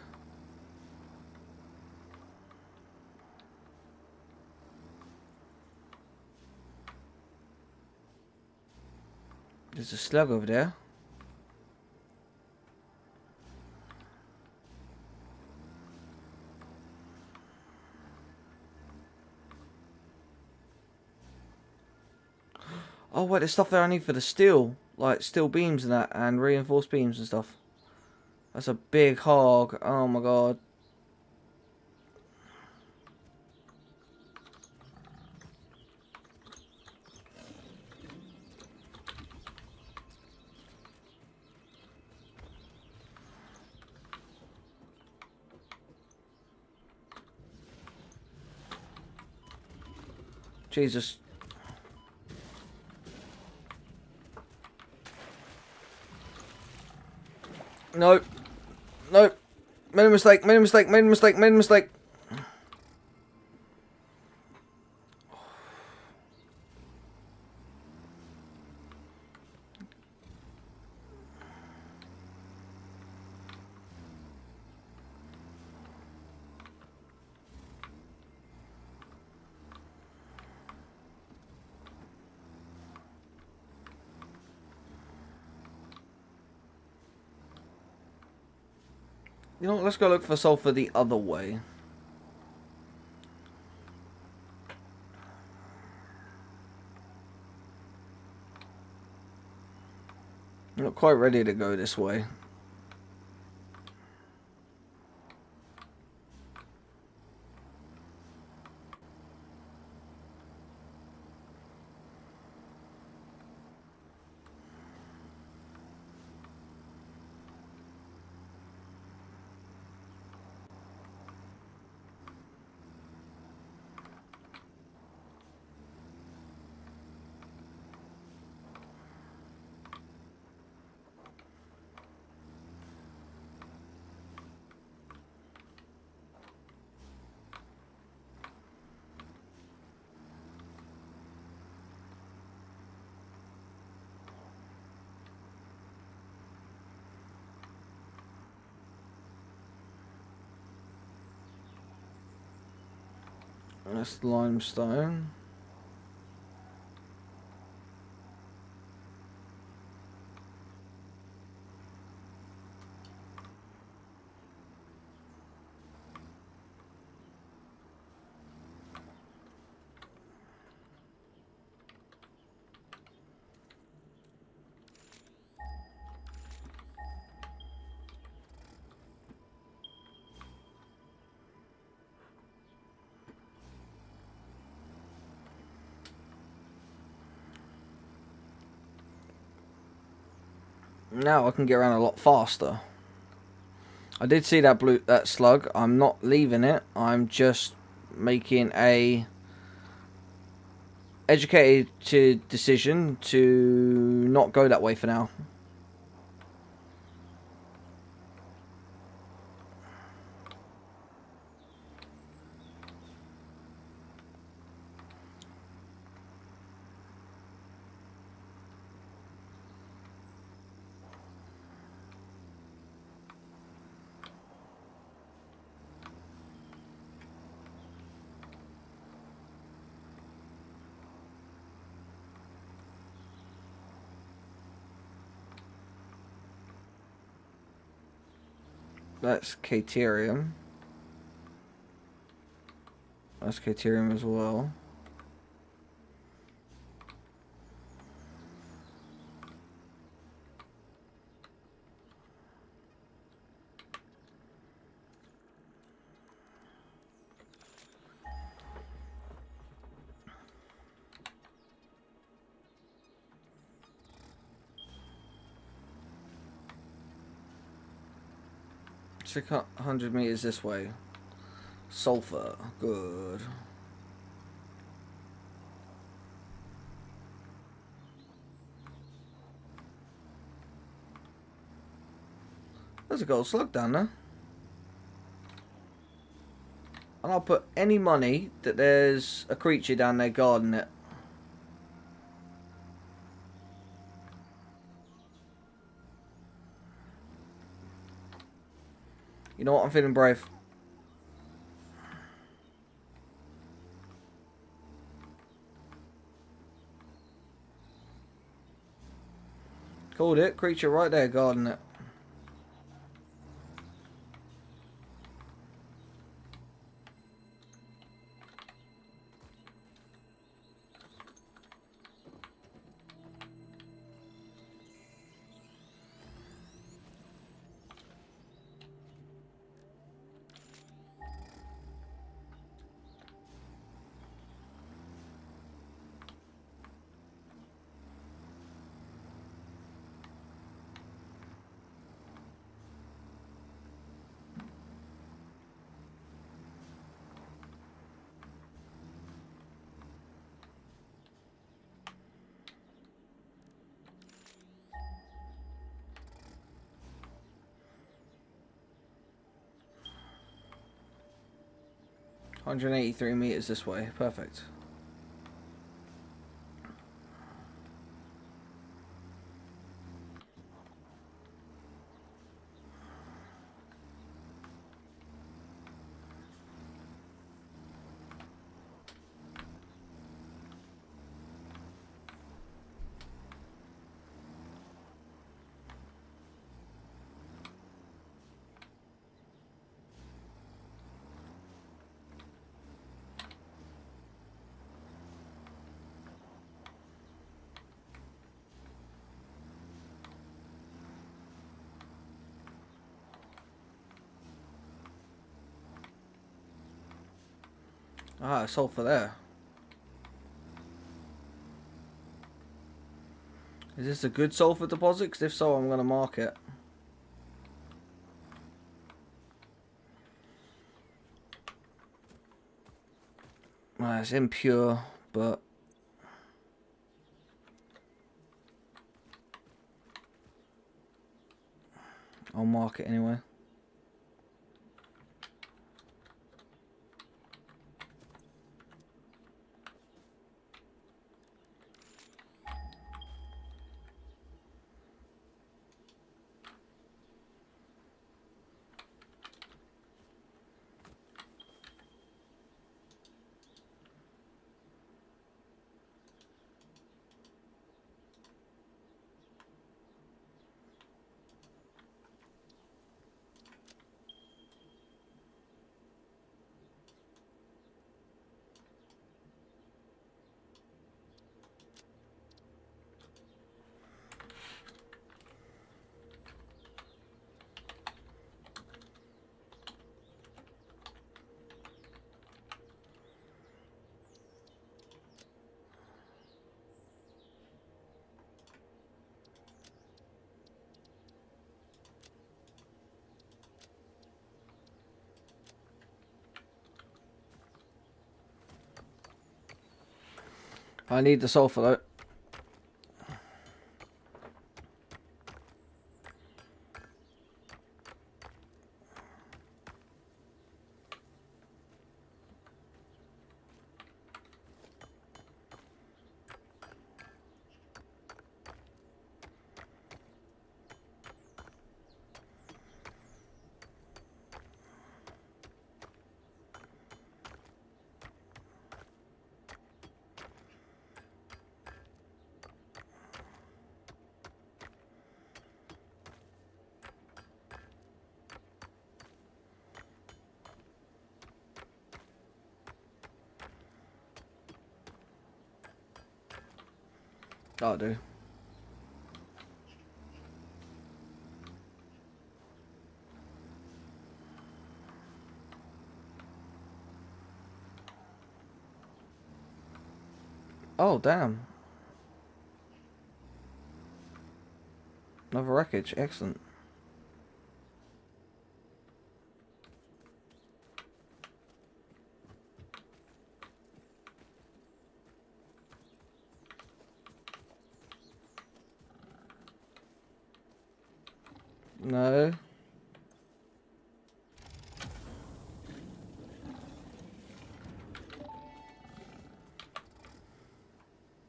There's a slug over there. Oh, wait, there's stuff there I need for the steel. Like steel beams and that, and reinforced beams and stuff. That's a big hog. Oh my god. Jesus. Nope. Nope. Made a mistake, made a mistake, made a mistake, made a mistake. You know what, let's go look for sulfur the other way. I'm not quite ready to go this way. That's limestone. Now I can get around a lot faster. I did see that slug. I'm not leaving it. I'm just making a educated decision to not go that way for now. That's Caterium. That's Caterium as well. Check 100 meters this way. Sulfur. Good. There's a gold slug down there. And I'll put any money that there's a creature down there guarding it. You know what? I'm feeling brave. Called it. Creature right there guarding it. $183 this way. Perfect. Ah, sulfur there. Is this a good sulfur deposit? Because if so, I'm going to mark it. Well, it's impure, but I'll mark it anyway. I need the sulfur though. That'll do. Oh, damn. Another wreckage. Excellent. No.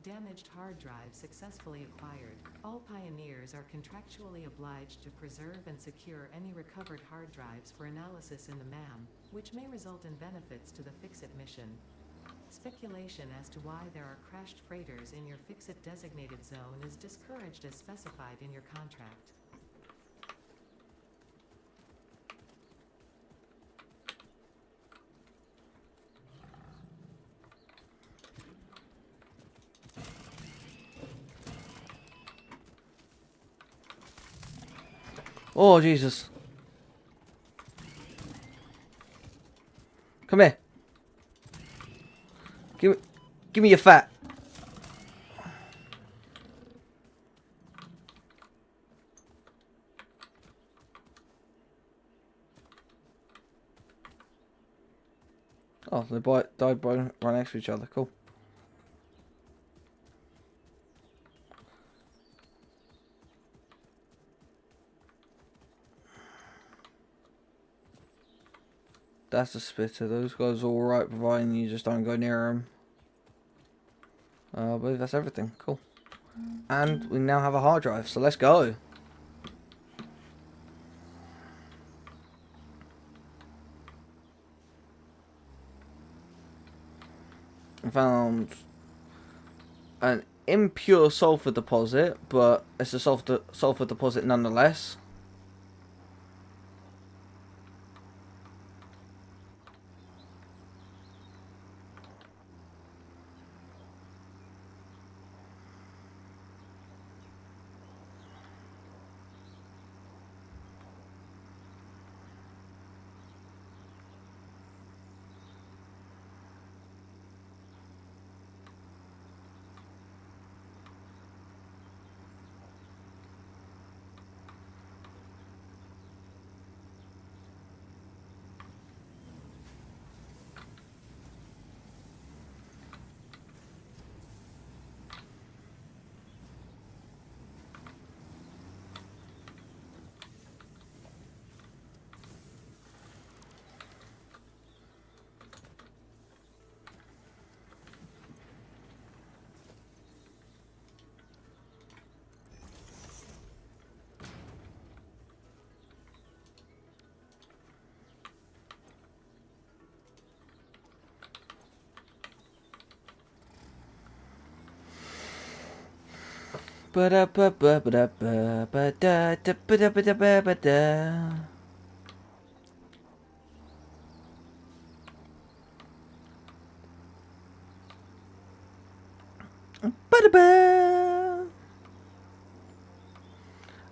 Damaged hard drive successfully acquired. All pioneers are contractually obliged to preserve and secure any recovered hard drives for analysis in the MAM, which may result in benefits to the Fix-It mission. Speculation as to why there are crashed freighters in your Fix-It designated zone is discouraged as specified in your contract. Oh, Jesus. Come here. Give me your fat. Oh, they died right next to each other. Cool. That's a spitter. Those guys are alright, providing you just don't go near them. I believe that's everything. Cool. And we now have a hard drive, so let's go. I found an impure sulfur deposit, but it's a sulfur deposit nonetheless.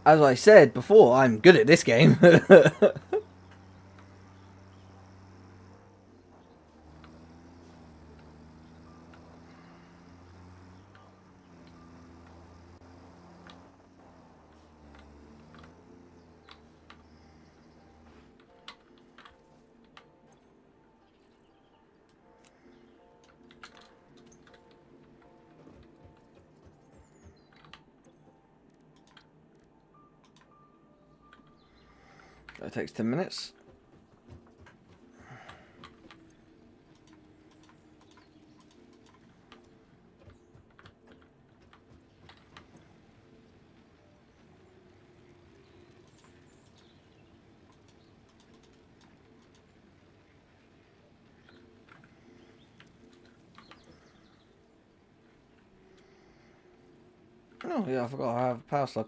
As I said before, I'm good at this game. That takes 10 minutes. Oh yeah, I forgot I have a power slug.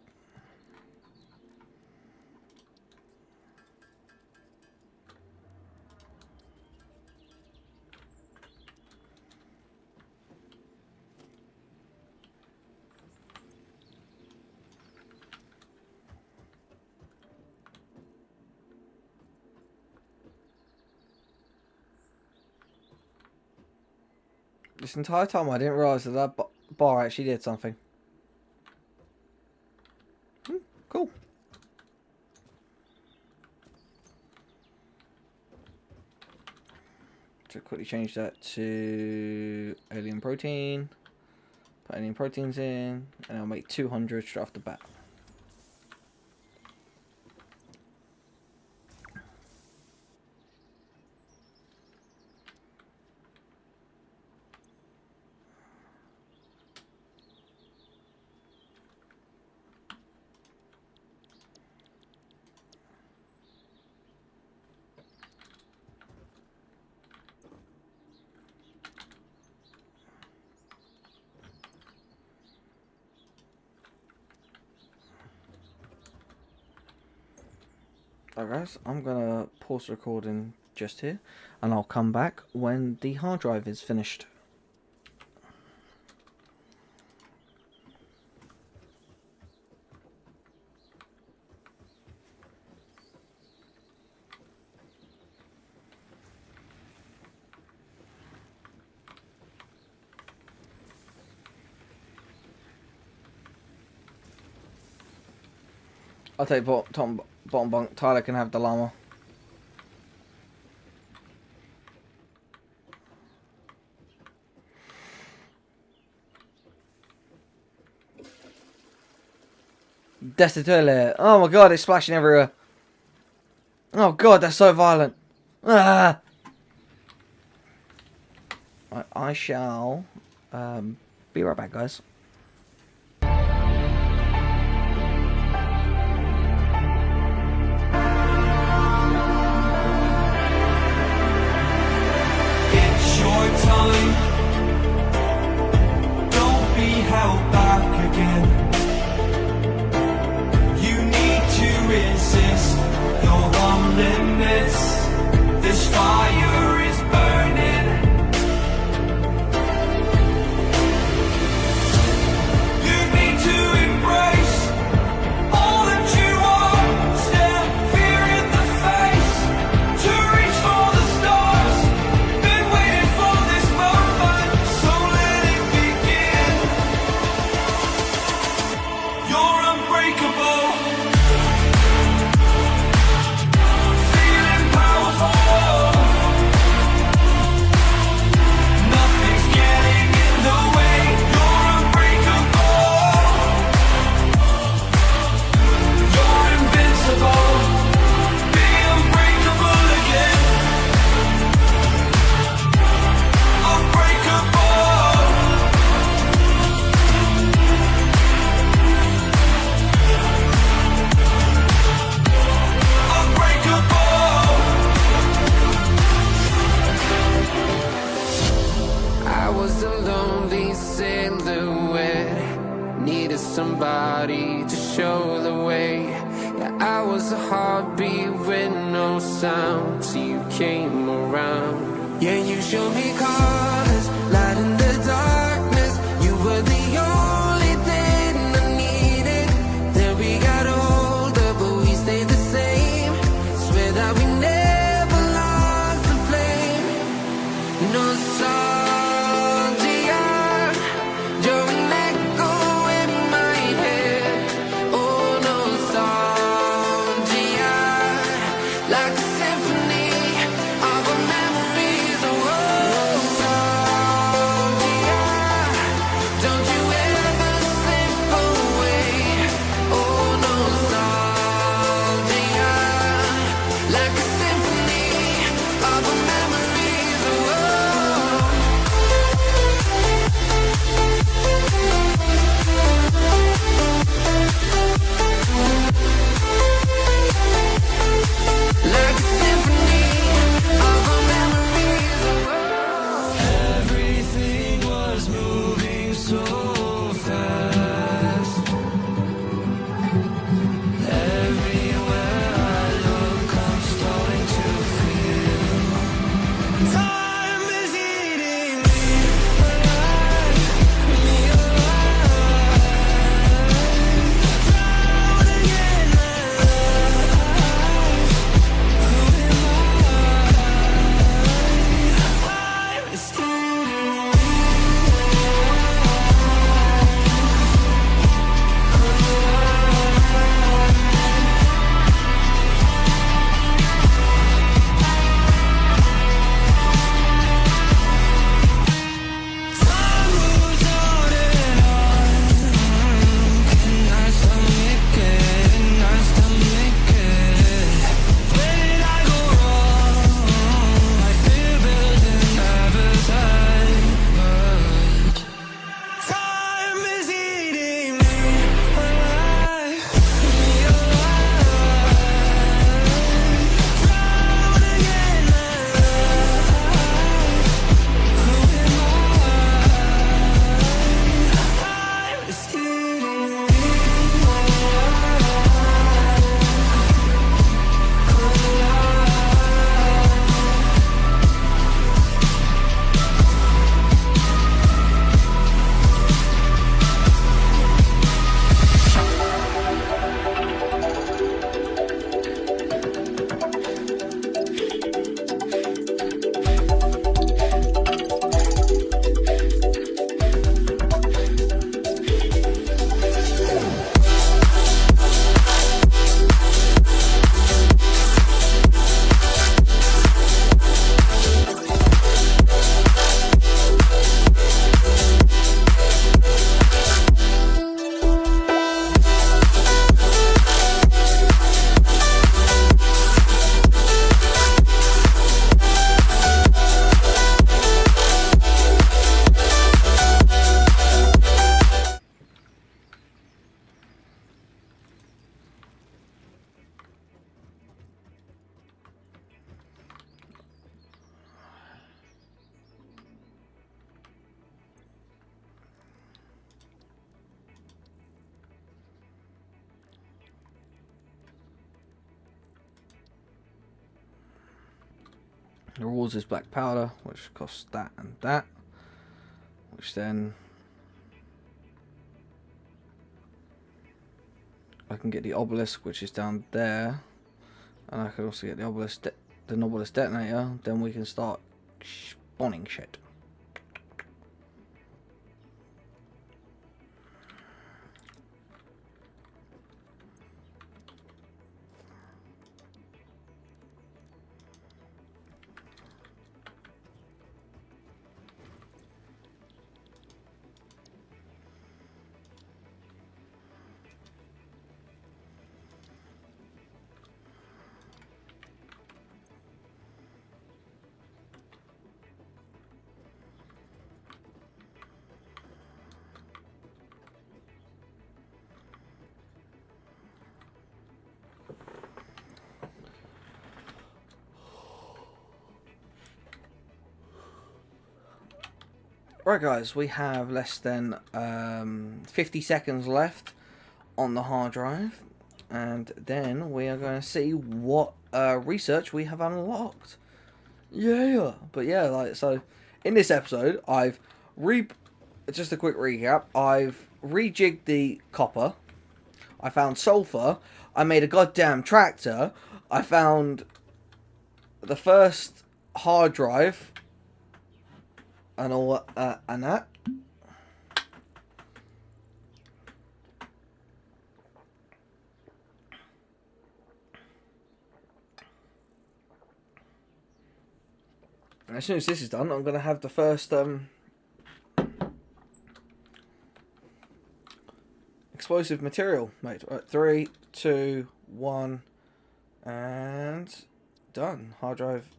This entire time I didn't realise that that bar actually did something. Cool. So quickly change that to alien protein. Put alien proteins in, and I'll make 200 straight off the bat. Alright guys, I'm gonna pause the recording just here, and I'll come back when the hard drive is finished. I'll take bottom bunk. Tyler can have the llama. That's the toilet. Oh my god, it's splashing everywhere. Oh god, that's so violent. Ah! I shall be right back, guys. It's your time. Don't be held back again. You need to resist. You're on limits. This fire is burning. You need to embrace all that you are. Stare fear in the face. To reach for the stars. Been waiting for this moment, so let it begin. You're unbreakable. Feeling powerful. Nothing's getting in the way. You're unbreakable. You're invincible. Be unbreakable again. Unbreakable. Unbreakable. I was a lonely silhouette, needed somebody to show the way. Yeah, I was a heartbeat with no sound till you came around. Yeah, you showed me colors, light in the darkness. You were the only thing I needed. Then we got older, but we stayed the same. Swear that we never lost the flame. Nostalgia, you're an echo in my head. Oh, nostalgia, like a symphony of our memories. Oh, nostalgia, don't you ever slip away. Oh, nostalgia, like a symphony of our memories. Oh, like a symphony The rewards is black powder, which costs that and that. Which then I can get the obelisk, which is down there, and I can also get the obelisk, the obelisk detonator. Then we can start spawning shit. Right guys, we have less than 50 seconds left on the hard drive, and then we are going to see what research we have unlocked. Yeah, but yeah, like, so in this episode I've just a quick recap, I've rejigged the copper, I found sulfur, I made a goddamn tractor, I found the first hard drive and all and that. And as soon as this is done, I'm going to have the first explosive material made. Right, 3, 2, 1, and done. Hard drive.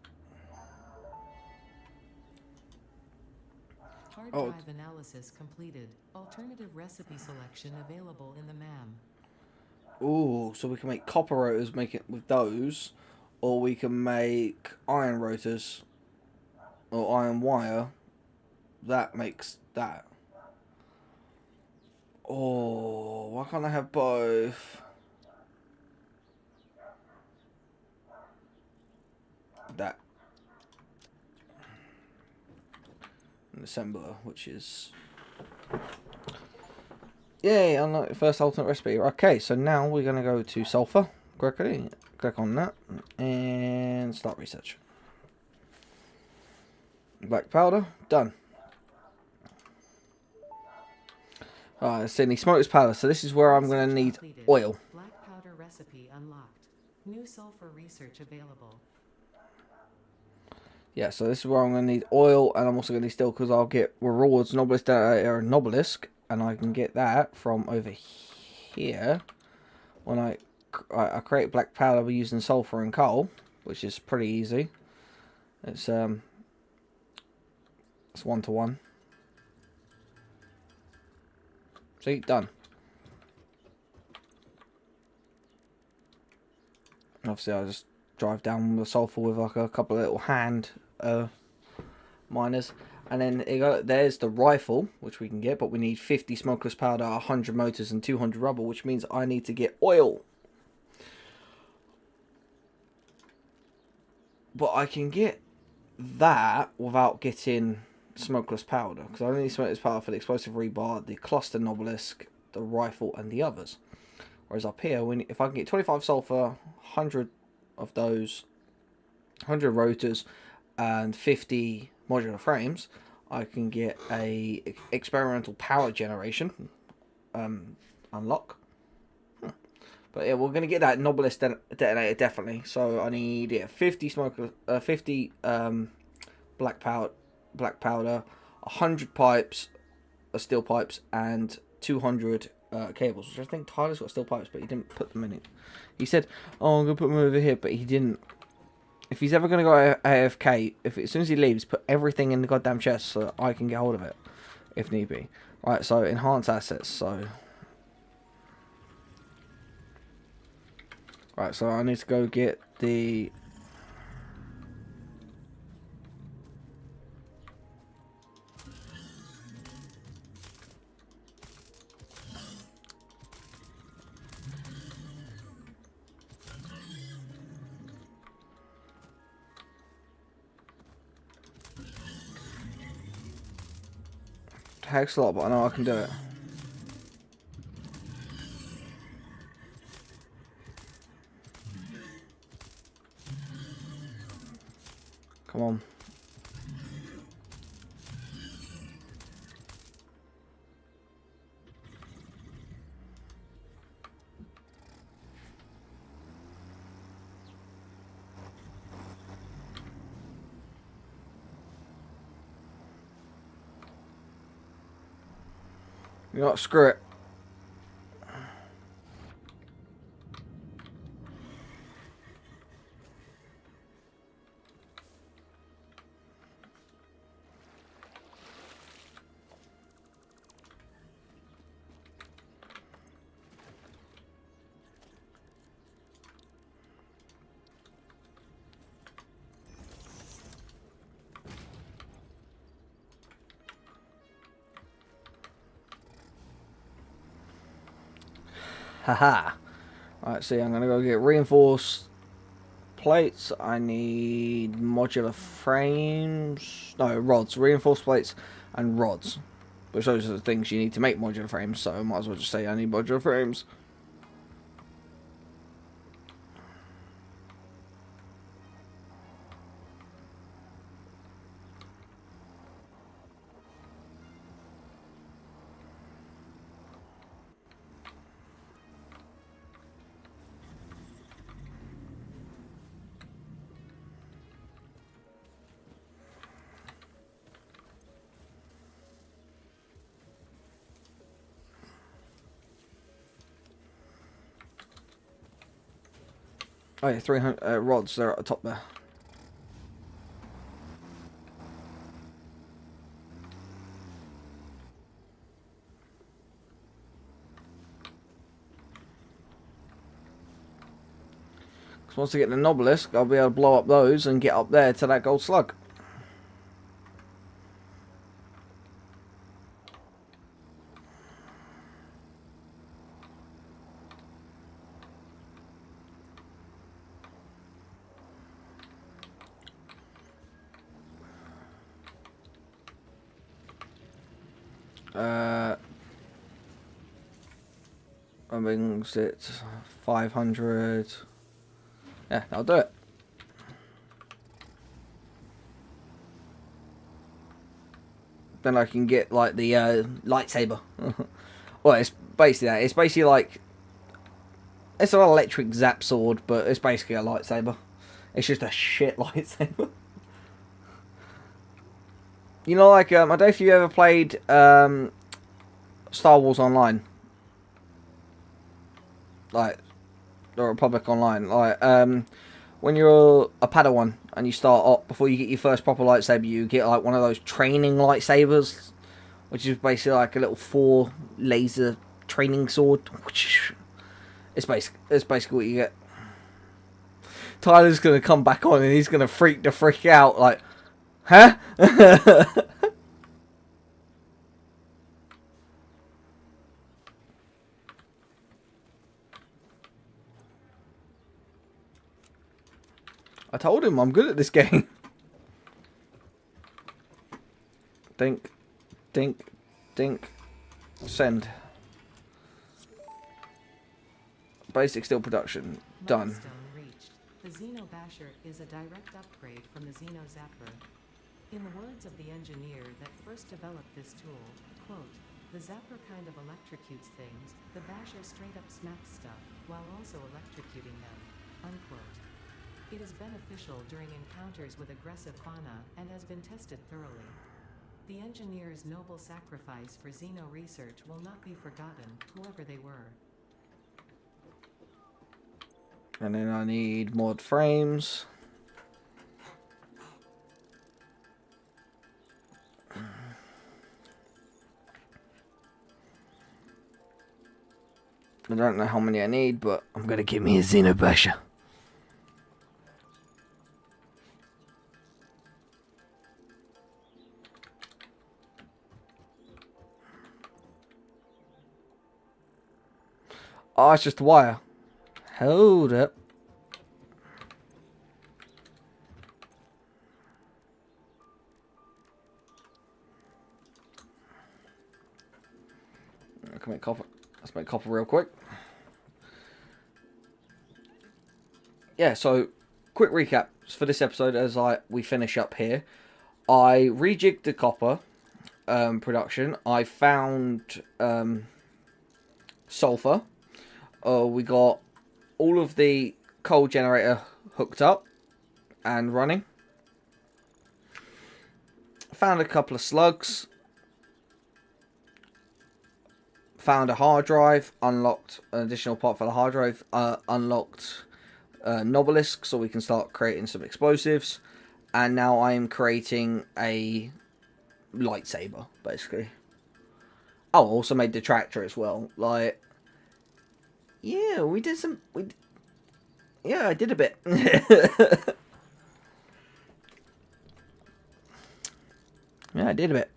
Hard Oh. drive analysis completed. Alternative recipe selection available in the MAM. Ooh, so we can make copper rotors, make it with those, or we can make iron rotors or iron wire. That makes that. Oh, why can't I have both? That. An assembler, which is... Yay, unlock the first alternate recipe. Okay, so now we're going to go to sulfur quickly. Click on that and start research. Black powder, done. Alright, Sydney, smokeless powder. So this is where I'm going to need Completed. oil. Black powder recipe unlocked. New sulfur research available. Yeah, so this is where I'm going to need oil, and I'm also going to need steel because I'll get rewards, obelisk detonator, and obelisk, and I can get that from over here when I create black powder by using sulfur and coal, which is pretty easy. It's 1-to-1. See, done. Obviously, I just drive down the sulfur with like a couple of little hand miners, and then there's the rifle, which we can get, but we need 50 smokeless powder, 100 motors, and 200 rubber, which means I need to get oil. But I can get that without getting smokeless powder, because I only need smokeless powder for the explosive rebar, the cluster obelisk, the rifle, and the others. Whereas up here, if I can get 25 sulfur, 100 of those, 100 rotors, and 50 modular frames, I can get a experimental power generation unlock. But yeah, we're gonna get that obelisk detonator definitely. So I need 50 smoke, 50 black powder, 100 pipes, steel pipes, and 200 cables. Which I think Tyler's got steel pipes, but he didn't put them in it. He said, "Oh, I'm gonna put them over here," but he didn't. If he's ever gonna go AFK, as soon as he leaves, put everything in the goddamn chest so that I can get hold of it, if need be. Right, so enhance assets. So, right, so I need to go get the. takes a lot, but I know I can do it. Come on. You know what, screw it. Haha. Alright, see, I'm gonna go get reinforced plates. I need modular frames. No, rods. Reinforced plates and rods. Which those are the things you need to make modular frames, so I might as well just say I need modular frames. Oh yeah, 300 rods, they're at the top there. Because once I get the Nobelisk, I'll be able to blow up those and get up there to that gold slug. I mean, it's 500. Yeah, I'll do it. Then I can get like the lightsaber. Well, it's basically that. It's basically like it's an electric zap sword, but it's basically a lightsaber. It's just a shit lightsaber. You know, like I don't know if you ever played Star Wars Online, like the Republic Online, like when you're a Padawan and you start up before you get your first proper lightsaber, you get like one of those training lightsabers, which is basically like a little 4 laser training sword. It's basically what you get. Tyler's gonna come back on and he's gonna freak the frick out, like, huh? I told him I'm good at this game. Dink, dink, dink, send. Basic steel production done. Milestone reached. The Xeno Basher is a direct upgrade from the Xeno Zapper. In the words of the engineer that first developed this tool, quote, "The Zapper kind of electrocutes things, the Basher straight up smacks stuff, while also electrocuting them," unquote. It is beneficial during encounters with aggressive fauna and has been tested thoroughly. The engineer's noble sacrifice for Xeno research will not be forgotten, whoever they were. And then I need mod frames. I don't know how many I need, but I'm gonna give me a Xenobasher. Oh, it's just a wire. Hold up. can make copper. Let's make copper real quick. Yeah, so quick recap for this episode as we finish up here. I rejigged the copper production. I found sulfur. We got all of the coal generator hooked up and running. Found a couple of slugs. Found a hard drive. Unlocked an additional part for the hard drive. Unlocked Nobelisk so we can start creating some explosives. And now I am creating a lightsaber, basically. Oh, also made the tractor as well. Like, yeah, we did some. Yeah, I did a bit. Yeah, I did a bit.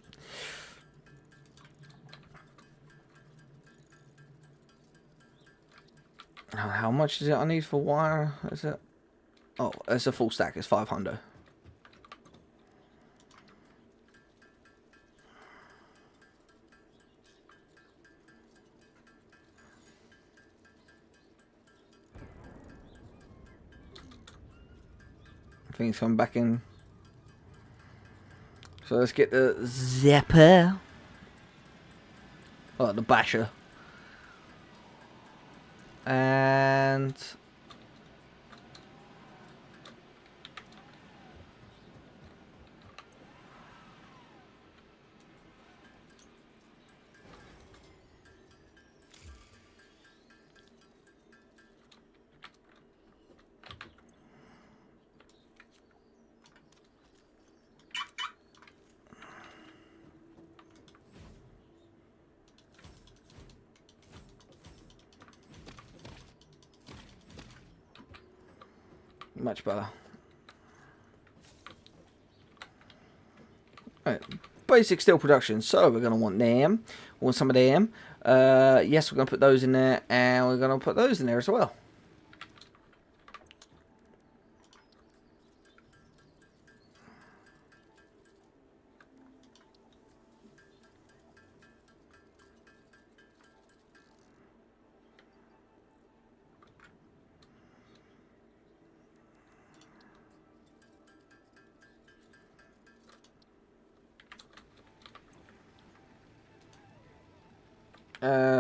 How much is it I need for wire? Is it? Oh, it's a full stack. It's 500. Things coming back in. So let's get the zapper. Oh, the basher. And much better. Right, basic steel production. So we're gonna want them. Want some of them. Yes, we're gonna put those in there, and we're gonna put those in there as well.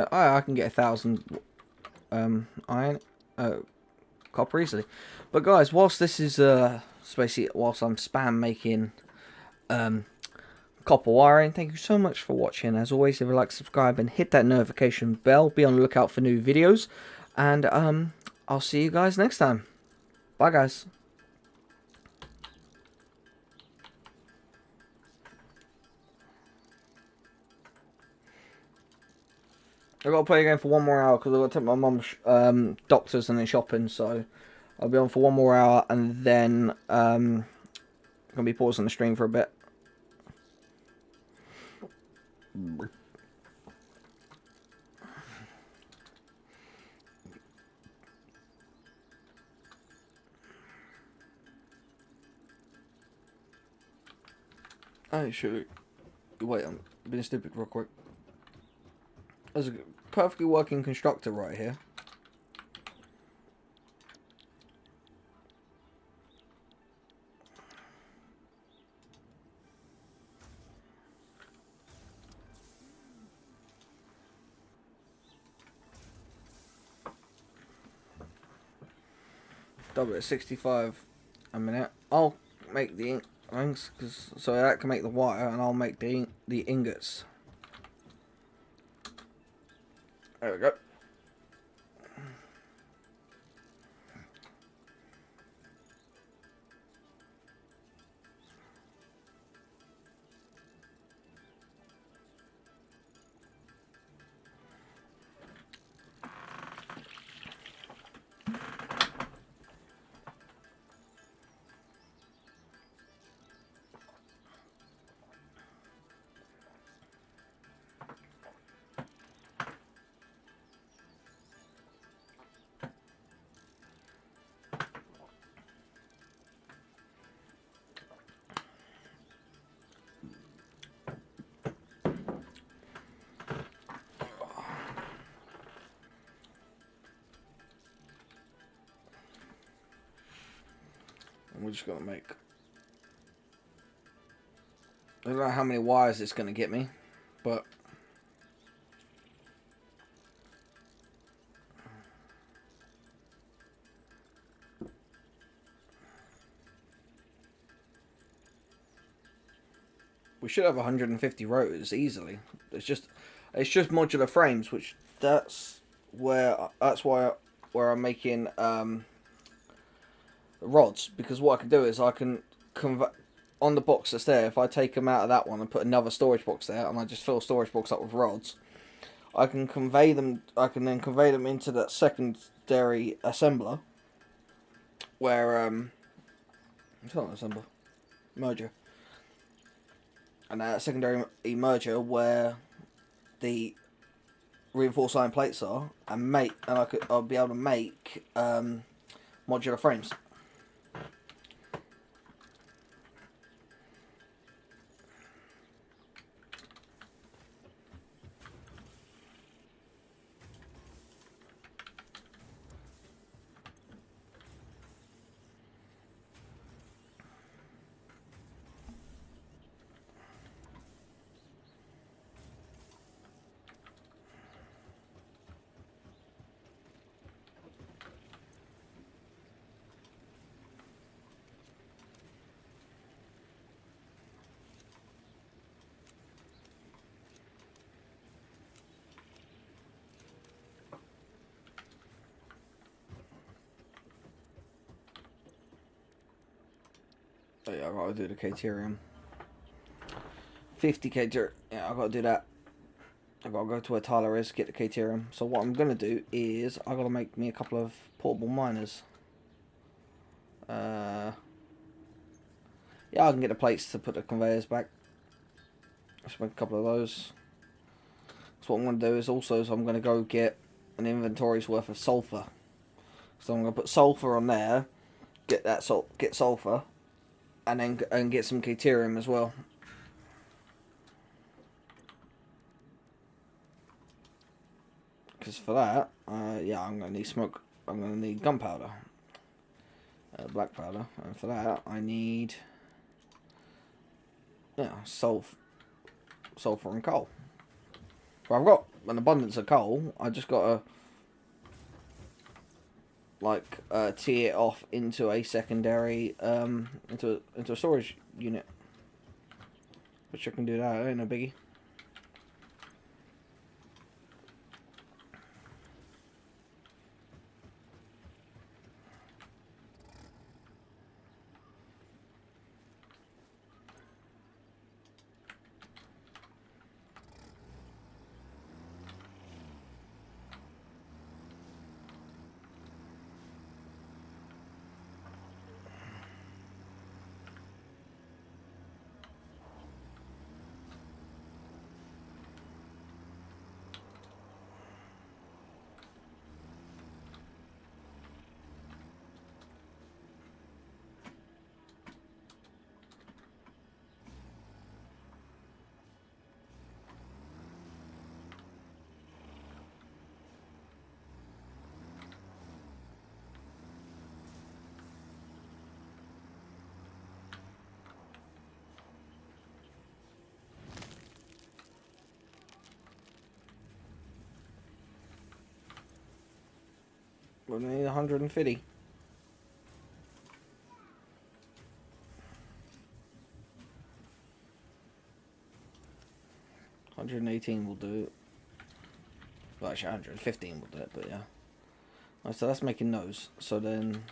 I can get 1,000 iron, copper easily. But guys, whilst this is basically whilst I'm spam making copper wiring, thank you so much for watching. As always, if you like, subscribe and hit that notification bell. Be on the lookout for new videos, and I'll see you guys next time. Bye, guys. I've got to play again for 1 more hour because I've got to take my mum's doctors and then shopping, so I'll be on for 1 more hour and then I'm going to be pausing the stream for a bit. Oh, shoot. Wait, I'm being stupid real quick. There's a perfectly working constructor right here. Double at 65 a minute. I'll make the things, so that can make the wire, and I'll make the ingots. There we go. And we're just gonna make. I don't know how many wires it's gonna get me, but. We should have 150 rotors easily. It's just modular frames, which that's why I'm making rods, because what I can do is I can convert on the box that's there. If I take them out of that one and put another storage box there, and I just fill a storage box up with rods, I can convey them. I can then convey them into that secondary assembler, where it's not an assembler, merger. And that secondary merger where the reinforced iron plates are, and I'll be able to make modular frames. Oh yeah, I gotta do the Caterium. 50 Caterium. Yeah, I gotta do that. I gotta go to where Tyler is, get the Caterium. So what I'm gonna do is I gotta make me a couple of portable miners. Yeah, I can get the plates to put the conveyors back. Let's make a couple of those. So what I'm gonna do is also I'm gonna go get an inventory's worth of sulfur. So I'm gonna put sulfur on there, get that get sulfur. And get some Caterium as well. Because for that, yeah, I'm gonna need smoke. I'm gonna need gunpowder, black powder, and for that I need, yeah, sulfur and coal. Well, I've got an abundance of coal. I just gotta tee it off into a secondary into a storage unit, which I can do that, ain't no biggie. We need 150. $118 will do it. Well, actually, 115 will do it, but yeah. Right, so that's making those. So then.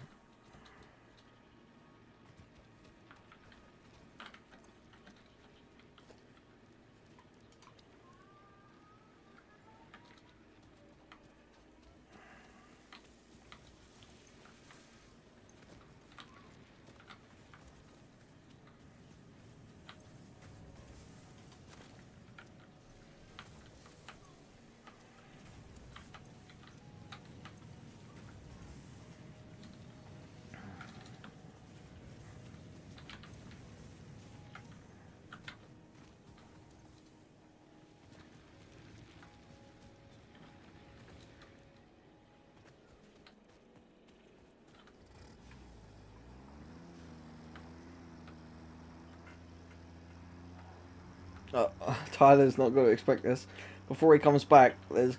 Tyler's not going to expect this. Before he comes back, there's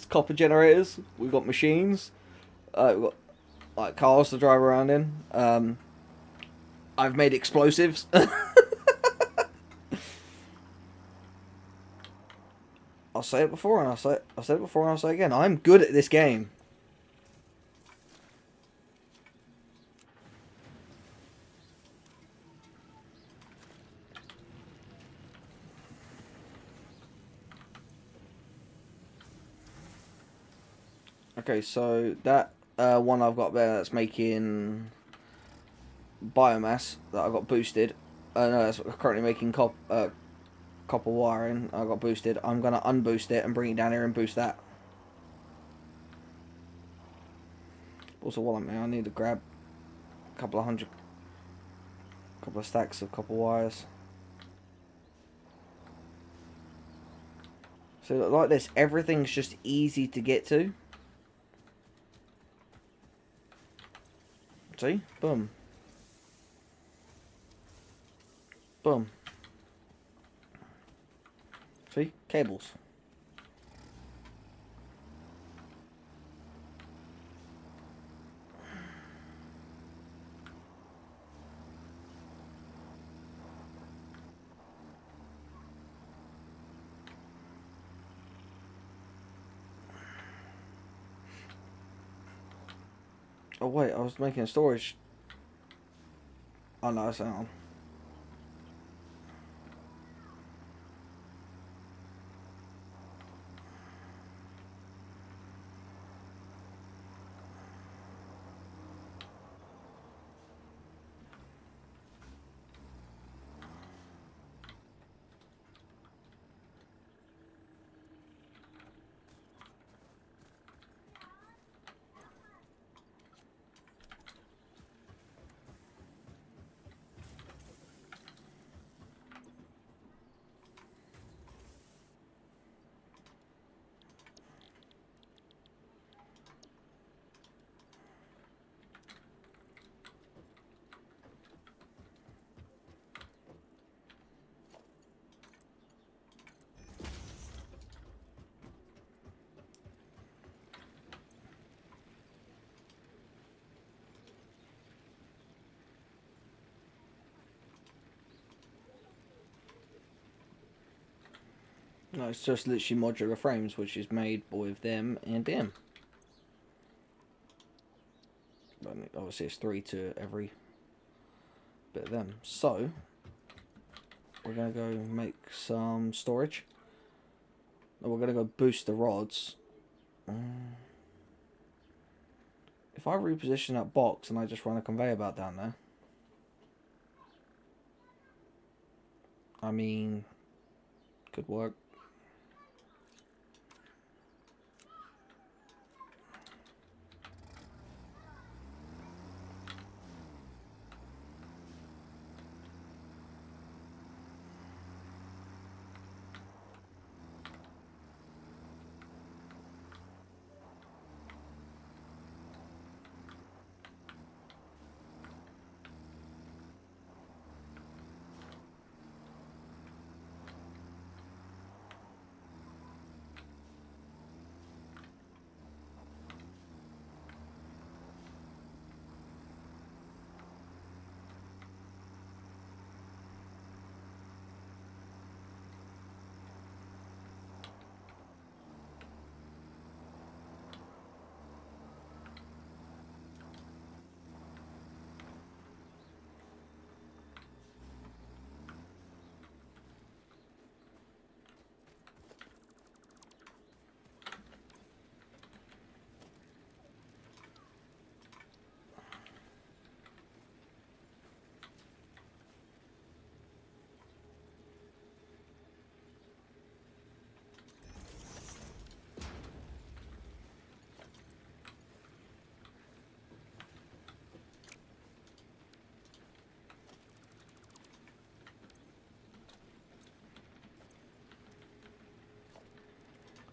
copper generators. We've got machines. We've got like cars to drive around in. I've made explosives. I'll say it before and I'll say it before and I'll say it again. I'm good at this game. Okay, so that one I've got there that's making biomass that I got boosted. No, that's currently making copper wiring. I got boosted. I'm gonna unboost it and bring it down here and boost that. Also, while I'm here, I need to grab a couple of stacks of copper wires. So like this, everything's just easy to get to. See? Boom. Boom. See? Cables. Oh wait, I was making a storage. Oh no, it's on. No, it's just literally modular frames, which is made with them and them. But obviously it's 3 to every bit of them. So, we're going to go make some storage. And we're going to go boost the rods. If I reposition that box and I just run a conveyor belt down there. I mean, could work.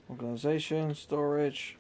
Organization, storage.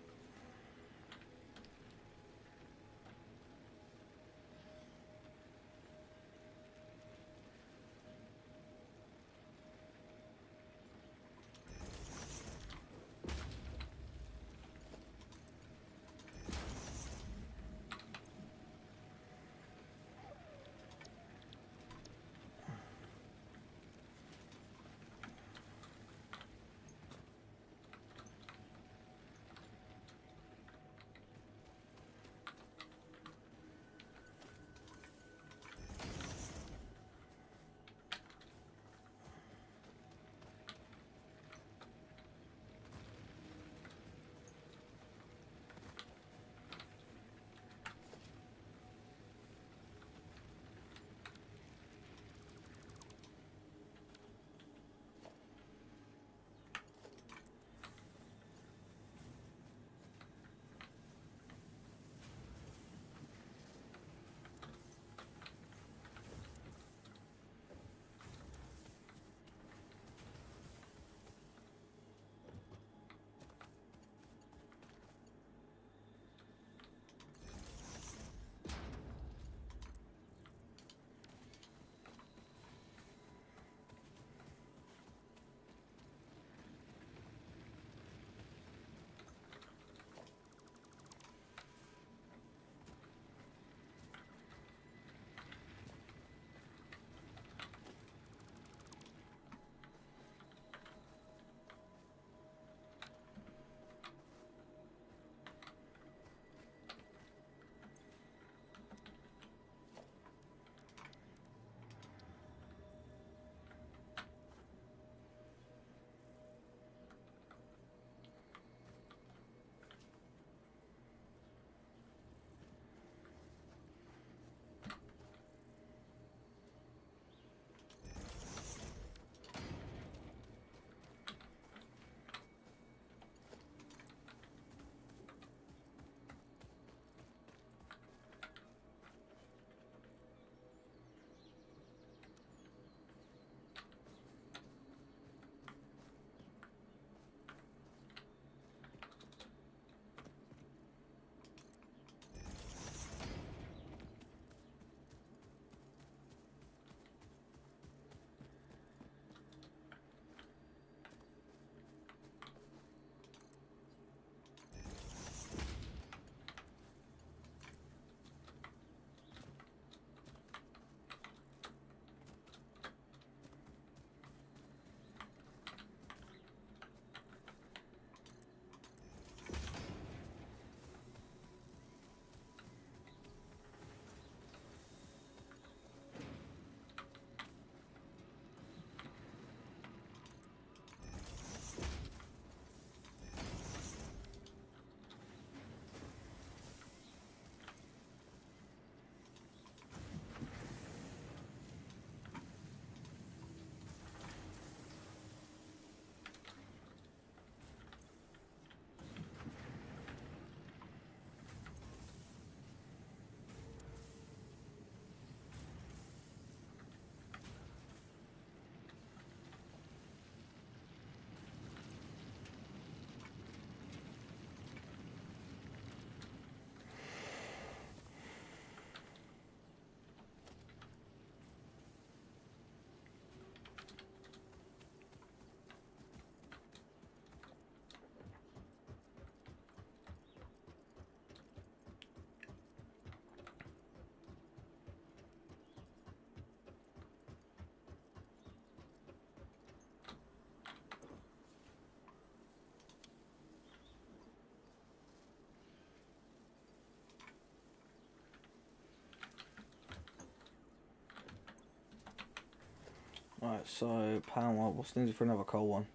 Alright, so power. What's needed for another coal one?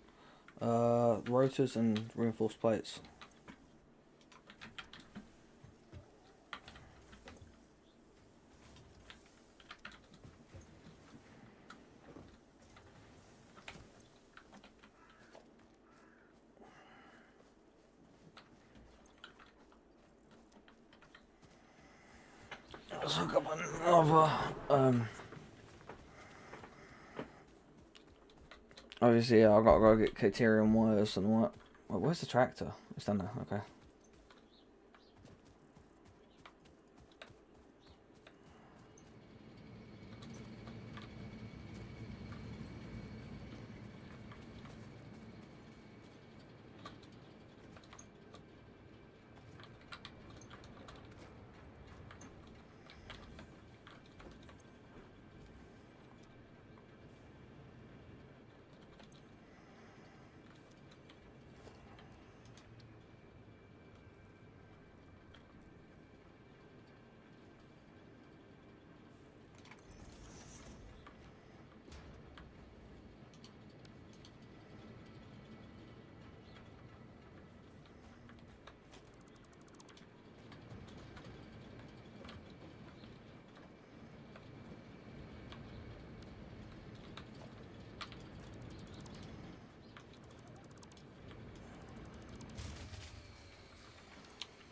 Rotors and reinforced plates. Let's hook up another. Obviously, yeah, I've got to go get Caterium wires and what. Wait, where's the tractor? It's down there. Okay.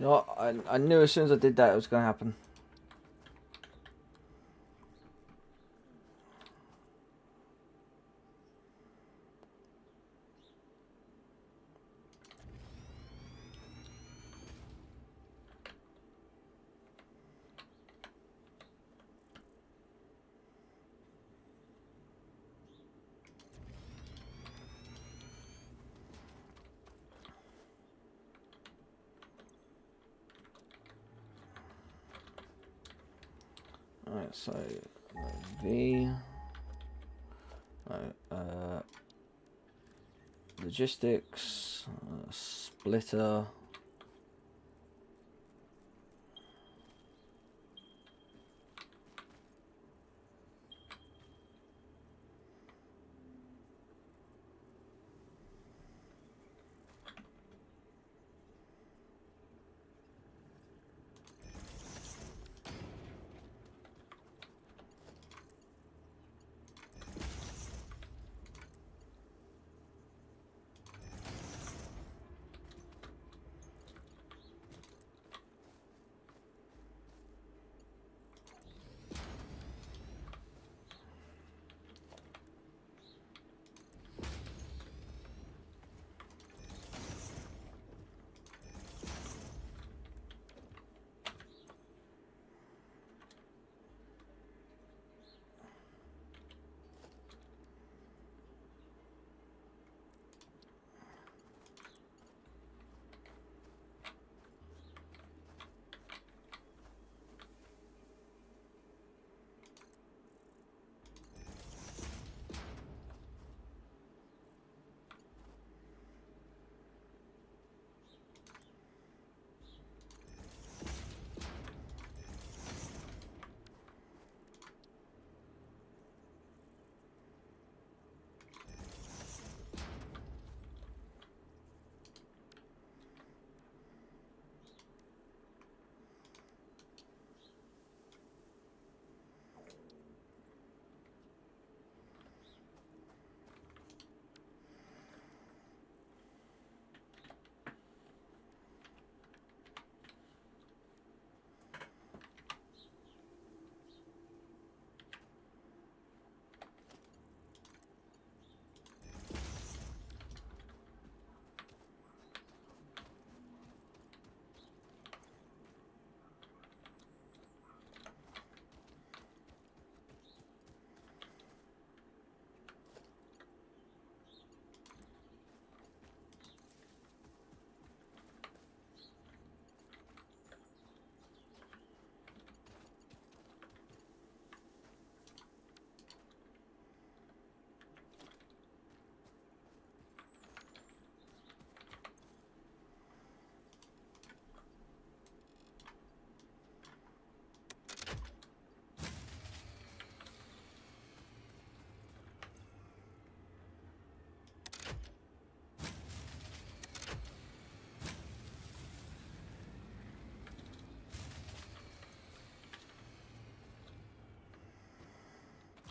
You know what? I knew as soon as I did that it was going to happen. Alright, so V. Logistics, splitter.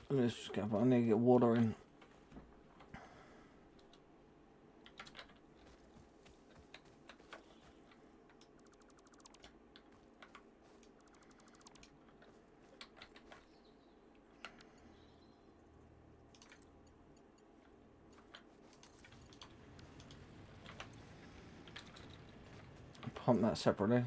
Let's just go. I need to get water in. Pump that separately.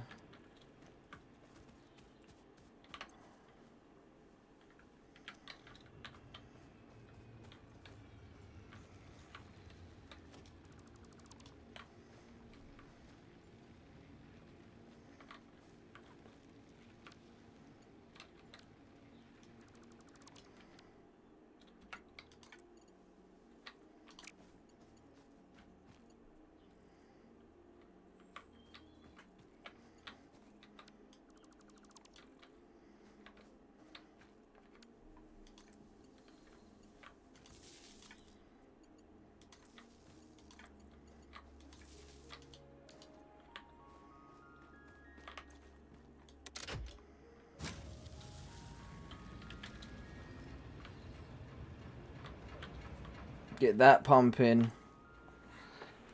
Get that pumping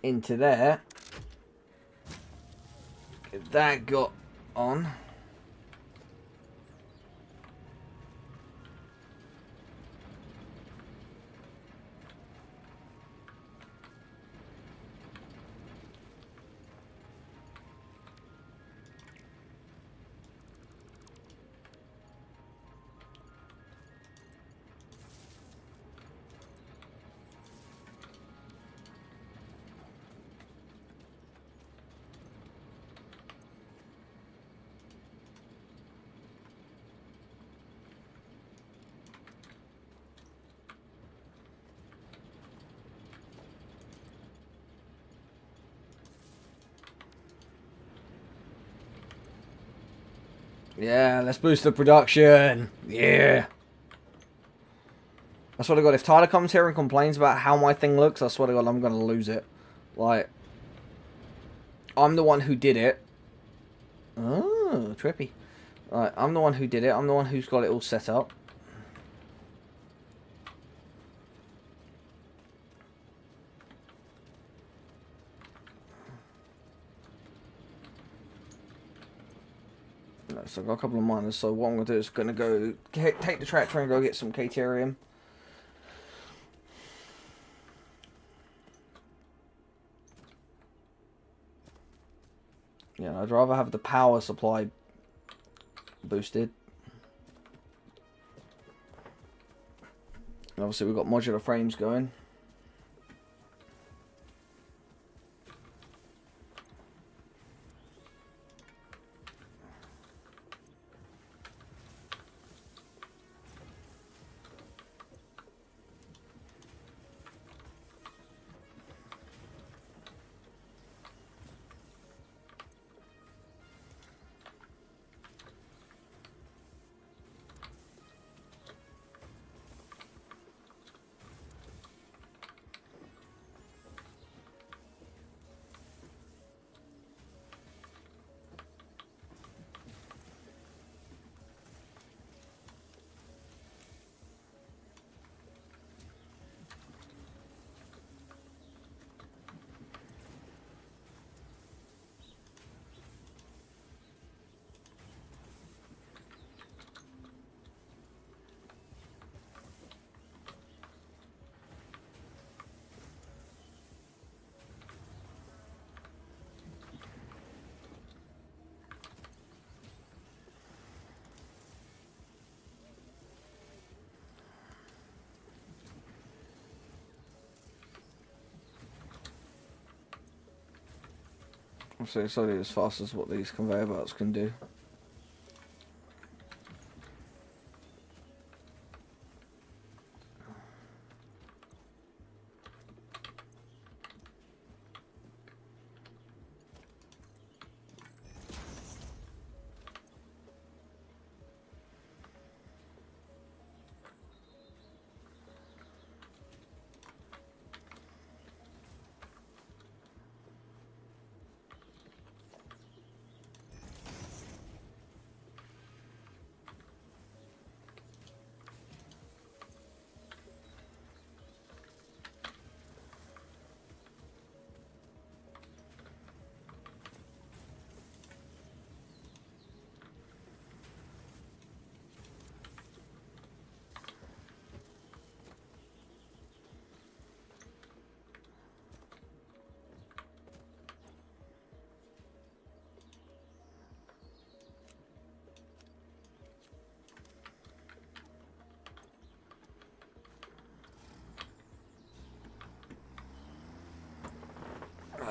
into there. Get that got on. Yeah, let's boost the production. Yeah. I swear to God, if Tyler comes here and complains about how my thing looks, I swear to God, I'm going to lose it. Like, I'm the one who did it. Oh, trippy. Right, I'm the one who did it. I'm the one who's got it all set up. So I've got a couple of miners, so what I'm going to do is going to go take the tractor and go get some Caterium. Yeah, I'd rather have the power supply boosted. And obviously we've got modular frames going. So it's only as fast as what these conveyor belts can do.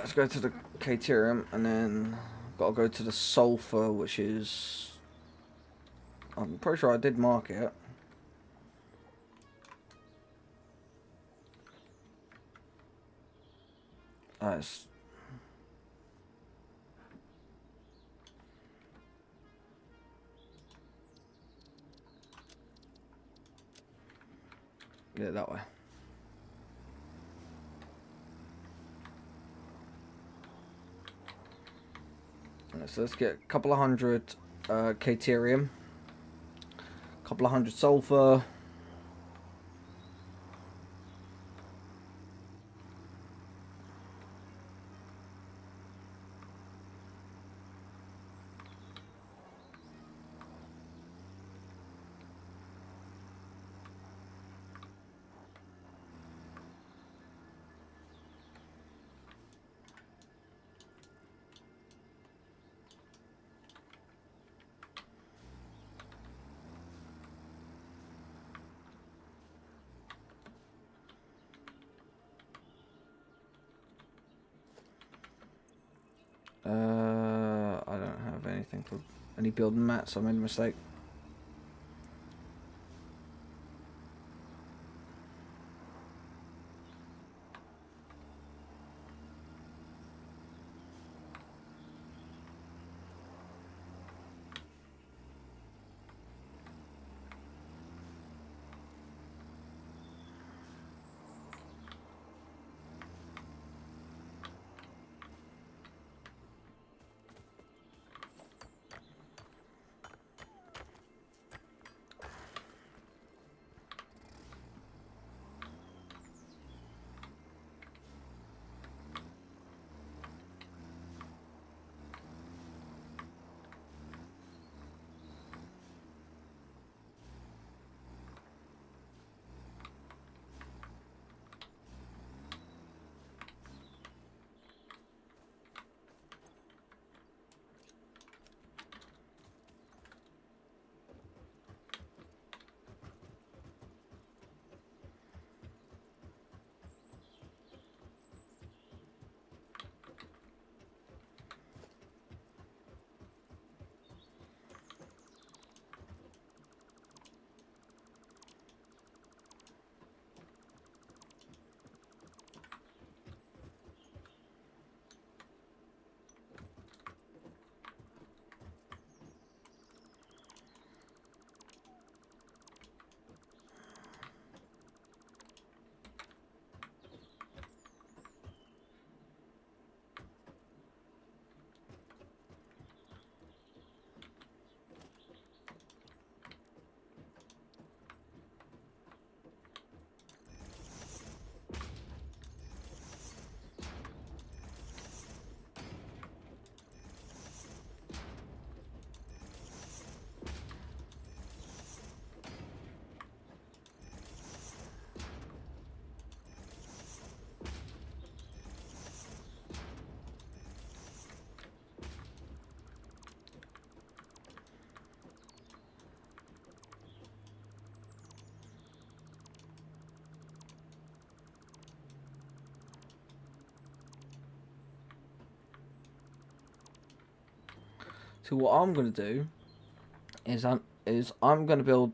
Let's go to the Caterium, and then gotta go to the Sulfur, which is... I'm pretty sure I did mark it. It's... Yeah, that way. So let's get a couple of hundred Caterium, a couple of hundred Sulfur. I don't have anything for any building mats. I made a mistake. So what I'm going to do is I'm going to build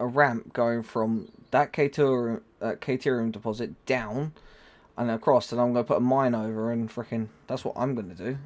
a ramp going from that Caterium deposit down and across, and I'm going to put a mine over, and freaking that's what I'm going to do.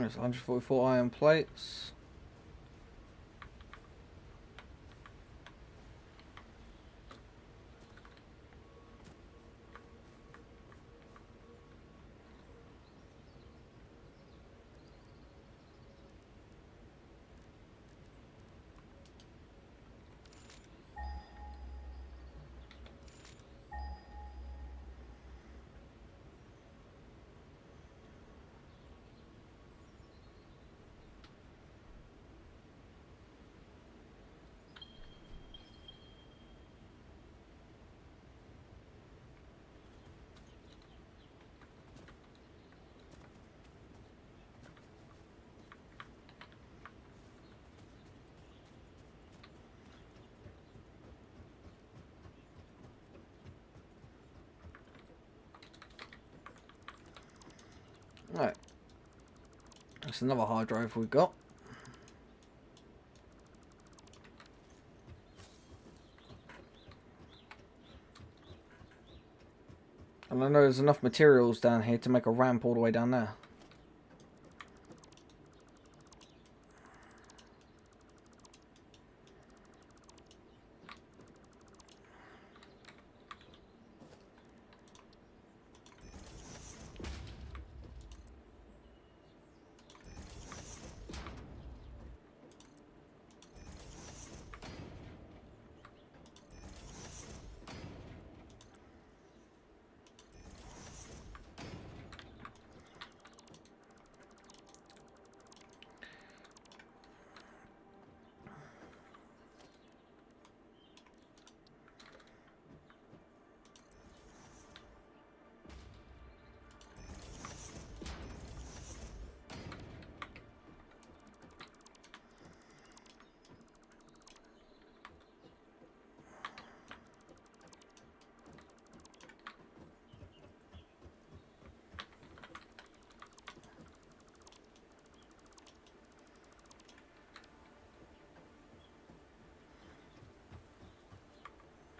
There's 144 iron plates. Right. That's another hard drive we've got. And I know there's enough materials down here to make a ramp all the way down there.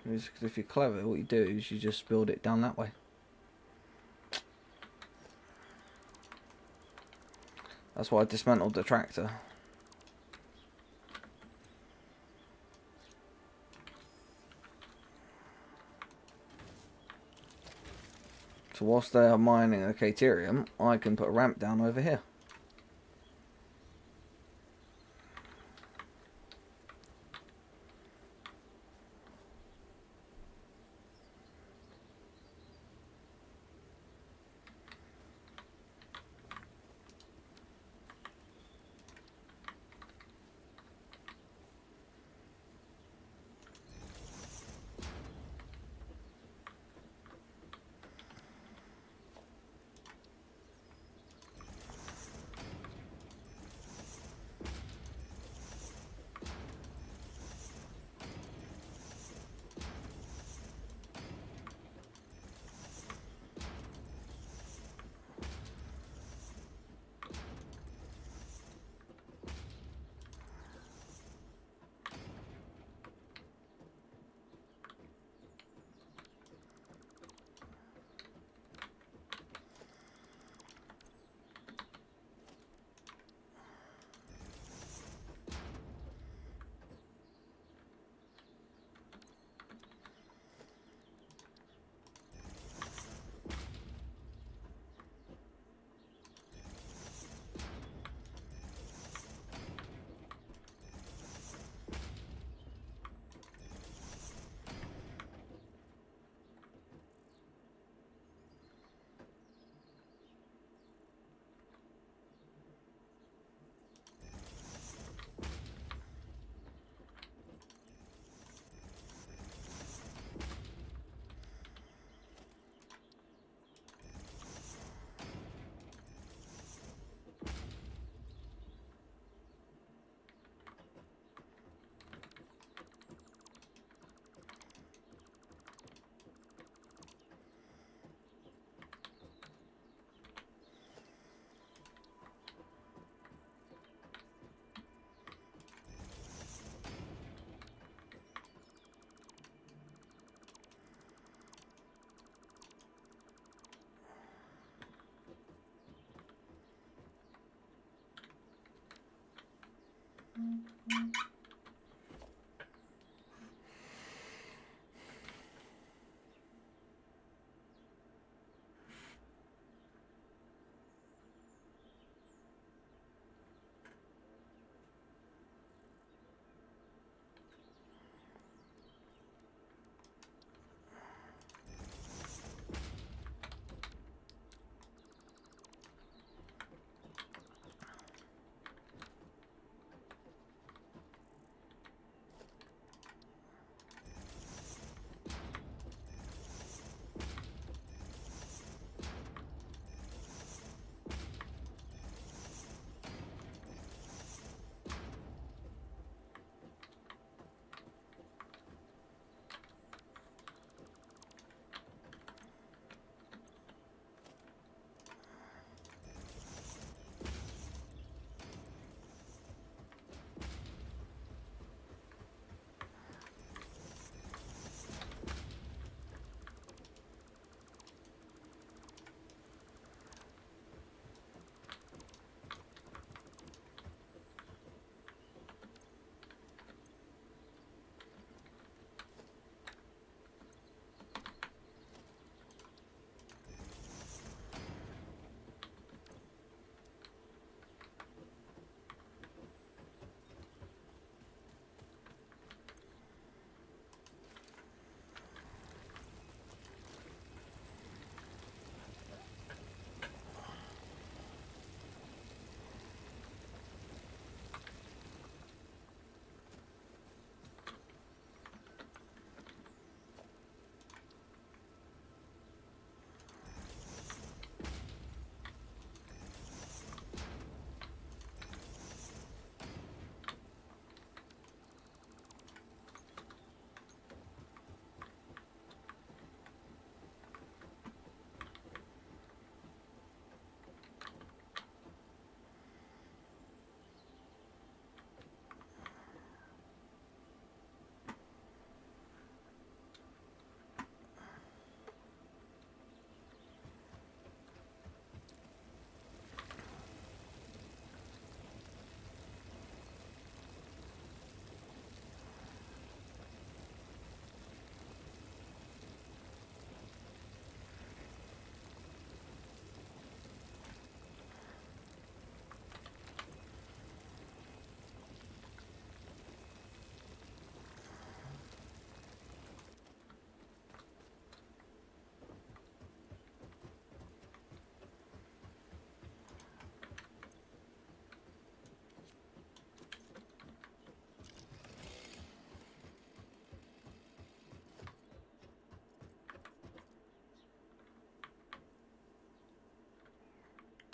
Because if you're clever, what you do is you just build it down that way. That's why I dismantled the tractor. So whilst they are mining the Caterium, I can put a ramp down over here.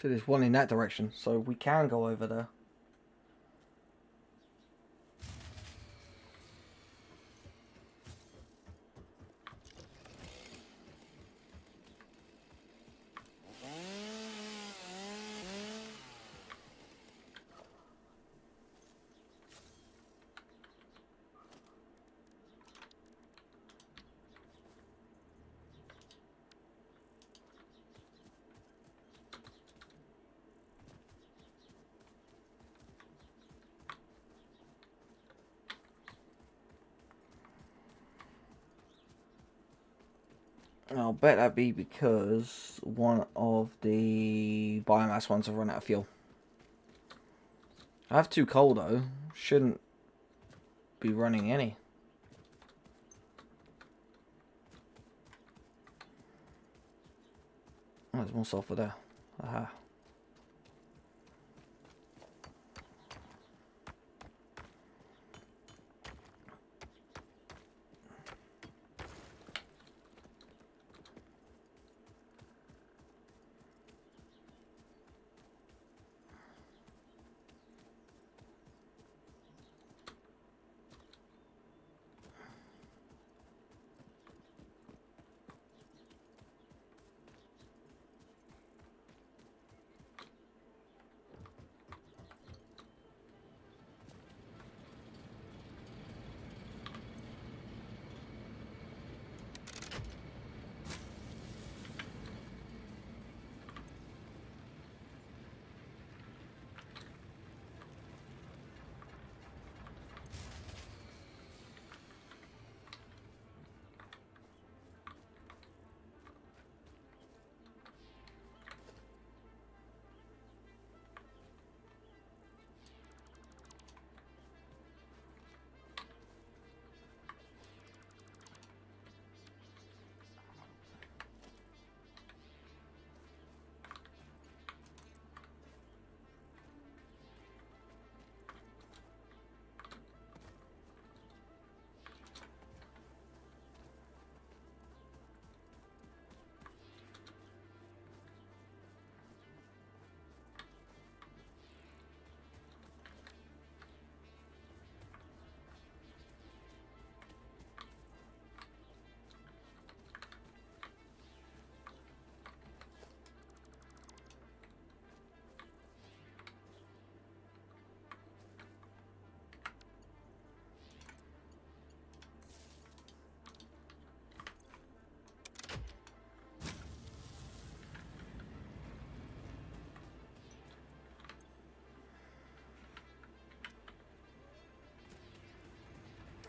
So there's one in that direction, so we can go over there. I'll bet that be because one of the biomass ones have run out of fuel. I have 2 coal though. Shouldn't be running any. Oh, there's more sulfur there. Aha.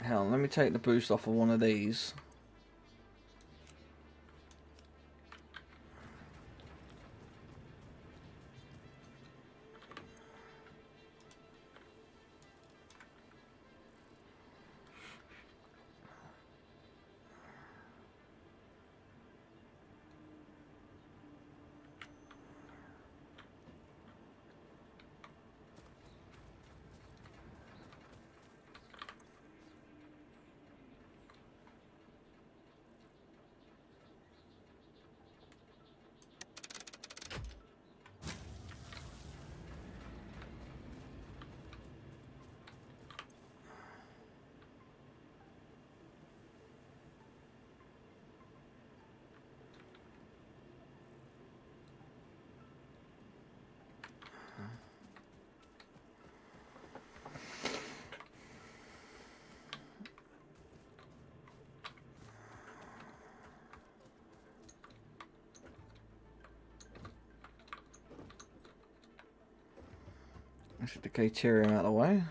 Hell, let me take the boost off of one of these. Let's get the Caterium out of the way.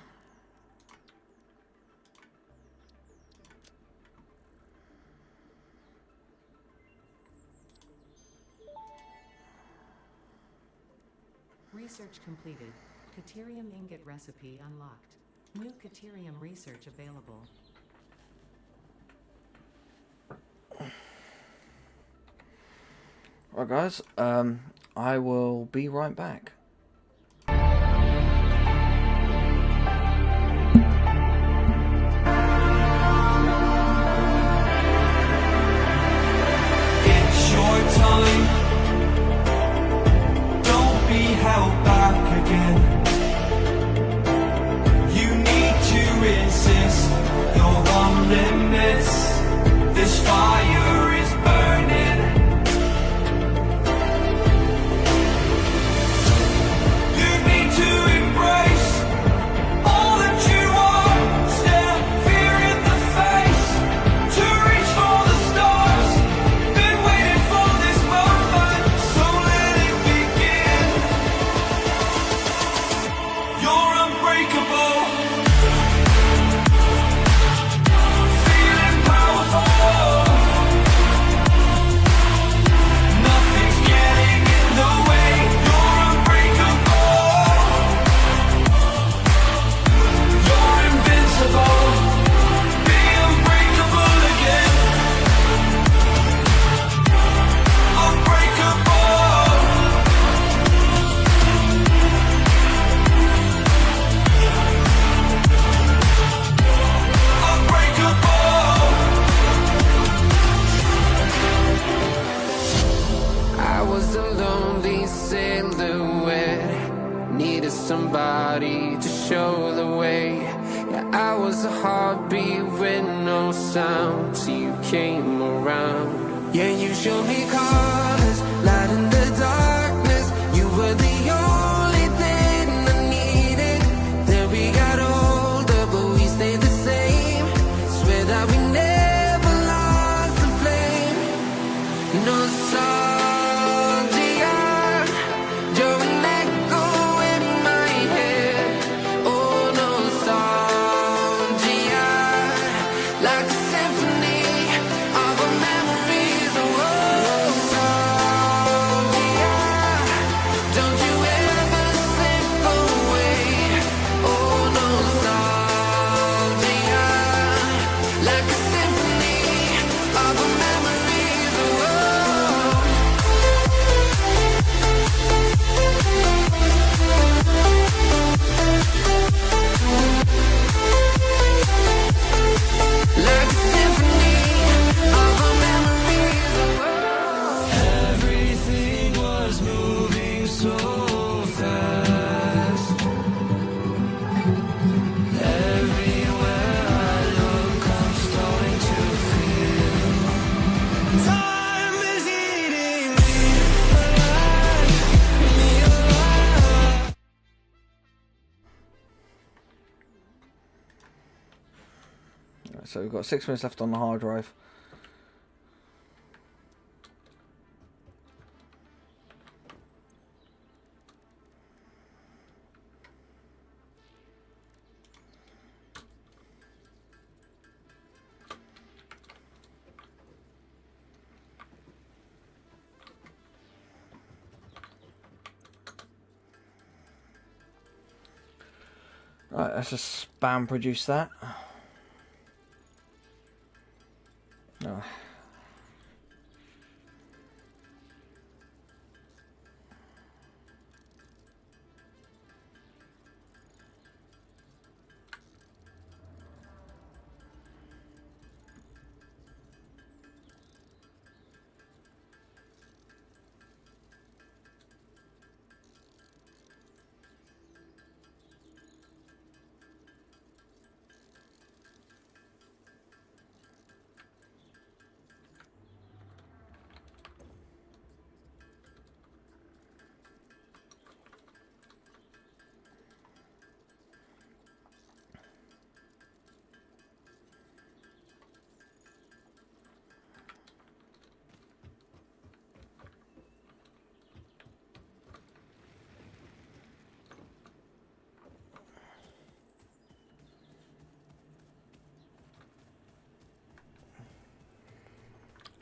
Research completed. Caterium ingot recipe unlocked. New Caterium research available. Right guys, I will be right back. It's your time. Don't be heartbeat with no sound till you came around. Yeah, you showed me colors, light in the darkness. You were the only thing I needed. Then we got older, but we stayed the same. Swear that we never lost the flame. Nostalgia, you're an echo in my head. Oh, nostalgia, like a symphony of our memories. Oh, nostalgia, don't you ever slip away. Oh, nostalgia, like a symphony of our memories. Oh, like a symphony of our memories. Everything was moving so fast. Everywhere I look, I'm starting to feel time is eating me alive, me alive. Right, so we've got 6 minutes left on the hard drive. Right, let's just spam produce that. No.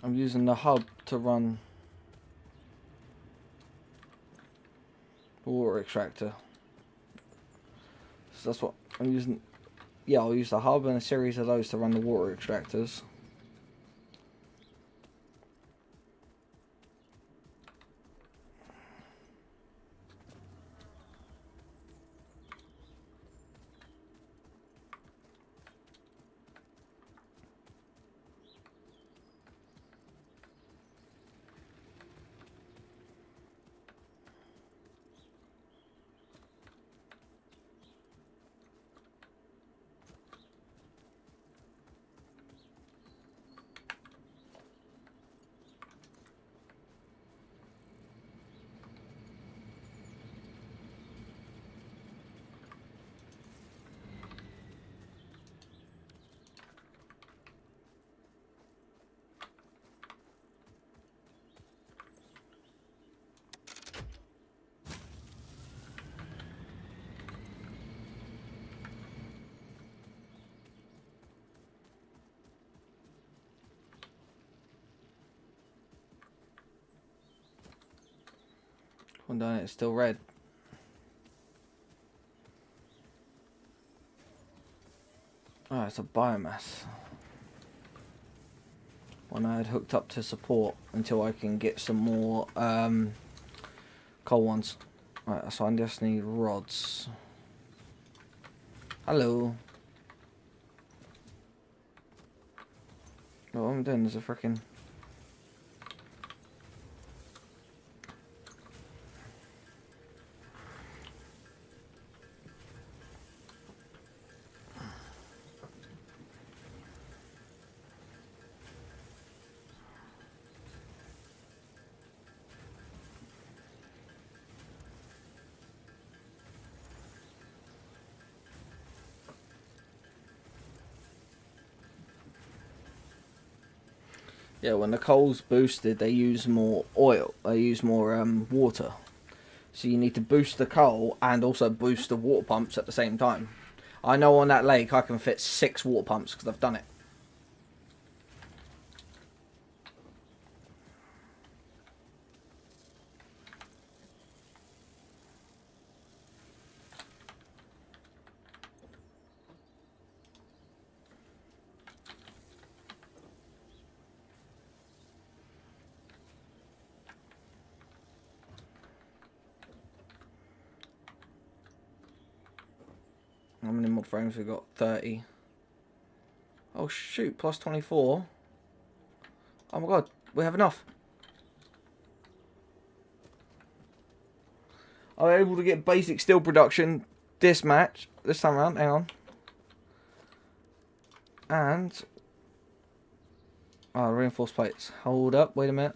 I'm using the hub to run the water extractor. So that's what I'm using. Yeah, I'll use the hub and a series of those to run the water extractors. One down, it's still red. Oh, it's a biomass. One I had hooked up to support until I can get some more coal ones. Right, so I just need rods. Hello. What I'm doing is a freaking. Yeah, when the coal's boosted, they use more oil. They use more water. So you need to boost the coal and also boost the water pumps at the same time. I know on that lake I can fit 6 water pumps because I've done it. How many more frames we got? 30. Oh shoot, plus 24. Oh my god, we have enough. I'm able to get basic steel production this time around, hang on. And reinforced plates. Hold up, wait a minute.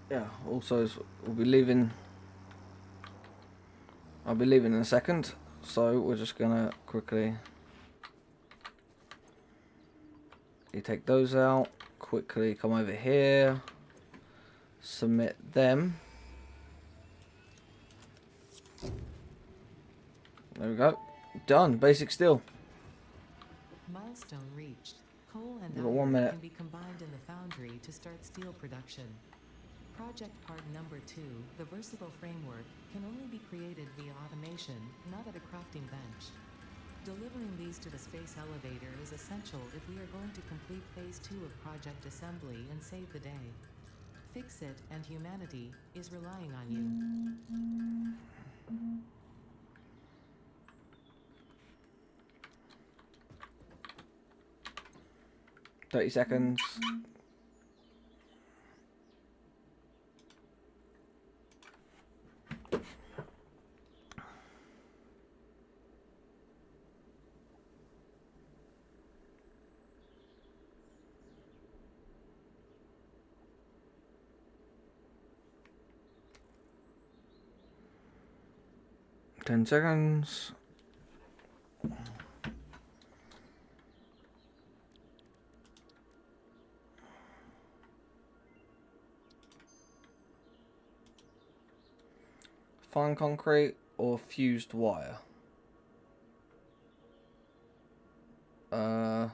Yeah, also we'll be leaving. I'll be leaving in a second, so we're just gonna quickly take those out, quickly come over here, submit them. There we go. Done. Basic steel. Milestone reached. Coal and We've got 1 iron minute. can be combined in the foundry to start steel production. Project part number 2, the versatile framework, can only be created via automation, not at a crafting bench. Delivering these to the space elevator is essential if we are going to complete phase 2 of project assembly and save the day. Fix-It and humanity is relying on you. 30 seconds. Ten seconds. Fine concrete or fused wire? We'll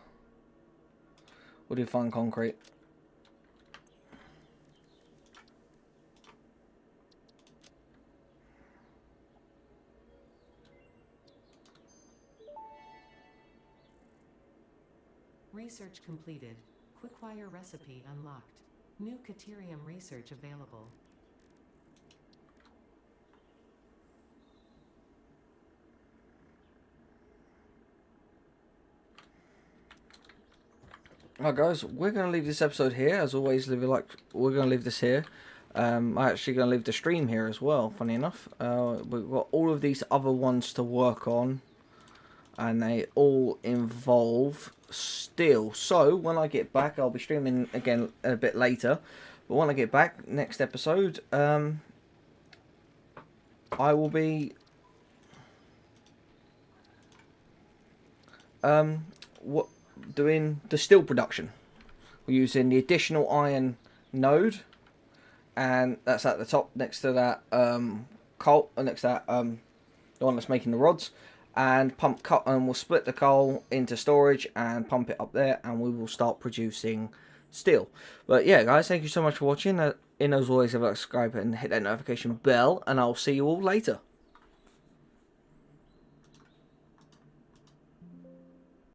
do fine concrete. Research completed. Quickfire recipe unlocked. New Caterium research available. Alright guys, we're going to leave this episode here. As always, leave a like. We're going to leave this here. I'm actually going to leave the stream here as well, funny enough. We've got all of these other ones to work on, and they all involve steel. So when I get back, I'll be streaming again a bit later, but when I get back next episode, I will be doing the steel production. We're using the additional iron node, and that's at the top next to that coal, next to that the one that's making the rods, and we'll split the coal into storage and pump it up there, and we will start producing steel. But yeah guys, thank you so much for watching. As always, if you like, subscribe and hit that notification bell, and I'll see you all later.